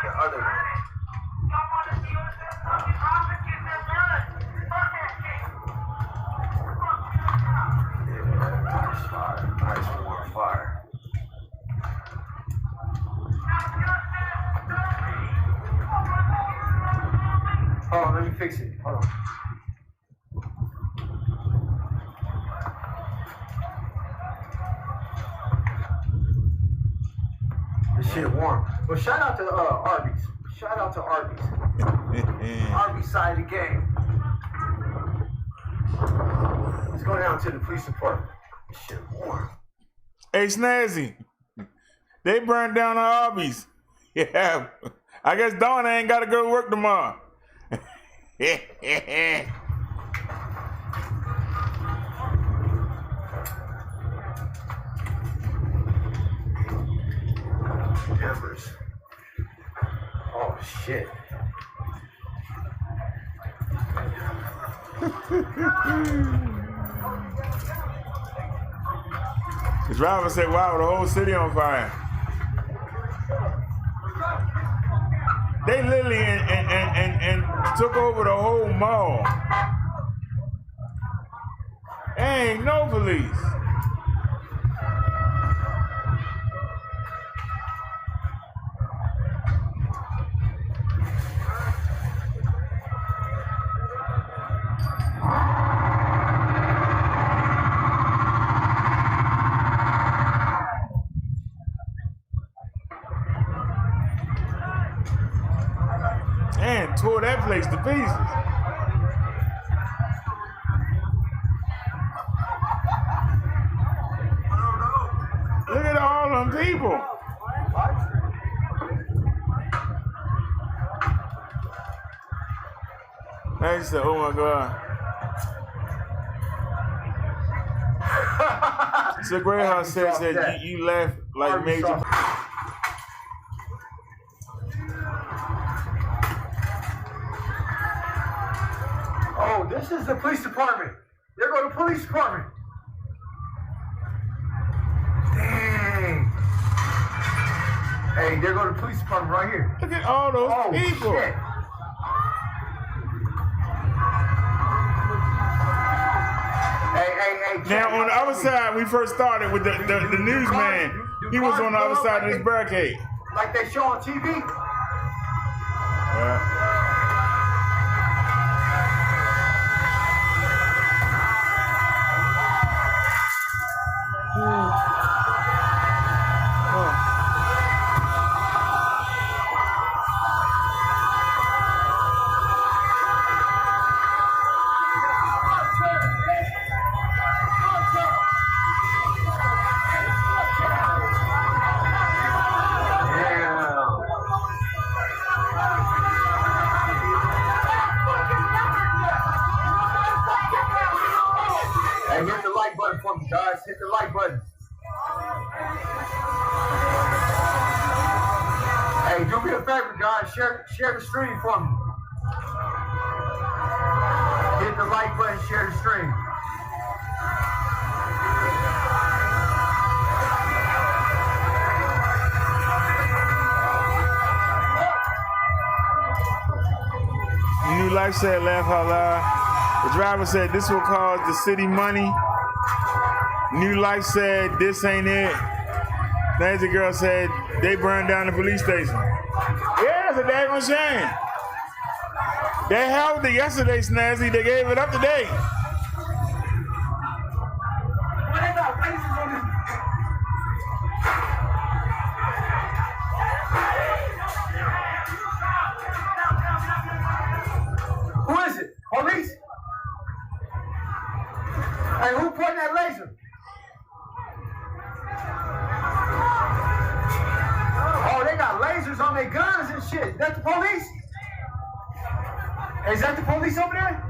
Nice warm fire. Hold on, let me fix it. Hold on. This shit warm. Well, shout out to Arby's. Shout out to Arby's. Arby's side of the game. Let's go down to the police department. This shit warm. Hey, Snazzy. They burned down the Arby's. Yeah. I guess Donna ain't got to go to work tomorrow. Embers. Oh, shit. The driver said, wow, the whole city on fire. They literally and took over the whole mall. Ain't no police. And tore that place to pieces. Look at all them people. I said, oh my God. So Greyhound says that you laugh like major. Oh, this is the police department. There go the police department. Dang. Hey, there go the police department right here. Look at all those people. Shit. Hey. Now, on the other side, we first started with the newsman. He was on the other side of this barricade. Like they show on TV? Yeah. share the stream for me. Hit the like button, share the stream. New Life said, laugh out loud. The driver said, this will cause the city money. New Life said, this ain't it. Nancy girl said, they burned down the police station. Yeah, that's a daggone shame. They held it yesterday, Snazzy. They gave it up today. Who is it? Police? Hey, who pointed that laser? Oh, they got lasers on their guns and shit. Is that the police? Hey, is that the police over there?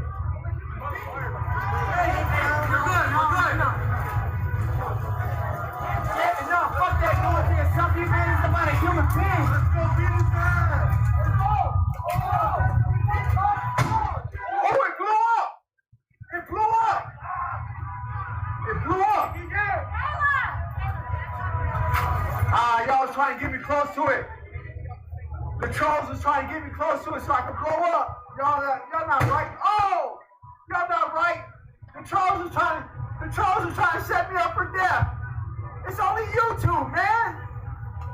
You're good. No, fuck that noise here. Some people ain't about a human being. Let's go beat his ass. Let's go. Oh, it blew up. It blew up. It blew up. Y'all was trying to get me close to it. The trolls was trying to get me close to it so I could blow up. Y'all not right. Oh, y'all not right. The trolls was trying to set me up for death. It's only YouTube, man.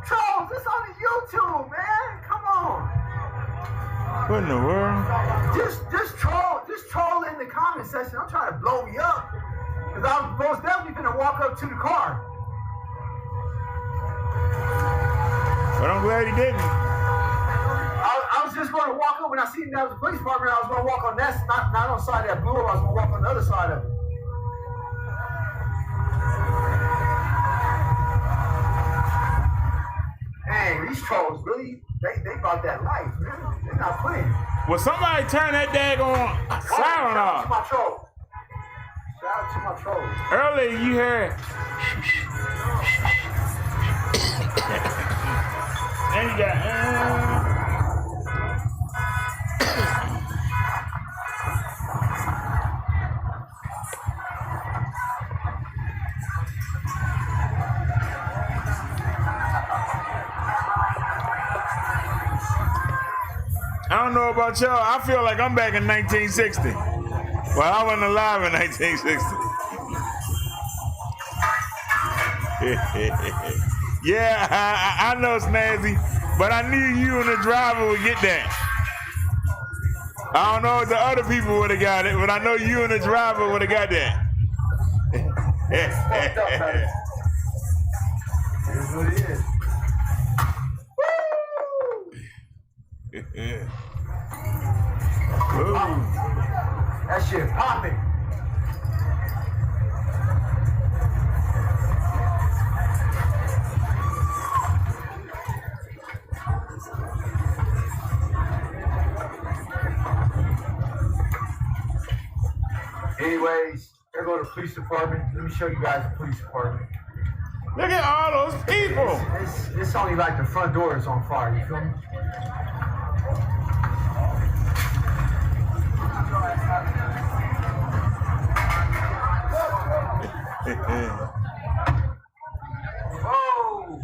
Trolls, it's only YouTube, man. Come on. What in the world? Just troll in the comment section. I'm trying to blow me up. Because I'm most definitely gonna walk up to the car. But I'm glad he didn't. I was just going to walk up when I seen that was the police department. I was going to walk on that, not on the side that blew up. I was going to walk on the other side of it. Dang, these trolls really, they got that life, man. They're not playing. Well, somebody turn that daggone siren off. Shout out to my troll. Shout out to my troll. Earlier you heard. Then you got. I don't know about y'all. I feel like I'm back in 1960. Well, I wasn't alive in 1960. Yeah, I know, Snazzy, but I knew you and the driver would get that. I don't know if the other people would have got it, but I know you and the driver would have got that. It's fucked up, man. Here's what it is. That shit popping. Anyways, there go the police department. Let me show you guys the police department. Look at all those people. It's only like the front door is on fire, you feel me? Whoa!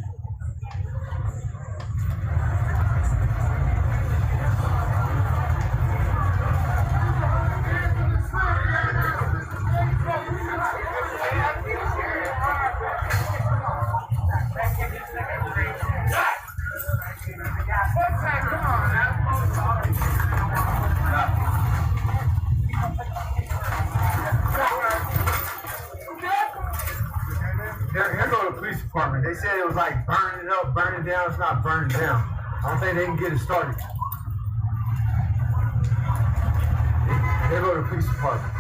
Here go the police department. They said it was like burning it up, burning down. It's not burning down. I don't think they can get it started. Here go the police department.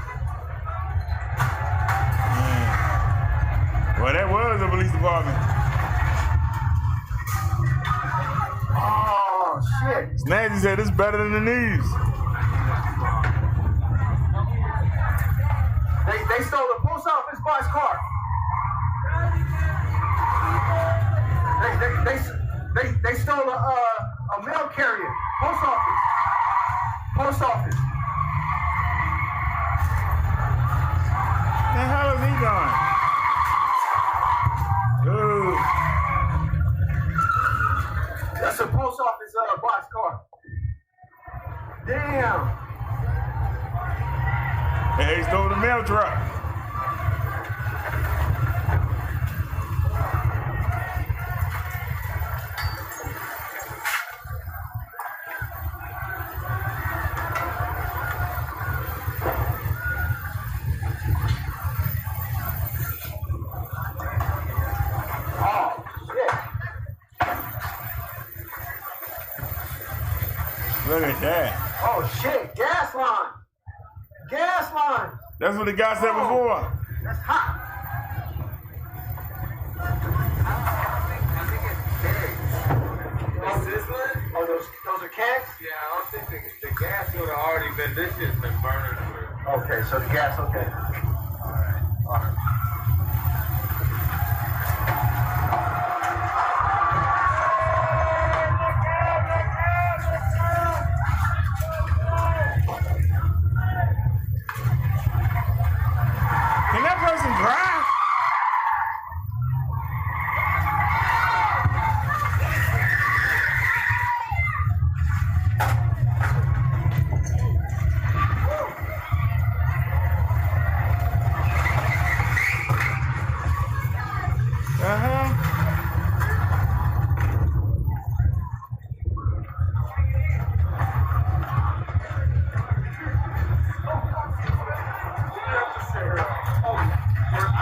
Well, that was the police department. Oh, shit. Snazzy said it's better than the news. They stole the post office boy's car. They stole a mail carrier. gone. Ooh. That's a post office box car. Damn. Hey, stole the mail truck. Oh, shit. Look at that. Oh, shit. Gas line. Gas line. That's what the guy said before. That's hot. Is this one? Oh, those are cans? Yeah, I don't think the gas would have already been, this shit's been burning through. Okay, so the gas, okay. All right. Can that person drive?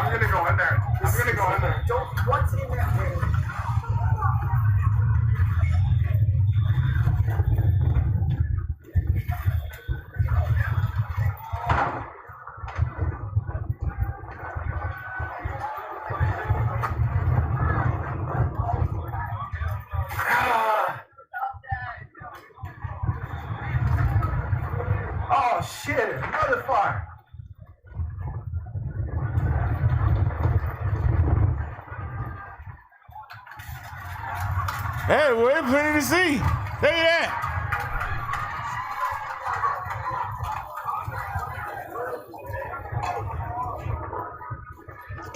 I'm gonna go in there. I'm gonna go in there. What's in that? Oh shit, another fire. Hey, we're plenty to see. Look at that.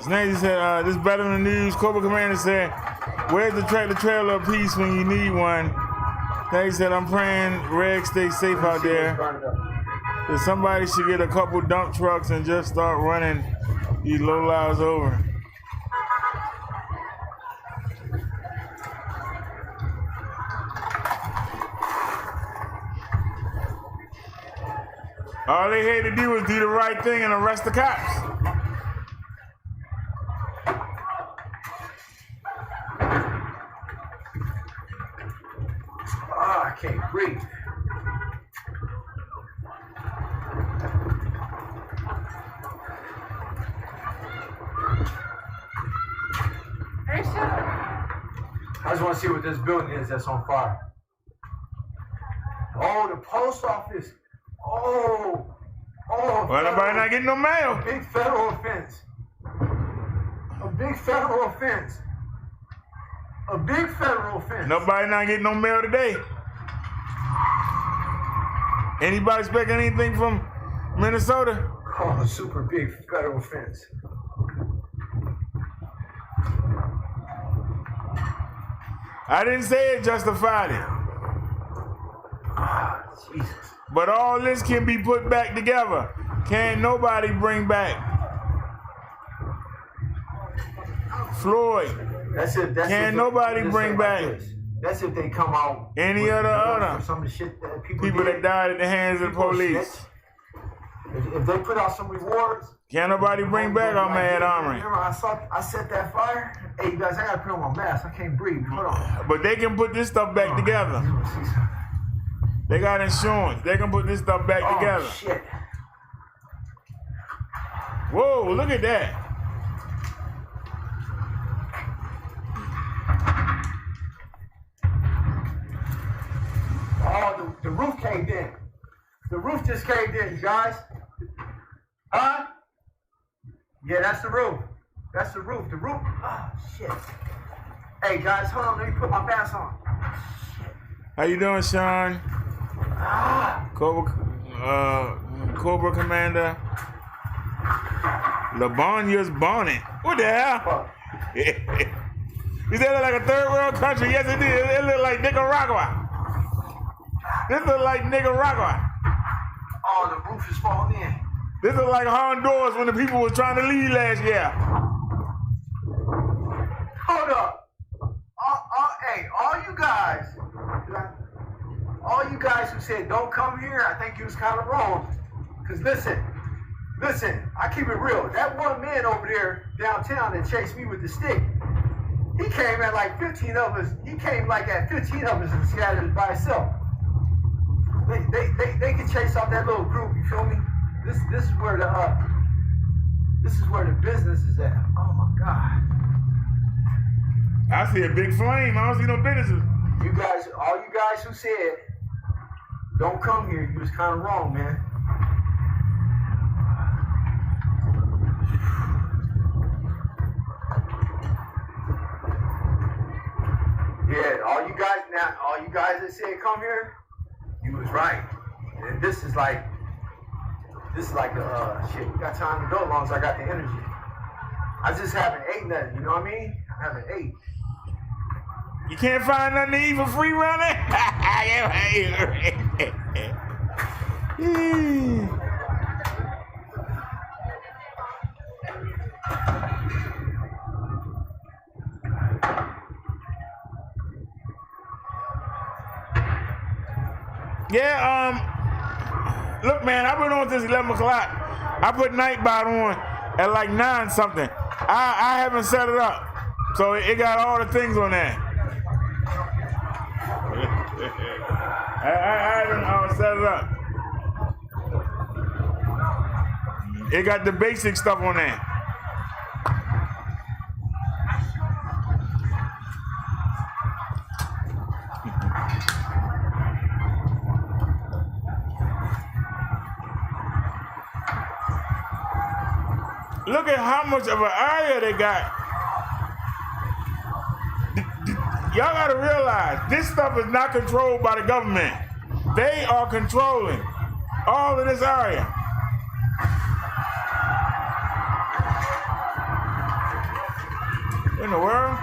Snazzy said, this better than the news. Cobra Commander said, where's the trailer of peace when you need one? Snazzy said, I'm praying Reg stay safe out there. That somebody should get a couple dump trucks and just start running these low lives over. All they had to do was do the right thing and arrest the cops. Ah, I can't breathe. I just want to see what this building is that's on fire. Oh, the post office. Oh. Well, nobody not getting no mail. A big federal offense. A big federal offense. A big federal offense. Nobody not getting no mail today. Anybody expect anything from Minnesota? Oh, a super big federal offense. I didn't say it justified it. Ah, Jesus. But all this can be put back together. Can't nobody bring back Floyd. That's it. Can't nobody bring back That's if they come out. any other some of the shit that people that died at the hands of the police. If they put out some rewards. Can't nobody bring back our Mad Armory. Remember, I set that fire. Hey, you guys, I gotta put on my mask. I can't breathe. Hold on. But they can put this stuff back together. They got insurance. They can put this stuff back together. Shit. Whoa, look at that. Oh, the roof caved in. The roof just caved in, you guys. Huh? Yeah, that's the roof. That's the roof. The roof. Oh, shit. Hey, guys, hold on. Let me put my mask on. How you doing, Sean? Cobra Commander. Labonia's bonnet. What the hell? You said it like a third world country? Yes, it did. It looked like Nicaragua. This look like Nicaragua. Oh, the roof is falling in. This is like Honduras when the people were trying to leave last year. Hold up. Hey, all you guys who said don't come here, I think you was kind of wrong. Because listen, I keep it real. That one man over there downtown that chased me with the stick, he came at like 15 of us. He came like at 15 of us and scattered by himself. They can chase off that little group, you feel me? This is where the business is at. Oh my God. I see a big flame. I don't see no businesses. You guys, all you guys who said don't come here, you was kind of wrong, man. Yeah, all you guys that said come here, you was right. And this is like shit, we got time to go as long as I got the energy. I just haven't ate nothing, you know what I mean? I haven't ate. You can't find nothing to eat for free around there? Yeah, look, man, I've been on since 11 o'clock. I put Nightbot on at like 9 something. I haven't set it up. So it got all the things on there. I haven't set it up. It got the basic stuff on there. Look at how much of an area they got. Y'all gotta realize, this stuff is not controlled by the government. They are controlling all of this area. In the world?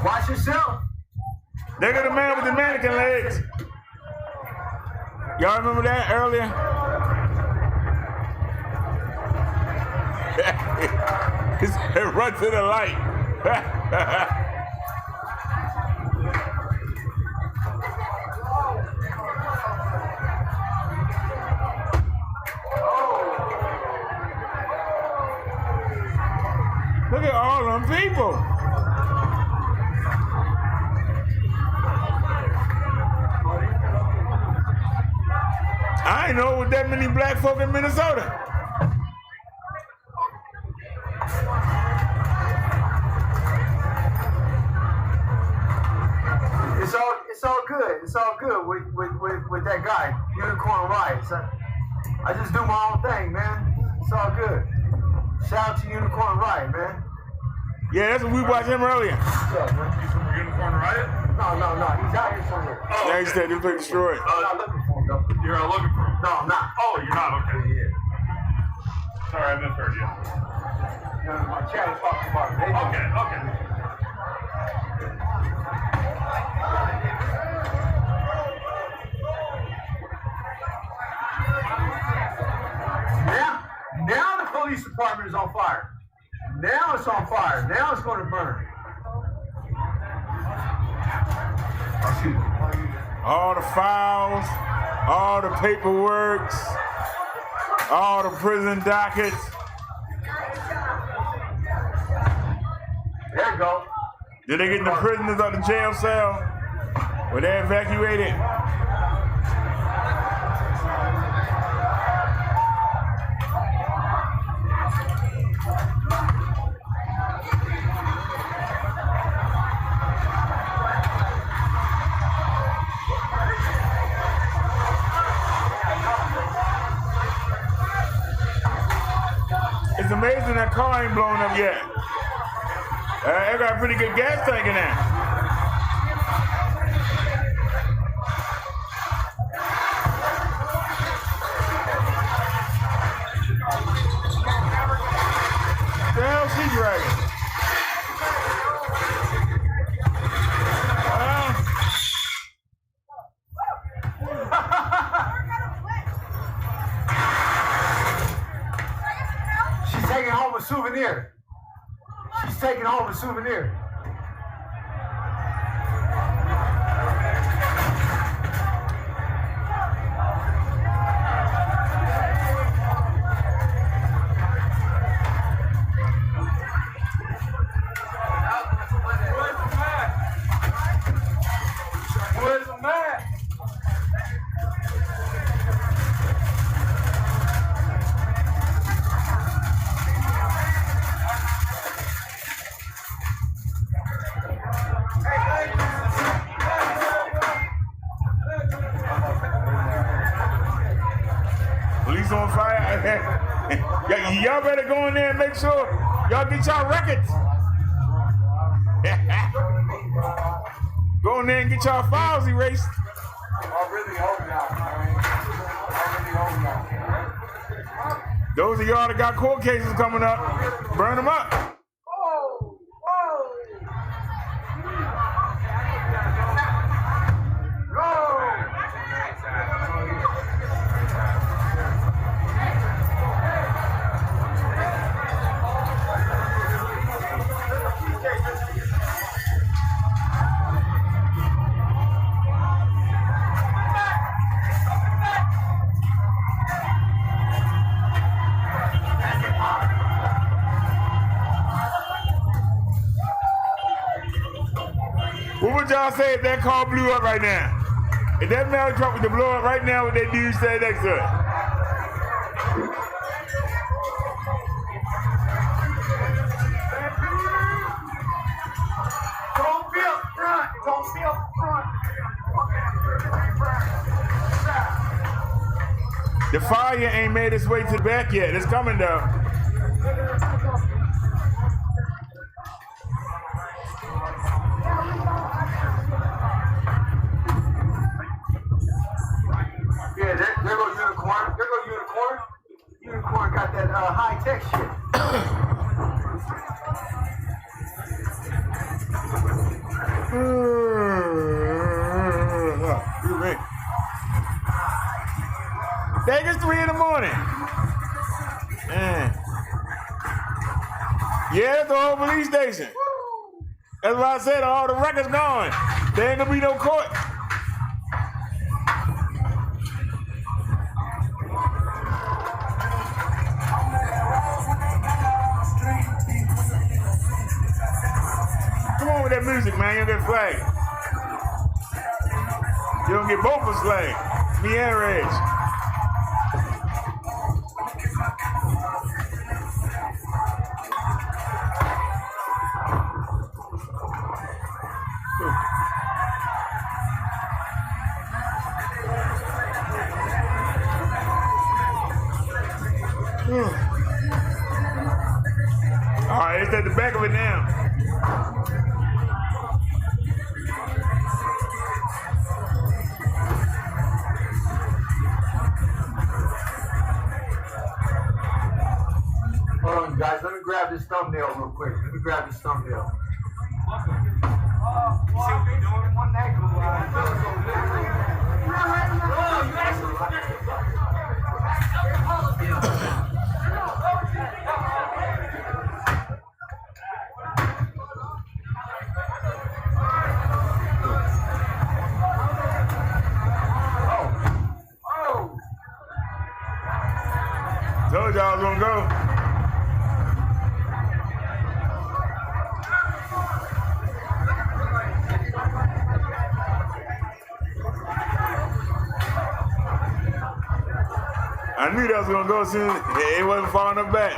Watch yourself. They got the man with the mannequin legs. Y'all remember that earlier? He said, run to the light. Look at all them people. I ain't know with that many black folk in Minnesota. It's all good. It's all good with that guy, Unicorn Riots. I just do my own thing, man. It's all good. Shout out to Unicorn Riot, man. Yeah, that's what we watched him earlier. What's up, man? He's from Unicorn Riot? No. He's out here somewhere. Oh, yeah, he said this place destroyed. I'm not looking for him, though. You're not looking for him? No, I'm not. Oh, you're not? Okay. Yeah. Sorry, I misheard you. My chat is talking about it. Okay. Now the police department is on fire. Now it's on fire. Now it's going to burn. All the files, all the paperwork, all the prison dockets. There you go. Did they get the prisoners out of the jail cell? Were they evacuated? It's amazing that car ain't blown up yet. It got a pretty good gas tank in there. What the hell is she dragging? She's taking home a souvenir. She's taking home a souvenir. Where's the man? Police on fire. Y'all better go in there and make sure y'all get y'all records. Go in there and get y'all files erased. Those of y'all that got court cases coming up, burn them up. What would y'all say if that car blew up right now? If that Maryland truck was to blow up right now, what that dude said next to it? Don't be up front. Don't be up front. The fire ain't made its way to the back yet. It's coming though. Yeah, there go Unicorn. There go Unicorn. Unicorn got that high tech shit. Dang, it's 3 in the morning. Man. Yeah, that's the whole police station. That's why I said all the records gone. There ain't gonna be no court. Come on with that music, man. You don't get flagged. You don't get both of us flagged. Me and Reg. All right, it's at the back of it now. Hold on, guys. Let me grab this thumbnail real quick. Let me grab this thumbnail. Told y'all I was gonna go. I knew that was gonna go soon. It wasn't far enough back.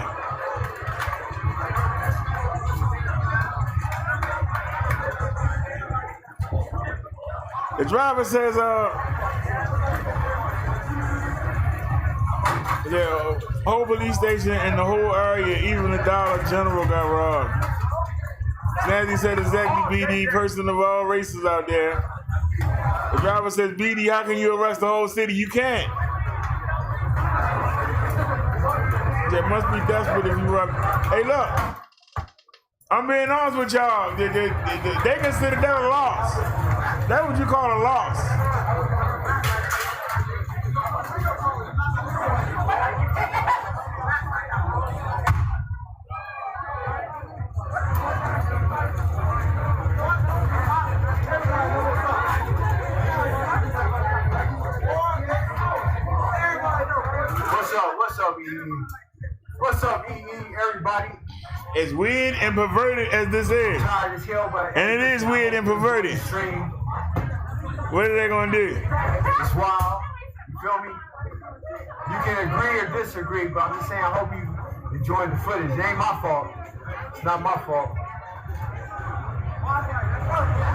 The driver says, yeah, whole police station and the whole area, even the Dollar General got robbed. Snazzy said exactly, BD, person of all races out there. The driver says, BD, how can you arrest the whole city? You can't. They must be desperate if you rob. Hey, look, I'm being honest with y'all. They consider that a loss. That's what you call a loss. What's up, EE? What's up, EE, everybody? As weird and perverted as this is, and it is weird and perverted, what are they gonna do? It's wild, you feel me? You can agree or disagree, but I'm just saying I hope you enjoying the footage. It ain't my fault. It's not my fault.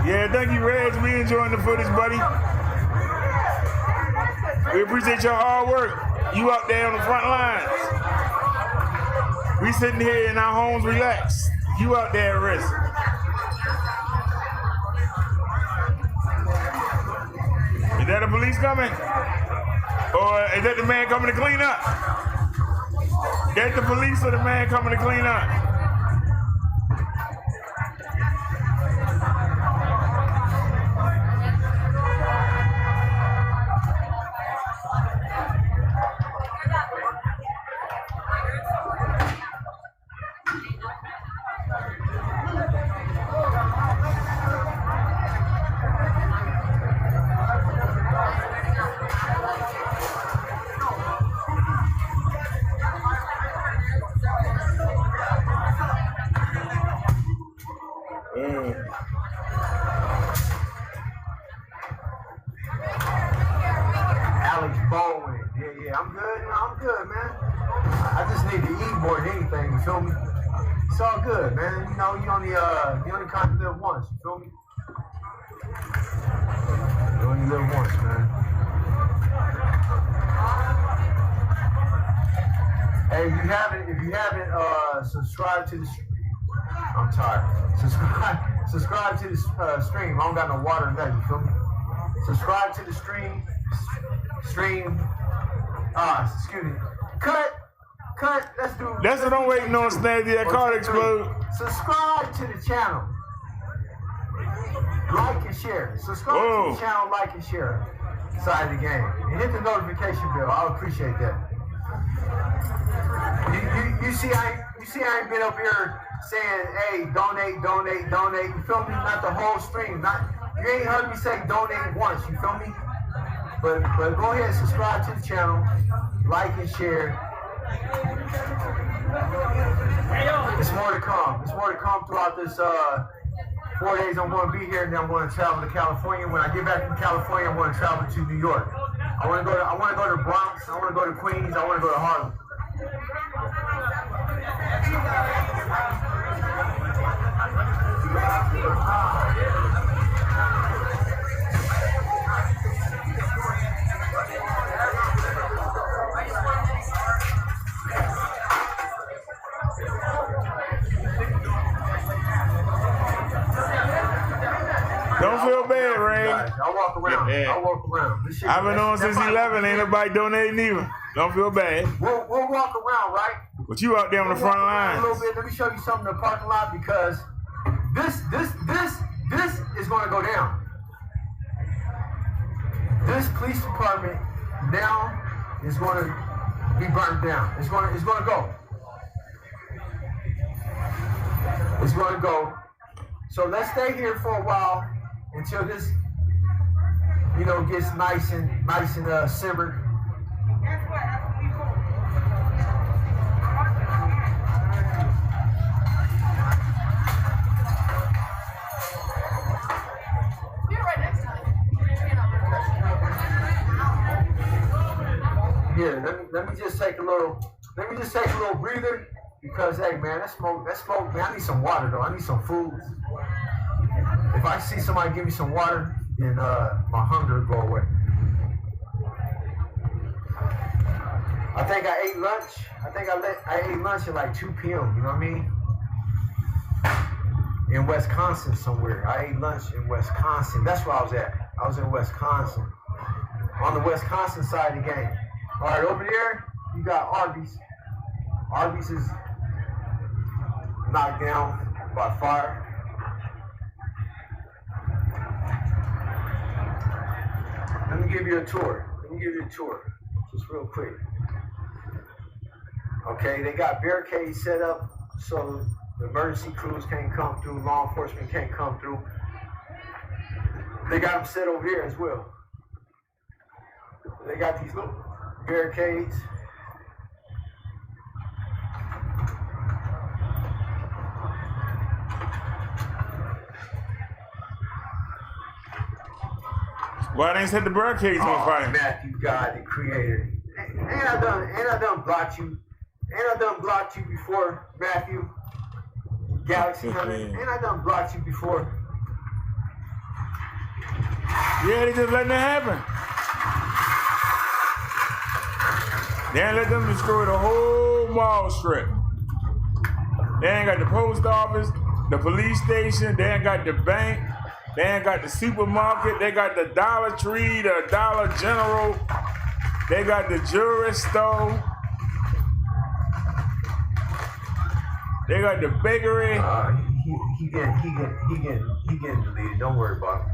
Yeah, thank you, Reg. We enjoying the footage, buddy. We appreciate your hard work. You out there on the front lines. We sitting here in our homes relaxed. You out there at risk. Is that the police coming? Or is that the man coming to clean up? That's the police or the man coming to clean up? Alex Baldwin. Yeah, I'm good, man. I just need to eat more than anything, you feel me? It's all good, man. You know, you only kind of live once, you feel me? You only live once, man. Hey, if you haven't subscribed to the I'm tired. Subscribe to the stream. I don't got no water in that, you feel me? Subscribe to the stream. Excuse me. Cut! cut. Let's do. That's what I'm waiting on, Snazzy. That car to explode. Subscribe to the channel. Like and share. Subscribe to the channel, like and share. Side of the game. And hit the notification bell. I'll appreciate that. You see I ain't been up here saying, hey, donate, donate, donate. You feel me? Not the whole stream. You ain't heard me say donate once. You feel me? But go ahead and subscribe to the channel, like and share. It's more to come. It's more to come throughout this 4 days. I'm going to be here, and then I'm going to travel to California. When I get back from California, I'm going to travel to New York. I want to go to Bronx. I want to go to Queens. I want to go to Harlem. Don't feel bad, Ray. I'll walk around. I'll walk around. I've been on since 11. Ain't nobody donating either. Don't feel bad. We'll walk around, right? But you out there on the front line. A little bit. Let me show you something in the parking lot because this is going to go down. This police department now is going to be burned down. It's going to go. It's going to go. So let's stay here for a while until this, gets nice and simmered. Here, let me just take a little breather because hey man, that smoke, man, I need some water though. I need some food. If I see somebody give me some water, then my hunger will go away. I think I ate lunch. I ate lunch at like 2 p.m. You know what I mean? In Wisconsin somewhere. I ate lunch in Wisconsin. That's where I was at. I was in Wisconsin. On the Wisconsin side of the game. All right, over there, you got Arby's. Arby's is knocked down by fire. Let me give you a tour. Just real quick. Okay, they got barricades set up so the emergency crews can't come through, law enforcement can't come through. They got them set over here as well. They got these little barricades. Why they set the barricades on fire? Matthew, God, the Creator. Ain't I done blocked you? Ain't I done blocked you before, Matthew? Galaxy Hunter. Ain't I done blocked you before? Yeah, they just letting it happen. They ain't let them destroy the whole mall strip. They ain't got the post office, the police station, they ain't got the bank, they ain't got the supermarket, they got the Dollar Tree, the Dollar General, they got the jewelry store, they got the bakery. He getting deleted. Don't worry about it.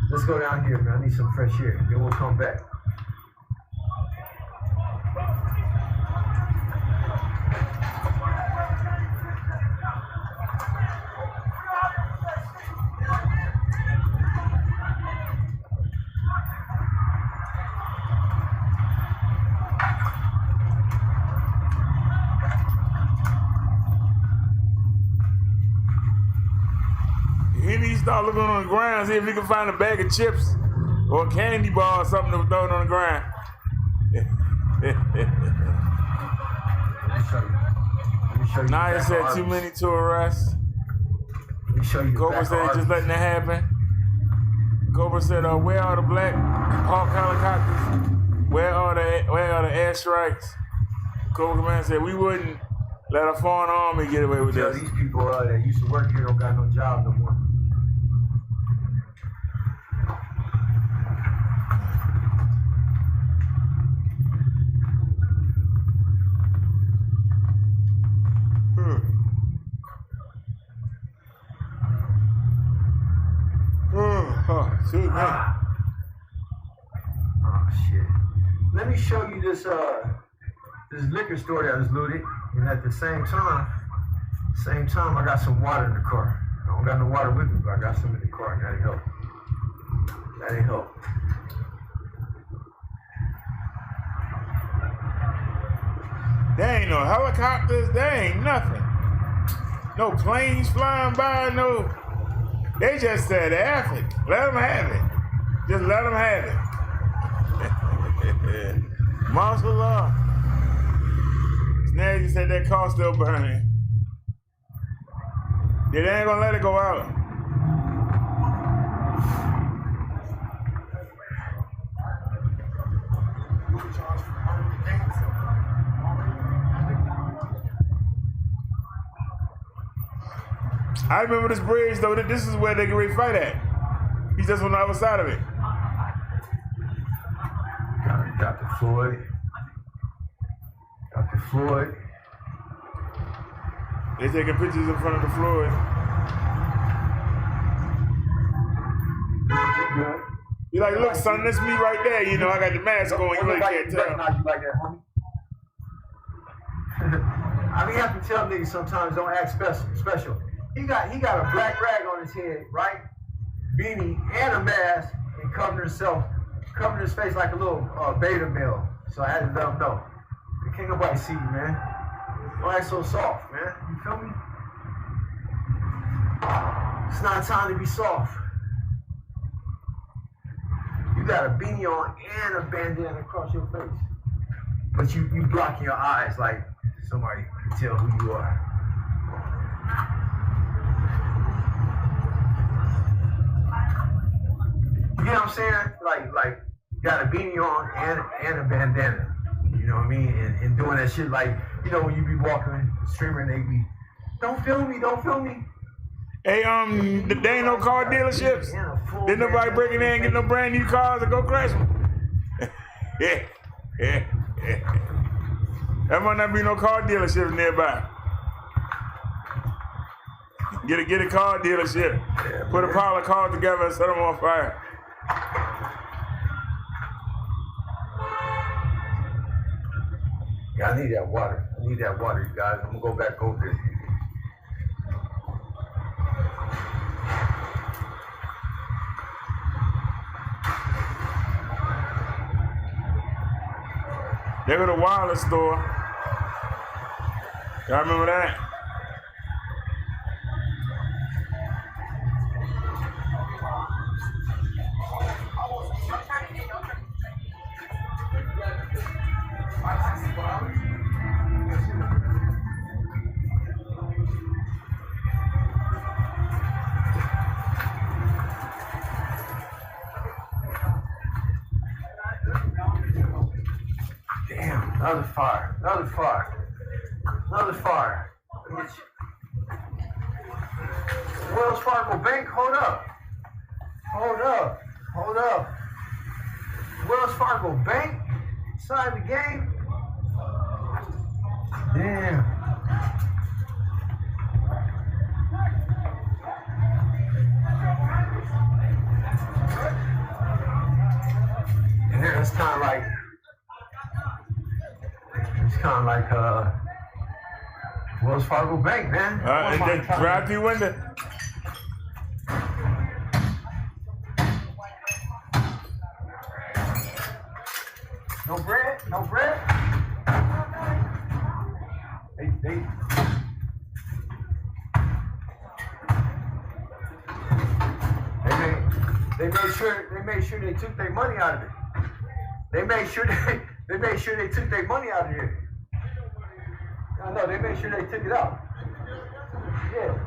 Let's go down here, man. I need some fresh air. Then we'll come back. He needs to start looking on the ground, see if he can find a bag of chips or a candy bar or something to throw it on the ground. Naya said too many to arrest. Cobra said just letting it happen. Cobra said, where are the Black Hawk helicopters? Where are the airstrikes? Cobra Command said we wouldn't let a foreign army get away with this. These people that used to work here don't got no job no more. Shoot, man. Oh shit. Let me show you this this liquor store that was looted, and at the same time I got some water in the car. I don't got no water with me, but I got some in the car. That'll help. That'll help. There ain't no helicopters, there ain't nothing. No planes flying by, no. They just said Africa. Let them have it. Just let them have it. Martial law. Snazzy said that car still burning. They ain't gonna let it go out. I remember this bridge though, that this is where they get ready to fight at. He's just on the other side of it. Got the Floyd. Got the Floyd. They taking pictures in front of the Floyd. You're like, look, son, that's me right there. You know, I got the mask on. You really can't tell. You like that, homie? I mean, you have to tell niggas sometimes don't act special. He got a black rag on his head, right? Beanie and a mask, and covering his face like a little beta male. So I had to let him know. Can't nobody see you, man. Don't act so soft, man. You feel me? It's not time to be soft. You got a beanie on and a bandana across your face. But you blocking your eyes like somebody can tell who you are. You know what I'm saying? Like got a beanie on and a bandana. You know what I mean? And doing that shit like, you know, when you be walking, streaming, they be, don't film me, don't film me. Hey, there ain't no car dealerships. Didn't nobody break in there and get no brand new cars and go crash them. There might not be no car dealership nearby. Get a car dealership. Put a pile of cars together and set them on fire. Yeah, I need that water. I need that water, you guys. I'm gonna go back over there. They go to the wireless store. Y'all remember that? Damn, another fire, another fire, another fire. Wells Fargo Bank, hold up. Hold up, hold up. Wells Fargo Bank, inside the game. Damn. And then it's kind of like Wells Fargo Bank, man. And then drive through window. No bread, no bread. They made sure they took their money out of it. They made sure they took their money out of here. No, they made sure they took it out. Yeah.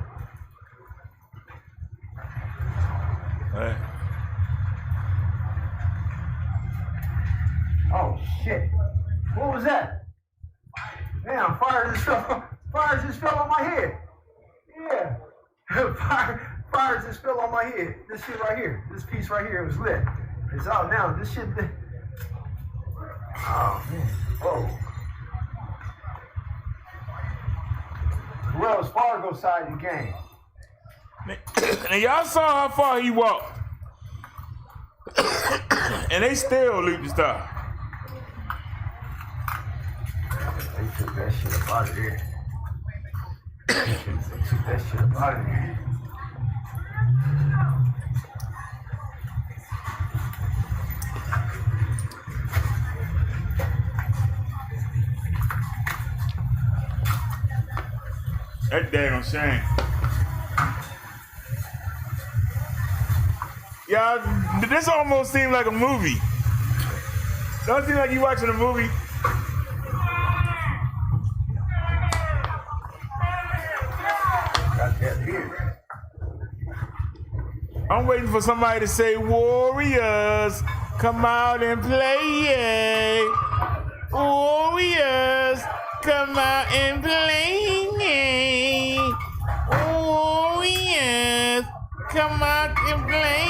Right. Oh shit! What was that? Damn, fire just fell on my head. Yeah. Fire just fell on my head. This shit right here, this piece right here was lit. It's out now. This shit. Oh man. Whoa. Wells Fargo side of the game. And y'all saw how far he walked. And they still loot the stuff. They took that shit up out of there. They took that shit up out of there. That daggone shame. Y'all, this almost seems like a movie. Don't it seem like you watching a movie? Got that beard. I'm waiting for somebody to say, Warriors, come out and play. Warriors, come out and play. Warriors, come out and play.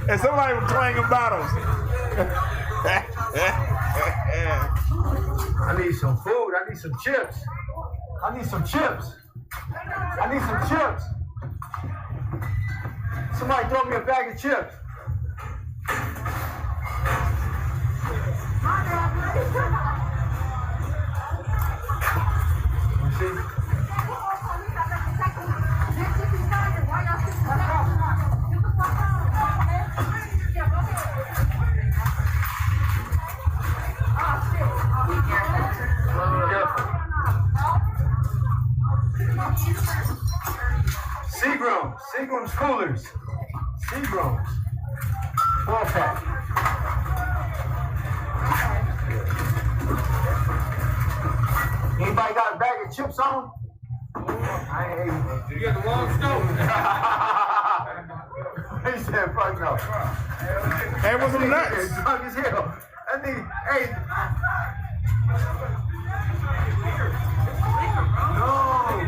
And somebody was playing bottles. I need some food. I need some chips. I need some chips. I need some chips. Somebody throw me a bag of chips. You see? Seagram's coolers. Seagram's. 4-pack. Anybody got a bag of chips on? I ain't able. You got the wrong stove. He said, fuck no. Hey, what's some nuts? Drunk as hell. I think, hey.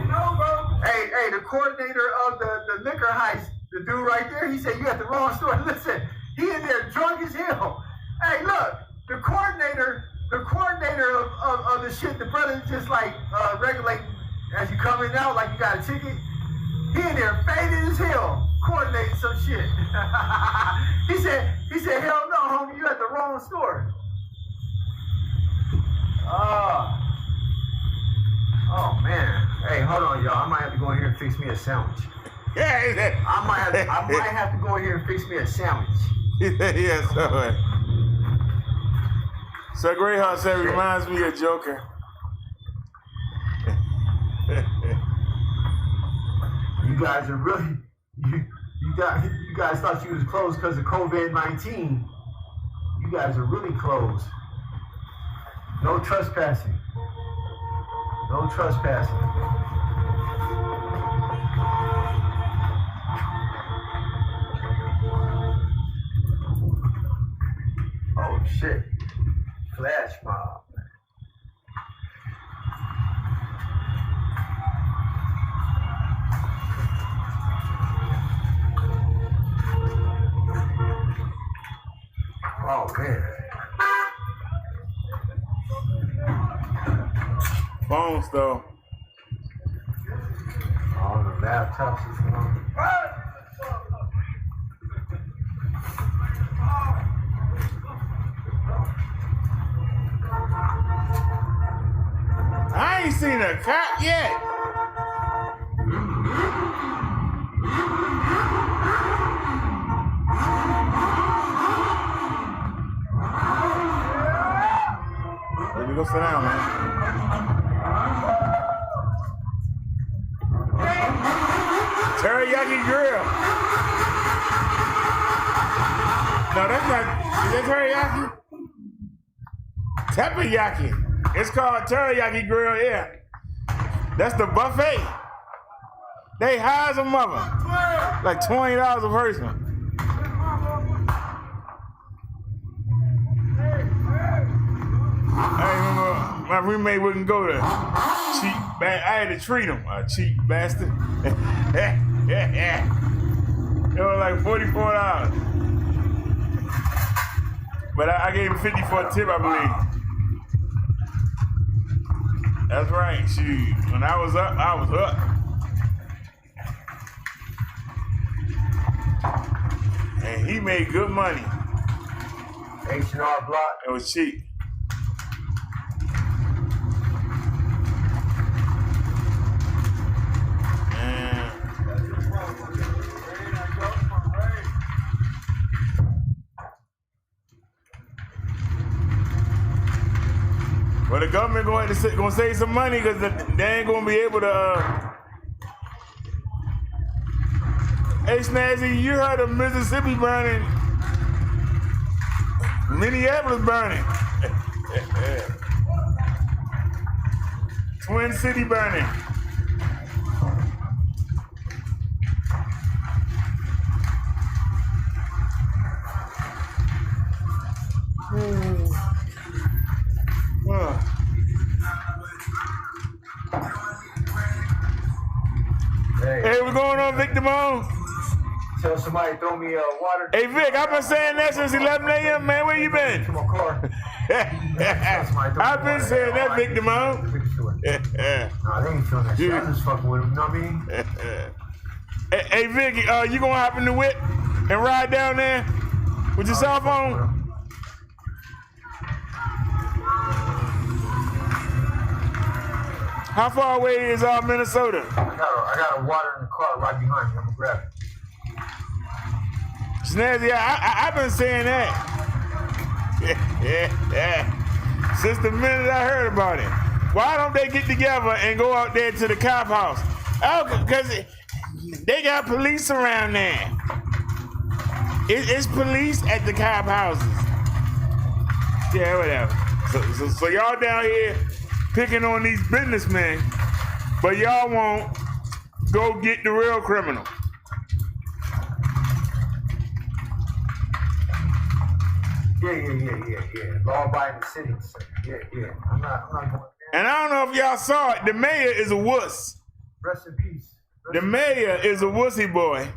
No, bro. Hey, the coordinator of the liquor heist, the dude right there, he said, you at the wrong store. Listen, he in there drunk as hell. Hey, look, the coordinator of the shit, the brother just like regulating as you come in now, like you got a ticket. He in there faded as hell, coordinating some shit. he said, hell no, homie, you at the wrong store. Oh man. Hey, hold on, y'all. I might have to go in here and fix me a sandwich. Yeah, I might have to go in here and fix me a sandwich. Yes, sir. So Great Heart said, reminds me of Joker. You guys are really you guys thought you was closed because of COVID-19. You guys are really closed. No trespassing. No trespassing. Oh shit. Flash mob. Oh man. Phones though. All the laptops is on. I ain't seen a cop yet. Let me go sit down, man. Teriyaki grill. No, that's not. Is that teriyaki? Teppanyaki. It's called teriyaki grill here. That's the buffet. They high as a mother. Like $20 a person. I remember my roommate wouldn't go there. Cheap bastard. I had to treat him. A cheap bastard. It was like $44. But I gave him 50 for a tip, I believe. That's right. Shoot. When I was up, I was up. And he made good money. H&R Block. It was cheap. Well, the government going to save some money because they ain't going to be able to. Hey, Snazzy, you heard of Mississippi burning, Minneapolis burning, Twin City burning. Hey, what's going on, Vic Damone? Tell somebody throw me water. Hey, Vic, I've been saying that since 11 a.m., man. Where you been? To my car. I've been saying that, Vic Damone. Nah, they ain't feeling that shit. I'm just fucking with them, you know what I mean? Hey, Vic, you gonna hop in the whip and ride down there with your cell phone? How far away is Minnesota? I got a water in the car right behind me. I'm gonna grab it. Snazzy, I've been saying that. Since the minute I heard about it. Why don't they get together and go out there to the cop house? Oh, because they got police around there. It's police at the cop houses. Yeah, whatever. So y'all down here picking on these businessmen, but y'all won't go get the real criminal. Yeah. Law-abiding citizens. Yeah. I'm not going there. And I don't know if y'all saw it, the mayor is a wuss. Rest in peace. The mayor is a wussy boy.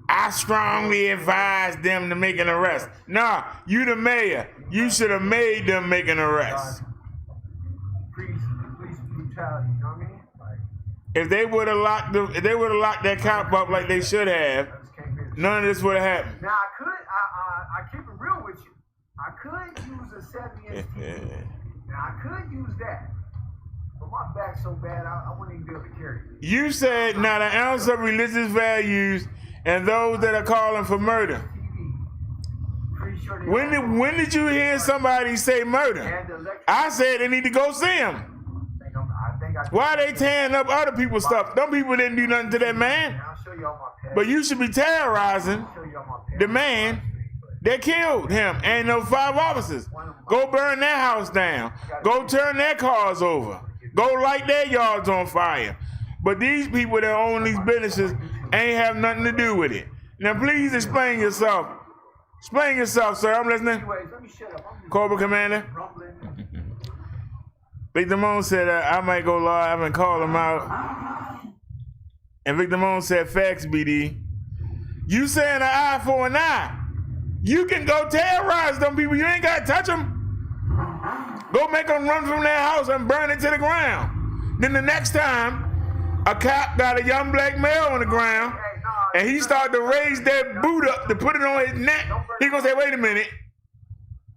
I strongly advise them to make an arrest. Nah, you the mayor. You should have made them make an arrest. Police brutality, you know what I mean? If they would have locked that cop up like they should have, none of this would have happened. Now I keep it real with you. I could use a 70-inch TV. Now I could use that. But my back's so bad I wouldn't even be able to carry it. You said not an ounce of religious values and those that are calling for murder. When did you hear somebody say murder? I said they need to go see him. Why are they tearing up other people's stuff? Them people didn't do nothing to that man. But you should be terrorizing the man that killed him and those 5 officers. Go burn their house down. Go turn their cars over. Go light their yards on fire. But these people that own these businesses ain't have nothing to do with it. Now please explain yourself. Explain yourself, sir. I'm listening. Cobra Commander. Vic Damone said I might go live and call him out. And Vic Damone said facts, BD. You saying an eye for an eye. You can go terrorize them people. You ain't got to touch them. Go make them run from their house and burn it to the ground. Then the next time, a cop got a young black male on the ground and he started to raise that boot up to put it on his neck. He gonna say, wait a minute.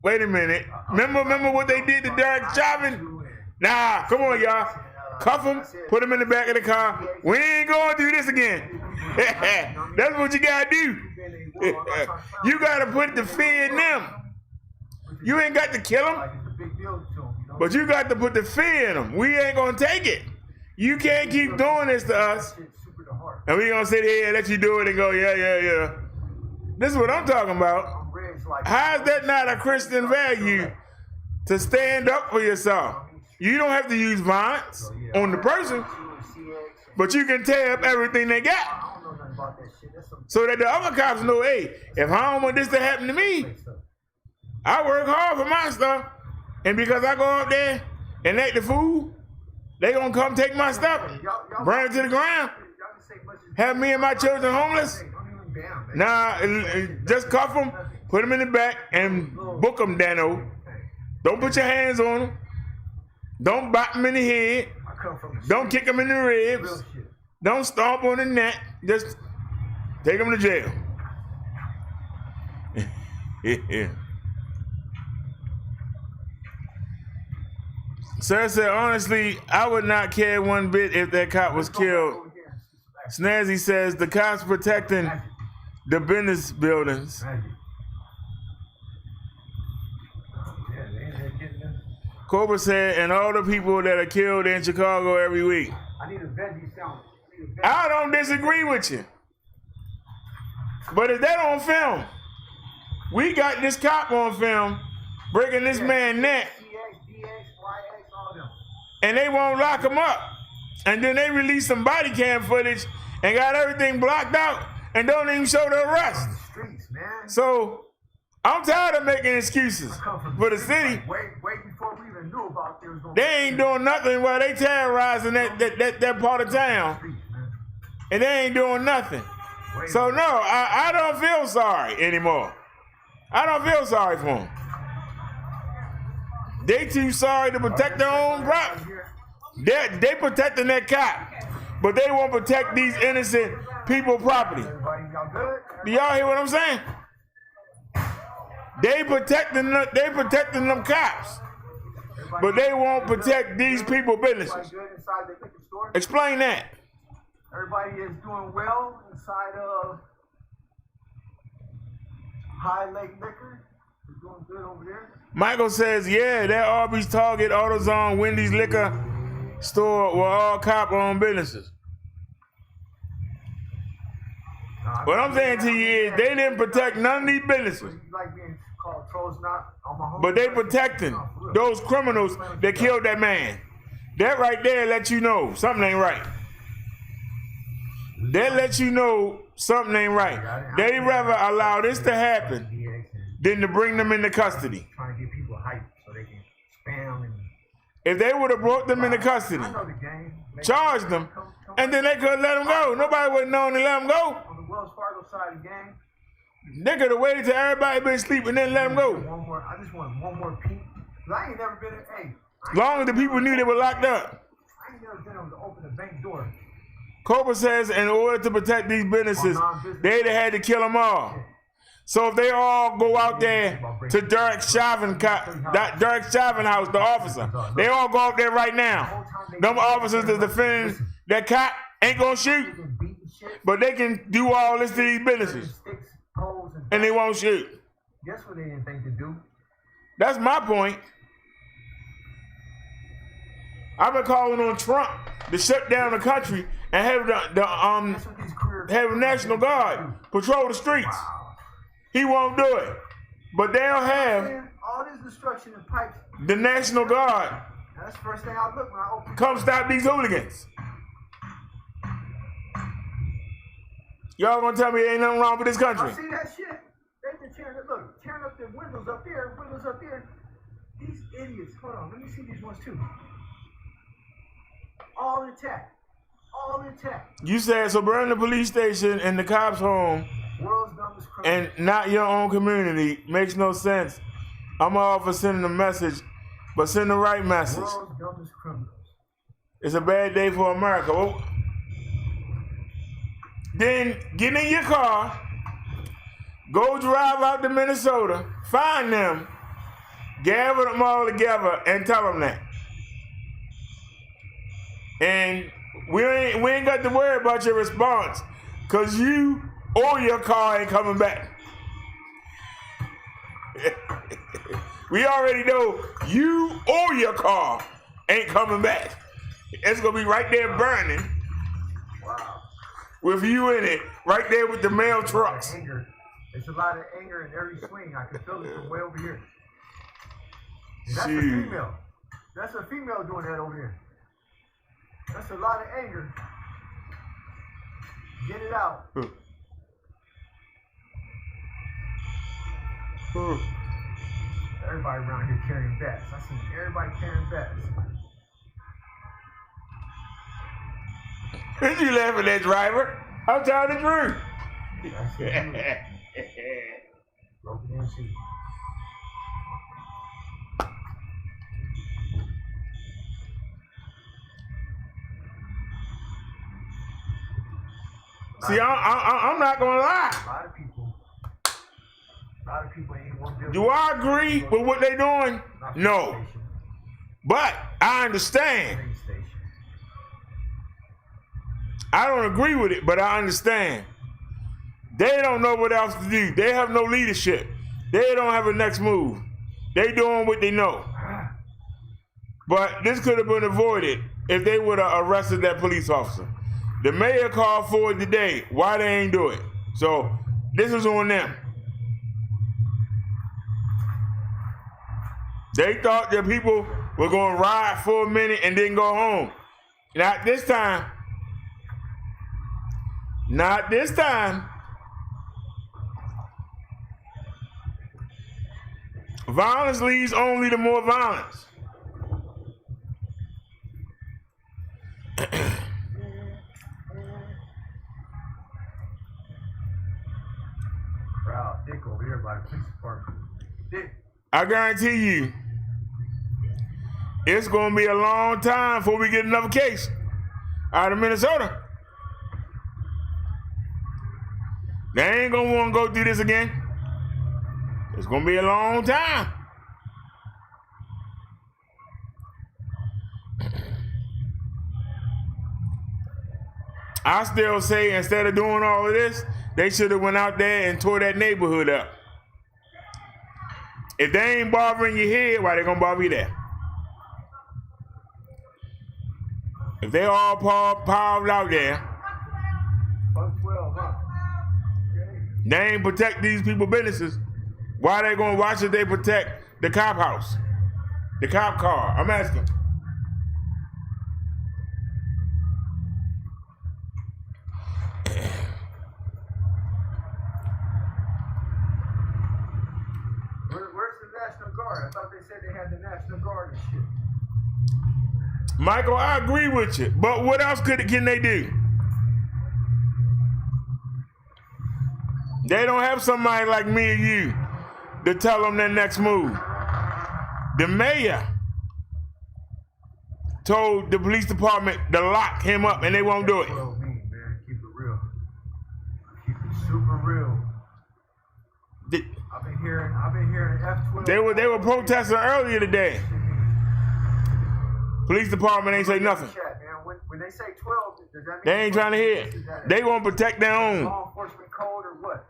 Remember what they did to Derrick Chauvin? Nah, come on, y'all. Cuff him, put him in the back of the car. We ain't gonna do this again. That's what you gotta do. You gotta put the fear in them. You ain't got to kill them, but you got to put the fear in them. We ain't gonna take it. You can't keep doing this to us, and we gonna sit here and let you do it and go, yeah. This is what I'm talking about. How is that not a Christian value to stand up for yourself? You don't have to use violence on the person, but you can tear up everything they got. So that the other cops know, hey, if I don't want this to happen to me, I work hard for my stuff. And because I go out there and act the fool, they gonna come take my stuff, burn it to the ground, have me and my children homeless. Nah, just cuff them, put them in the back, and book them, Dano. Don't put your hands on them. Don't bop them in the head. Don't kick them in the ribs. Don't stomp on the neck. Just Take him to jail. Sir said, honestly, I would not care one bit if that cop was killed. Snazzy says the cops protecting the business buildings. Cobra said, and all the people that are killed in Chicago every week. I need a veggie sandwich. I don't disagree with you. But if that on film, we got this cop on film breaking this man's neck, and they won't lock him up. And then they release some body cam footage and got everything blocked out and don't even show the arrest. So I'm tired of making excuses for the city. Wait before we even knew about there was gonna They ain't doing nothing while they terrorizing that part of town. And they ain't doing nothing. So no, I don't feel sorry anymore. I don't feel sorry for them. They too sorry to protect their own property. They protecting that cop, but they won't protect these innocent people property. Do y'all hear what I'm saying? They protecting them cops, but they won't protect these people businesses. Explain that. Everybody is doing well inside of High Lake Liquor. They're doing good over there. Michael says, yeah, that Arby's, Target, AutoZone, Wendy's liquor store were all cop-owned businesses. What I'm saying to you is they didn't protect none of these businesses. But they protecting those criminals that killed that man. That right there lets you know something ain't right. That lets you know something ain't right. They'd rather allow this to happen than to bring them into custody. Trying to get people hyped so they can spam and. If they would have brought them into custody, charged them, and then they could let them go. Nobody would have known to let them go. On the Wells Fargo side of the game. They could have waited till everybody been asleep and then let them go. I just want one more peek. I ain't never been in. As long as the people knew they were locked up. I ain't never been able to open the bank door. Cobra says in order to protect these businesses, they'd have had to kill them all. So if they all go out there to Derrick Chauvin house, the officer, they all go out there right now. Them officers that's defending that cop ain't gonna shoot, but they can do all this to these businesses, and they won't shoot. Guess what they didn't think to do? That's my point. I've been calling on Trump to shut down the country and have have the National Guard patrol the streets. He won't do it, but they'll have all this destruction and pipes. The National Guard. That's the first thing I look when I open. Come stop these hooligans. Y'all gonna tell me there ain't nothing wrong with this country? I see that shit. They've been tearing up the windows up there, These idiots. Hold on, let me see these ones too. All intact. You said so burn the police station and the cops' home and not your own community makes no sense. I'm all for sending a message, but send the right message. It's a bad day for America. Well, then get in your car, go drive out to Minnesota, find them, gather them all together, and tell them that. And we ain't got to worry about your response, because you or your car ain't coming back. We already know you or your car ain't coming back. It's going to be right there burning. Wow. With you in it, right there with the mail trucks. There's a lot of anger in every swing. I can feel it from way over here. That's a female. That's a female doing that over here. That's a lot of anger. Get it out. Everybody around here carrying bats. I see everybody carrying bats. Did you laughing at, driver? I'm telling the truth. Broken in seat. See, I'm not gonna lie. A lot of people ain't one building. Do I agree with what they're doing? No. But I understand. I don't agree with it, but I understand. They don't know what else to do. They have no leadership. They don't have a next move. They doing what they know. But this could have been avoided if they would have arrested that police officer. The mayor called for it today. Why they ain't do it? So this is on them. They thought that people were going to ride for a minute and then go home. Not this time. Not this time. Violence leads only to more violence. Crowd thick over here by the police department. Thick. I guarantee you, it's going to be a long time before we get another case out of Minnesota. They ain't going to want to go through this again. It's going to be a long time. I still say instead of doing all of this, they should have went out there and tore that neighborhood up. If they ain't bothering you here, why they gonna bother you there? If they all piled out there, they ain't protect these people's businesses. Why should they protect the cop house? The cop car? I'm asking. Where's the National Guard? I thought they said they had the National Guard and shit. Michael, I agree with you, but what else can they do? They don't have somebody like me or you to tell them their next move. The mayor told the police department to lock him up, and they won't do it. Keep it real. Keep it super real. I've been hearing F12. They were protesting earlier today. Police department ain't say nothing. When they say 12, does that mean They ain't trying to hear it. They want to protect their own. law enforcement code or what?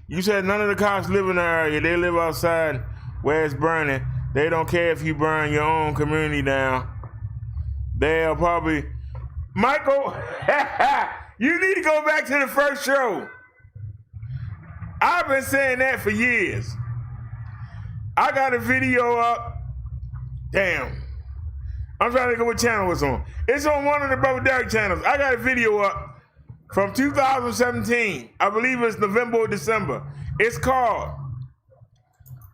You said none of the cops live in the area. They live outside where it's burning. They don't care if you burn your own community down. They'll probably... Michael, you need to go back to the first show. I've been saying that for years. I got a video up. Damn. I'm trying to think of what channel it's on. It's on one of the Brother Derrick channels. I got a video up from 2017. I believe it's November or December. It's called,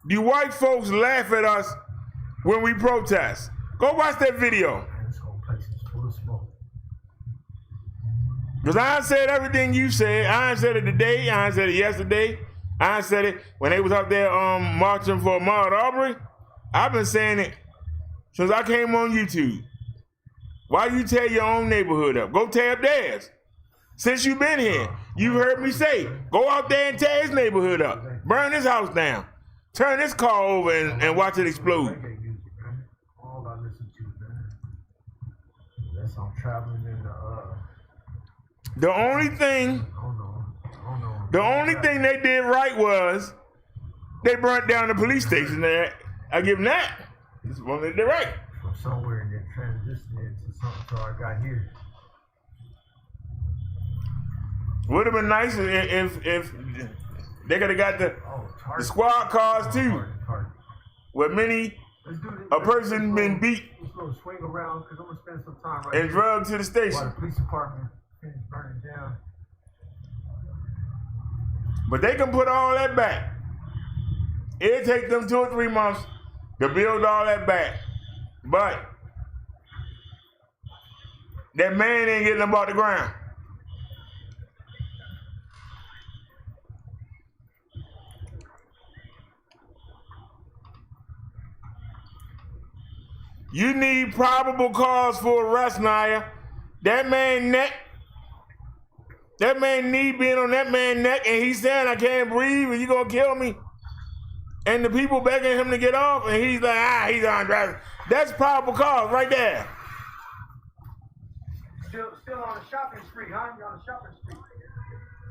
"Do White Folks Laugh at Us When We Protest?" Go watch that video. This whole place is full of smoke. Because I said everything you said. I said it today. I said it yesterday. I said it when they was out there marching for Ahmaud Arbery. I've been saying it since I came on YouTube. Why you tear your own neighborhood up? Go tear up theirs. Since you've been here, you've heard me say, go out there and tear his neighborhood up. Burn his house down. Turn his car over and watch it explode. All I listen to, man. That's I'm traveling in The only thing they did right was they burnt down the police station. I give them that. This is one they did right. from somewhere and then transitioning into something so I got here. Would have been nice if they could have got the squad cars too. Where a person been beat Let's go swing around because I'm gonna spend some time right and here drugged to the while station. the police department is burning down. But they can put all that back. It'll take them 2 or 3 months to build all that back. But that man ain't getting them off the ground. You need probable cause for arrest, Naya. That man neck That man knee being on that man's neck and he's saying, I can't breathe and you gonna kill me. And the people begging him to get off and he's like, he's unrest. That's probable cause right there. Still on the shopping street, huh? You're on the shopping street.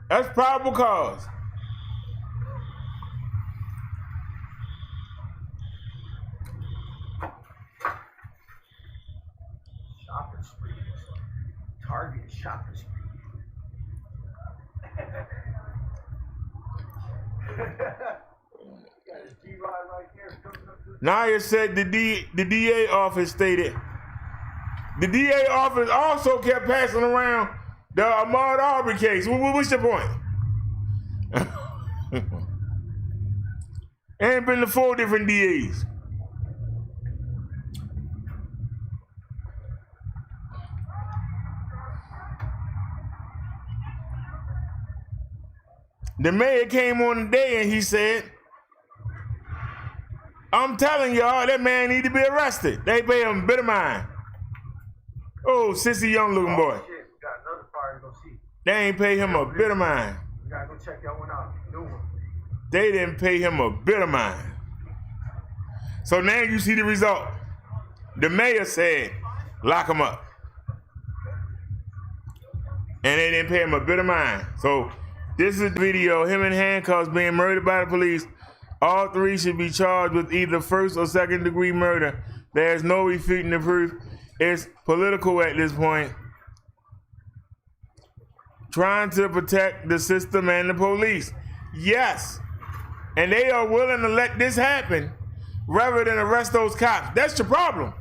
That's probable cause. Shopping street. Target shopping street. Naya said the DA office stated. The DA office also kept passing around the Ahmaud Arbery case. What's your point? Ain't been to 4 different DAs. The mayor came on today and he said, I'm telling y'all, that man need to be arrested. They pay him a bit of mine. Oh, sissy young looking boy. Shit, we got another fire to go see. They ain't pay him a bit of mine. We gotta go check that one out. New one. They didn't pay him a bit of mine. So now you see the result. The mayor said, lock him up. And they didn't pay him a bit of mine. So this is the video, him in handcuffs being murdered by the police. All 3 should be charged with either 1st or 2nd degree murder. There's no refuting the proof. It's political at this point. Trying to protect the system and the police. Yes. And they are willing to let this happen rather than arrest those cops. That's your problem.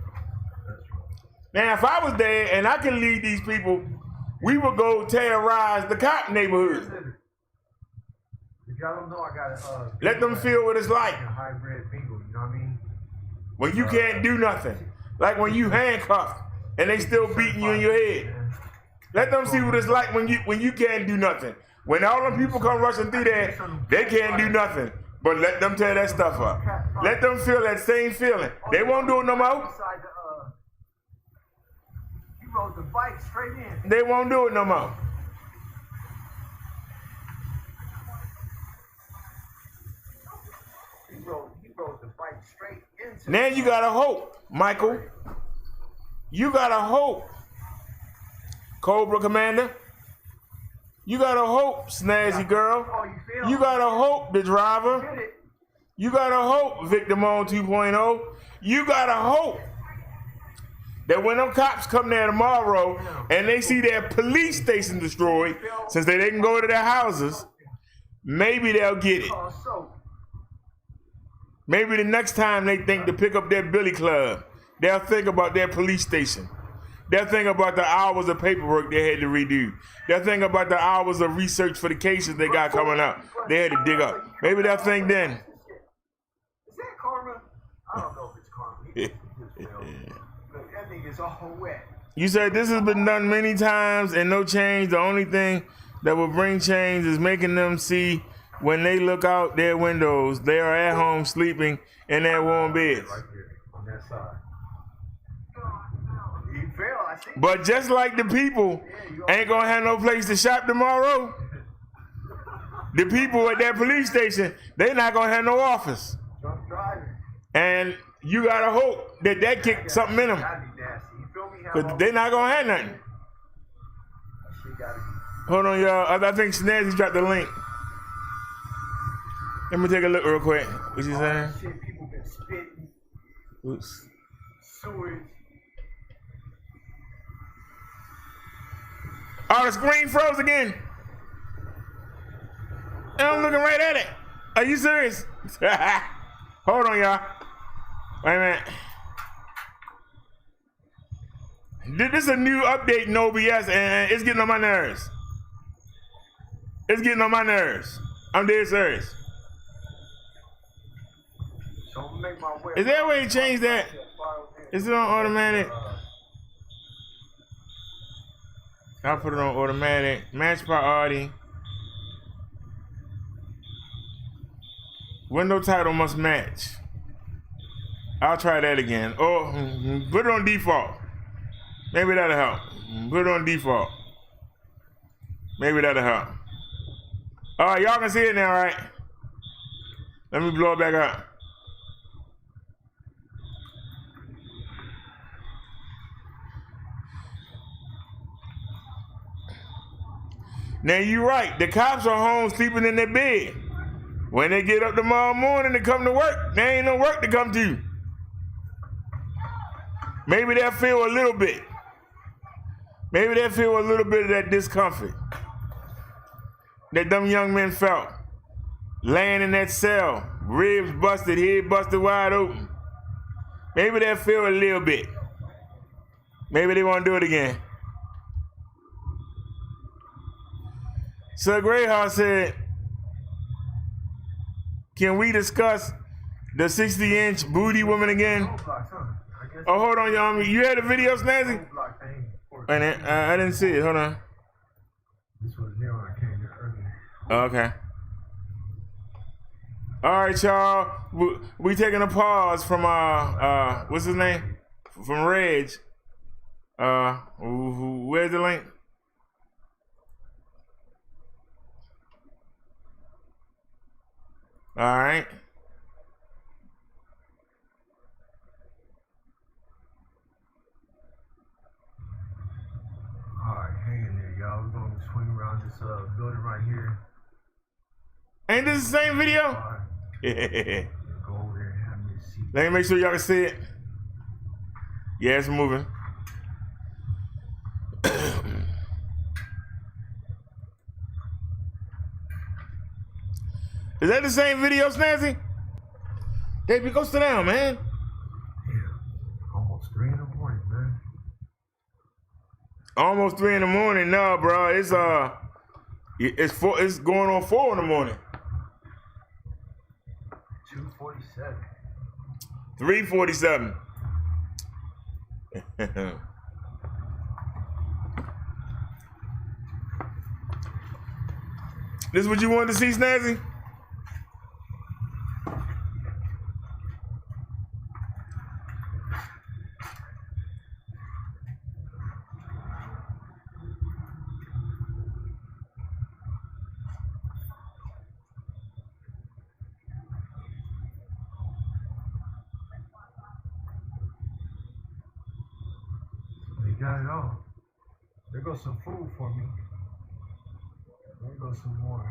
Now, if I was there and I could lead these people, we would go terrorize the cop neighborhood. If y'all don't know, I got let them feel what it's like. Hybrid bingo, you know what I mean? When you can't do nothing. Like when you handcuffed and they still beating you in your head. Let them see what it's like when you can't do nothing. When all them people come rushing through there, they can't do nothing. But let them tear that stuff up. Let them feel that same feeling. They won't do it no more. He rode the bike straight in. They won't do it no more. He rode the bike straight into. Now you gotta hope, Michael. You gotta hope, Cobra Commander. You gotta hope, Snazzy Girl. You gotta hope, the driver. You gotta hope, Victim on 2.0. You gotta hope that when them cops come there tomorrow and they see their police station destroyed, since they didn't go to their houses, maybe they'll get it. Maybe the next time they think to pick up their billy club, they'll think about their police station. They'll think about the hours of paperwork they had to redo. They'll think about the hours of research for the cases they got coming up. They had to dig up. Maybe they'll think then. Is that karma? I don't know if it's karma. That nigga's all wet. You said this has been done many times and no change. The only thing that will bring change is making them see when they look out their windows, they are at home sleeping in their warm beds. Right here, on that side. He fell, I see. But just like the people ain't gonna have no place to shop tomorrow, the people at that police station, they not gonna have no office. Drunk driving. And you gotta hope that that kicked something in them. Cause they not gonna have nothing. Hold on, y'all. I think Snazzy dropped the link. Let me take a look real quick. What you saying? Shit, people been spitting. Oops. Sewage. Oh, the screen froze again. And I'm looking right at it. Are you serious? Hold on, y'all. Wait a minute. This is a new update in OBS, and it's getting on my nerves. It's getting on my nerves. I'm dead serious. Is there a way to change that? Is it on automatic? I'll put it on automatic. Match priority. Window title must match. I'll try that again. Oh, put it on default. Maybe that'll help. Put it on default. Maybe that'll help. All right, y'all can see it now, right? Let me blow it back up. Now you're right. The cops are home sleeping in their bed. When they get up tomorrow morning to come to work, there ain't no work to come to. Maybe they'll feel a little bit. Maybe they'll feel a little bit of that discomfort that them young men felt. Laying in that cell, ribs busted, head busted wide open. Maybe they'll feel a little bit. Maybe they won't do it again. So Greyhound said, can we discuss the 60-inch booty woman again? Oh, hold on, y'all. You had the video, Snazzy? I didn't see it. Hold on. This was new when I came here earlier. Oh, okay. All right, y'all. We taking a pause from what's his name? From Reg. Where's the link? All right. All right, hang in there, y'all. We're going to swing around this building right here. Ain't this the same video? Go over there and have me a seat. Let me make sure y'all can see it. Yeah, it's moving. Is that the same video, Snazzy? Baby, go sit down, man. Yeah, almost 3 in the morning, man. Almost 3 in the morning? No, bro. It's going on 4 in the morning. 2:47. 3:47. This is what you wanted to see, Snazzy? Got it all. There goes some food for me. There goes some more.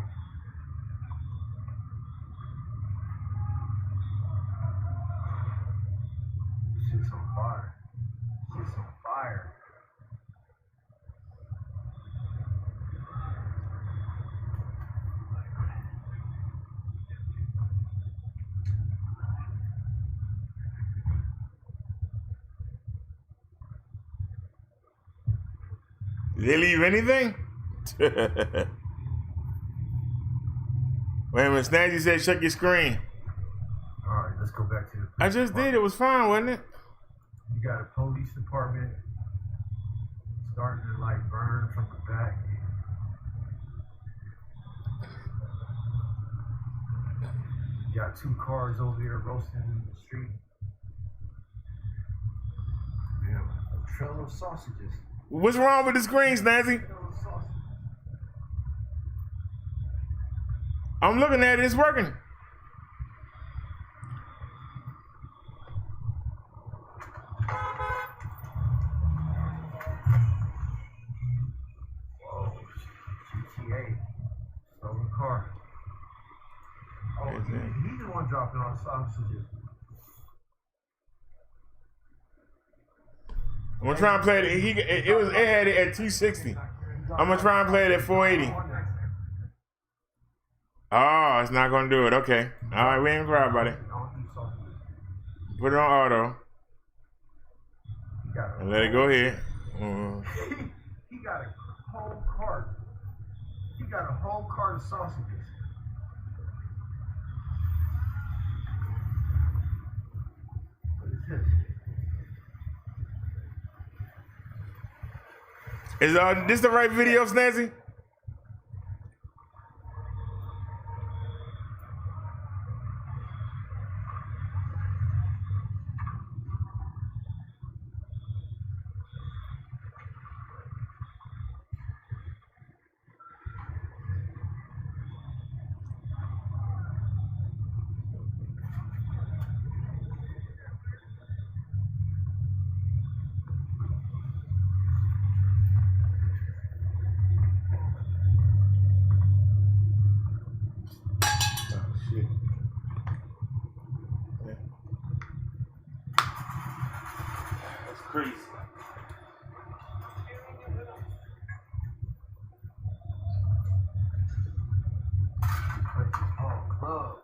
Shit's on fire. Shit's on fire. Did they leave anything? Wait a minute, Snazzy said check your screen. All right, let's go back to the I just did. It was fine, wasn't it? You got a police department starting to like burn from the back. You got 2 cars over here roasting in the street. Yeah, a trail of sausages. What's wrong with the screen, Snazzy? I'm looking at it. It's working. Whoa, GTA. Stolen car. Oh, he's the one dropping off sausages. I'm gonna try and play it. It had it at 260. I'm gonna try and play it at 480. Oh, it's not gonna do it. Okay. All right, we ain't cry about it. Put it on auto. And let it go ahead. He got a whole cart. He got a whole cart of sausages. What is this? Is this the right video, Snazzy? crazy. Oh, club.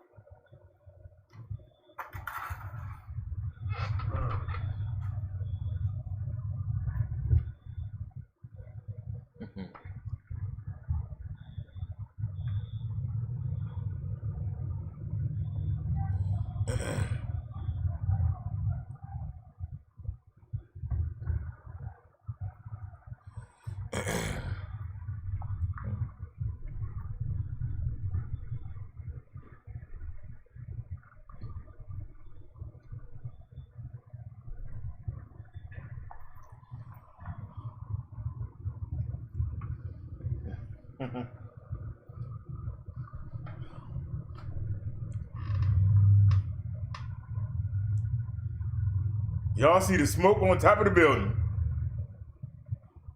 Y'all see the smoke on top of the building.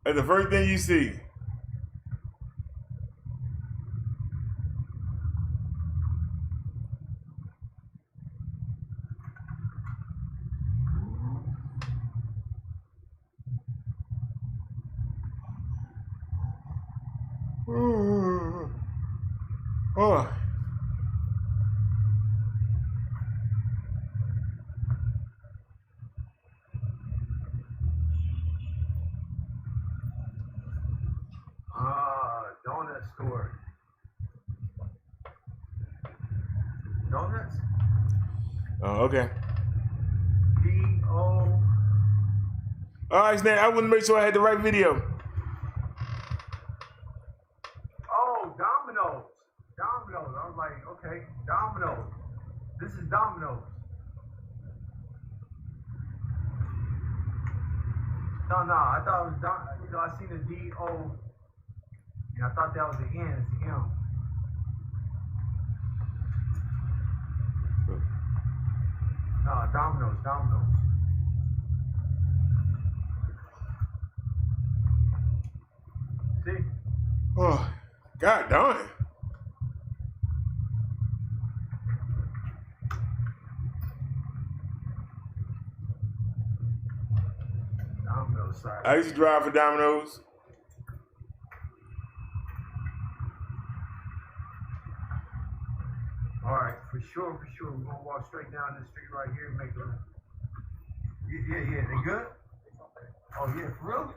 That's the first thing you see. Oh. Donut store. Donuts? Oh, okay. D-O. All right, Snap. I wanted to make sure I had the right video. Oh, Domino's. Domino's. I was like, okay, Domino's. This is Domino's. No, I thought it was I seen the D-O. And I thought that was the N. It's the M. No, Domino's. See? Oh, God darn. Domino's side. I used to drive for Domino's. All right, for sure. We're gonna walk straight down this street right here and make a. Yeah. They good? Oh yeah, for real?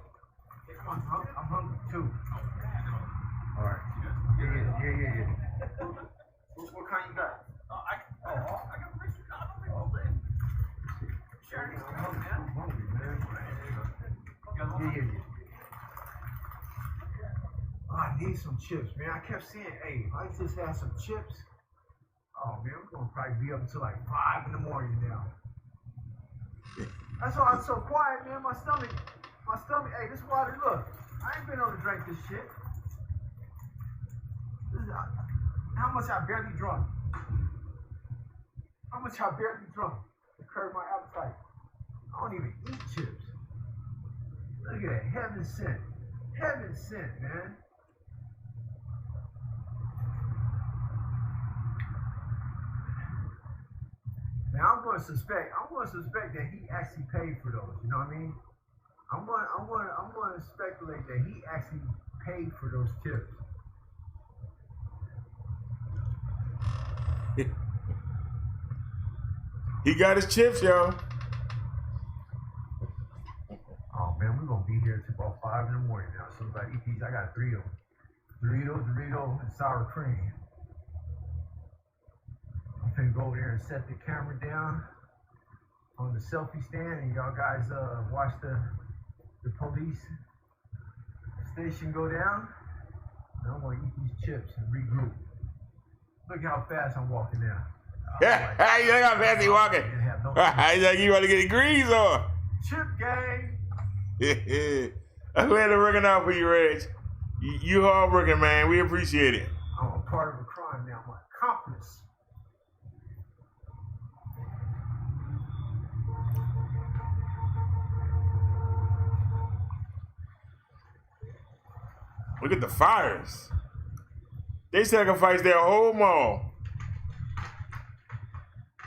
I'm hungry too. All right. Yeah. What kind you got? I got free Chicago all day. Sure. I'm hungry, man. Yeah. Oh, I need some chips, man. I kept saying, hey, if I just had some chips. Oh man, I'm gonna probably be up until like 5 in the morning now. That's why I'm so quiet, man. My stomach. Hey, this water. Look, I ain't been able to drink this shit. How much I barely drunk. To curb my appetite. I don't even eat chips. Look at that, heaven sent, man. Now I'm going to suspect that he actually paid for those. You know what I mean? I'm going to speculate that he actually paid for those chips. He got his chips, yo. Oh man, we're gonna be here till about 5 in the morning now. As soon as I eat these, I got 3 of them. Dorito, and sour cream. I'm finna go over there and set the camera down on the selfie stand, and y'all guys watch the police station go down. And I'm gonna eat these chips and regroup. Look how fast I'm walking now. Yeah, you look how fast he walking. He's like, you want to get the grease on. Chip gang. I'm glad they're working out for you, Reg. You hard working, man. We appreciate it. I'm a part of a crime now. I'm an accomplice. Look at the fires. They sacrificed their whole mall.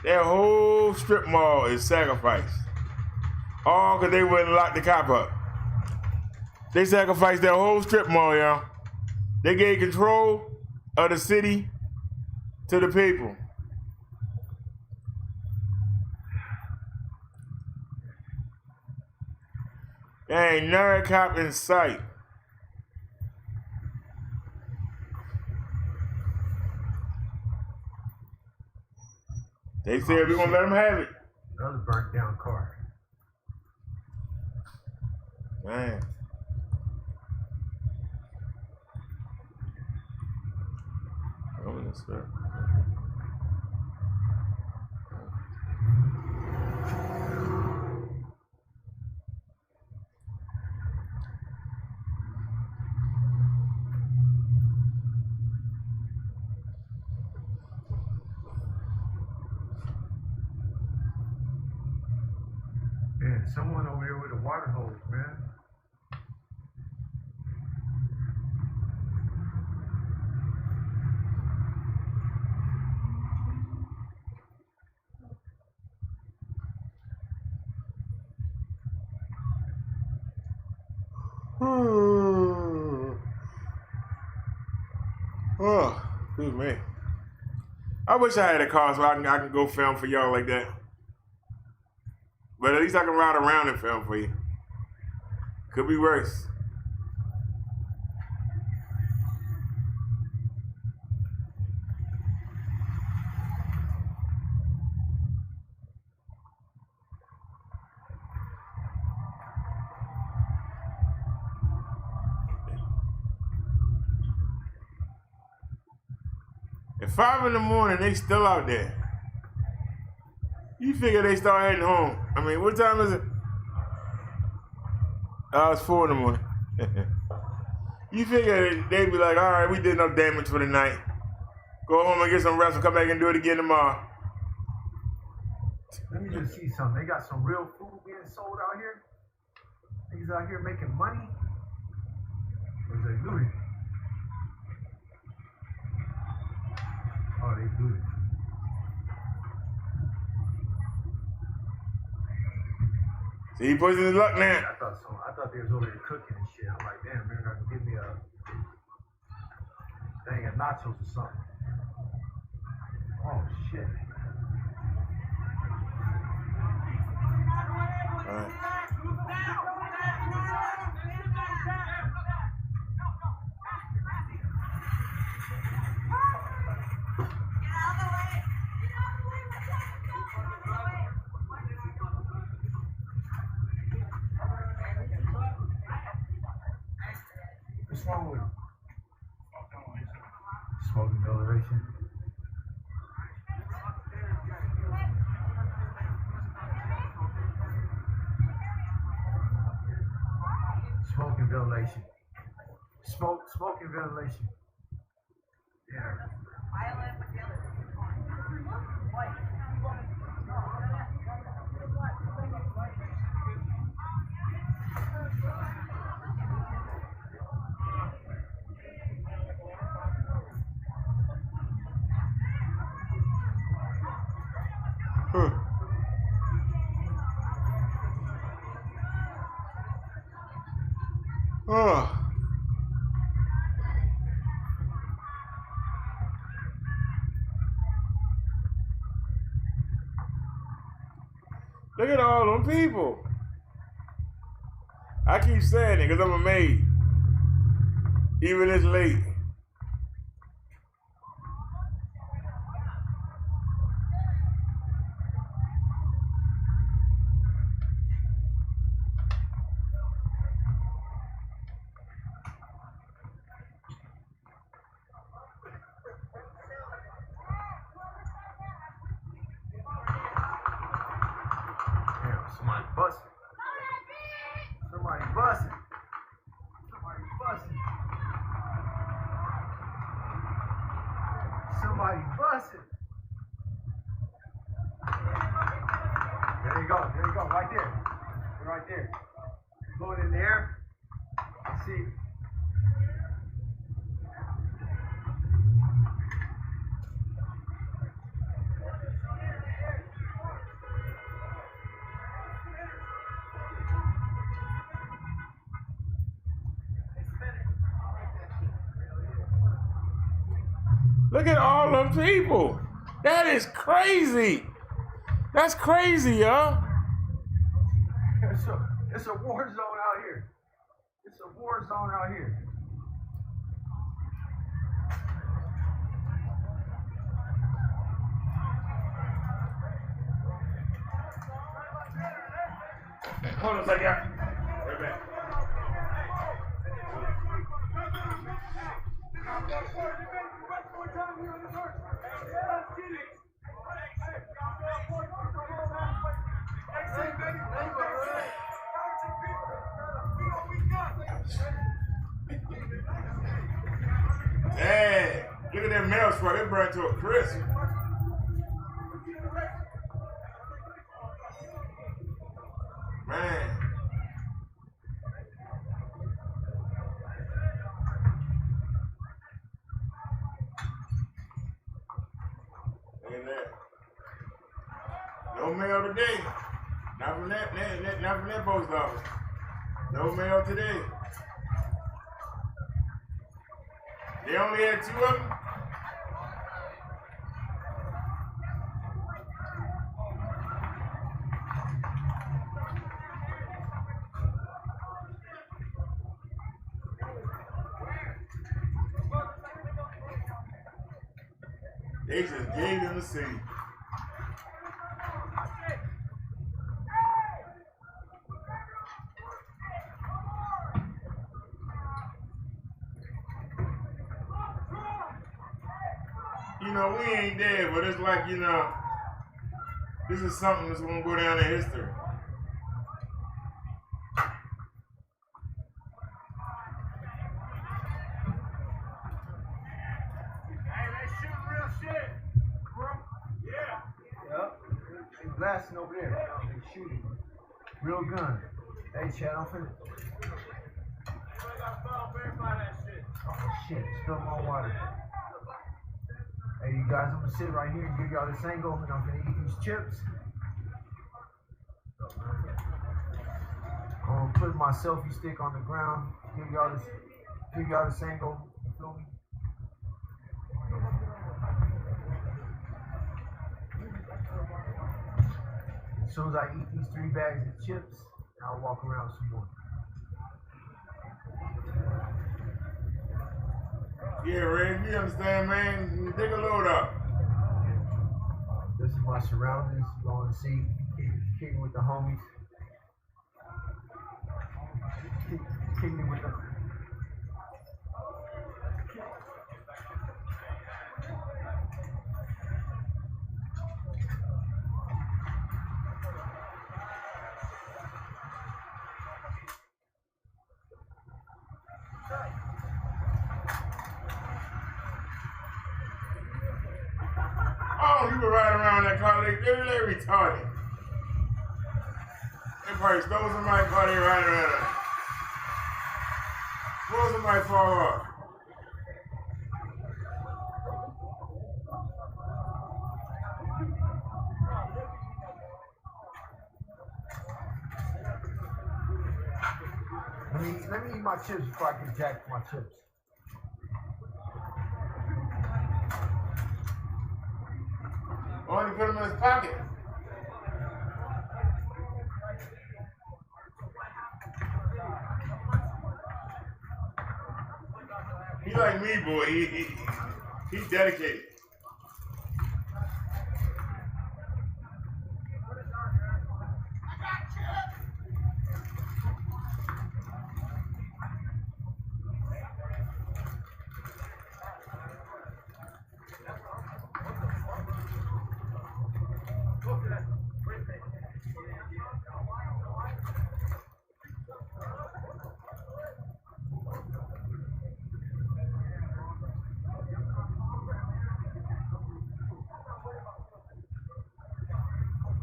Their whole strip mall is sacrificed. All because they wouldn't lock the cop up. They sacrificed their whole strip mall, y'all. They gave control of the city to the people. There ain't nary cop in sight. They said we're gonna let them have it. Another burnt down car. Man. Oh, yes, sir. Man, someone over here with a water hose, man. Oh, excuse me. I wish I had a car so I can go film for y'all like that. But at least I can ride around and film for you. Could be worse. At 5 in the morning, they still out there. You figure they start heading home. I mean, what time is it? Oh, it's 4 in the morning. You figure they'd be like, all right, we did enough damage for the night. Go home and get some rest and come back and do it again tomorrow. Let me just see something. They got some real food being sold out here. Niggas out here making money. Or is they looting? Oh, they looting. See, he pushing his luck now. I thought they was over there cooking and shit. I'm like, damn, they're gonna give me a thing of nachos or something. Oh shit. All right. What's wrong with him? Smoking toleration. Smoking ventilation. Smoking ventilation. Yeah. Oh. Look at all them people. I keep saying it because I'm a maid. Even it's late. Somebody busting. Somebody busting. Somebody busting. Somebody busting. There you go. There you go. Right there. Right there. Blow it in the air. Let's see. Look at all them people. That is crazy. That's crazy, y'all. It's a war zone out here. It's a war zone out here. Hold on a second. Right back. Dang, look at that mail spot. It burned to a crisp. Man. Look at that. No mail today. Not from that post office. No mail today. They only had 2 of them? They just gave them the seat. You know, we ain't dead, but it's like, you know, this is something that's gonna go down in history. Blasting over there. They shooting. Real gun. Hey, Chad, I'm finna. Oh, shit. Spill my water. Hey, you guys, I'm gonna sit right here and give y'all this angle, and I'm gonna eat these chips. I'm gonna put my selfie stick on the ground, give y'all this angle. You feel me? As soon as I eat these 3 bags of chips, I'll walk around some more. Yeah, Ray, you understand, man? You take a load up. This is my surroundings. Going to see, kicking with the homies. Kicking with the. Oh, you can ride around that car, they retarded. They probably stole somebody's car, they riding around it. Suppose somebody fall off. Let me eat my chips before I get jacked for my chips. Why didn't he put them in his pocket? He like me, boy. He's dedicated.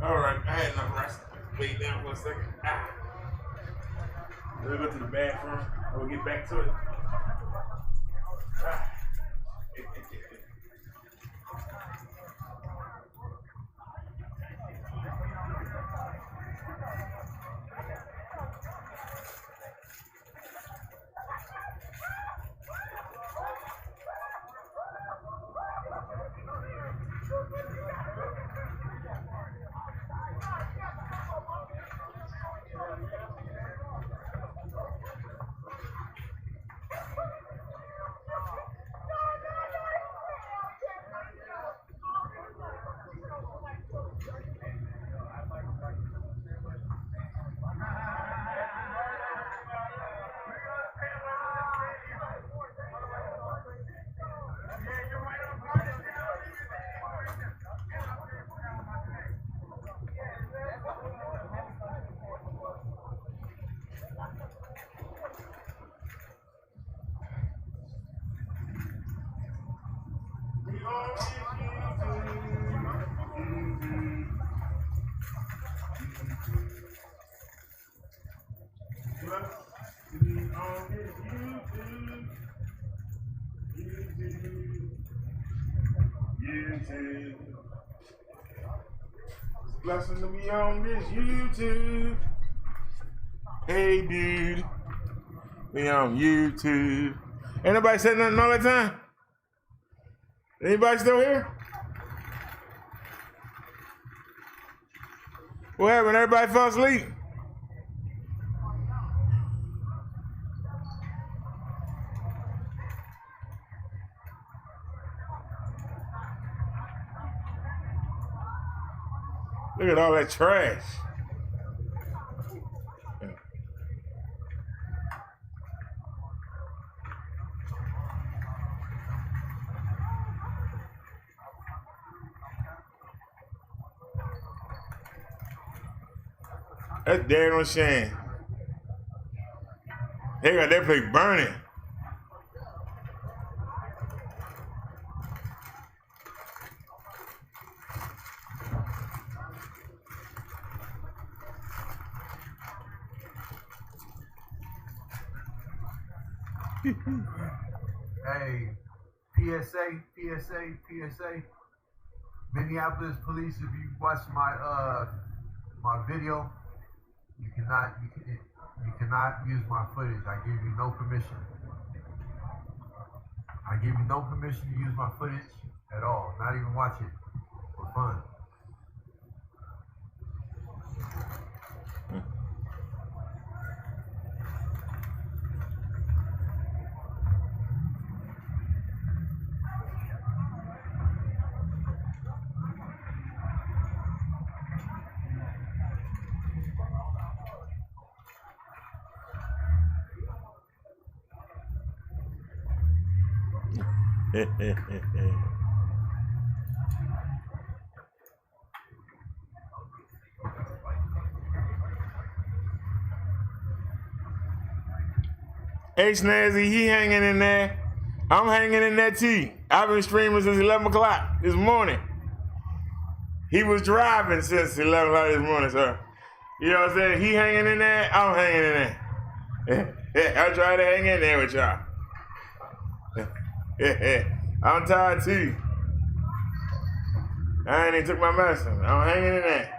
All right, I had enough rest. Lay down for a second. We'll go to the bathroom. We'll get back to it. YouTube. It's a blessing to be on this YouTube. Hey, dude. We on YouTube. Ain't nobody said nothing all that time? Anybody still here? What happened? Everybody fell asleep? Look at all that trash. That's dead on shame. They got that place burning. Hey, PSA. Minneapolis police, if you watch my my video, you cannot use my footage. I give you no permission. I give you no permission to use my footage at all. Not even watch it for fun. Hey, Snazzy, he hanging in there. I'm hanging in there too. I've been streaming since 11 o'clock this morning. He was driving since 11 o'clock this morning, sir. You know what I'm saying? He hanging in there, I'm hanging in there. I try to hang in there with y'all. I'm tired too. I ain't even took my medicine. I'm hanging in there.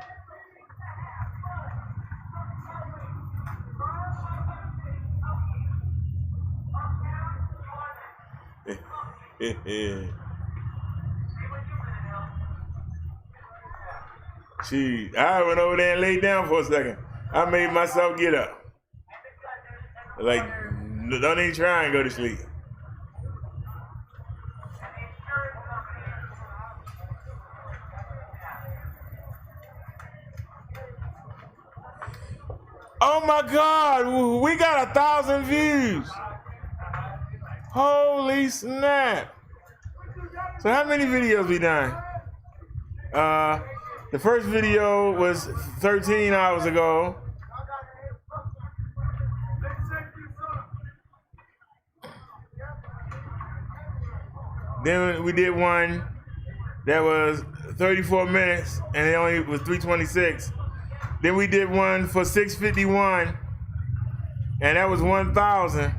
Gee, I went over there and laid down for a second. I made myself get up. Like, don't even try and go to sleep. Oh my God, we got 1,000 views. Holy snap. So how many videos we done? The first video was 13 hours ago. Then we did one that was 34 minutes and it only was 326. Then we did one for 651 and that was 1,000.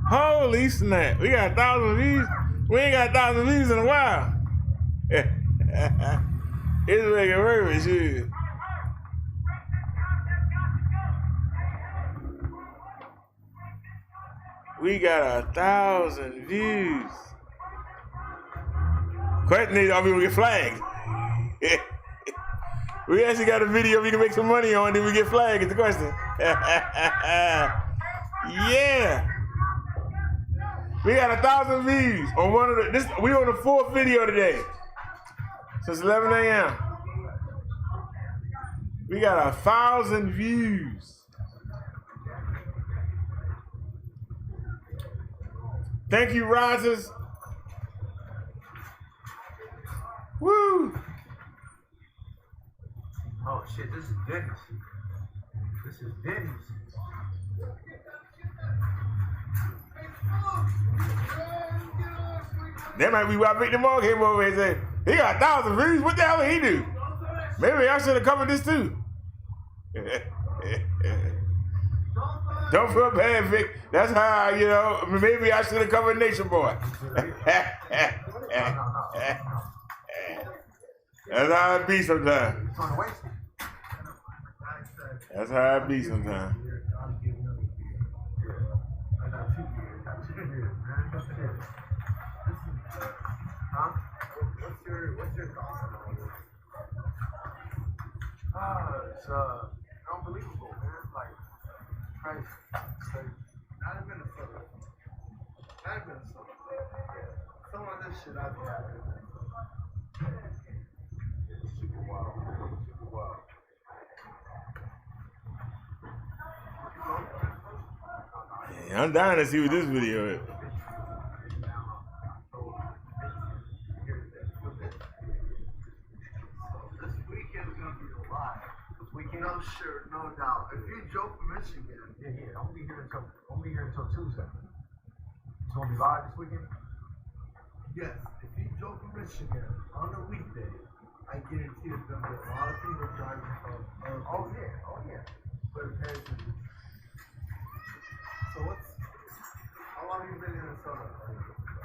Holy snap. We got 1,000 views. We ain't got 1,000 views in a while. It's making work shit. We got 1,000 views. Question is, are we gonna get flagged? We actually got a video we can make some money on, then we get flagged is the question. Yeah. We got 1,000 views on one of the, we on the 4th video today. Since 11 a.m. We got 1,000 views. Thank you, Risers. Woo! Oh shit, this is Dennis. This is Dennis. That might be why Victor Moore came over and said, he got 1,000 views. What the hell did he do? Maybe I should have covered this too. Don't feel bad, Vic. That's how, you know, maybe I should have covered Nation Boy. That's how it be sometimes. That's how it be sometimes. Huh? What's your thoughts on all this? It's unbelievable, man. Like, crazy. Not in Minnesota. Not in Minnesota. Some of this shit I'd be happy with. Super wild. Super wild. Yeah, I'm dying to see what this video is. No shirt, no doubt. If you Joe from Michigan, Yeah, I'm gonna be here until Tuesday. It's gonna be live this weekend. yes, if you Joe from Michigan on a weekday, I guarantee there's gonna be a lot of people driving from. Oh yeah. But so how long have you been in Minnesota?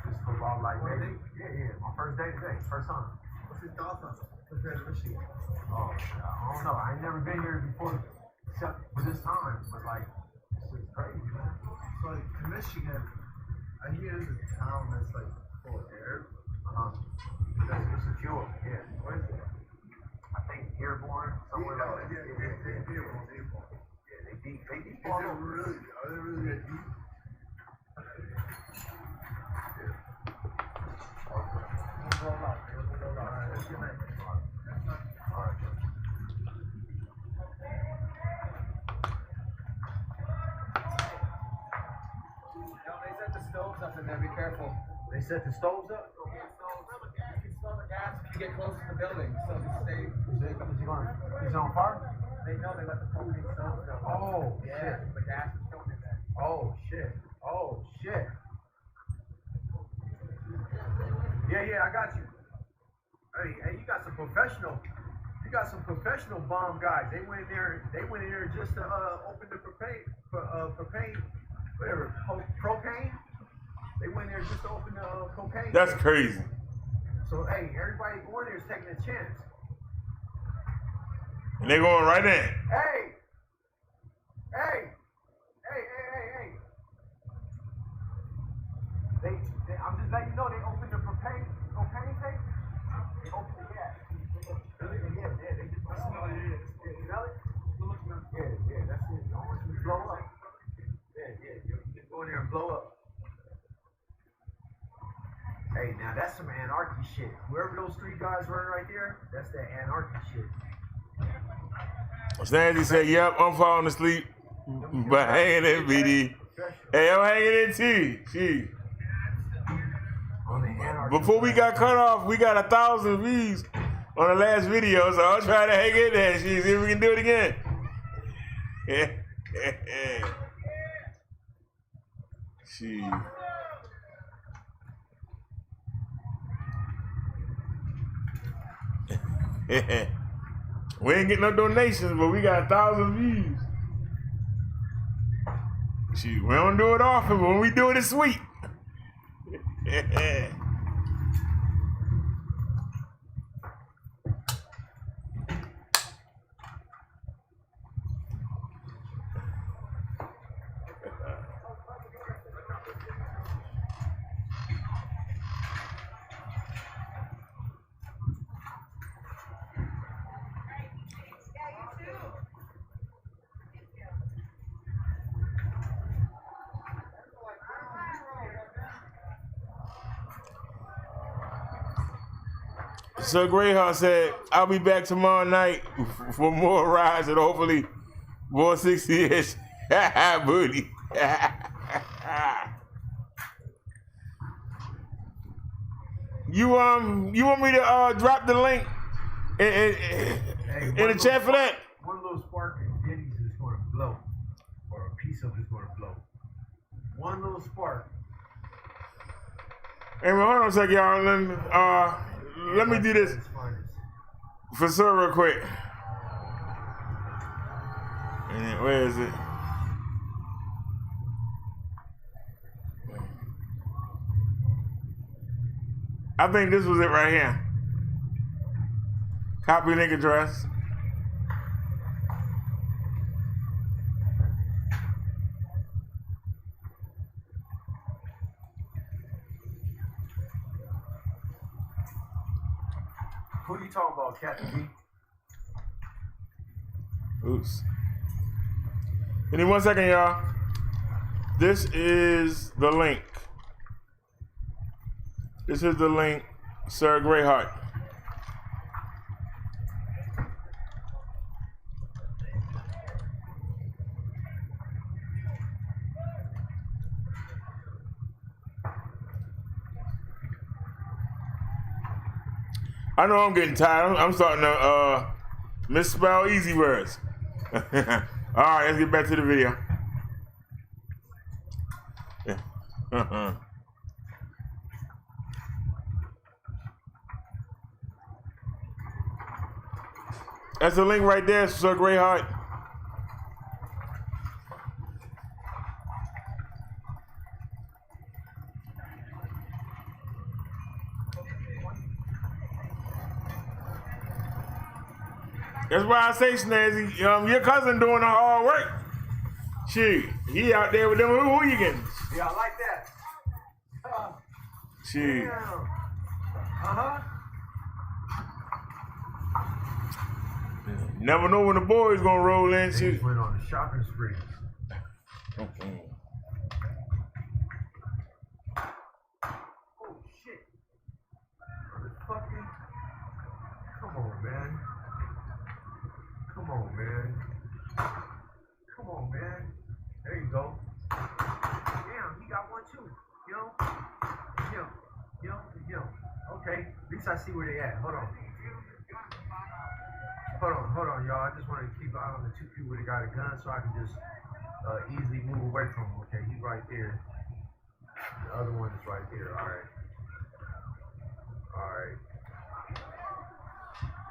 Just for about like maybe. Yeah. My first day today, first time. What's your thoughts on it compared to Michigan? Oh, I don't know. I ain't never been here before, except for this time. But like, this is crazy, man. So like, in Michigan, I hear it's a town that's like full of air. That's secure. Yeah. Where is it? I think Airborne, somewhere like that. Yeah, Airborne. Yeah, they deep. Are they really that deep? They set the stoves up in there, be careful. They set the stoves up? You can smell the gas if you get close to the building, so just stay. He's on fire? They know they let the propane stoves go. Oh, yeah, shit. the gas is going in there. Oh, shit. Yeah, I got you. Hey, you got some professional bomb guys. They went in there just to open the propane, whatever, propane. They went in there just to open the cocaine. That's crazy. So, hey, everybody going there is taking a chance. And they're going right in. Hey! I'm just letting you know they opened the propane tank. They opened the gas. Yeah, they just smell it. You smell it? Yeah, that's it. You don't want you to blow up. Yeah, you just go in there and blow up. Hey, now that's some anarchy shit. Whoever those three guys were right there, that's that anarchy shit. Stanley said, yep, I'm falling asleep. But hanging in, BD. Hey, I'm hanging in, T. Before we got cut off, we got 1,000 views on the last video, so I'll try to hang in there. See if we can do it again. We ain't getting no donations, but we got 1,000 views. We don't do it often, but when we do it, it's sweet. So Greyhound said, I'll be back tomorrow night for more rides and hopefully more 60-ish booty. You want me to drop the link in the chat for that? One little spark in Denny's is going to blow, or a piece of it is going to blow. One little spark. Hey, man, hold on a second, y'all. Let me do this for sure real quick. And where is it? I think this was it right here. Copy link address. Who you talking about, Captain B? Oops. Give me 1 second, y'all. This is the link. This is the link, Sir Greyheart. I know I'm getting tired. I'm starting to misspell easy words. All right, let's get back to the video. Yeah. That's the link right there, Sir Greyheart. That's why I say, Snazzy, your cousin doing the hard work. Shit, he out there with them hooligans. Yeah, I like that. Shit. Uh-huh. Never know when the boys gonna roll in. Shit. Went on a shopping spree. Oh shit. Motherfucker. Come on, man. Come on, man. Come on, man. There you go. Damn, he got one too. Yo. Okay. At least I see where they at. Hold on, y'all. I just want to keep an eye on the two people that got a gun so I can just easily move away from him. Okay, he's right there. The other one is right there. All right.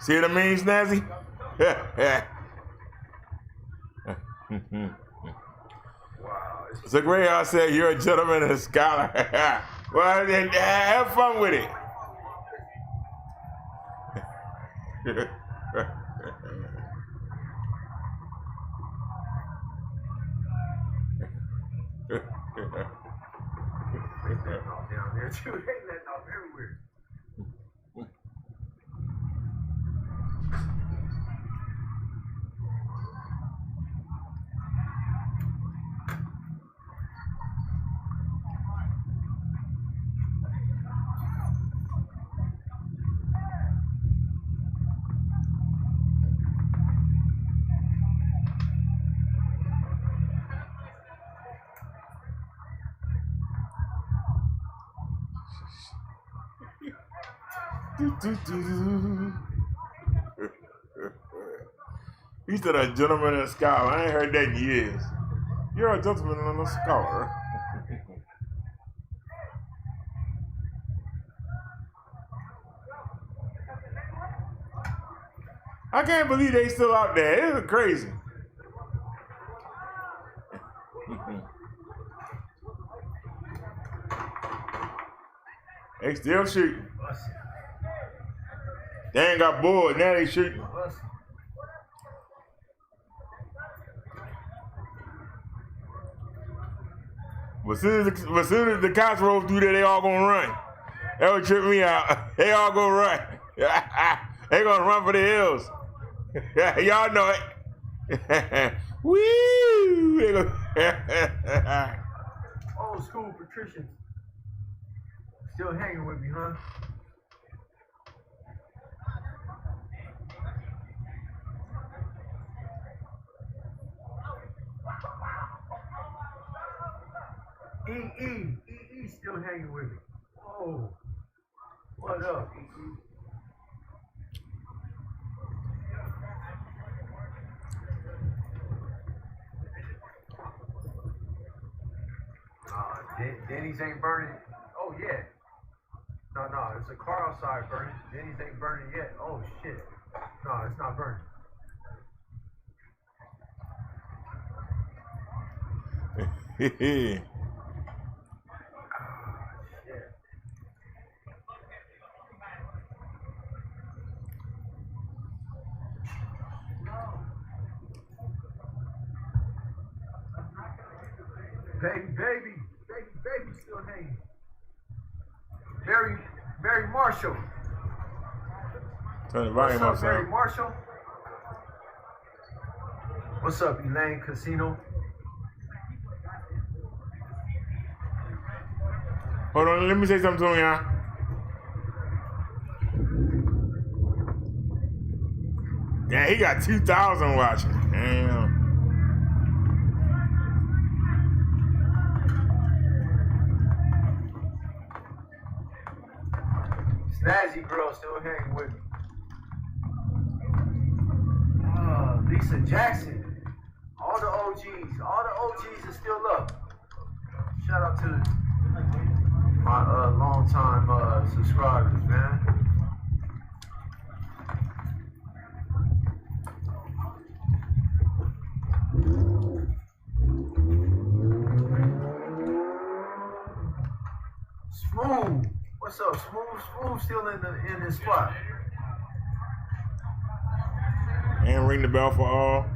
See what I mean, Snazzy? Wow. So Greyheart said, "You're a gentleman and a scholar." Well, then have fun with it. They letting off down there too. They letting off everywhere. He said a gentleman and a scholar. I ain't heard that in years. You're a gentleman and a scholar. I can't believe they still out there. It's crazy. They still shooting. They ain't got bored. Now they shooting. But as soon as the cops roll through there, they all gonna run. That would trip me out. They all gonna run. They gonna run for the hills. Y'all know it. Woo! Old school patricians. Still hanging with me, huh? EE still hanging with me. Oh, what up, EE? Denny's ain't burning. Oh yeah. No, it's a car outside burning. Denny's ain't burning yet. Oh shit. No, it's not burning. Baby still hanging. Mary Marshall. Turn the What's volume up, up, Mary son. Marshall? What's up, Elaine Casino? Hold on, let me say something to him, y'all. Yeah, he got 2,000 watching. Damn. Snazzy girl still hanging with me. Lisa Jackson. All the OGs are still up. Shout out to my long-time subscribers, man. Smooth. What's up, Smooth? Smooth still in his spot. And ring the bell for all.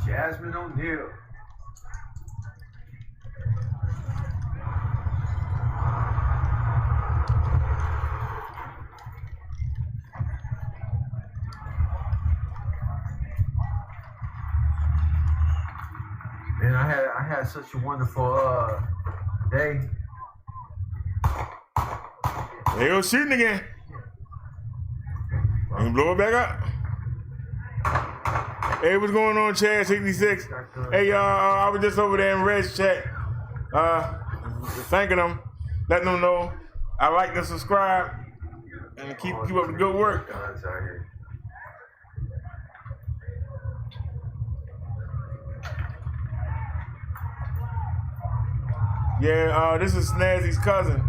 Jasmine O'Neal. Man, I had such a wonderful day. They go shooting again. And blow it back up. Hey, what's going on, Chad 66? Hey, y'all, I was just over there in Red's chat, thanking them, letting them know I like to subscribe and keep up the good work. Yeah, this is Snazzy's cousin.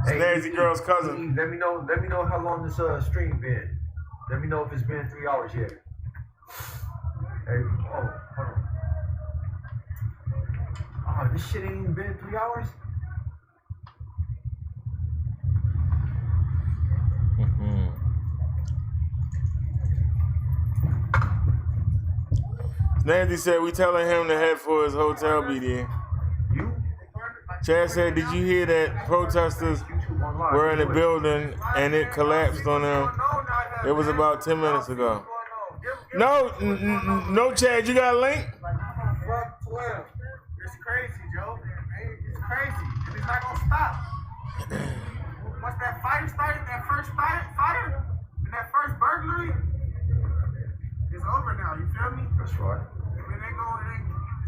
Snazzy girl's cousin. Let me know how long this stream been. Let me know if it's been 3 hours yet. Hey, hold on. Oh, this shit ain't even been 3 hours? Snazzy said we telling him to head for his hotel BD. Chad said, did you hear that protesters were in the building and it collapsed on them? It was about 10 minutes ago. No, Chad, you got a link? Fuck 12. It's crazy, Joe. It's crazy. And it's not gonna stop. Once that fire started, that first fire, and that first burglary, it's over now. You feel me? That's right. It's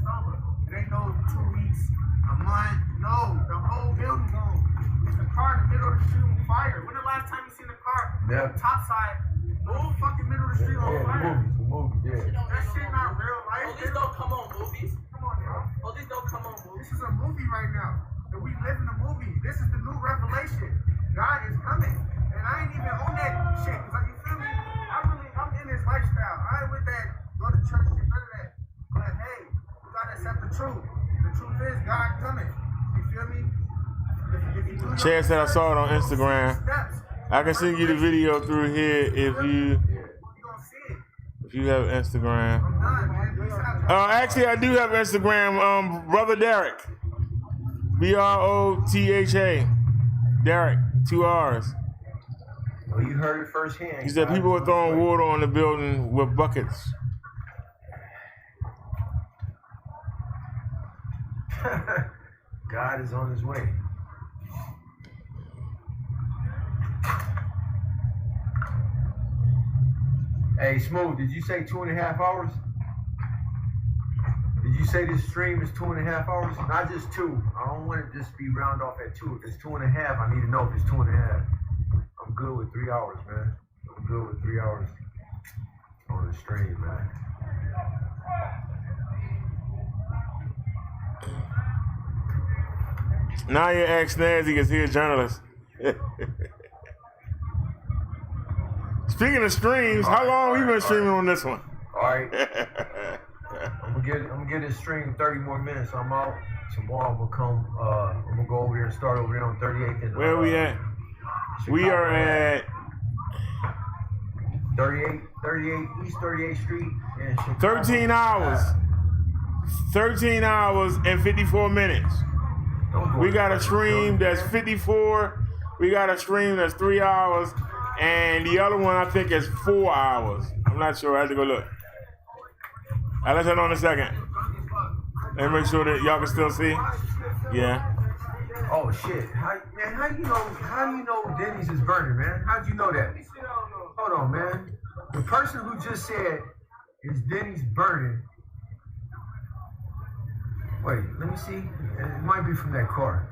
over. It ain't no 2 weeks, a month. No, the whole building gone. It's the car in the middle of the street on fire. When the last time you seen the car on the top side, whole fucking middle of the street on fire? The movie, yeah. That shit not real life. Police don't come on movies. Come on, y'all. Police don't come on movies. This is a movie right now. And we live in a movie. This is the new revelation. God is coming. And I ain't even on that shit. Cause you feel me? I'm in this lifestyle. I ain't with that go to church shit, none of that. But hey, we gotta accept the truth. The truth is God coming. You feel me? Chad said I saw it on Instagram. I can send you the video through here if you have Instagram. Actually, I do have Instagram. Brother Derrick, BROTHA, Derrick, 2 R's. Well, you heard it firsthand. He said people were throwing water on the building with buckets. God is on his way. Hey, Smooth, did you say 2.5 hours? Did you say this stream is 2.5 hours? Not just 2. I don't want it to just be round off at 2. If it's 2.5, I need to know if it's 2.5. I'm good with 3 hours, man. I'm good with 3 hours on the stream, man. Now you ask Snazzy because he's a journalist. Speaking of streams, how long we been streaming on this one? Alright. I'm gonna get this stream 30 more minutes. I'm out. Tomorrow I'm gonna gonna go over there and start over there on 38th. And, Where we at? We are at 38 East 38th Street. And 13 hours. 13 hours and 54 minutes. We got a stream that's 54. We got a stream that's 3 hours. And the other one I think is 4 hours. I'm not sure. I have to go look. I'll let you know in a second. Let me make sure that y'all can still see. Yeah. Oh shit! How do you know Denny's is burning, man? How'd you know that? Hold on, man. The person who just said is Denny's burning. Wait, let me see. It might be from that car.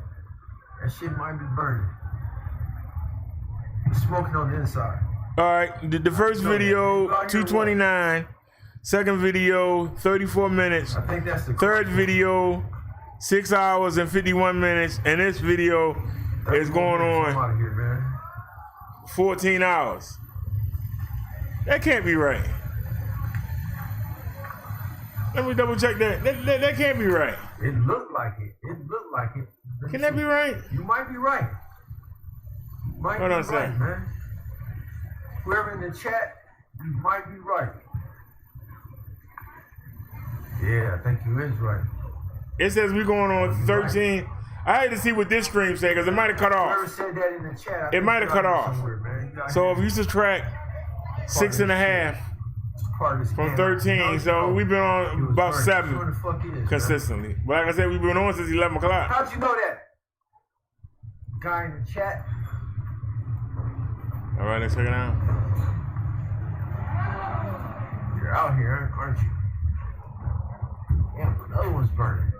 That shit might be burning. It's smoking on the inside. All right. The first video 229. Second video 34 minutes. I think that's the third video 6 hours and 51 minutes, and this video is going on 14 hours. That can't be right. Let me double check that. That can't be right. It looked like it. It looked like it. Can that be right? You might be right. You might be right, man. Whoever in the chat, you might be right. Yeah, I think you is right. It says we're going on 13. I had to see what this stream said because it might have cut off. Whoever said that in the chat, it might have cut off. So if you subtract 6.5 from 13, so we've been on about 7 consistently. But like I said, we've been on since 11 o'clock. How'd you know that? Guy in the chat. All right, let's check it out. You're out here, aren't you? Damn, another one's burning.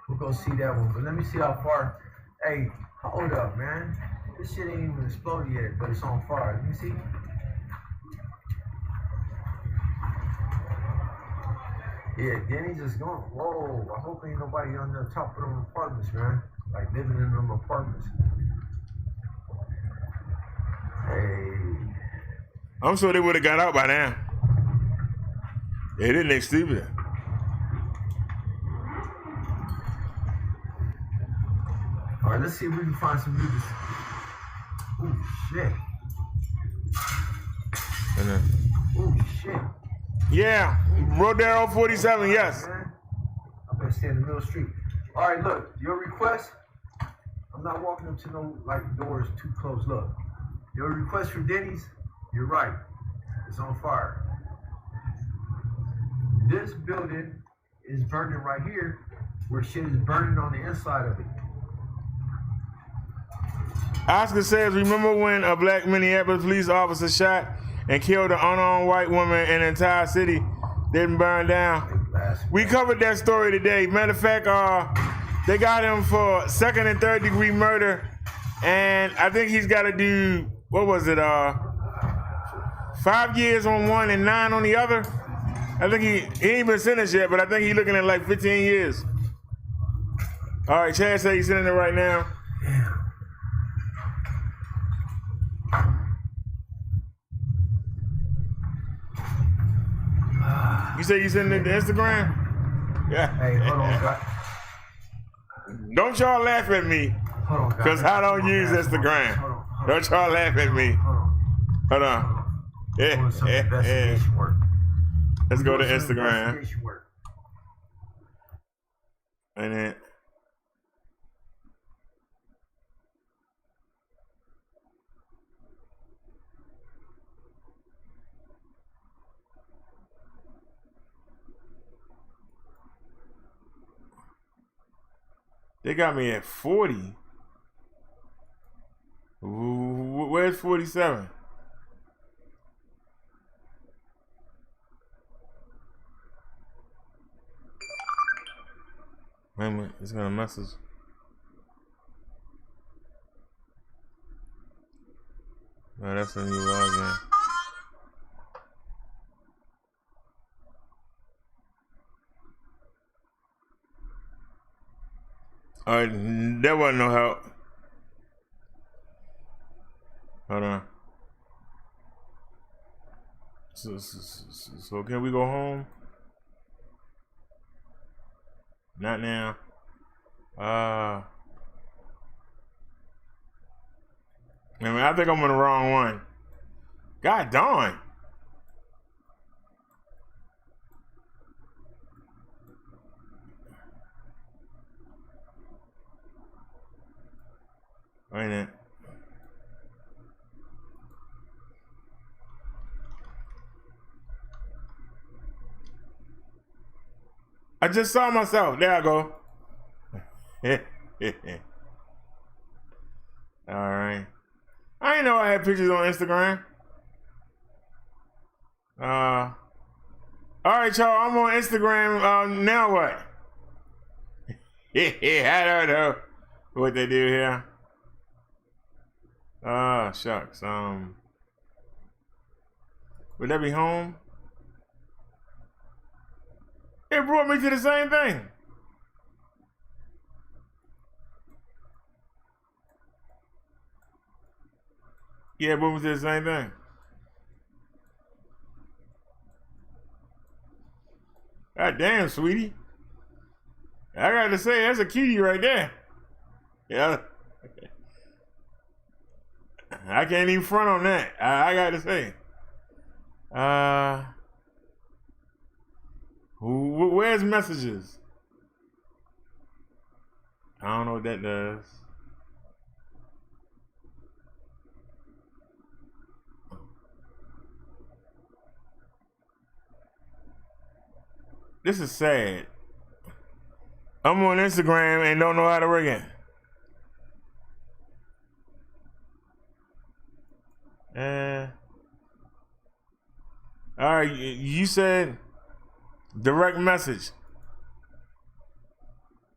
We'll go see that one, but let me see how far. Hey, hold up, man. This shit ain't even exploded yet, but it's on fire. Let me see. Yeah, Denny's is going. Whoa, I hope ain't nobody on the top of them apartments, man. Like living in them apartments. Hey. I'm sure they would have got out by now. They didn't exceed it. All right, let's see if we can find some niggas. Oh shit. Oh shit. Yeah, Rodero 47, yes. I better stay in the middle of the street. All right, look, your request. I'm not walking up to no doors too close. Look, your request for Denny's. You're right. It's on fire. This building is burning right here, where shit is burning on the inside of it. Oscar says, remember when a black Minneapolis police officer shot and killed an unarmed white woman and the entire city didn't burn down? We covered that story today. Matter of fact, they got him for second and third degree murder, and I think he's got to do, what was it, 5 years on one and 9 on the other. I think he ain't been sentenced yet, but I think he's looking at like 15 years. All right, Chad said he's sending it right now. You say you sending it to Instagram? Yeah. Hey, hold on, guys. Don't y'all laugh at me, because I don't use Instagram. Don't y'all laugh at me. Hold on. Yeah. Let's go to Instagram. And then. They got me at 40. Where's 47? Wait a minute, it's gonna message. No, that's when you log in. All right, that wasn't no help. Hold on. So can we go home? Not now. I think I'm on the wrong one. God darn. Wait a minute. I just saw myself. There I go. All right. I didn't know I had pictures on Instagram. All right, y'all. I'm on Instagram. Now what? I don't know what they do here. Oh, shucks. Would that be home? It brought me to the same thing. Yeah, it brought me to the same thing. God damn, sweetie. I got to say, that's a cutie right there. Yeah. I can't even front on that. I got to say. Where's messages? I don't know what that does. This is sad. I'm on Instagram and don't know how to work it. All right, you said direct message.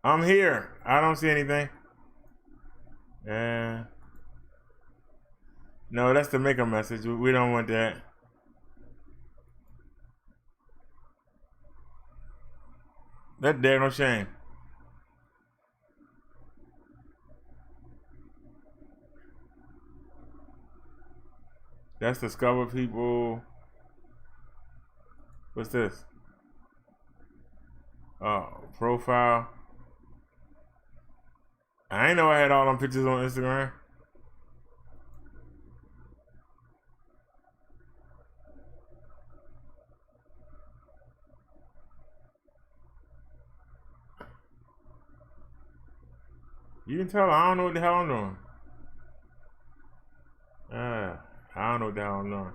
I'm here. I don't see anything. No, that's to make a message. We don't want that. That damn no shame. That's discover people. What's this? Oh, profile. I ain't know I had all them pictures on Instagram. You can tell I don't know what the hell I'm doing. I don't know what the hell I'm doing.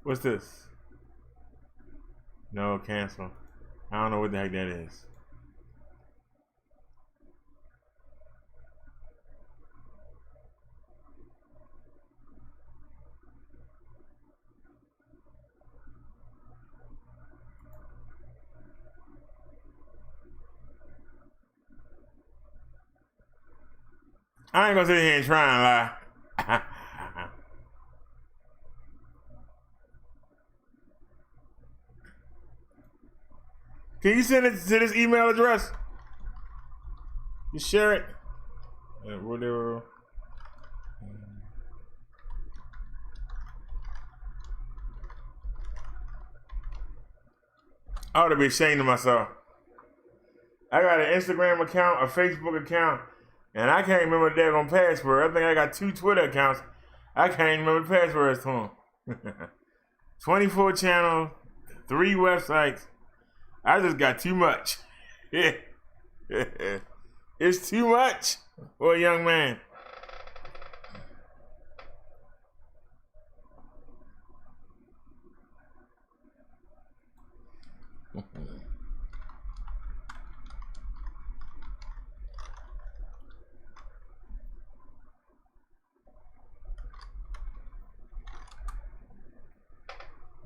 What's this? No, cancel. I don't know what the heck that is. I ain't gonna sit here and try and lie. Can you send it to this email address? Just share it. Whatever. I ought to be ashamed of myself. I got an Instagram account, a Facebook account, and I can't remember the daggone password. I think I got 2 Twitter accounts. I can't remember the passwords to them. 24 channels, 3 websites. I just got too much. It's too much for a young man.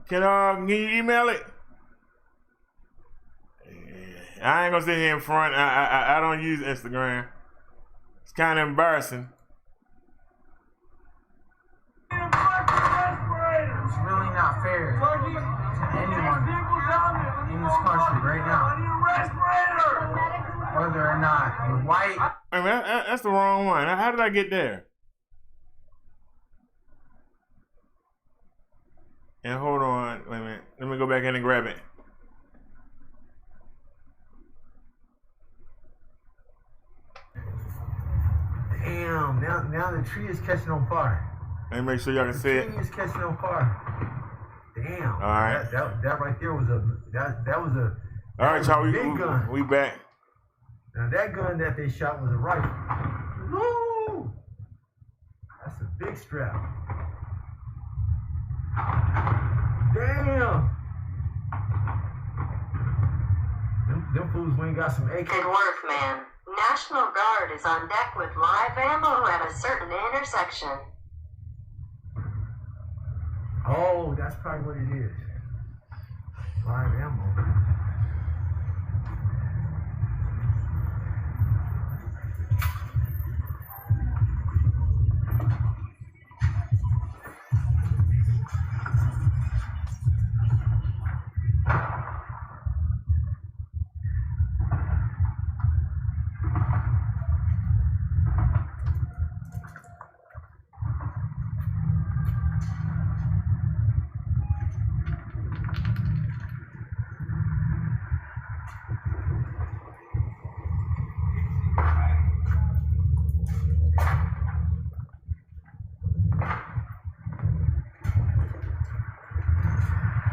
Can you email it? I ain't gonna sit here in front. I don't use Instagram. It's kind of embarrassing. It's really not fair to anyone in this country right now. Whether or not you're white. I mean, that's the wrong one. How did I get there? And hold on, wait a minute. Let me go back in and grab it. Damn, now the tree is catching on fire. Let me make sure y'all can see it. The tree is catching on fire. Damn. All right. That right there was a All right, y'all. big gun. We back. Now that gun that they shot was a rifle. Woo! That's a big strap. Damn. Them fools ain't got some AK. Good work, man. National Guard is on deck with live ammo at a certain intersection. Oh, that's probably what it is. Live ammo.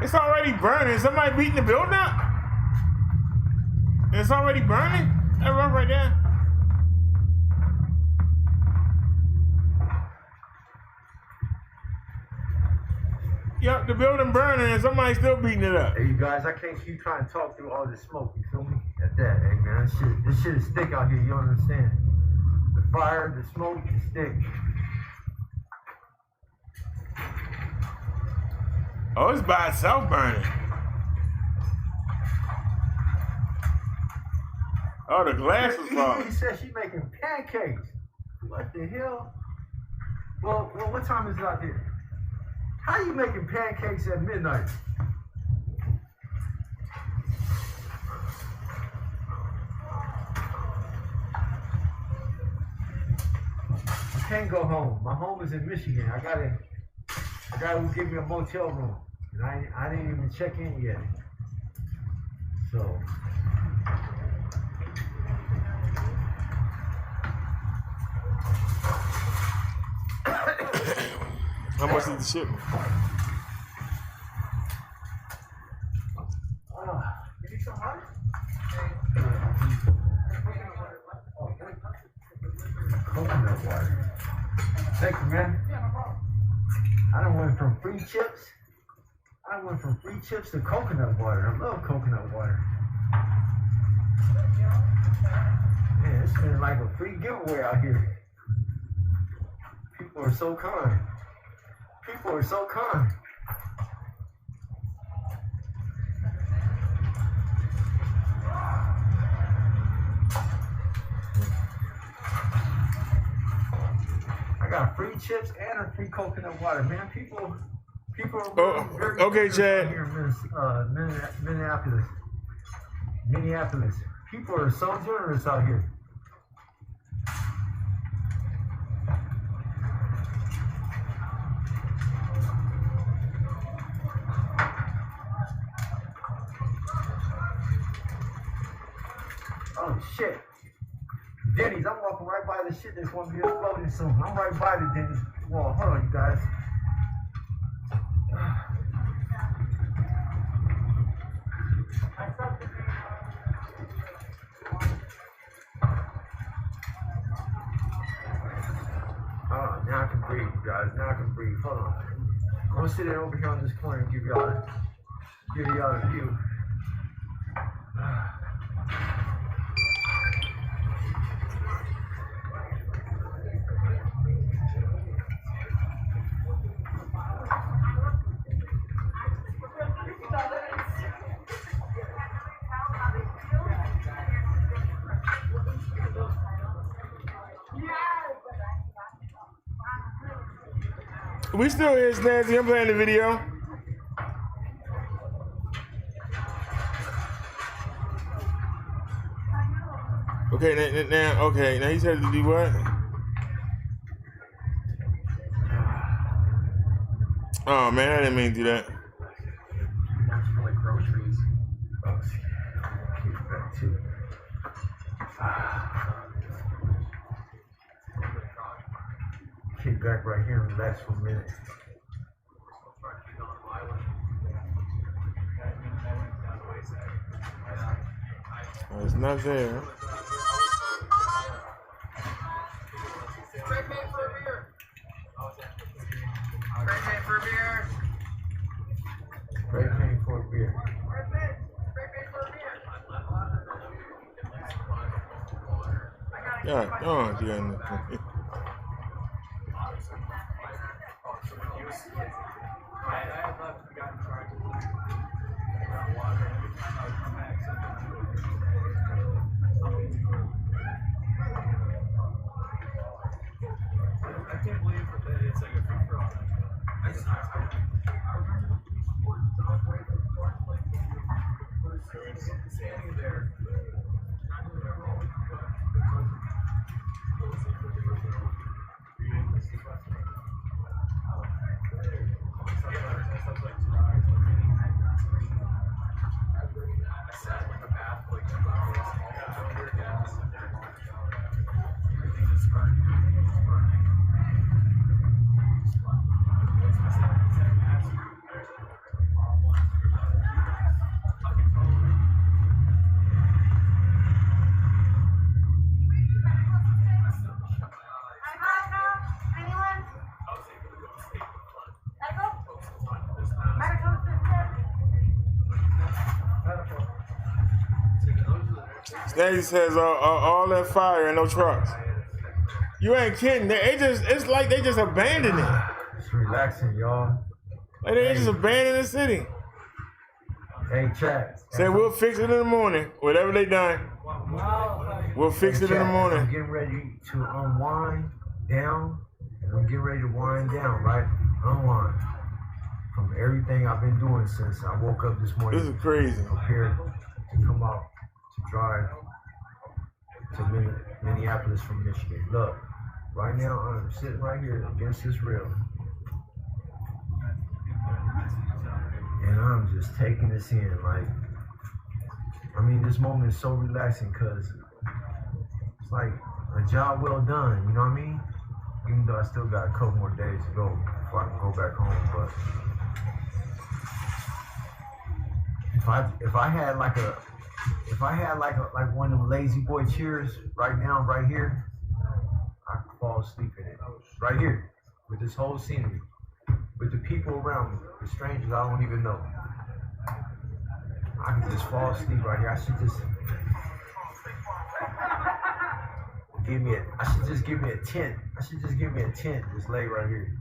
It's already burning. Somebody beating the building up? It's already burning? That rough right there. Yup, the building burning and somebody's still beating it up. Hey, you guys, I can't keep trying to talk through all this smoke. You feel me? At that, hey man, this shit is thick out here. You don't understand? The fire, the smoke is thick. Oh, it's by itself burning. Oh, the glass is falling. He said she making pancakes. What the hell? Well, what time is it out there? How you making pancakes at midnight? I can't go home. My home is in Michigan. I gotta give me a motel room. And I didn't even check in yet. So how much is the shipment? You need some water? Coconut water. Thank you, man. I done went from free chips. To coconut water. I love coconut water. Man, it's been like a free giveaway out here. People are so kind. I got free chips and a free coconut water, man. People are very okay, Chad. Here in Minneapolis. People are so generous out here. Oh shit. Denny's, I'm walking right by the shit that's gonna be exploding soon. I'm right by the Denny's wall. Hold on, you guys. Oh, now I can breathe, you guys. Now I can breathe. Hold on. I'm gonna sit over here on this corner and give y'all a view. We still here, Snazzy. I'm playing the video. Okay, now he said to do what? Oh man, I didn't mean to do that. For like groceries. Oh, keep that too. back right here and relax for a minute. It's not there. Spray paint for a beer. Spray paint for a beer. Spray paint for a beer. Yeah, no, yeah. I can't believe that it's like a free for all. I just standing there. Snaggy says all that fire and no trucks. You ain't kidding. It's like they just abandoned it. It's relaxing, y'all. Like they just abandoned the city. Hey, chat. Say we'll fix it in the morning. Whatever they done, we'll fix it in the morning. I'm getting ready to unwind down. And I'm getting ready to wind down, right? Unwind. From everything I've been doing since I woke up this morning. This is crazy. Prepared to come out to drive to Minneapolis from Michigan. Look, right now I'm sitting right here against this rail. And I'm just taking this in. Like, I mean, this moment is so relaxing because it's like a job well done, you know what I mean? Even though I still got a couple more days to go before I can go back home, but if I had like one of them lazy boy chairs right now, right here, I could fall asleep in it. Right here, with this whole scenery, with the people around me, the strangers I don't even know. I could just fall asleep right here. I should just give me a tent. I should just give me a tent, just lay right here.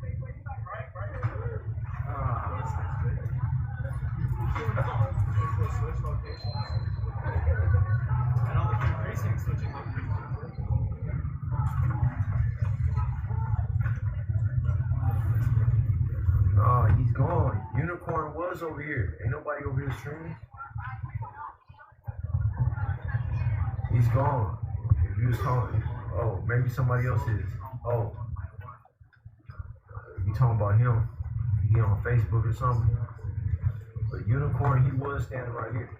Oh, he's gone. Unicorn was over here. Ain't nobody over here streaming. He's gone. If you was talking, oh, maybe somebody else is. Oh, if you talking about him, he on Facebook or something. But Unicorn, he was standing right here.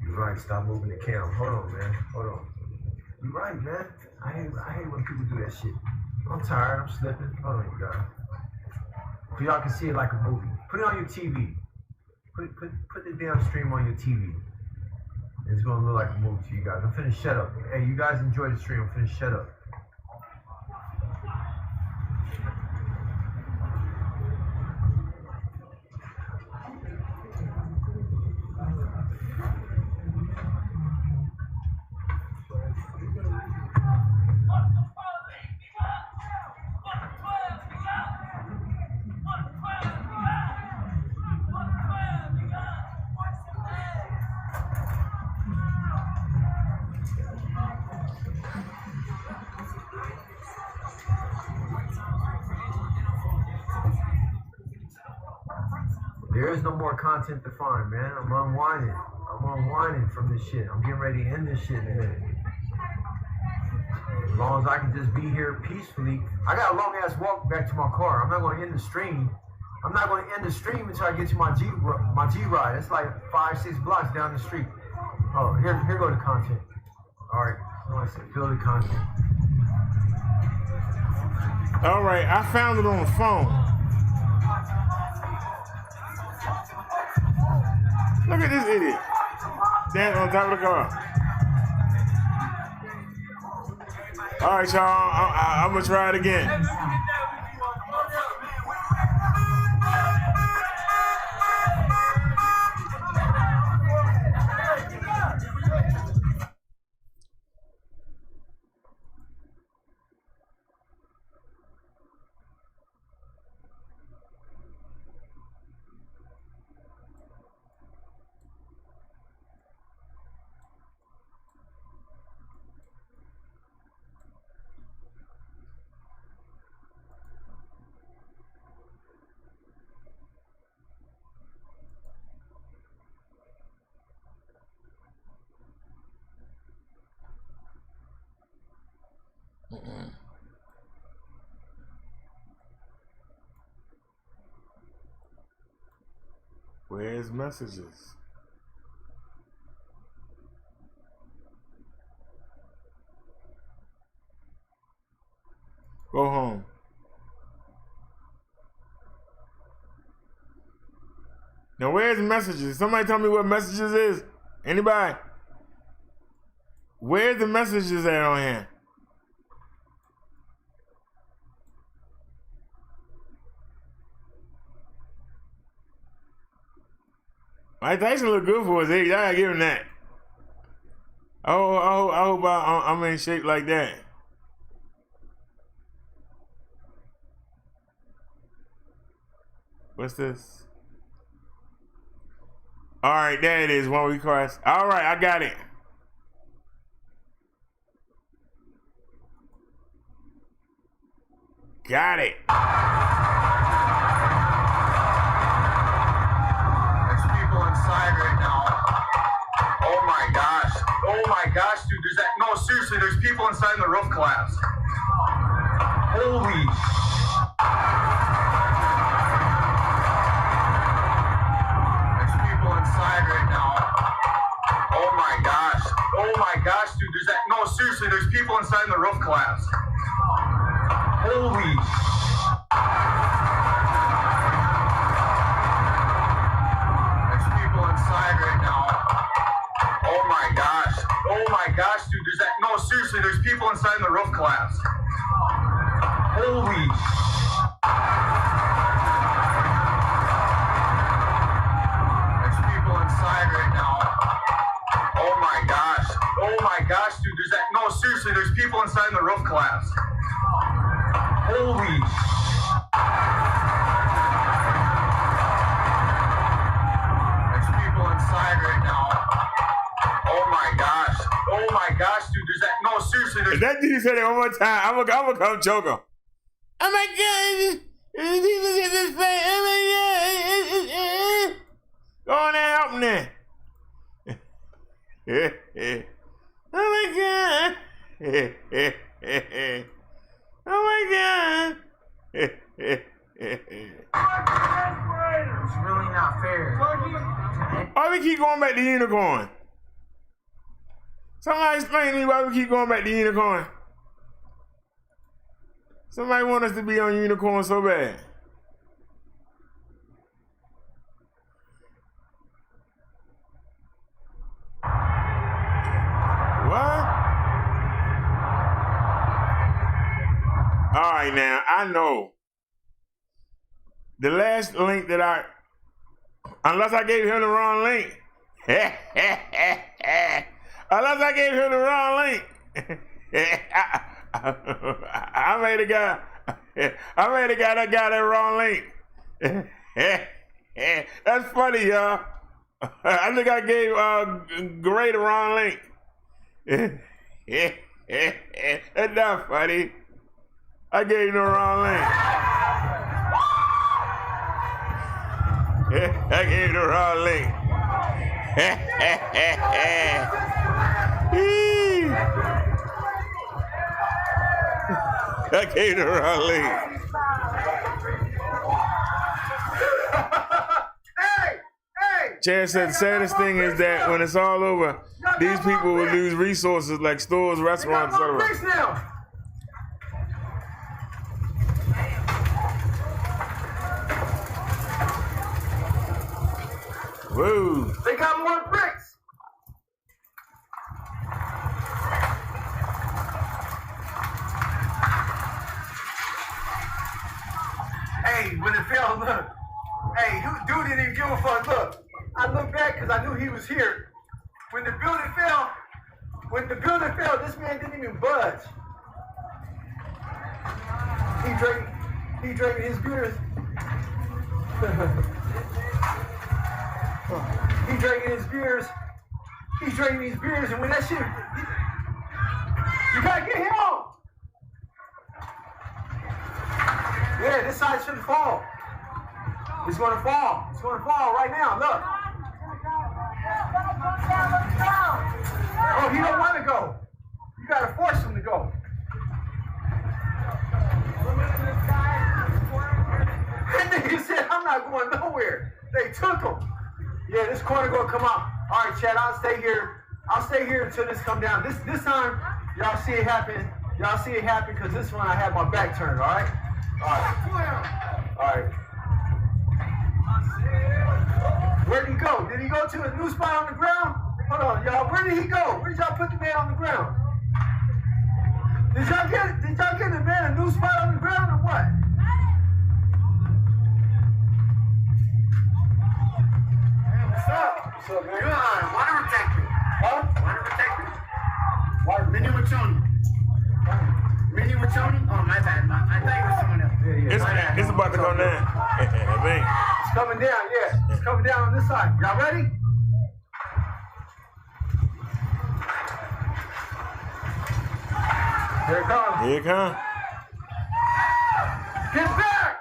You're right, stop moving the camera. Hold on, man. Hold on. You're right, man. I hate when people do that shit. I'm tired, I'm slipping. Hold on, you guys. So y'all can see it like a movie. Put it on your TV. Put the damn stream on your TV. It's gonna look like a movie to you guys. I'm finna shut up. Hey, you guys enjoy the stream. I'm finna shut up. There is no more content to find, man. I'm unwinding from this shit. I'm getting ready to end this shit in a minute. As long as I can just be here peacefully. I got a long ass walk back to my car. I'm not gonna end the stream. I'm not going to end the stream until I get you my G ride. It's like 5-6 blocks down the street. Oh, here go the content. All right, I want to say, feel the content. All right, I found it on the phone. Look at this idiot. Standing on top of the car. All right, y'all, I'm going to try it again. Where's messages? Go home. Now where's messages? Somebody tell me what messages is. Anybody? Where's the messages at on here? Mike Tyson look good for his age. I gotta give him that. I hope I'm in shape like that. What's this? All right, there it is. One we cross. All right, I got it. Got it. Inside right now. Oh my gosh, dude. There's that. No, seriously, there's people inside and the roof collapsed. Holy There's people inside right now. Oh my gosh, dude. There's that. No, seriously, there's people inside and the roof collapsed. Holy inside right now. Oh my gosh, dude. There's that. No, seriously, there's people inside and the roof collapsed. Holy There's people inside right now. Oh my gosh, dude. There's that. No, seriously, there's people inside and the roof collapsed. Holy inside right now. Oh my gosh, dude. There's that. No, seriously. If that dude said it one more time, I'm gonna come choke him. Oh my God. Go on there, help him there. Oh my God. Oh my God. It's really not fair. Why we keep going back to unicorn? Somebody explain to me why we keep going back to unicorn. Somebody want us to be on unicorn so bad. What? All right, now, I know the last link that unless I gave him the wrong link. Unless I gave him the wrong link. I made a guy that got that wrong link. That's funny, y'all. I think I gave Gray the wrong link. That's not funny. I gave him the wrong link. I gave the wrong link. I gave the wrong link. Chad said the saddest thing is that when it's all over, these people will lose resources like stores, restaurants, etc. Whoa. They got more bricks. Hey, when it fell, look. Hey, dude didn't even give a fuck. Look, I looked back because I knew he was here. When the building fell, this man didn't even budge. He drank his beers. He drinking his beers. He's drinking these beers, and when that shit, you gotta get him on. Yeah, this side shouldn't fall. It's gonna fall. It's gonna fall right now. Look. Oh, he don't want to go. You gotta force him to go. And then he said, "I'm not going nowhere." They took him. Yeah, this corner gonna come out. All right, Chad, I'll stay here. I'll stay here until this come down. This time, y'all see it happen. Y'all see it happen because this one I have my back turned. All right. All right. All right. Where'd he go? Did he go to a new spot on the ground? Hold on, y'all. Where did he go? Where did y'all put the man on the ground? Did y'all get the man a new spot on the ground or what? What's up? What's up, man? Good. Water protector. Huh? Water protector. Water. Mini Wachoni. Mini Wachoni? Oh, my bad. I thought you were someone else. It's about to go down. It's coming down, yeah. It's coming down on this side. Y'all ready? Here it comes. Here it comes. Get back!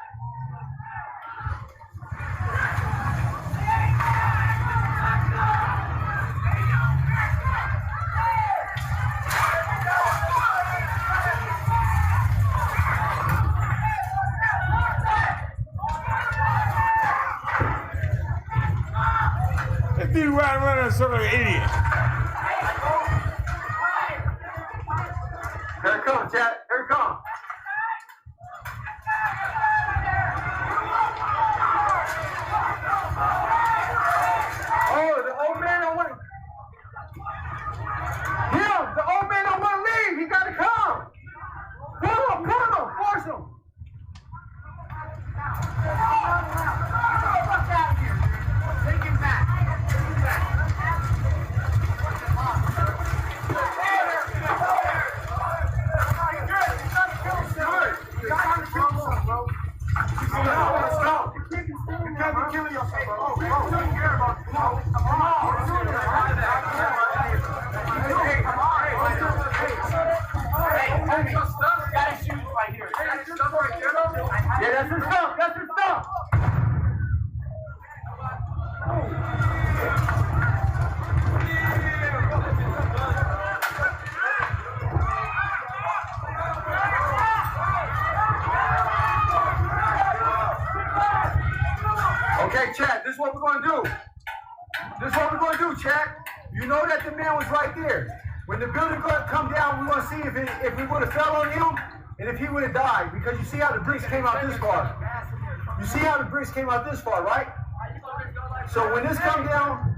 This dude riding around in a circle like an idiot. Here it comes, Chad. Here it comes. Oh, the old man don't want to. Him, the old man don't want to leave. He got to come. Pull him, force him. Take him back. Yeah, that's his stuff. That's his stuff. Okay, Chad, this is what we're going to do. This is what we're going to do, Chad. You know that the man was right there. When the building come down, we want to see if we would have fell on him and if he would have died. Because you see how the bricks came out this far. You see how the bricks came out this far, right? So when this come down,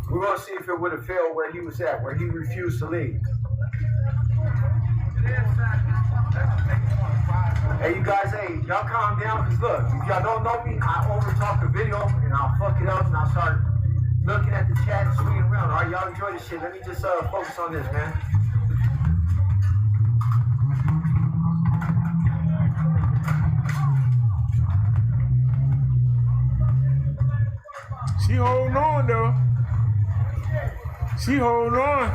we're going to see if it would have failed where he was at, where he refused to leave. Hey, you guys, hey, y'all calm down, because look, if y'all don't know me, I over-talk the video, and I'll fuck it up, and I'll start looking at the chat and swinging around. All right, y'all enjoy this shit. Let me just focus on this, man. She holding on, though. She holding on.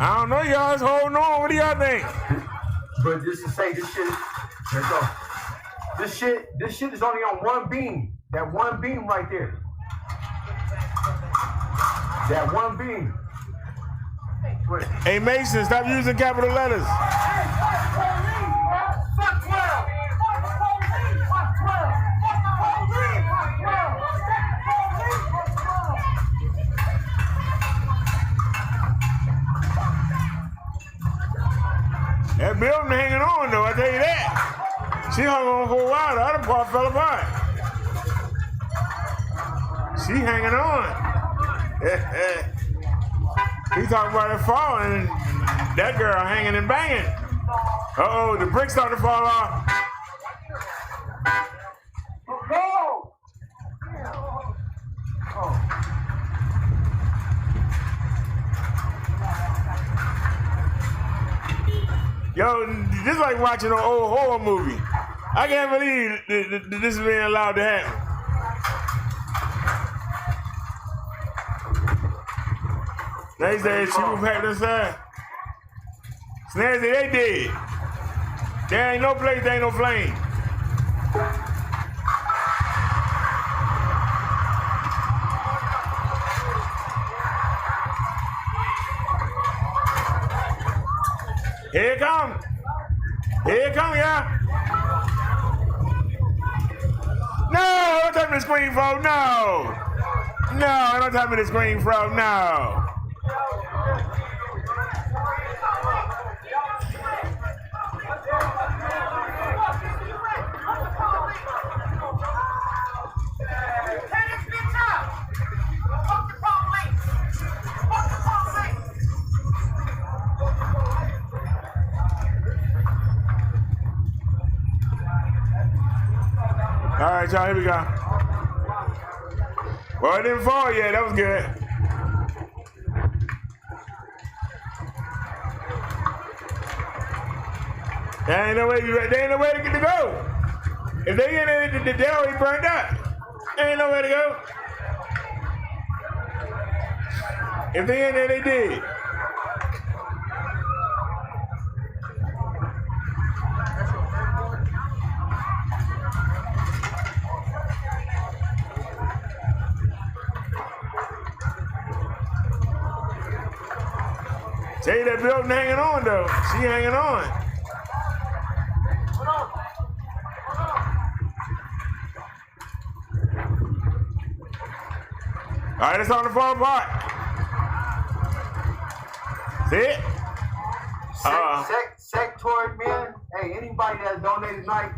I don't know, y'all. It's holding on. What do y'all think? But just to say, this shit, let's go. This shit is only on one beam. That one beam right there. That one beam. Hey, Mason, stop using capital letters. That building hanging on, though, I tell you that. She hung on for a while. The other part fell apart. She hanging on. He talking about it falling, and that girl hanging and banging. Uh-oh, the bricks starting to fall off. Yo, this is like watching an old horror movie. I can't believe this is being allowed to happen. They said she was packed inside. Snazzy, they did. There ain't no place, there ain't no flame. Here it come. Here it come, y'all. No, don't touch me the screen, bro. No. No, don't touch me the screen, bro. No. All right, y'all, here we go. Well, it didn't fall yet. That was good. There ain't no way to get to go. If they in there, they already burned up. There ain't no way to go. If they in there, they did. Tell you that building hanging on though. She hanging on. All right, it's on the fall apart. See it? Sector, man. Hey, anybody that donated tonight,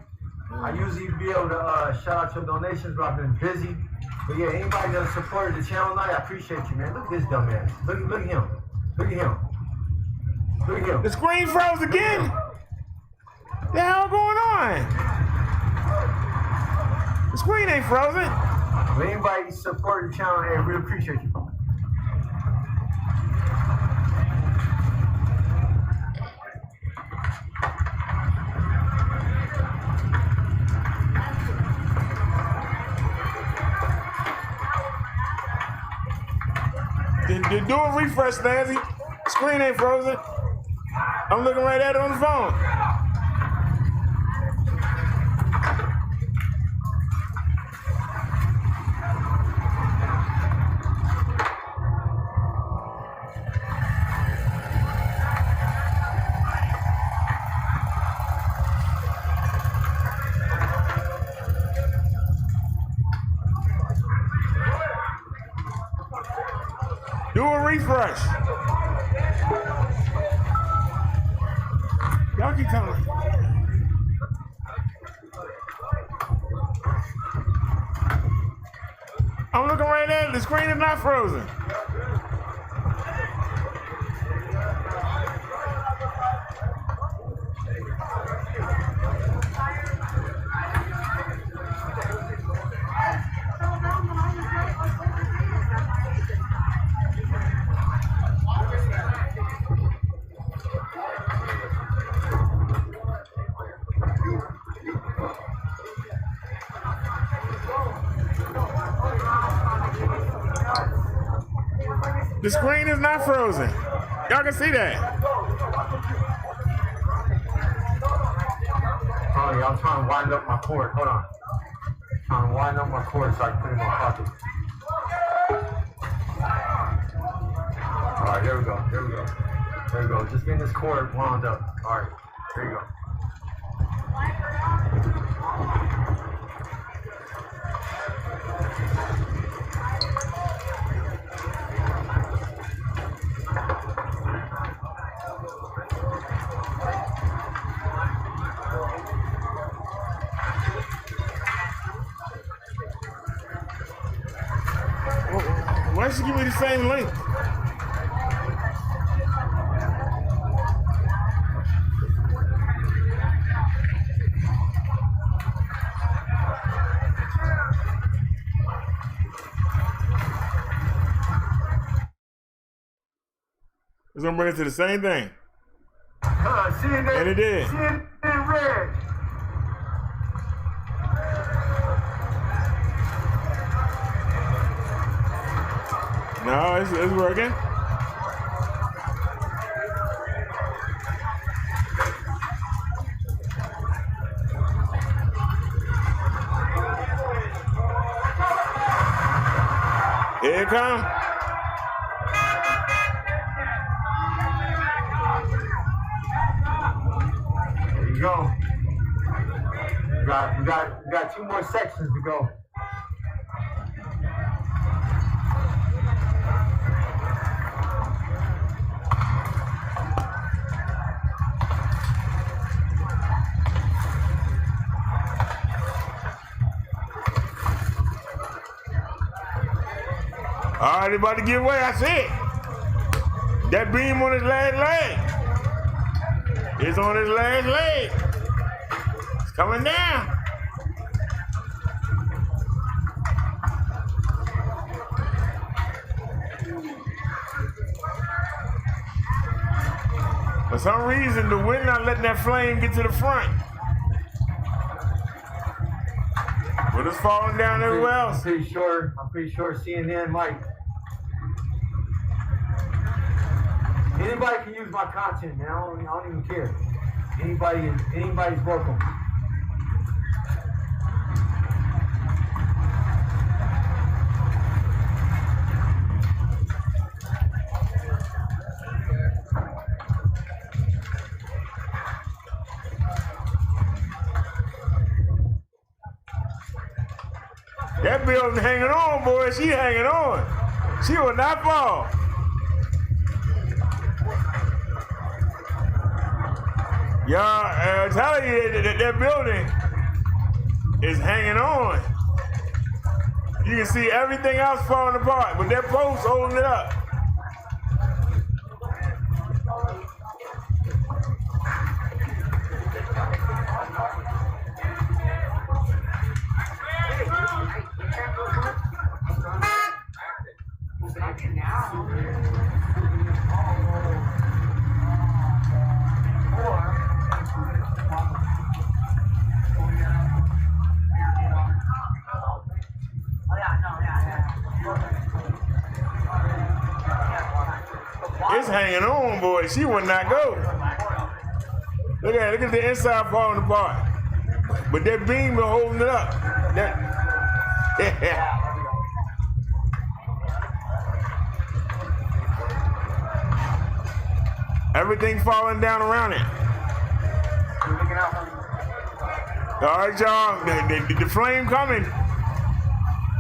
I usually be able to shout out your donations, but I've been busy. But yeah, anybody that supported the channel tonight, I appreciate you, man. Look at this dumb man. Look at him. Look at him. Look at him. The screen froze again. What the hell going on? The screen ain't frozen. But anybody supporting the channel, hey, we appreciate you. Do a refresh, Nancy. Screen ain't frozen. I'm looking right at it on the phone. Do a refresh. Y'all keep telling me. I'm looking right at it. The screen is not frozen. The screen is not frozen. Y'all can see that. Sorry, I'm trying to wind up my cord. Hold on. Trying to wind up my cord so I can put it in my pocket. All right, there we go. There we go. There we go. Just getting this cord wound up. All right, there you go. Why don't you give me the same link? It's gonna bring us to the same thing. And it did. CNN red. No, it's working. Here it comes. There you go. We got 2 more sections to go. All right, about to give away. I see it. That beam on his last leg. It's on his last leg. It's coming down. For some reason, the wind not letting that flame get to the front. But it's falling down everywhere else. I'm pretty sure CNN might. Anybody can use my content, man. I don't even care. Anybody's welcome. That building hanging on, boy. She hanging on. She will not fall. Y'all, telling you that building is hanging on. You can see everything else falling apart, but that post holding it up. It's hanging on, boy. She would not go. Look at the inside falling apart. But that beam is holding it up. Everything falling down around it. All right, y'all. The flame coming.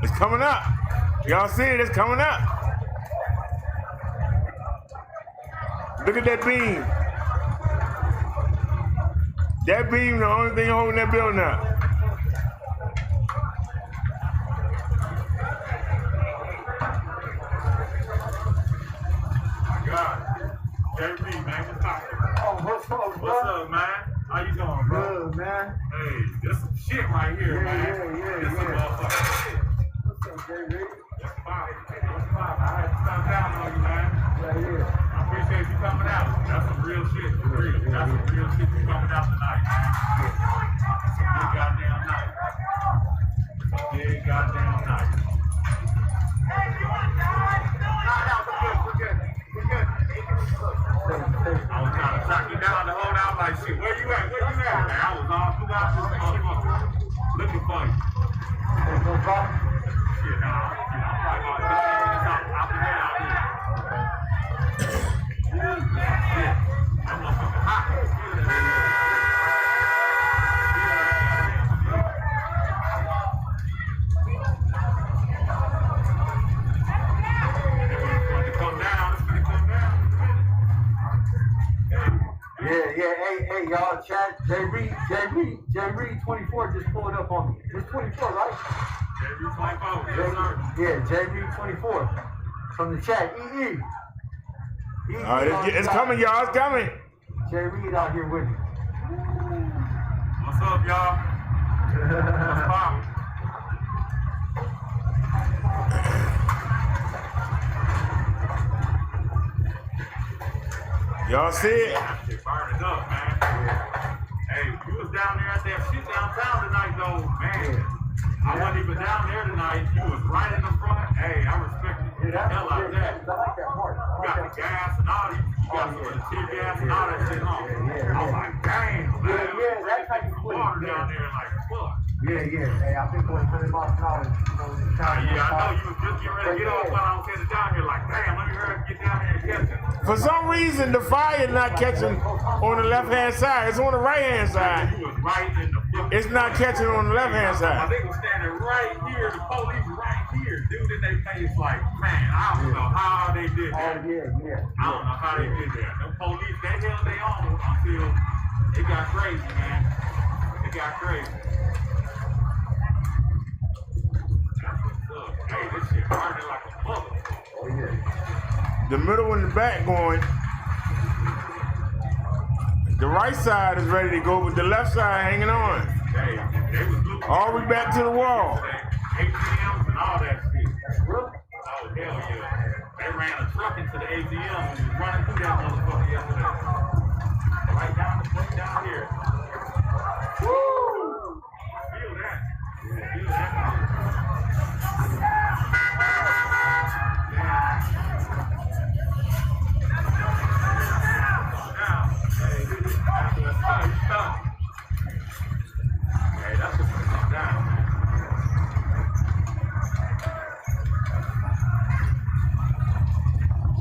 It's coming up. Y'all see it? It's coming up. Look at that beam. That beam, the only thing holding that building up. God. JB, man, what's up? Oh, what's up, bro? What's up, man? How you doing, bro? Good, man. Hey, this some shit right here, man. This some motherfucking shit. What's up, JB? What's poppin'? What's poppin'? I had to stop down on you, man. Right here. I appreciate you coming out. That's some real shit, for real. That's some real shit you coming out tonight, man. It's a big goddamn night. It's a big goddamn night. No, we're good. We're good. We're good. off? Hey, y'all, chat. J Reed 24 just pulled up on me. It's 24, right? J Reed 24, yes, sir. Yeah, J Reed 24 from the chat. EE. It's coming, y'all. It's coming. J Reed out here with me. What's up, y'all? What's poppin'? Y'all see it? Shit burning up, man. Hey, you was down there at that shit downtown tonight, though, man. I wasn't even down there tonight. You was right in the front. Hey, I respect the hell out of that. I like that part. You got the gas and all that. You got some of the tear gas and all that shit on. I was like, damn, man. Yeah, that type of water down there, like, fuck. Yeah. Hey, I think we're 100 miles an hour. Yeah, I know you was just getting ready to get off while I was headed down here. Like, damn, let me hurry up, get down here and catch it. For some reason, the fire not catching on the left-hand side. It's on the right-hand side. You was right in the It's not catching on the left-hand side. They was standing right here. The police right here. Dude, in their face like, man, I don't know how they did that. Yeah. I don't know how they did that. The police, they held their own until it got crazy, man. It got crazy. Hey, this shit burning like a motherfucker. The middle and the back going. The right side is ready to go, but the left side hanging on. They was looking all the way back to the wall. ATMs and all that shit. Oh, hell yeah. They ran a truck into the ATM and was running through that motherfucker yesterday. Right down here. Woo! Feel that. Feel that.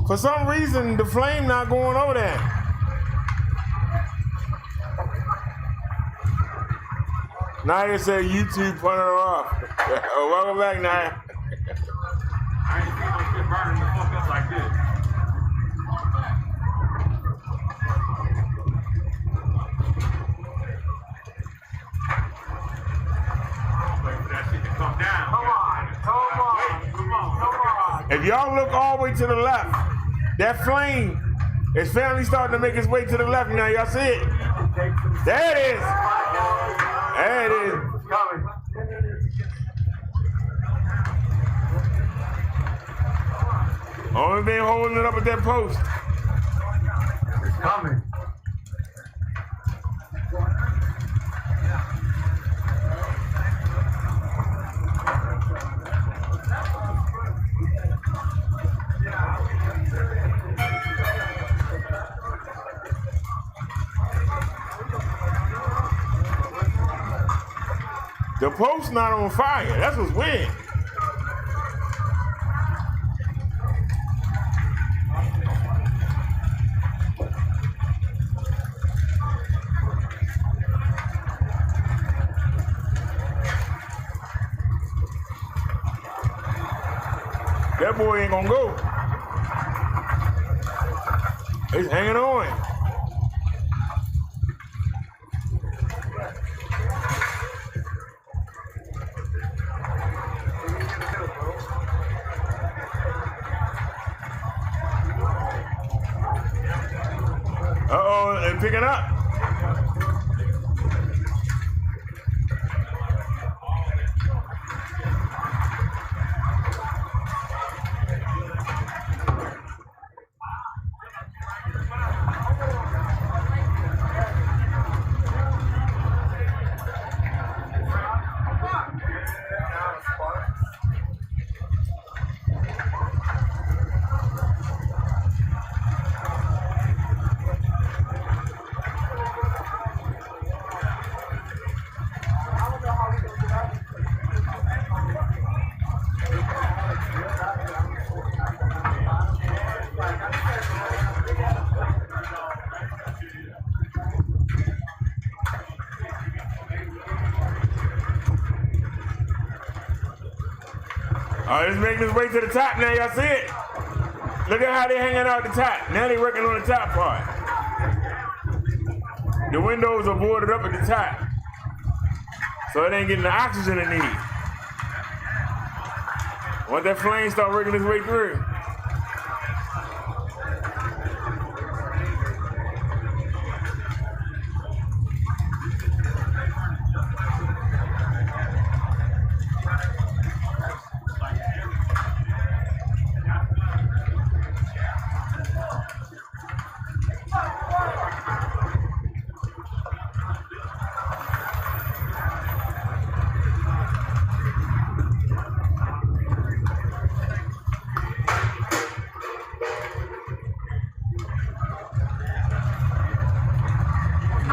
For some reason, the flame not going over there. Naya said YouTube put her off. Welcome back, Naya. I ain't seen no shit burning the fuck up like this. Wait for that shit to come down. Come on. If y'all look all the way to the left, that flame is finally starting to make its way to the left now. Y'all see it? There it is. There it is. Only been holding it up at that post. It's coming. The post not on fire. That's what's weird. That boy ain't gonna go. He's hanging on. Uh-oh, they're picking up. Oh, it's making its way to the top now. Y'all see it? Look at how they hanging out the top. Now they working on the top part. The windows are boarded up at the top, so it ain't getting the oxygen it needs. Once that flame start working its way through.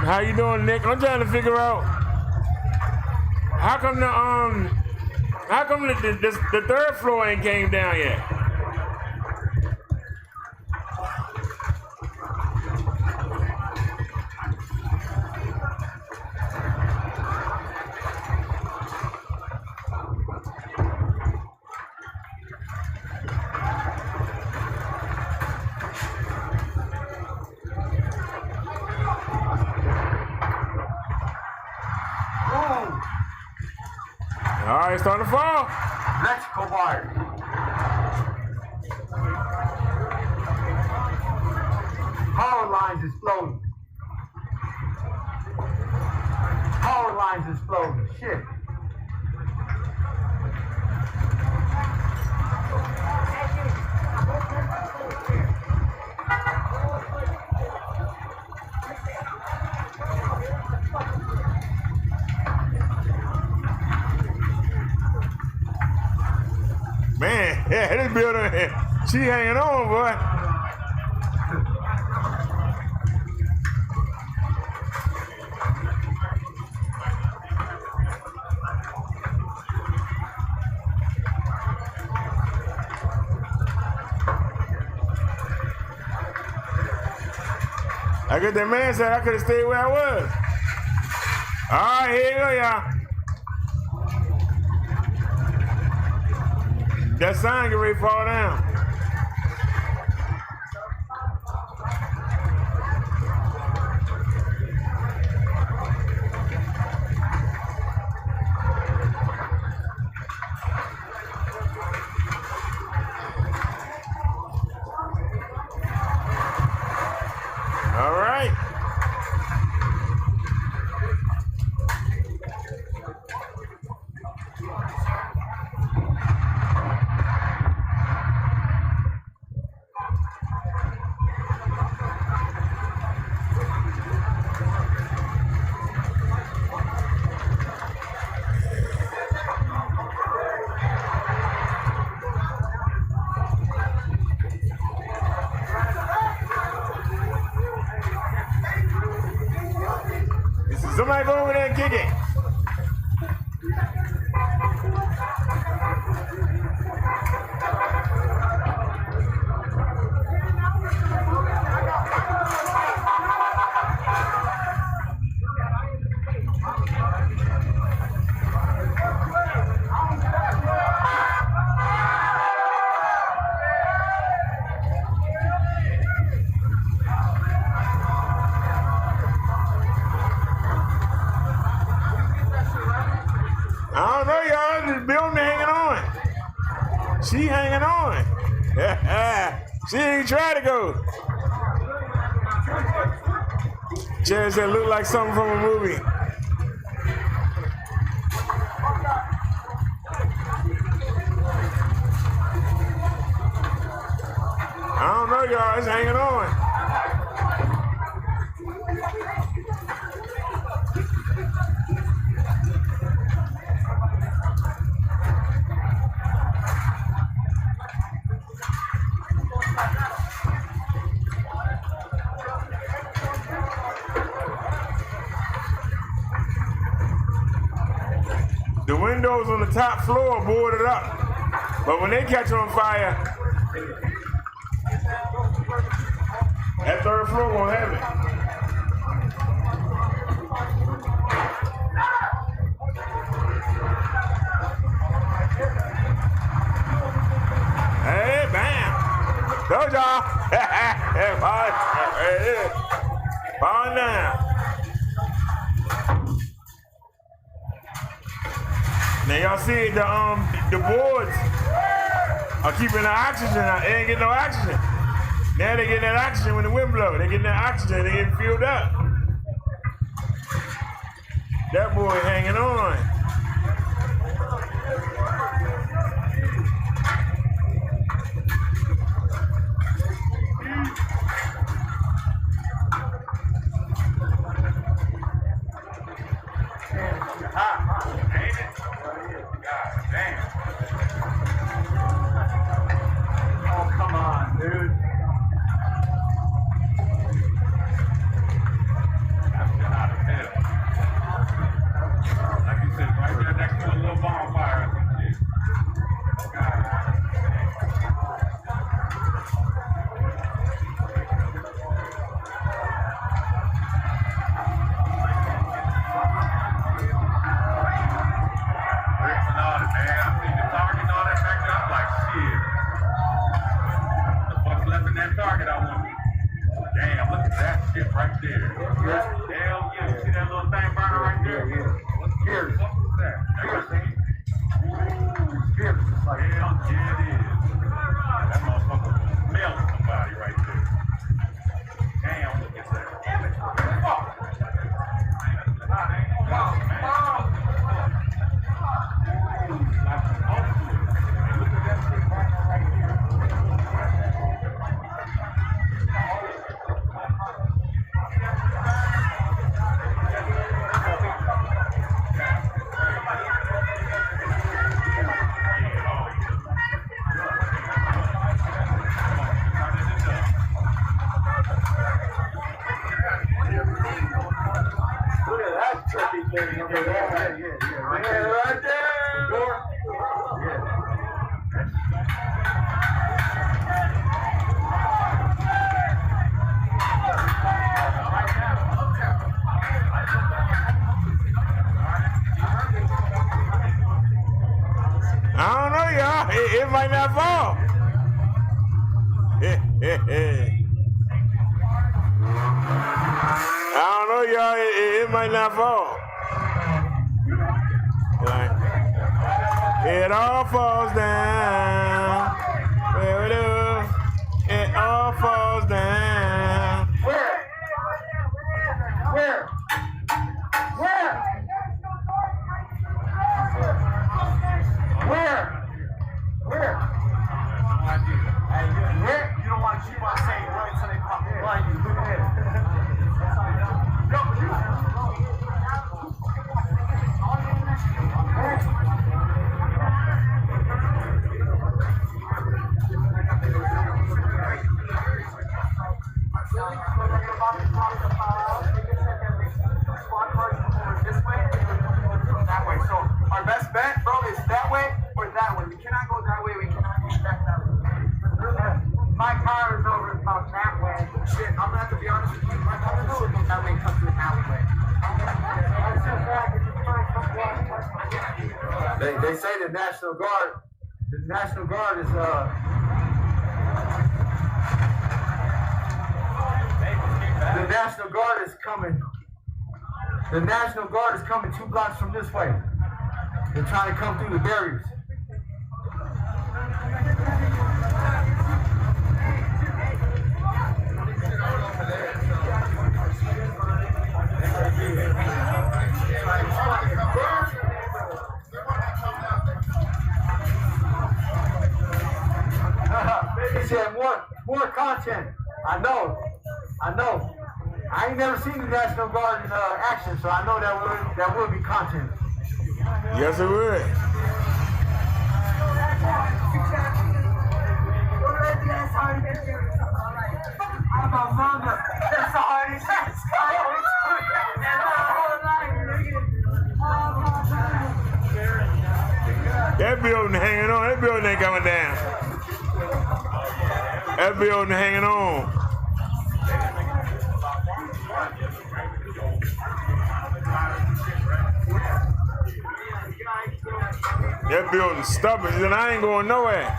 How you doing, Nick? I'm trying to figure out how come the third floor ain't came down yet. All right, it's starting to fall. Electrical wire. Power lines exploding. Power lines exploding. Shit. Man, yeah, this building, she hanging on, boy. I guess that man said I could have stayed where I was. All right, here you go, y'all. That sign get ready to fall down. All right. Somebody go over there and kick it. I don't know, y'all. This building hanging on. She hanging on. She ain't trying to go. Chairs that look like something from a movie. I don't know, y'all. It's hanging on. The windows on the top floor are boarded up, but when they catch on fire, that third floor won't have it. falling down. Now y'all see the boards are keeping the oxygen out. They ain't getting no oxygen. Now they getting that oxygen when the wind blows. They getting that oxygen. They getting filled up. That boy hanging on. Oh, come on, dude. Like you said, right there next to a little bonfire. That target I want. Damn, look at that shit right there. Hell yeah, you see that little thing burning right there? What's Pierce? What was that? Pierce. Like, hell yeah, it is. That motherfucker melted somebody right there. Damn, look at that. Damn it. Fuck. Look at that shit right here. Right there. Door. I don't know, y'all. It might not fall. I don't know, y'all. It might not fall. Like, it all falls down. It all falls down. Where? You don't want to keep on saying right until they pop in. Like, you look at that way. So our best bet, bro, is that way or that way. We cannot go that way. We cannot go back that way. My car is over about that way. Shit, I'm gonna have to be honest with you. My car is over that way and comes through an alleyway. They say the National Guard is the National Guard is coming. The National Guard is coming 2 blocks from this way. They're trying to come through the barriers. He said more content. I know. I ain't never seen the National Guard in action, so I know that would be content. Yes, it would. That building hanging on. That building ain't coming down. That building hanging on. That building stubborn, and I ain't going nowhere.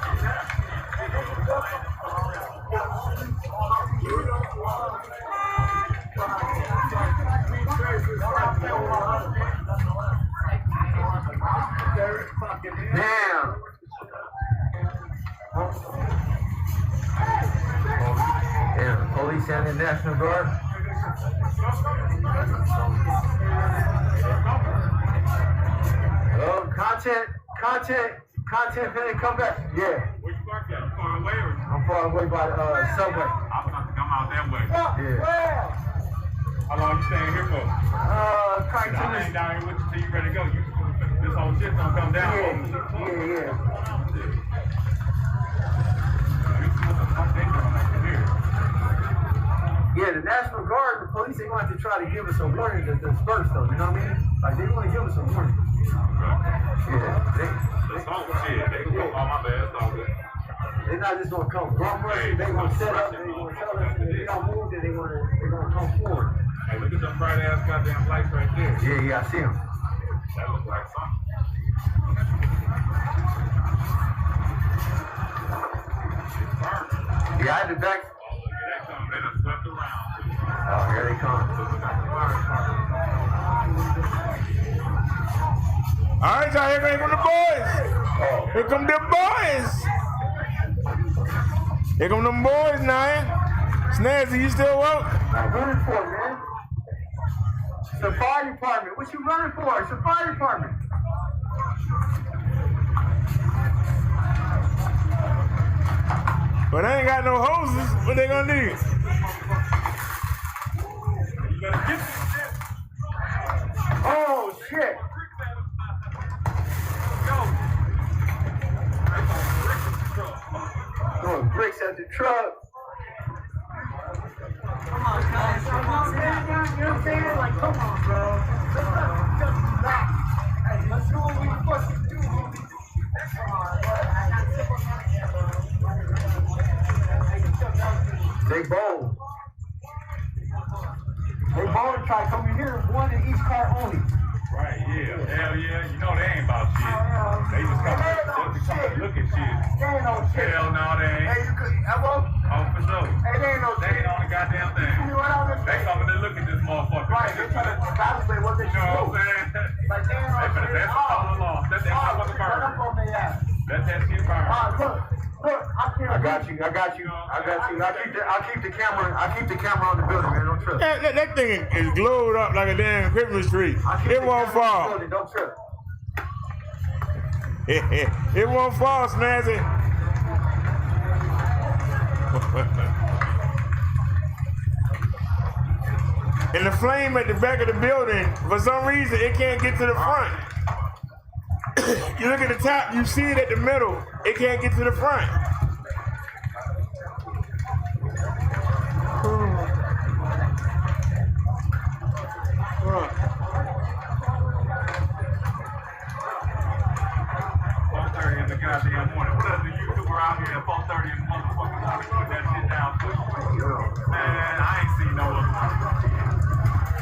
Damn. Damn, police and the National Guard. Oh, content finna come back. Yeah. Where you parked at? You far away or? I'm far away by the subway. I'm about to come out that way. Yeah. How long you staying here for? Probably 2 I minutes. ain't down here with you till you ready to go. This whole shit gonna come down. Yeah. Yeah, the National Guard, the police, they want to try to give us a warning to disperse though, you know what I mean? Like, they want to give us a warning. Yeah, They gonna go, oh my bad, it's all good. They're not just gonna come bum rushing, they gonna set up, they gonna tell us if we don't move, then they're gonna come forward. Hey, look at them bright ass goddamn lights right there. Yeah, I see them. That looks like something. Yeah, I had the back. They done swept around. Oh, here they come. All right, y'all, here come the boys. Here come the boys. Here come them boys now. Snazzy, you still woke? I'm running for it, man. It's the fire department. What you running for? It's the fire department. But I ain't got no hoses. What they gonna do? Oh, shit. Throwing bricks at the truck. Come on, guys. You know what I'm saying? Like, come on, bro. Let's do what we fucking do. They bold. They bold and try to come in here, one in each car only. Right, yeah. Hell yeah. You know they ain't about shit. They just come to look at shit. They ain't no shit. Hell no, they ain't. Hey, you could, oh, for sure. Hey, they ain't no shit. They ain't on the goddamn thing. They coming to look at this motherfucker. Right, they trying to evaluate what they should do. You know what I'm saying? Like, they ain't no shit. They finna dance all along. Let that motherfucker burn. Let that shit burn. Look, I got you. I'll keep the camera on the building, man. Don't trip. That thing is glued up like a damn Christmas tree. It won't fall. Don't trip. It won't fall, Snazzy. And the flame at the back of the building, for some reason, it can't get to the front. You look at the top, you see it at the middle. It can't get to the front. Goddamn morning. What other YouTuber out here at 4:30 in the motherfucking morning put that shit down? Man, I ain't seen no of them.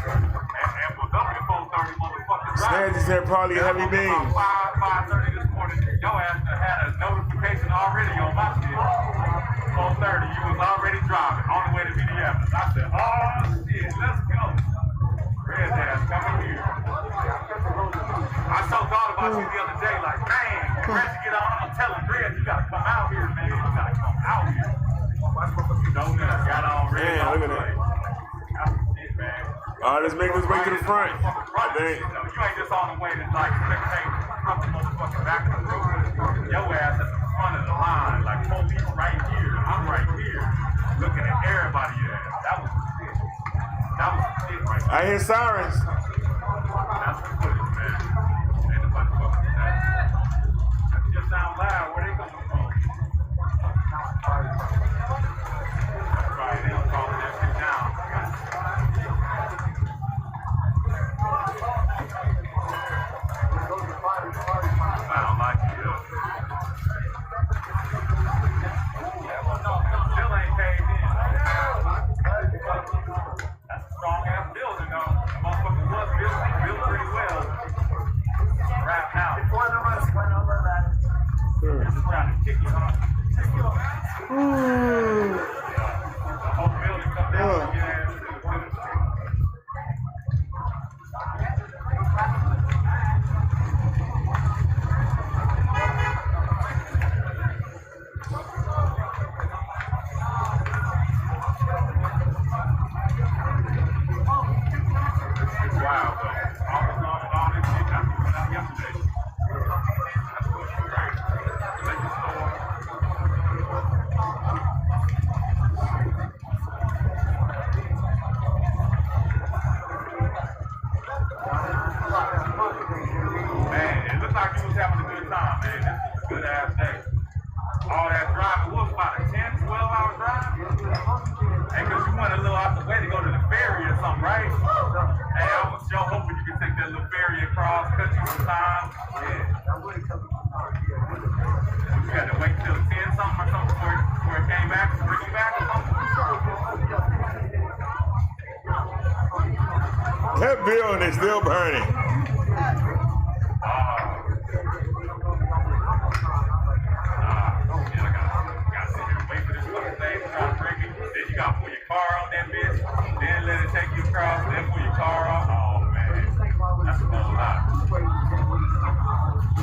And was up at 4:30 motherfucking Snazzy said probably heavy beans. 5:30 this morning. Your ass had a notification already on my shit. 4:30, you was already driving on the way to Minneapolis. I said, oh shit, let's go. Red ass coming here. I so thought about you the other day, like, man, Red, you get on, I'm telling Red, you gotta come out here, man. You gotta come out here. Don't got on Red. Man, look at that. Shit, man. All right, let's make this way to the front. I think. You ain't just on the way to, like, spectate from the motherfucking back of the road. Your ass at the front of the line, like, police right here. I'm right here, looking at everybody ass. That was shit. That was shit right there. I hear sirens. That's the footage, man. Ain't nobody fucking with that. That just sound loud. Where they coming from? That's right. They don't calling that shit down. Sound like it, yeah. Still ain't caved in. That's a strong ass building, though. The motherfucker was built pretty well. Right now. Just trying to kick you, huh? The whole building come down and get ass to the that little ferry across, cut you some time. Yeah. You had to wait till 10 something or something before it came back, bring you back or something. That building is still burning. Then let it take you across, then pull your car off. Oh man, that's a whole lot.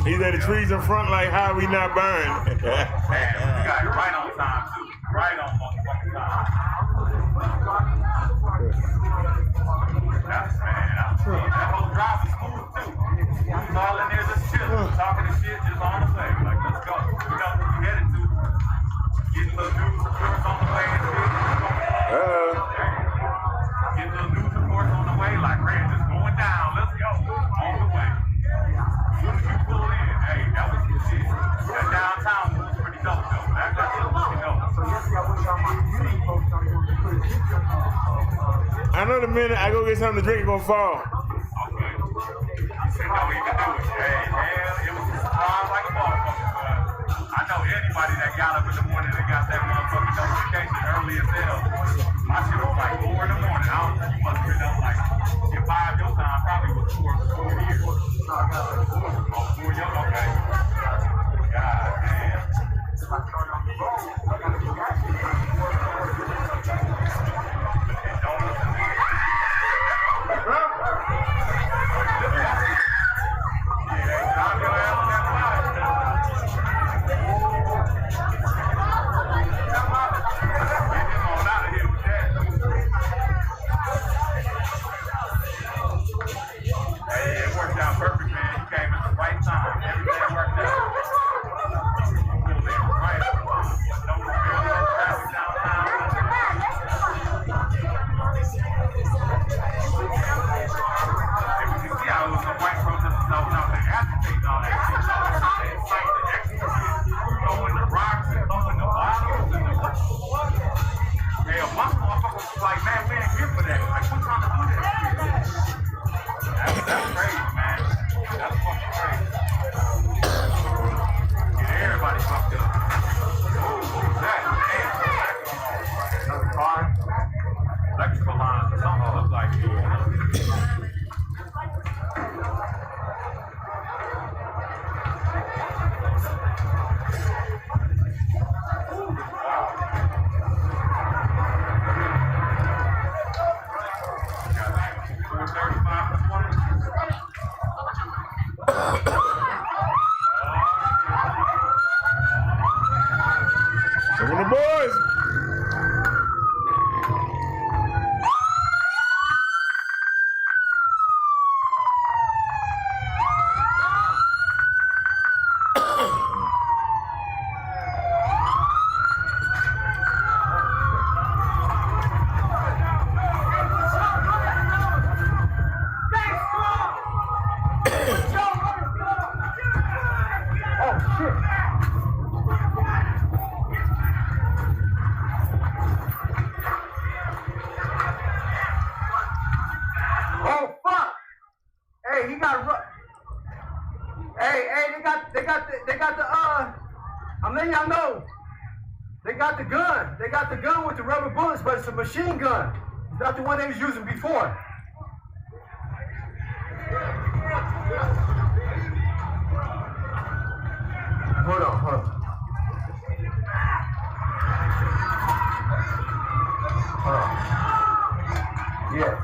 He's at the trees in front like how we not burned. Man, you got it right on time too. Right on motherfucking time. That's that whole drive was smooth too. We was all in there just chilling, talking and shit, just on the way. Like, let's go. We know where we headed to. Getting a little news reports on the way and shit. Getting little news reports on the way, like, man, just going down. Let's go. On the way. As soon as you pull in, hey, that was good shit. That downtown was pretty dope, though. That's pretty dope. I know the minute I go get something to drink, it's gonna fall. Okay. You said don't even do it. Hey, man, it was a surprise like a motherfucker. I know anybody that got up in the morning and got that motherfucking notification early as hell. My shit was like 4 in the morning. I don't know, you must have been up like, if 5 your time, probably was 4 here. Oh, 4 your, okay. God damn. It's a machine gun. It's not the one they was using before. Hold on. Yeah.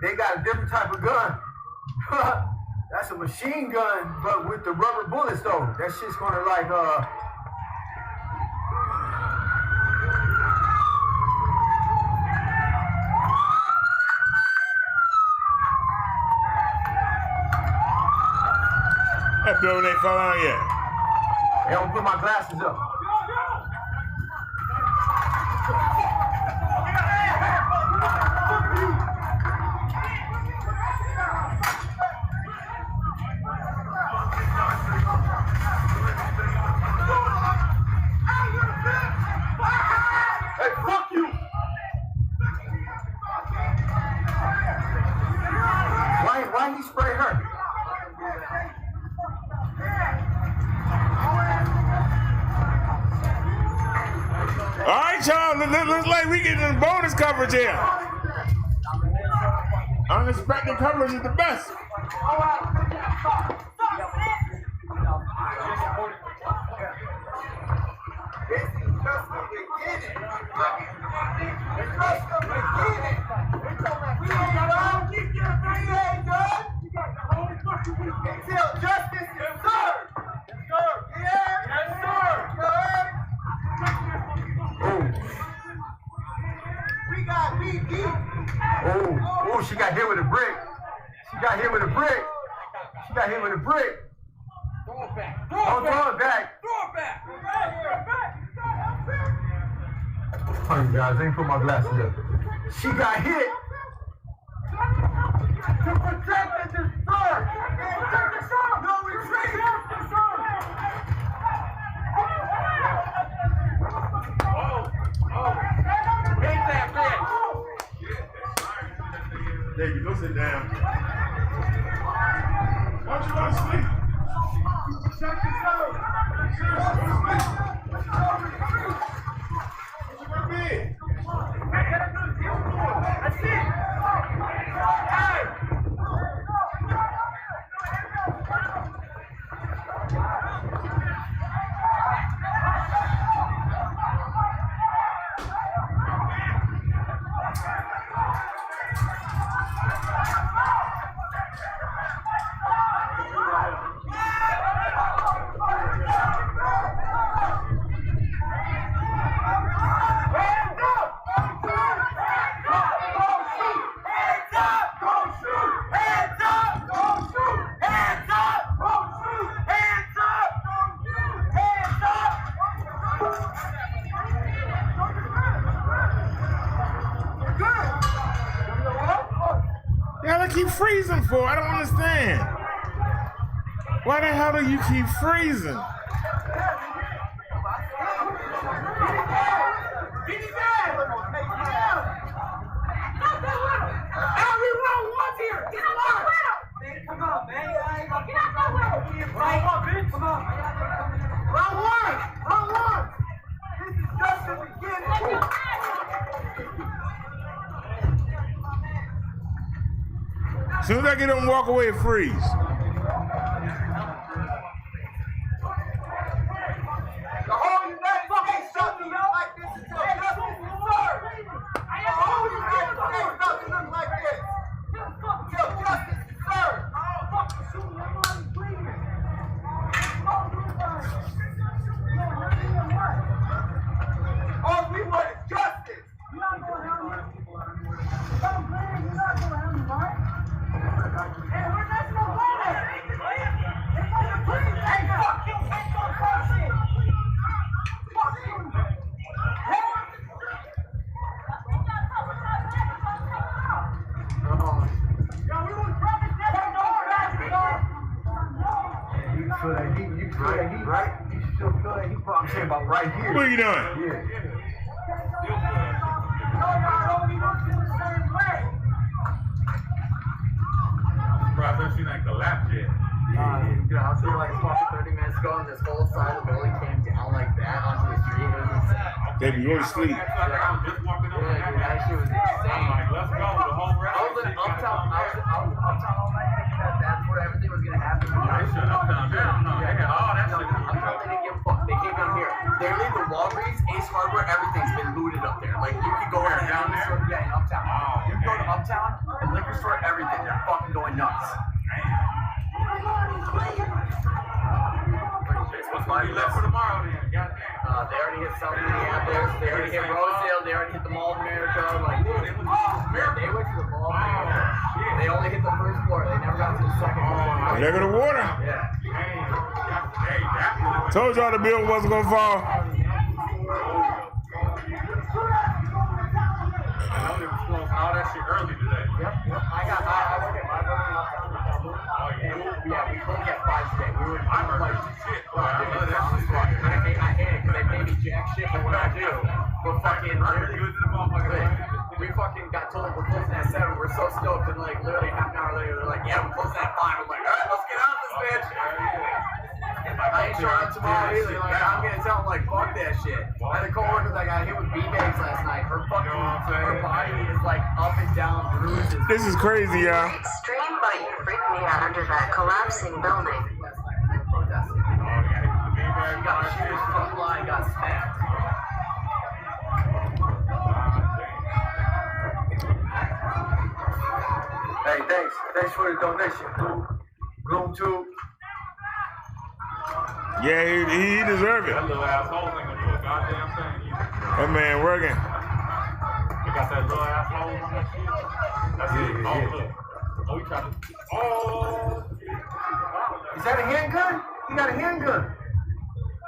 They got a different type of gun. That's a machine gun, but with the rubber bullets though. That shit's gonna like building ain't fell down yet. Hey, I'm gonna put my glasses up. Why he spray her? All right, y'all. Looks like we getting bonus coverage here. Unexpected coverage is the best. Until justice is served. Yes, sir. We got BD. Oh, she got hit with a brick. She got hit with a brick. She got hit with a brick. Throw it back. Don't throw it back. Throw it back. Hold on, guys. Let me put my glasses up. She got hit. To protect and destroy. No retreat. Take that bitch. David, go sit down. Why don't you go to sleep? Check this out. That's it. Hey. Y'all keep freezing for? I don't understand. Why the hell do you keep freezing? As soon as I get up and walk away, it freeze. The whole United States doesn't look like this until justice is served. The whole United States doesn't look like this until justice is served. All we want is justice. Right? You still feel that heat? I'm saying about right here. What are you doing? Yeah. Bro, I've never seen like the lap jet. I was here like fucking 30 minutes ago, and this whole side of the building came down like that onto the street. It was insane. Baby, go to sleep. I was just walking over Yeah, dude, that shit was insane. I'm like, let's go. The whole rest. I was in Uptown. I was Uptown all night thinking that that's where everything was gonna happen. They shut Uptown down. No, they had all that shit. Uptown, they didn't give a fuck. They came down here. Literally, the Walgreens, Ace Hardware, everything's been looted up there. Like, you could go in down any there? store, yeah, in Uptown. You can go to Uptown, and liquor store, everything. They're fucking going nuts. What's gonna be left for tomorrow then? Goddamn. They already hit South Minneapolis. They already hit Rosedale. They already hit the Mall of America. Like, they went to the Mall of America. They only hit the first floor. They never got to the second floor. There go the water. Yeah. Told y'all the building wasn't gonna fall. I know they was closing all that shit early today. I work at my building uptown. Yeah, we closed at 5 today. We were like, shit. I hate it because they pay me jack shit for what I do. But fucking, we fucking got told we're closing at 7. We're so stoked, and like literally half an hour later, they're like, yeah, we're closing at 5. I'm like, all right, let's get out of this bitch. I ain't showing up tomorrow either. Like, I'm gonna tell them, like, fuck that shit. I had a coworker that got hit with beanbags last night. Her fucking, her body is like up and down bruises. This is crazy, y'all. Extreme bite freaked me out under that collapsing building. She got his front line got snapped. Hey, thanks for the donation, Gloom Tube. Yeah, he deserved it. That little asshole ain't gonna do a goddamn thing either. That man working. They got that little asshole on that shit. That's it. Oh, look. Oh, he tried to. Oh. Is that a handgun? He got a handgun.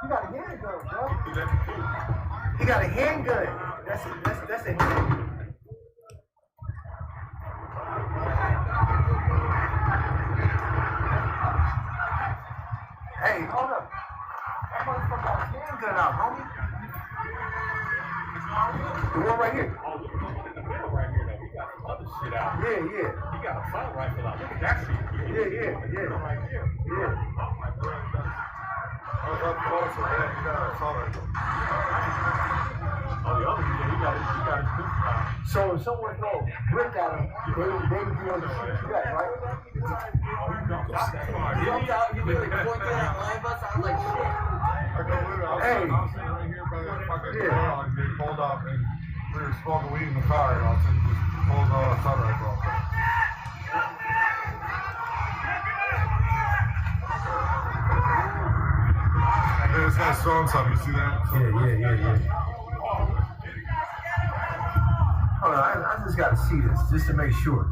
He got a handgun, bro. He got a handgun. That's a handgun. Hey, hold up. That motherfucker got a handgun out, homie. The one right here. Oh, look at the one in the middle right here, though. He got some other shit out. Yeah. He got a assault rifle out. Look at that shit. Yeah. Right here. Yeah. Oh, the other one, he got his pistol out. So if someone throws a brick at him, they would be able to shoot you back, right? He jumped out, he really pointed at line bus. I was like, shit. Hey. I'm sitting right here by that fucking door, and they pulled up, and we were smoking weed in the car, and all of a sudden just pulled out a sun rifle off. This guy's throwing something, you see that? Yeah. Hold on, I just gotta see this, just to make sure.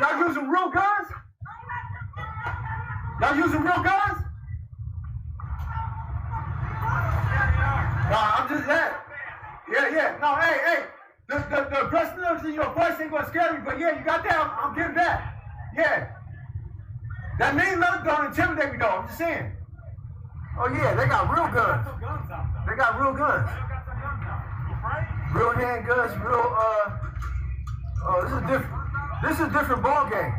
Y'all using real guns? Y'all using real guns? No, I'm just that. Yeah. No, hey. The aggressiveness in your voice ain't gonna scare me, but yeah, you got that. I'm getting that. Yeah. That means nothing don't intimidate me though. I'm just saying. Oh yeah, they got real guns. They got real guns. Real handguns, real oh, this is a different ball game.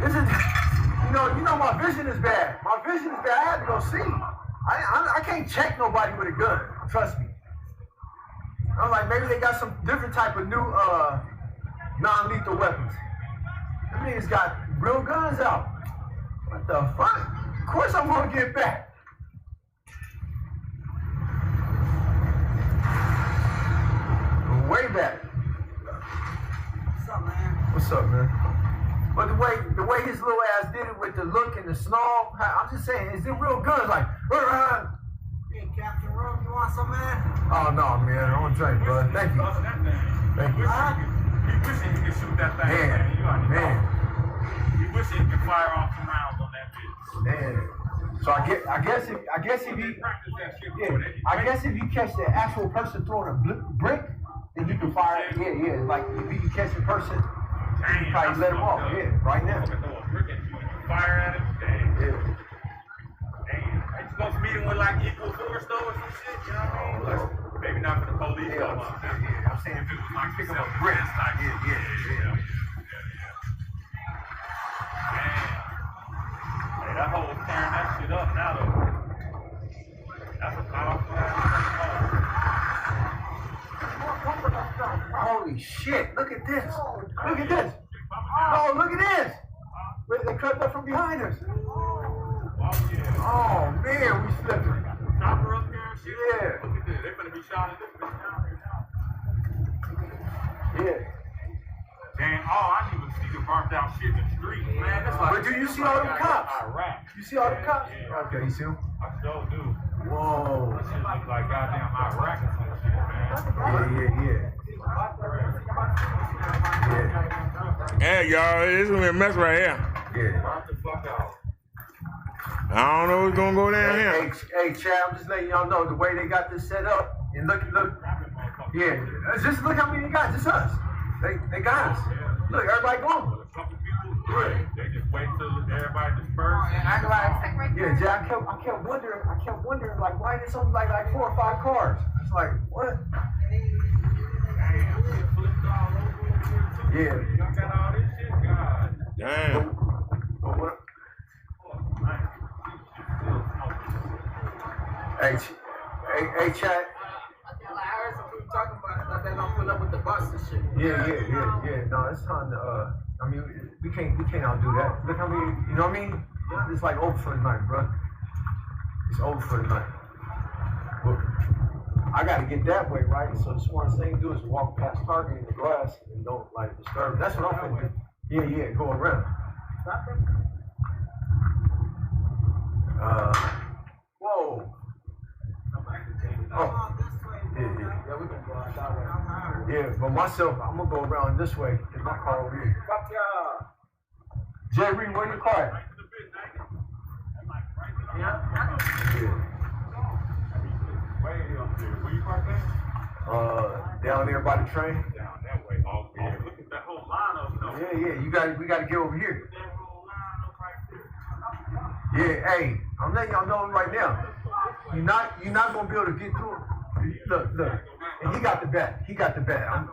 This is you know my vision is bad. My vision is bad. I had to go see. I can't check nobody with a gun. Trust me. I'm like, maybe they got some different type of new non-lethal weapons. Them niggas got real guns out. What the fuck? Of course I'm gonna get back. Way back. What's up, man? But the way his little ass did it with the look and the snarl, I'm just saying, is it real guns? Like, Hey, Captain Room, you want some, man? oh no, man, I don't drink, bro. Thank you. Thank you. He wishing he could shoot that thing. Man. He wishing he could fire off some rounds on that bitch. Man. So I guess if you catch the actual person throwing a brick, then you can fire it. Yeah. Like if you can catch the person, you can probably let him off. Yeah, right now. Throw a brick at you and you fire at him. Damn. Yeah. Damn. Ain't you supposed to meet him with like equal force though or some shit? You know what I mean? Maybe not for the police. Yeah, I'm saying if it was like pick up a brick. Yeah. Hey, that hoe was tearing that shit up now though. That's a powerful ass. Holy shit, look at this. Look at this. Oh, look at this. They cut up from behind us. Oh, man, we slipping. Chopper up there and shit? Yeah. Look at this. They finna be shot at this bitch down here now. Yeah. Damn, I didn't even see the burnt out shit in the street, man. That's like, But do you see all them cops? Iraq. You see all them cops? Yeah. Okay, you see them? I sure do. Whoa. That shit look like goddamn Iraq or some shit, man. Yeah, y'all, this is gonna be a mess right here. Yeah. The fuck out. I don't know what's gonna go down here. Hey, Chad, I'm just letting y'all know the way they got this set up. And look. Yeah, just look how many they got. Just us. They got us. Look, everybody going. They just wait till everybody disperse. Yeah, Jack, I kept wondering, like, why there's something like 4 or 5 cars? It's like, what? Yeah. Y'all got all this shit, God. Damn. Hey, Chad. I heard some people talking about it, like they're gonna pull up with the bus and shit. Yeah. No, it's time to. I mean, we can't outdo that. Look how many. You know what I mean? It's like over for the night, bro. It's over for the night. Look, I gotta get that way, right? So the smartest thing to do is walk past Target in the grass and don't like disturb. That's what I'm gonna do. Yeah, go around. Whoa. Oh. Yeah, we can go out that way. Yeah, but myself, I'm gonna go around this way. Get my car over here. Fuck yeah. Jay Reed, where your car at? Where you parked at? Down there by the train. Down that way. Oh, look at that whole line up though. Yeah, we gotta get over here. Yeah, hey, I'm letting y'all know right now. You're not gonna be able to get through. Look, and he got the bat. Yeah.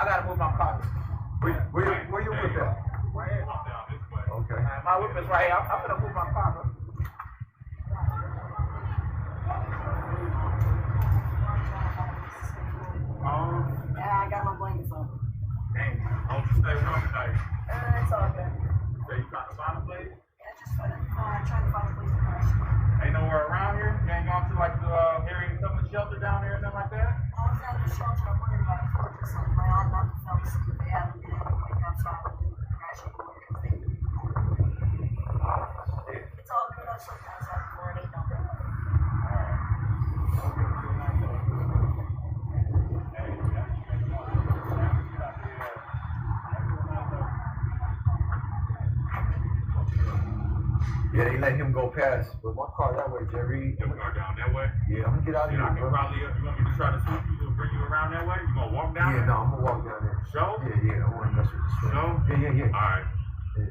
I gotta move my car. Where your whip at? Okay. My whip is right here. I'm gonna move my car. Yeah, I got my blankets on. Dang, don't you stay home tonight? It's all good. So you trying to find a place? Yeah, just trying to find a place to crash. Ain't nowhere around here? You ain't gone to like the area, some of the shelter down there or nothing like that? I was at the shelter. I'm worried about it. Just like my aunt and uncle fell asleep. They haven't been able to wake up, so I haven't been crashing anywhere. It's all good. I slept outside before it ain't no good. Yeah, they let him go past, but my car that way, Jerry. Your car down that way? Yeah, I'm gonna get out of here, I can bro. probably, you want me to try to swoop you and bring you around that way? You gonna walk down there? Yeah, no, I'm gonna walk down there. Sure? Yeah, I wanna mess with the street. Sure? Yeah. All right. Hey,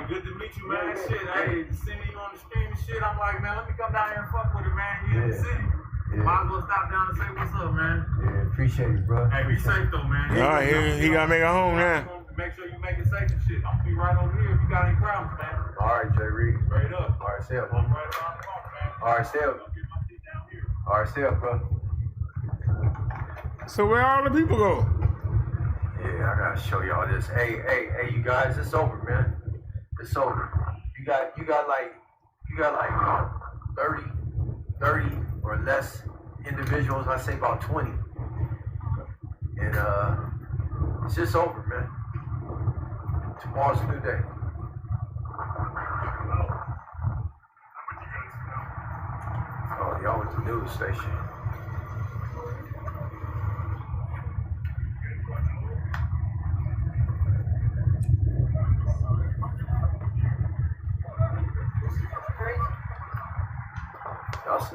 good to meet you, man. Shit, hey, seeing you on the stream and shit, I'm like, man, let me come down here and fuck with it, man. You in the city. Might as well stop down and say what's up, man. Yeah, appreciate it, bro. Hey, be safe though, man. All right, he gotta make a home now. Make sure you make it safe and shit. I'm gonna be right over here if you got any problems, man. All right, Jay Reed. Straight up. All right, stay up. I'm right around the corner, man. All right, stay up. All right, stay up, bro. So where all the people go? Yeah, I gotta show y'all this. Hey, you guys, it's over, man. It's over. You got like 30 or less individuals. I say about 20. And it's just over, man. Tomorrow's a new day. Oh, y'all with the news station.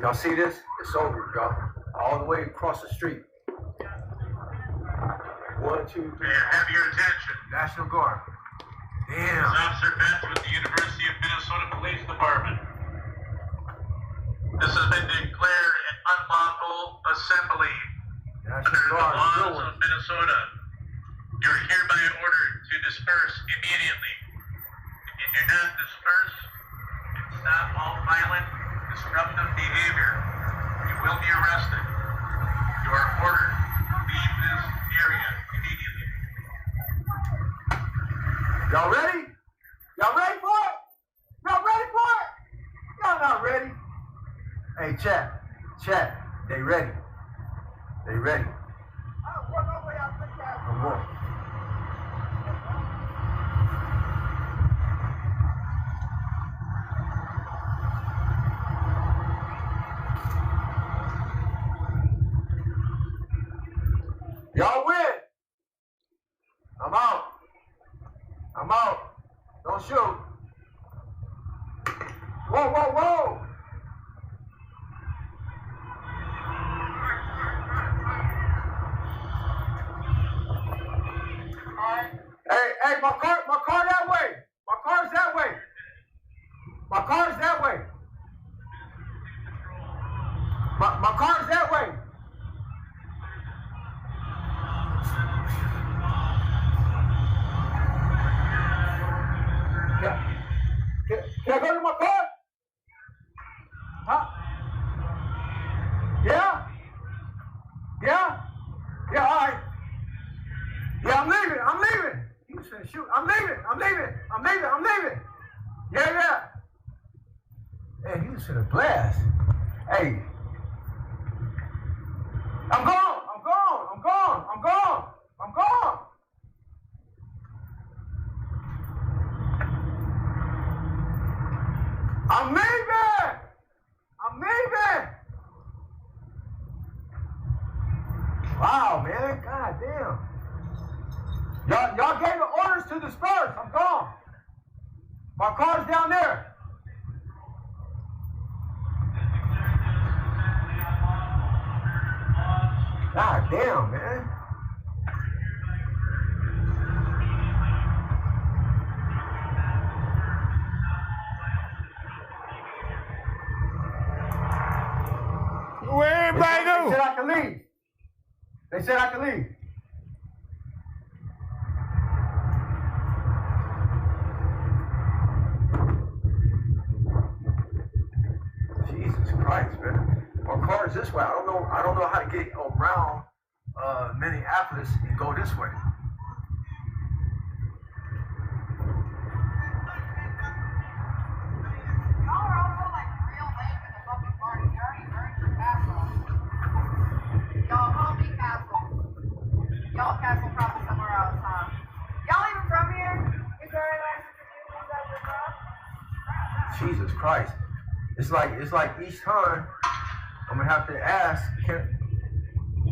Y'all see this? It's over, y'all. All the way across the street. 1, 2, 3. Have your attention. National Guard. This is Officer Bench with the University of Minnesota Police Department. This has been declared an unlawful assembly under the laws of Minnesota. You are hereby ordered to disperse immediately. If you do not disperse and stop all violent, disruptive behavior, you will be arrested. You are ordered to leave this area immediately. Y'all ready? Y'all ready for it? Y'all ready for it? Y'all not ready? Hey, chat, they ready. They ready. Come on. Hey, my car that way. My car's that way. My car's that way. My car's that way. Can I go to my car? Huh? Yeah? Yeah? Yeah, all right. Yeah, I'm leaving. He was finna shoot. I'm leaving. Yeah. Hey, he was finna blast. Hey. I'm gone. I'm leaving. Wow, man. God damn. Y'all gave the orders to disperse. I'm gone. My car's down there. God damn, man. Where everybody go? They said I can leave. Jesus Christ, man. My car is this way. I don't know how to get around Minneapolis and go this way. Y'all castle probably somewhere else, huh? Y'all even from here? Is there any Jesus Christ. It's like each time I'm gonna have to ask,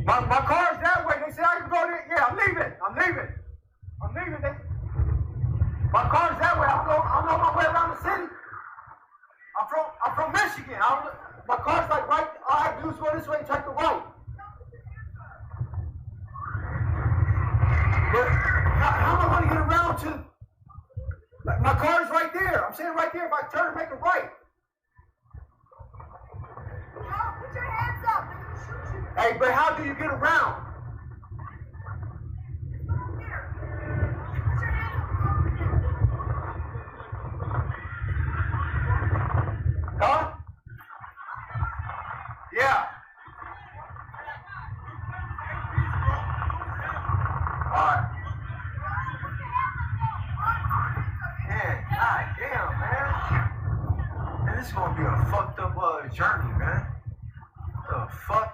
my car's that way. They say I can go there. Yeah, I'm leaving. My car's that way. I'm on my way around the city. I'm from Michigan. My car's like right. All I have to do is go this way and take the right. But how am I going to get around to? Like, my car's right there. I'm saying right there. If I turn and make a right. Put your hands up. They're going to shoot you. Hey, but how do you get around? Huh? Yeah. All right. Man, god damn, man. Man, this is gonna be a fucked up journey, man. What the fuck?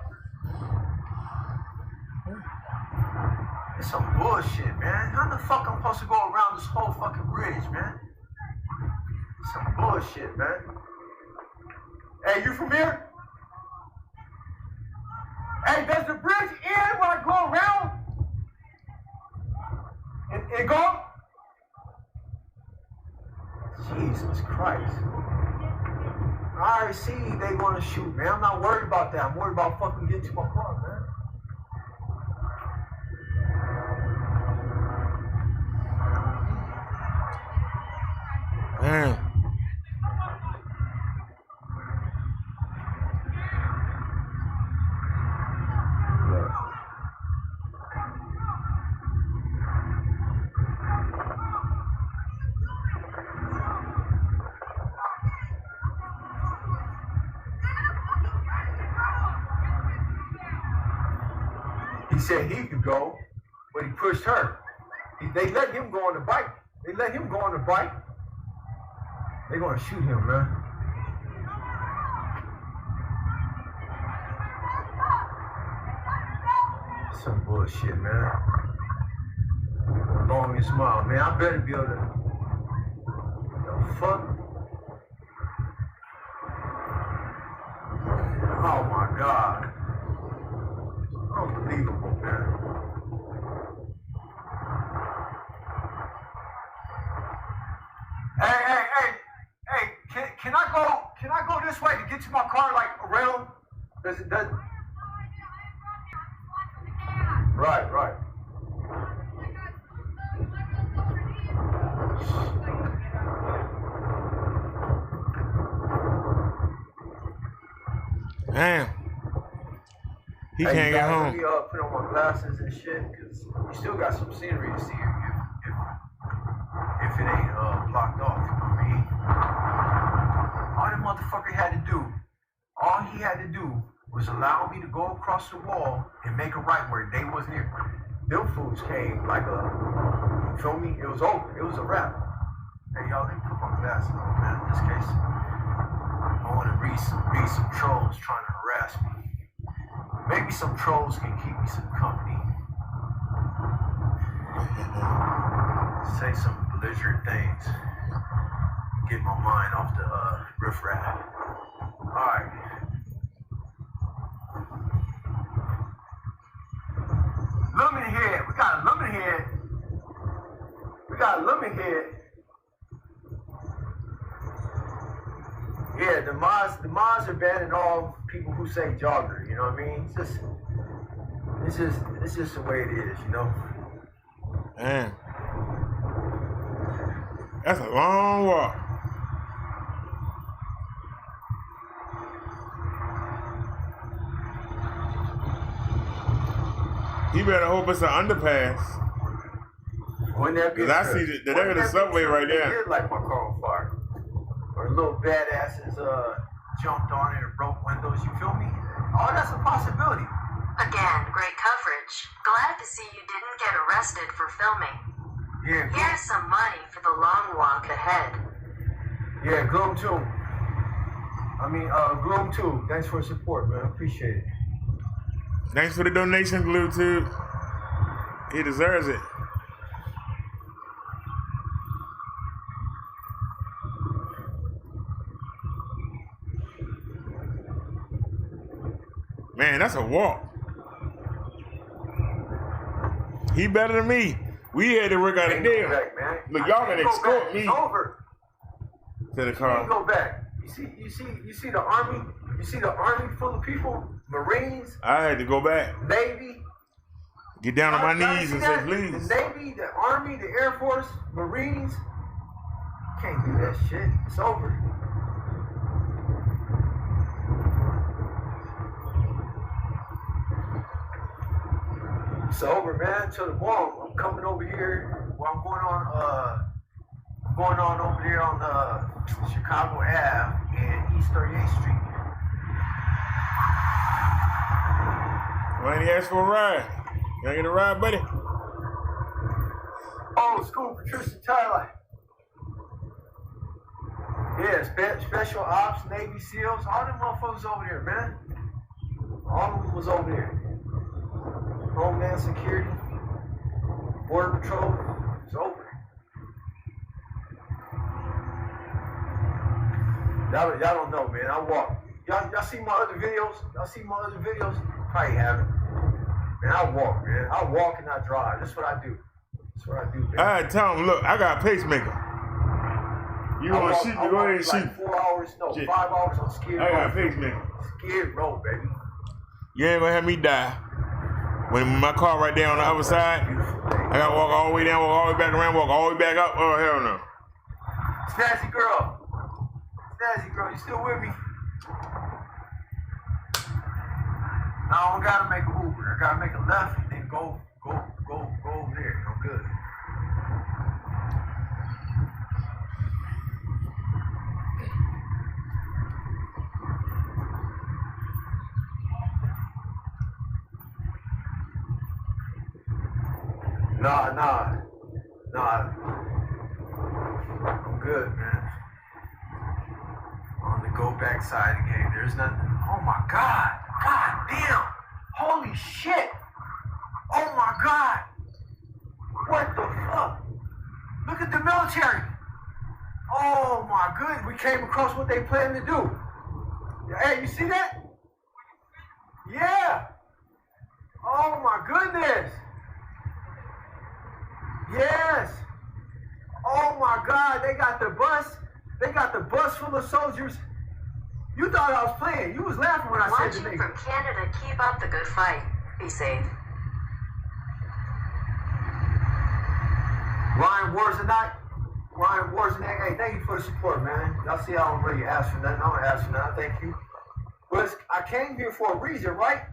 It's some bullshit, man. How the fuck I'm supposed to go around this whole fucking bridge, man? Some bullshit, man. Hey, you from here? Hey, does the bridge end when I go around? It go? Jesus Christ. I already see they want to shoot, man. I'm not worried about that. I'm worried about fucking getting to my car, man. Man. He said he could go, but he pushed her. They let him go on the bike. They're gonna shoot him, man. Some bullshit, man. Longest mile, man. I better be able to. The fuck? Oh my God. Unbelievable, man. Hey, can I go this way to get to my car, like around? Does Right. Damn. He can't get home. Let me put on my glasses and shit, because you still got some scenery to see if it ain't blocked off. You know what I mean? All that motherfucker had to do, all he had to do was allow me to go across the wall and make a right where they wasn't here. Them fools came like a, you feel me? It was over. It was a wrap. Hey, y'all, let me put my glasses on, man, in this case. I want to read some trolls trying to harass me. Maybe some trolls can keep me some company. Say some belligerent things. Get my mind off the riffraff. Alright. Lemon head. We got a lemon head. We got a lemon head. Yeah, the mods are banning all people who say jogger, you know what I mean? It's just the way it is, you know? Man. That's a long walk. You better hope it's an underpass. Wouldn't that be? Cause I see the subway right there. I did like my car on fire. Or little badasses jumped on it or broke windows, you feel me? Oh, that's a possibility. Again, great coverage. Glad to see you didn't get arrested for filming. Yeah. Here's some money for the long walk ahead. Yeah, Gloom too. Gloom too. Thanks for the support, man. Appreciate it. Thanks for the donation, Glue Tube. He deserves it. Man, that's a walk. He better than me. We had to work out a deal. Look, y'all can escort me to the car. Go back. You see the army? You see the army full of people? Marines? I had to go back. Navy? Get down on my knees and say, please. The Navy, the Army, the Air Force, Marines. Can't do that shit. It's over. It's over, man. Till tomorrow, I'm coming over here. Well, I'm going on over there on Chicago Ave and East 38th Street. Why ain't he ask for a ride? Can I get a ride, buddy? Old school Patricia Tyler. Yeah, special ops, Navy SEALs, all them motherfuckers over there, man. All of them was over there. Homeland Security, Border Patrol, it's over. Y'all don't know, man. I walk. Y'all see my other videos? Probably haven't. Man, I walk, man. I walk and I drive. That's what I do. Man. All right, tell him, look, I got a pacemaker. You want to shoot? You go ahead and shoot. 4 hours, no, 5 hours on Skid Row. I got a pacemaker. Skid Row, baby. You ain't gonna have me die. When my car right there on the other side, I gotta walk all the way down, walk all the way back around, walk all the way back up. Oh, hell no. Snazzy girl, you still with me? No, I don't gotta make a Uber. I gotta make a left and then go over there. I'm good. Nah. I'm good, man. On the go back side again. There's nothing. Oh my God. God damn. Holy shit. Oh my God. What the fuck? Look at the military. Oh my goodness. We came across what they plan to do. Hey, you see that? Yeah. Oh my goodness. Yes. Oh my God, they got the bus. They got the bus full of soldiers. You thought I was playing. You was laughing when I said the name. Watching from Canada, keep up the good fight. Be safe. Ryan, wars or not? Ryan Wars and hey, thank you for the support, man. Y'all see I don't really ask for nothing. I don't ask for nothing. Thank you. But I came here for a reason, right?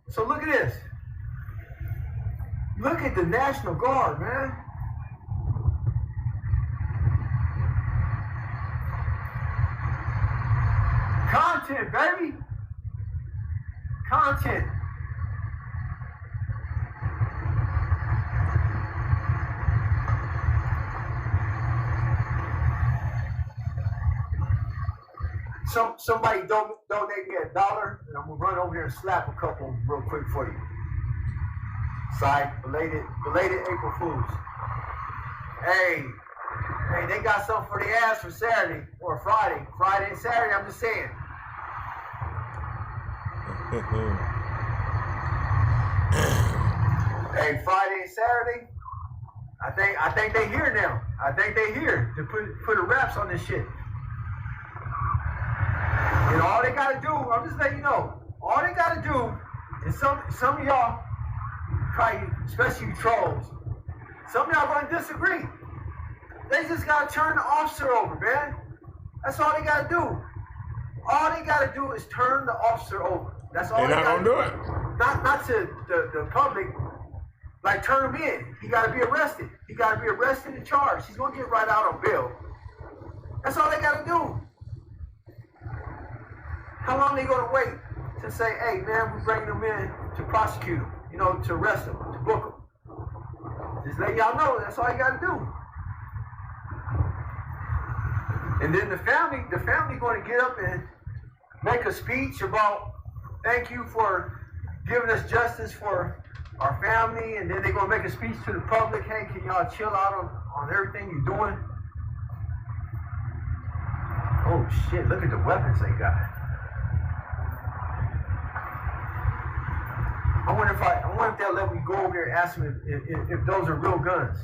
So look at this. Look at the National Guard, man. Content, baby. Content. Somebody donate me $1, and I'm gonna run over here and slap a couple real quick for you. Side belated April Fools. Hey, they got something for the ass for Saturday or Friday. Friday and Saturday, I'm just saying. Hey, Friday and Saturday, I think they here now. I think they here to put the wraps on this shit. And all they gotta do, I'm just letting you know, all they gotta do is some of y'all, probably, especially you trolls, some of y'all gonna disagree. They just gotta turn the officer over, man. That's all they gotta do. All they gotta do is turn the officer over. That's all they gotta do. They're not gonna do it. Not to the public, like turn him in. He gotta be arrested. He gotta be arrested and charged. He's gonna get right out on bail. That's all they gotta do. How long are they gonna wait to say, hey man, we're bringing them in to prosecute them, you know, to arrest them, to book them? Just let y'all know, that's all you gotta do. And then the family gonna get up and make a speech about thank you for giving us justice for our family, and then they're gonna make a speech to the public, hey, can y'all chill out on everything you're doing? Oh shit, look at the weapons they got. I wonder if they'll let me go over there and ask them if those are real guns.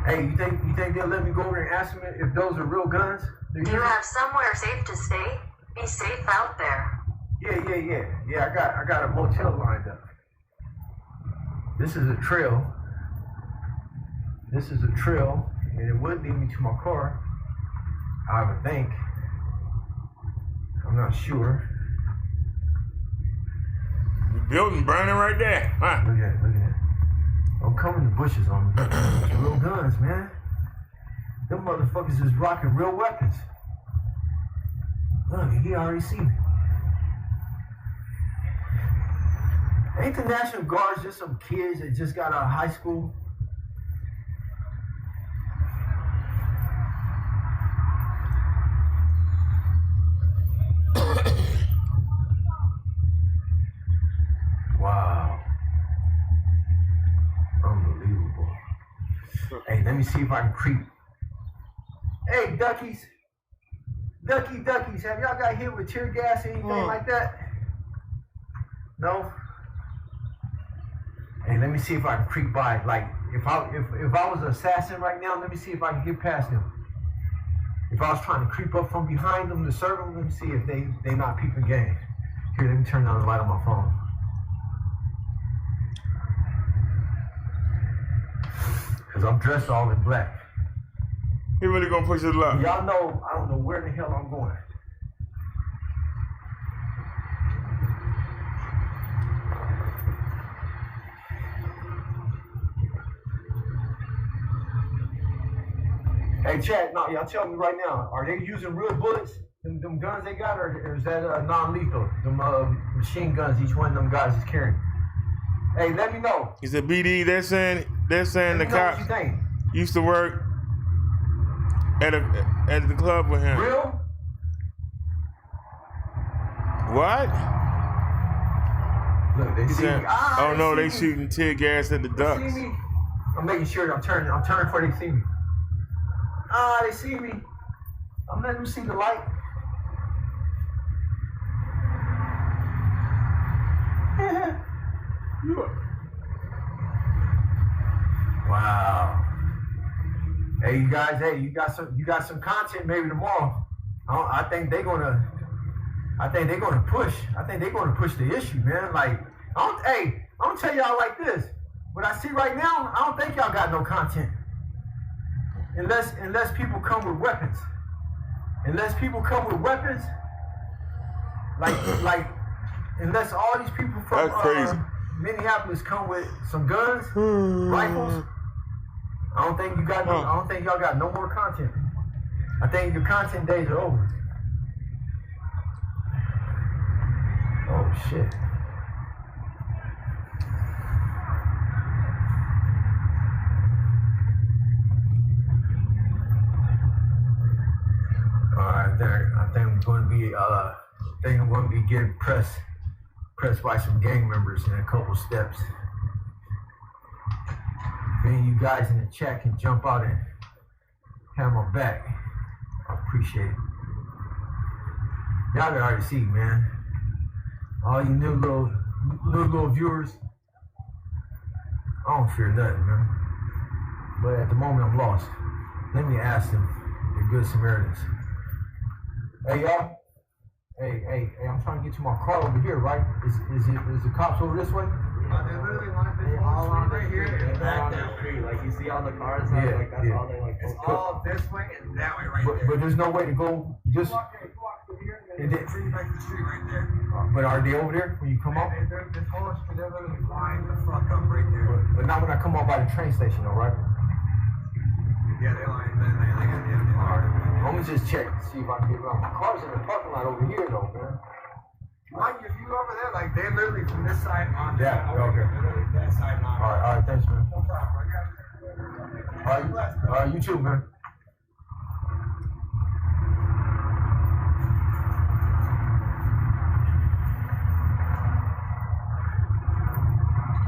Hey, you think they'll let me go over there and ask them if those are real guns? Do you have somewhere safe to stay? Be safe out there. Yeah, I got a motel lined up. This is a trail. And it would lead me to my car, I would think. I'm not sure. The building burning right there. Huh? Look at it. Don't come in the bushes on me. It's real guns, man. Them motherfuckers is rocking real weapons. Look, he already seen me. Ain't the National Guard just some kids that just got out of high school? Wow. Unbelievable. Hey, let me see if I can creep. Hey, duckies. Duckies, have y'all got hit with tear gas or anything like that? No? Hey, let me see if I can creep by. Like, if I was an assassin right now, let me see if I can get past them. If I was trying to creep up from behind them to serve them, let me see if they not peeping game. Here, let me turn down the light on my phone. Because I'm dressed all in black. He really gonna push his luck. Y'all know, I don't know where the hell I'm going. Hey, Chad, no, y'all tell me right now, are they using real bullets? Them guns they got, or is that non-lethal? Them machine guns each one of them guys is carrying. Hey, let me know. He said, BD, they're saying the cops used to work at the club with him. Real? What? Look, they see me. Oh no, they shooting tear gas at the ducks. They see me. I'm making sure I'm turning before they see me. They see me. I'm letting them see the light. Wow. Hey, you guys. Hey, you got some content maybe tomorrow. I think they're gonna push. I think they're gonna push the issue, man. Like, I'm gonna tell y'all like this. what I see right now, I don't think y'all got no content. Unless people come with weapons. Unless people come with weapons, like unless all these people from Minneapolis come with some guns, rifles, I don't think y'all got no more content. I think your content days are over. Oh shit. Alright, I think I'm going to be getting pressed by some gang members in a couple steps. If any of you guys in the chat can jump out and have my back, I appreciate it. Y'all can already see, man. All you new little viewers, I don't fear nothing, man. But at the moment, I'm lost. Let me ask them, the good Samaritans. Hey, y'all. Hey, I'm trying to get to my car over here, right? Is the cops over this way? They're literally all on right here and back down the street. Like you see all the cars, like that's all they like. It's all this way and that way right there. But there's no way to go just. Back to the street right there. But are they over there when you come up? This whole street, they're literally lined the fuck up right there. But not when I come up by the train station, though, right? Yeah, they got the Alright. Let me just check and see if I can get around. My car's in the parking lot over here, though, man. Mind you, if you over there, like they're literally from this side on. Yeah, okay. That side on. Alright, thanks, man. No problem. Alright, you too, man.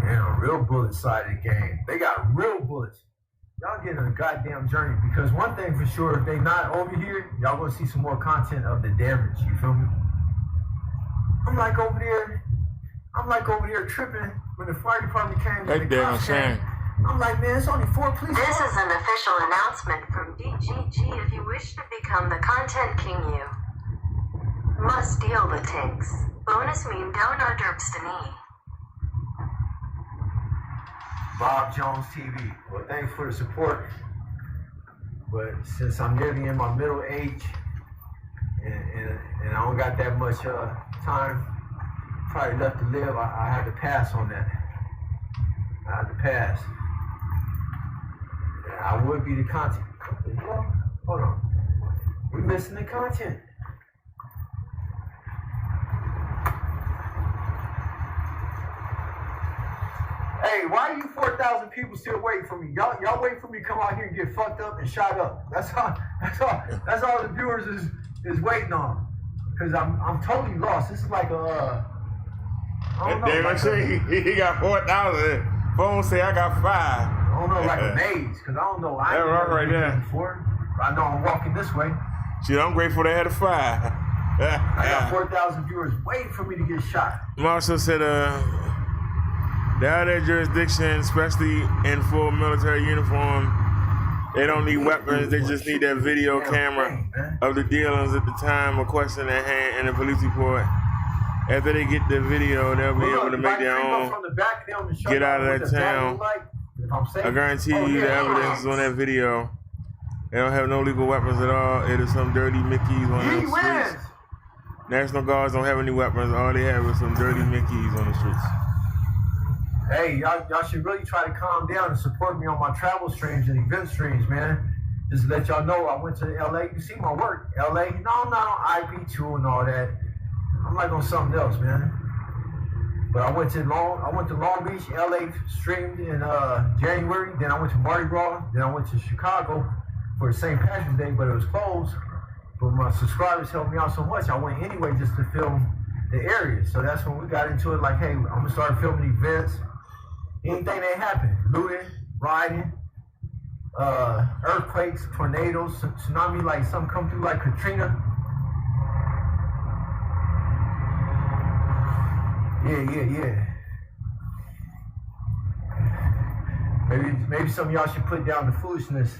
Yeah, real bullet side of the game. They got real bullets. Y'all getting a goddamn journey because one thing for sure, if they not over here, y'all gonna see some more content of the damage. You feel me? I'm like over there tripping when the fire department came. That damn shame. I'm like, man, it's only 4 police. This is an official announcement from DGG. If you wish to become the content king, you must deal the tanks. Bonus mean donor derbstani. Bob Jones TV. Well, thanks for the support. But since I'm nearly in my middle age and I don't got that much time, probably left to live, I had to pass on that. I had to pass. I would be the content. Hold on. We're missing the content. Hey, why are you 4,000 people still waiting for me? Y'all waiting for me to come out here and get fucked up and shot up. That's all the viewers is waiting on. Cause I'm totally lost. This is like a I don't know. They gonna say he got 4,000. Phone say I got 5. I don't know, like a maze, cause I don't know. I ain't never right there before. I know I'm walking this way. Shit, I'm grateful they had a 5. I got 4,000 viewers waiting for me to get shot. Marshall said, the other jurisdiction, especially in full military uniform, they don't need weapons. They just need that video camera of the dealings at the time of question at hand in the police report. After they get the video, they'll be able to make their own. Get out of that town. I guarantee you the evidence is on that video. They don't have no legal weapons at all. It is some dirty Mickeys on the streets. National Guards don't have any weapons. All they have is some dirty Mickeys on the streets. Hey, y'all should really try to calm down and support me on my travel streams and event streams, man. Just to let y'all know, I went to LA. You see my work, LA. No, IB2 and all that. I'm like on something else, man. But I went to Long Beach, LA, streamed in January. Then I went to Mardi Gras. Then I went to Chicago for St. Patrick's Day, but it was closed. But my subscribers helped me out so much, I went anyway just to film the area. So that's when we got into it. Like, hey, I'm gonna start filming events. Anything that happened, looting, rioting, earthquakes, tornadoes, tsunami, like something come through like Katrina. Yeah. Maybe some of y'all should put down the foolishness.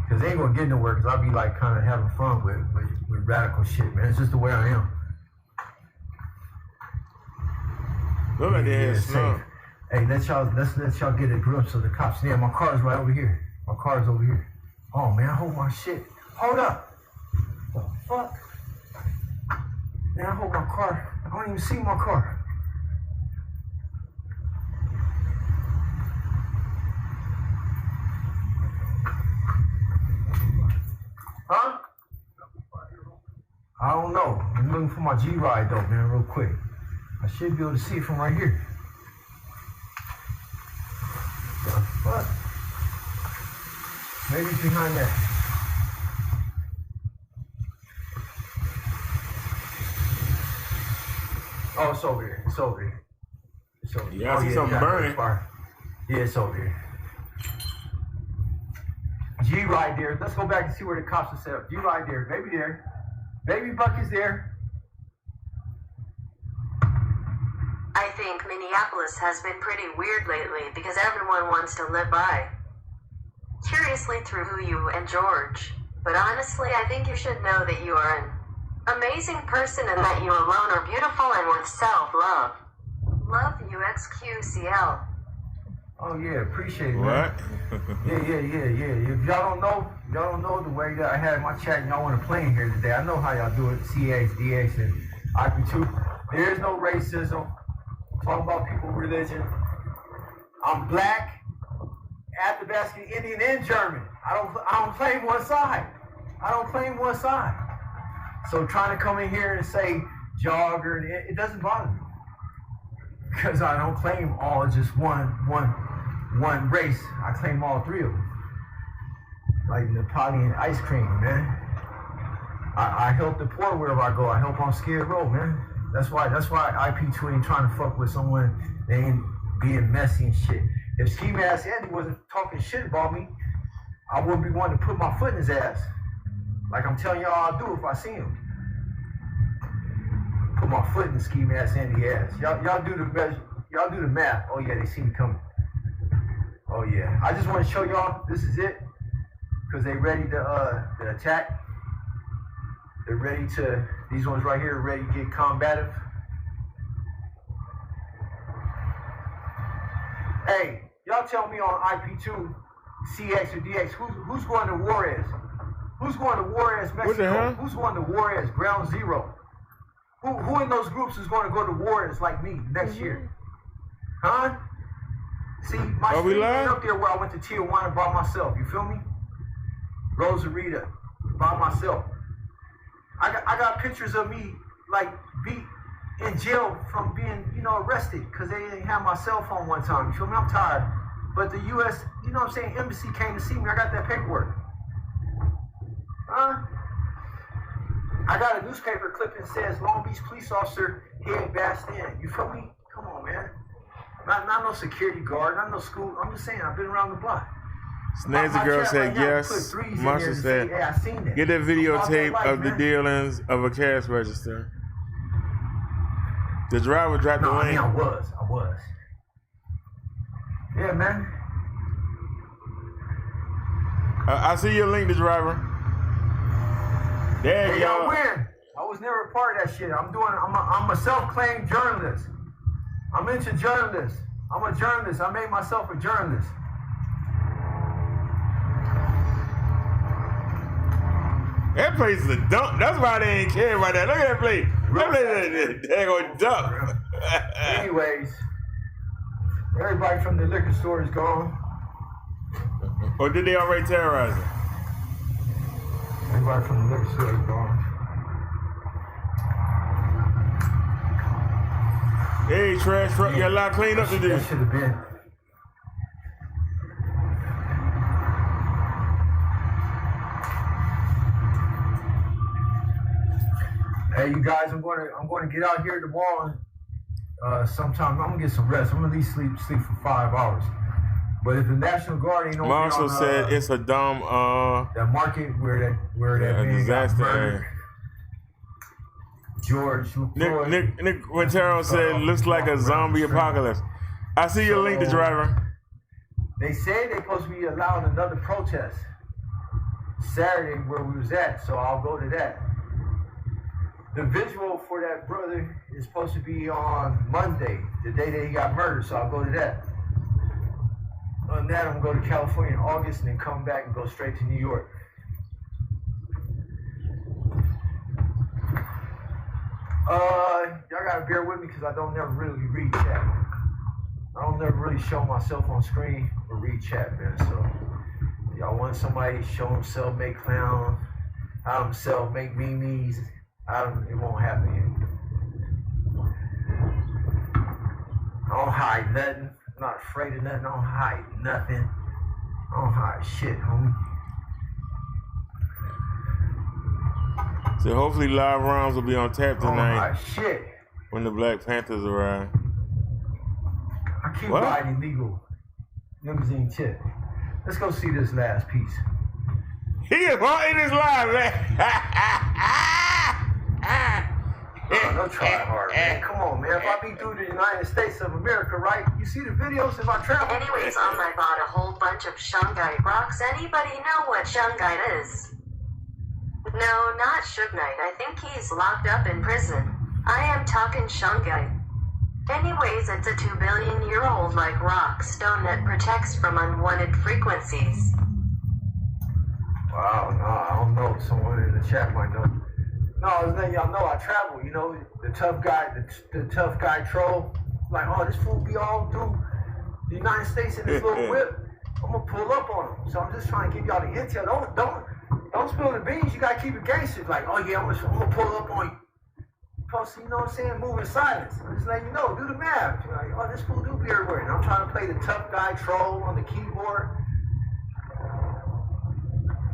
Cause they ain't gonna get nowhere, cause I'll be like kind of having fun with radical shit, man. It's just the way I am. Look at that snow. Hey, let's let y'all get a glimpse of the cops. Yeah, my car's right over here. My car's over here. Oh man, hold my shit. Hold up. What the fuck? Man, I hold my car. I don't even see my car. Huh? I don't know. I'm looking for my G-Ride though, man, real quick. I should be able to see it from right here. What? Maybe it's behind that. Oh, it's over here. It's over here. It's over here. Yeah, I see something burning. Yeah, it's over here. G right there. Let's go back and see where the cops are set up. G right there. Baby there. Baby Buck is there. I think Minneapolis has been pretty weird lately because everyone wants to live by. Curiously through who you and George. But honestly, I think you should know that you are an amazing person and that you alone are beautiful and with self-love. Love you, XQCL. Oh yeah, appreciate it, man. What? Yeah. If y'all don't know the way that I had my chat and y'all want to play in here today. I know how y'all do it, CX, DX, and IP2. There is no racism. Talk about people, religion. I'm black, Athabascan, Indian, and German. I don't claim one side. I don't claim one side. So trying to come in here and say jogger, it doesn't bother me. Because I don't claim all just one race. I claim all three of them. Like Napoleon ice cream, man. I help the poor wherever I go. I help on Skid Row, man. That's why IP2 ain't trying to fuck with someone that ain't being messy and shit. If Ski Mask Andy wasn't talking shit about me, I wouldn't be wanting to put my foot in his ass. Like I'm telling y'all I'll do if I see him. Put my foot in Ski Mask Andy ass. Y'all do the measure. Y'all do the math. Oh yeah, they see me coming. Oh yeah. I just want to show y'all this is it. Cause they ready to attack. They're ready to, these ones right here are ready to get combative. Hey, y'all tell me on IP2, CX or DX, who's going to Juarez? Who's going to Juarez, Mexico? What the hell? Who's going to Juarez, Ground Zero? Who in those groups is going to go to Juarez like me next year? Huh? See, my street ain't up there where I went to Tijuana by myself, you feel me? Rosarita, by myself. I got pictures of me like beat in jail from being, arrested because they didn't have my cell phone one time. You feel me? I'm tired. But the U.S., embassy came to see me. I got that paperwork. Huh? I got a newspaper clipping that says Long Beach police officer head bashed in. You feel me? Come on, man. Not no security guard, not no school. I'm just saying, I've been around the block. Snazzy Girl said yes. Marshall said, get that videotape of the dealings of a cash register. The driver dropped the link. I was. Yeah, man. I see your link, the driver. There you go. Win. I was never a part of that shit. I'm a self-claimed journalist. I'm into journalists. I'm a journalist. I made myself a journalist. That place is a dump. That's why they ain't care about that. Look at that place. That place is a dump. Anyways, everybody from the liquor store is gone. Or did they already terrorize them? Everybody from the liquor store is gone. Hey, trash truck, you got a lot of clean up to do. That should have been. Hey, you guys, I'm going to get out here tomorrow. Sometime I'm gonna get some rest. I'm gonna at least sleep for 5 hours. But if the National Guard ain't over Marshall on, said it's a dumb that market where that man disaster. got murdered. George Floyd. Nick Quintero said looks like a zombie apocalypse. I see your link, the driver. They say they're supposed to be allowing another protest Saturday where we was at, so I'll go to that. the visual for that brother is supposed to be on Monday, the day that he got murdered, so I'll go to that. On that, I'm going to go to California in August and then come back and go straight to New York. Y'all gotta bear with me because I don't never really read chat. I don't never really show myself on screen or read chat, man. So y'all want somebody to show himself, make clown, out himself, make memes. It won't happen here. I don't hide nothing. I'm not afraid of nothing. I don't hide nothing. I don't hide shit, homie. So hopefully live rounds will be on tap tonight. Oh, shit. When the Black Panthers arrive. I keep riding illegal limousine tip. Let's go see this last piece. He is in his live, man. Don't try hard, man. Come on, man. If I be through the United States of America, right? You see the videos if I travel? Anyways, I bought a whole bunch of shungite rocks. Anybody know what shungite is? No, not Suge Knight. I think he's locked up in prison. I am talking shungite. Anyways, it's a 2 billion year old like rock stone that protects from unwanted frequencies. Wow, no, I don't know. Someone in the chat might know. No, it's letting y'all know I travel. You know, the tough guy, the tough guy troll. Like, oh, this fool be all through the United States in this little whip. I'm gonna pull up on him. So I'm just trying to give y'all the intel. Don't spill the beans. You gotta keep it gangster. Like, oh yeah, I'm gonna pull up on you. Plus, you know what I'm saying? Move in silence. I'm just letting you know. Do the math. You're like, oh, this fool do be everywhere. And I'm trying to play the tough guy troll on the keyboard.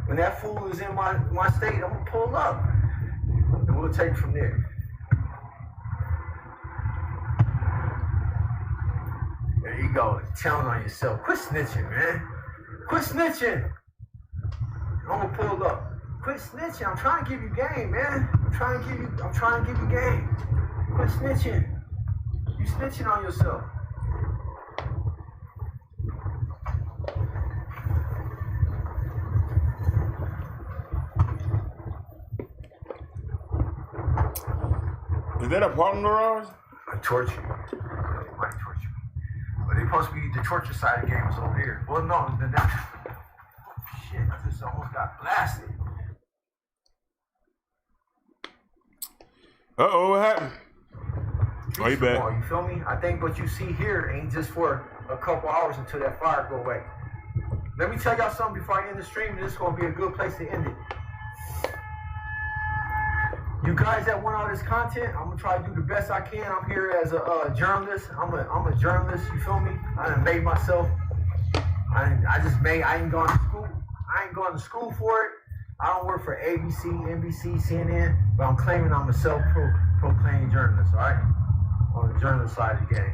When that fool is in my state, I'm gonna pull up. And we'll take it from there. There you go. Telling on yourself. Quit snitching, man. Quit snitching. I'm gonna pull up. Quit snitching. I'm trying to give you game, man. I'm trying to give you game. Quit snitching. You snitching on yourself. Is that a parking garage? I torture you. They might torture me. But they supposed to be the torture side of the game is over here. Well, no, shit, I just almost got blasted. Uh-oh, what happened? Oh, you back. You feel me? I think what you see here ain't just for a couple hours until that fire go away. Let me tell y'all something before I end the stream. This is going to be a good place to end it. You guys that want all this content, I'm going to try to do the best I can. I'm here as a journalist. I'm a journalist, you feel me? I done made myself. I ain't gone to school. I ain't going to school for it. I don't work for ABC, NBC, CNN, but I'm claiming I'm a self-proclaimed journalist, all right? On the journalist side of the game.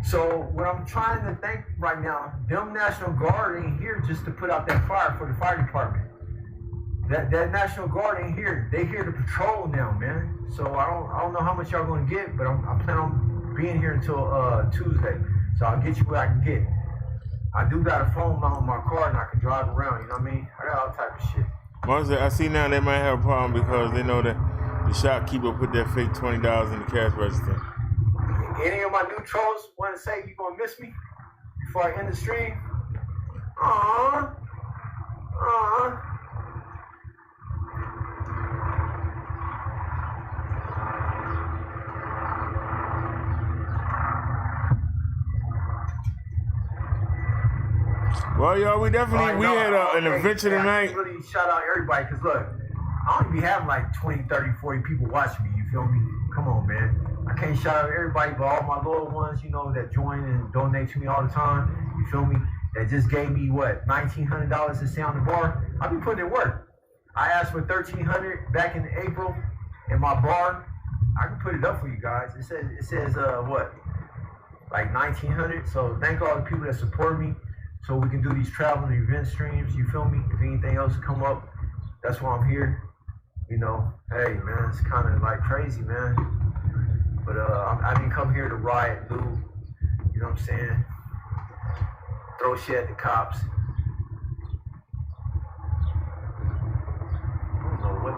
So what I'm trying to think right now, them National Guard ain't here just to put out that fire for the fire department. That National Guard ain't here. They here to patrol now, man. So I don't know how much y'all gonna get, but I plan on being here until Tuesday. So I'll get you what I can get. I do got a phone mount on my car and I can drive around, you know what I mean? I got all type of shit. Marcia, I see now they might have a problem because they know that the shopkeeper put that fake $20 in the cash register. Any of my new trolls want to say you gonna miss me before I end the stream? Aww. Well, y'all, we had an adventure tonight. Really shout out everybody, because look, I only be having like 20, 30, 40 people watching me, you feel me? Come on, man. I can't shout out everybody, but all my loyal ones, you know, that join and donate to me all the time, you feel me? That just gave me, what, $1,900 to stay on the bar. I be putting in work. I asked for $1,300 back in April in my bar. I can put it up for you guys. It says what, like $1,900. So thank all the people that support me. So we can do these travel and event streams, you feel me? If anything else come up, that's why I'm here. You know, hey man, it's kind of like crazy, man. But I didn't come here to riot, dude. You know what I'm saying? Throw shit at the cops.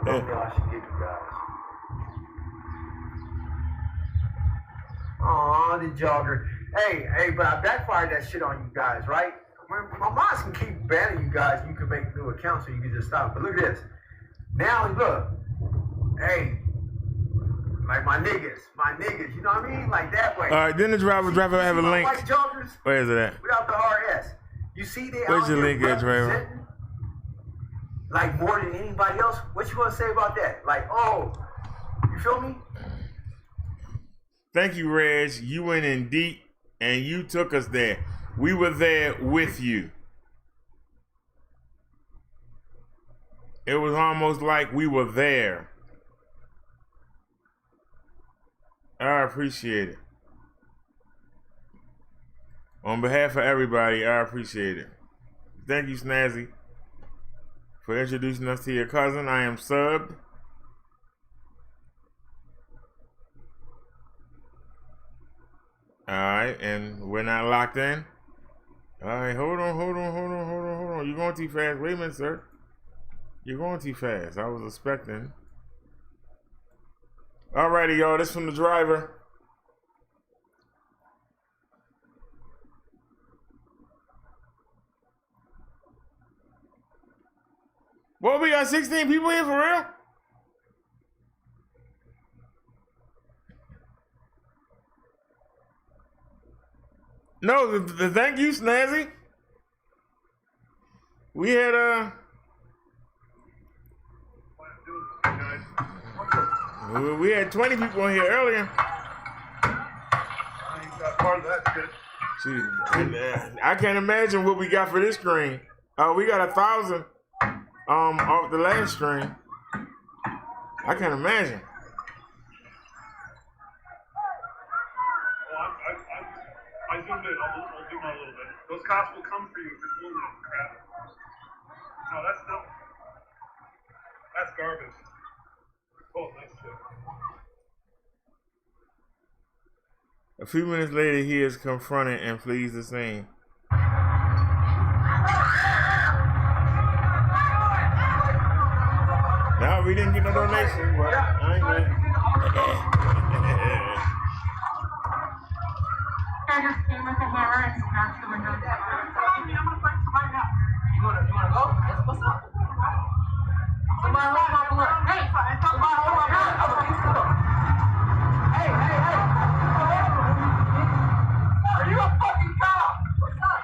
something I should give you guys. Aw, the jogger. Hey, but I backfired that shit on you guys, right? My moms can keep banning you guys. You can make new accounts so you can just stop. But look at this. Now, look. Hey, like my niggas, you know what I mean? Like that way. All right, then the driver have a link. White joggers. Where is it at? Without the RS. You see they Where's out your here link at, driver? representing, like more than anybody else. What you want to say about that? Like, oh, you feel me? Thank you, Reg. You went in deep and you took us there. We were there with you. It was almost like we were there. I appreciate it. On behalf of everybody, I appreciate it. Thank you, Snazzy, for introducing us to your cousin. I am subbed. All right, and we're not locked in. All right, hold on. You're going too fast. Wait a minute, sir. You're going too fast. I was expecting. Alrighty, y'all. This from the driver. What, we got 16 people here for real? No, the thank you, Snazzy. We had we had 20 people in here earlier. I ain't got part of that shit. Gee, I can't imagine what we got for this stream. We got 1,000 off the last stream. I can't imagine. I zoomed in. I'll zoom out a little bit. Those cops will come for you if you're doing that crap. No, that's garbage. Oh, nice shit. A few minutes later, he is confronted and flees the scene. No, we didn't get no donation, but I ain't mad. I just came with a hammer and smashed the window. You wanna go? Yes, what's up? Somebody hold my blood. Hey, somebody hold my blood. Hey. Are you a fucking cop? What's up?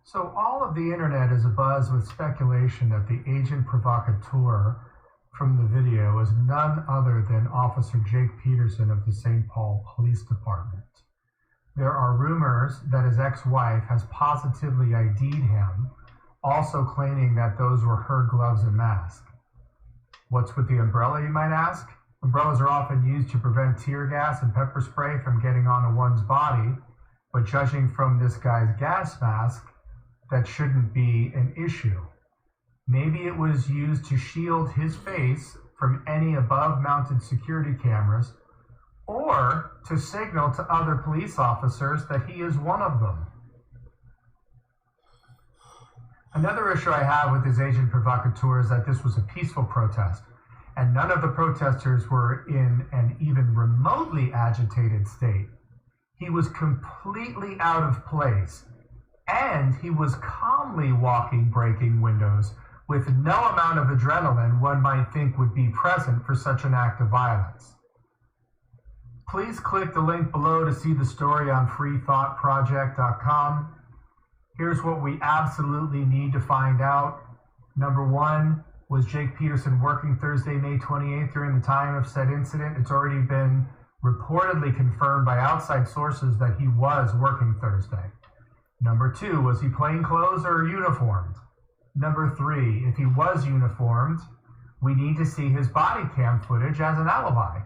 So all of the internet is abuzz with speculation that the agent provocateur from the video is none other than Officer Jake Peterson of the St. Paul Police Department. There are rumors that his ex-wife has positively ID'd him, also claiming that those were her gloves and mask. What's with the umbrella, you might ask? Umbrellas are often used to prevent tear gas and pepper spray from getting onto one's body, but judging from this guy's gas mask, that shouldn't be an issue. Maybe it was used to shield his face from any above-mounted security cameras, or to signal to other police officers that he is one of them. Another issue I have with his agent provocateur is that this was a peaceful protest, and none of the protesters were in an even remotely agitated state. He was completely out of place, and he was calmly walking, breaking windows with no amount of adrenaline one might think would be present for such an act of violence. Please click the link below to see the story on freethoughtproject.com. Here's what we absolutely need to find out. Number one, was Jake Peterson working Thursday, May 28th during the time of said incident? It's already been reportedly confirmed by outside sources that he was working Thursday. Number two, was he plainclothes or uniformed? Number three, if he was uniformed, we need to see his body cam footage as an alibi.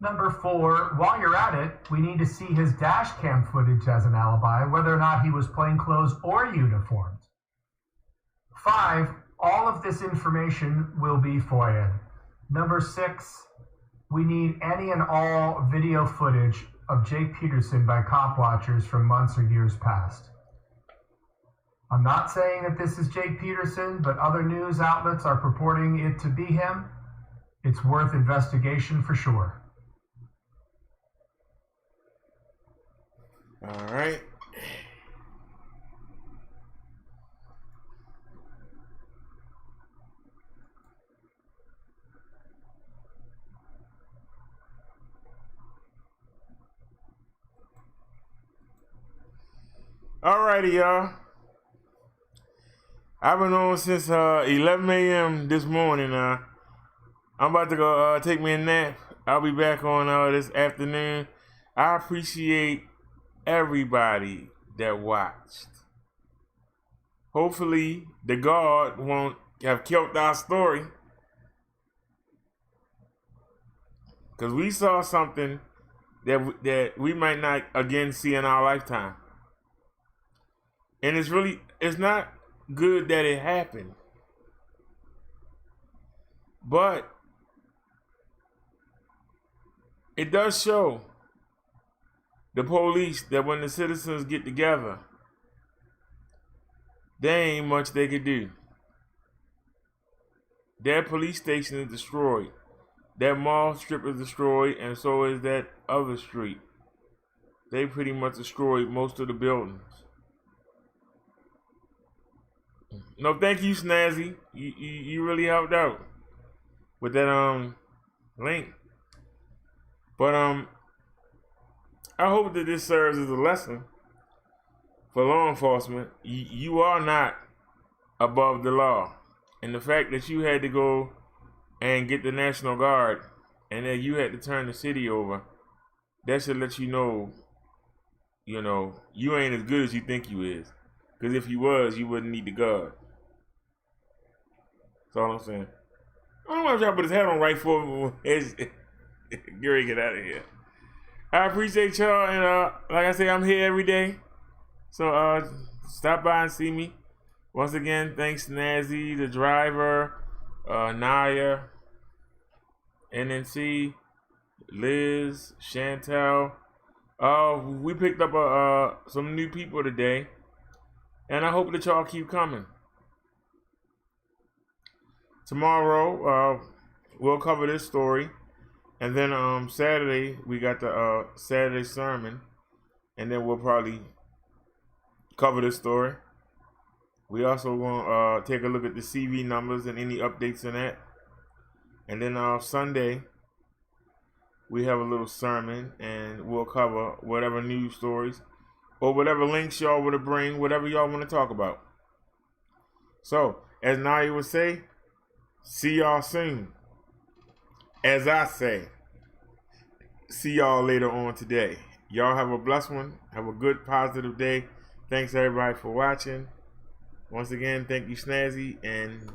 Number four, while you're at it, we need to see his dash cam footage as an alibi, whether or not he was plainclothes or uniformed. Five, All of this information will be FOIA'd. Number 6, we need any and all video footage of Jake Peterson by cop watchers from months or years past. I'm not saying that this is Jake Peterson, but other news outlets are purporting it to be him. It's worth investigation for sure. All right. Alrighty, y'all. I've been on since 11 a.m. this morning. I'm about to go take me a nap. I'll be back on this afternoon. I appreciate everybody that watched. Hopefully, the God won't have killed our story. Because we saw something that we might not again see in our lifetime. And it's not good that it happened. But it does show the police that when the citizens get together, there ain't much they could do. Their police station is destroyed. That mall strip is destroyed, and so is that other street. They pretty much destroyed most of the buildings. No, thank you, Snazzy. You really helped out with that link. But I hope that this serves as a lesson for law enforcement. You are not above the law, and the fact that you had to go and get the National Guard, and then you had to turn the city over, that should let you know, you ain't as good as you think you is. Because if you was, you wouldn't need the guard. That's all I'm saying. I don't want to try to put his hat on right for Gary, get out of here. I appreciate y'all, and like I say, I'm here every day. So stop by and see me. Once again, thanks Nazi, the driver, Naya, NNC, Liz, Chantel. We picked up some new people today. And I hope that y'all keep coming. Tomorrow, we'll cover this story. And then Saturday, we got the Saturday sermon. And then we'll probably cover this story. We also going to take a look at the CV numbers and any updates in that. And then Sunday, we have a little sermon. And we'll cover whatever news stories or whatever links y'all want to bring, whatever y'all want to talk about. So, as Naya would say, see y'all soon. As I say, see y'all later on today. Y'all have a blessed one. Have a good, positive day. Thanks everybody for watching. Once again, thank you, Snazzy, and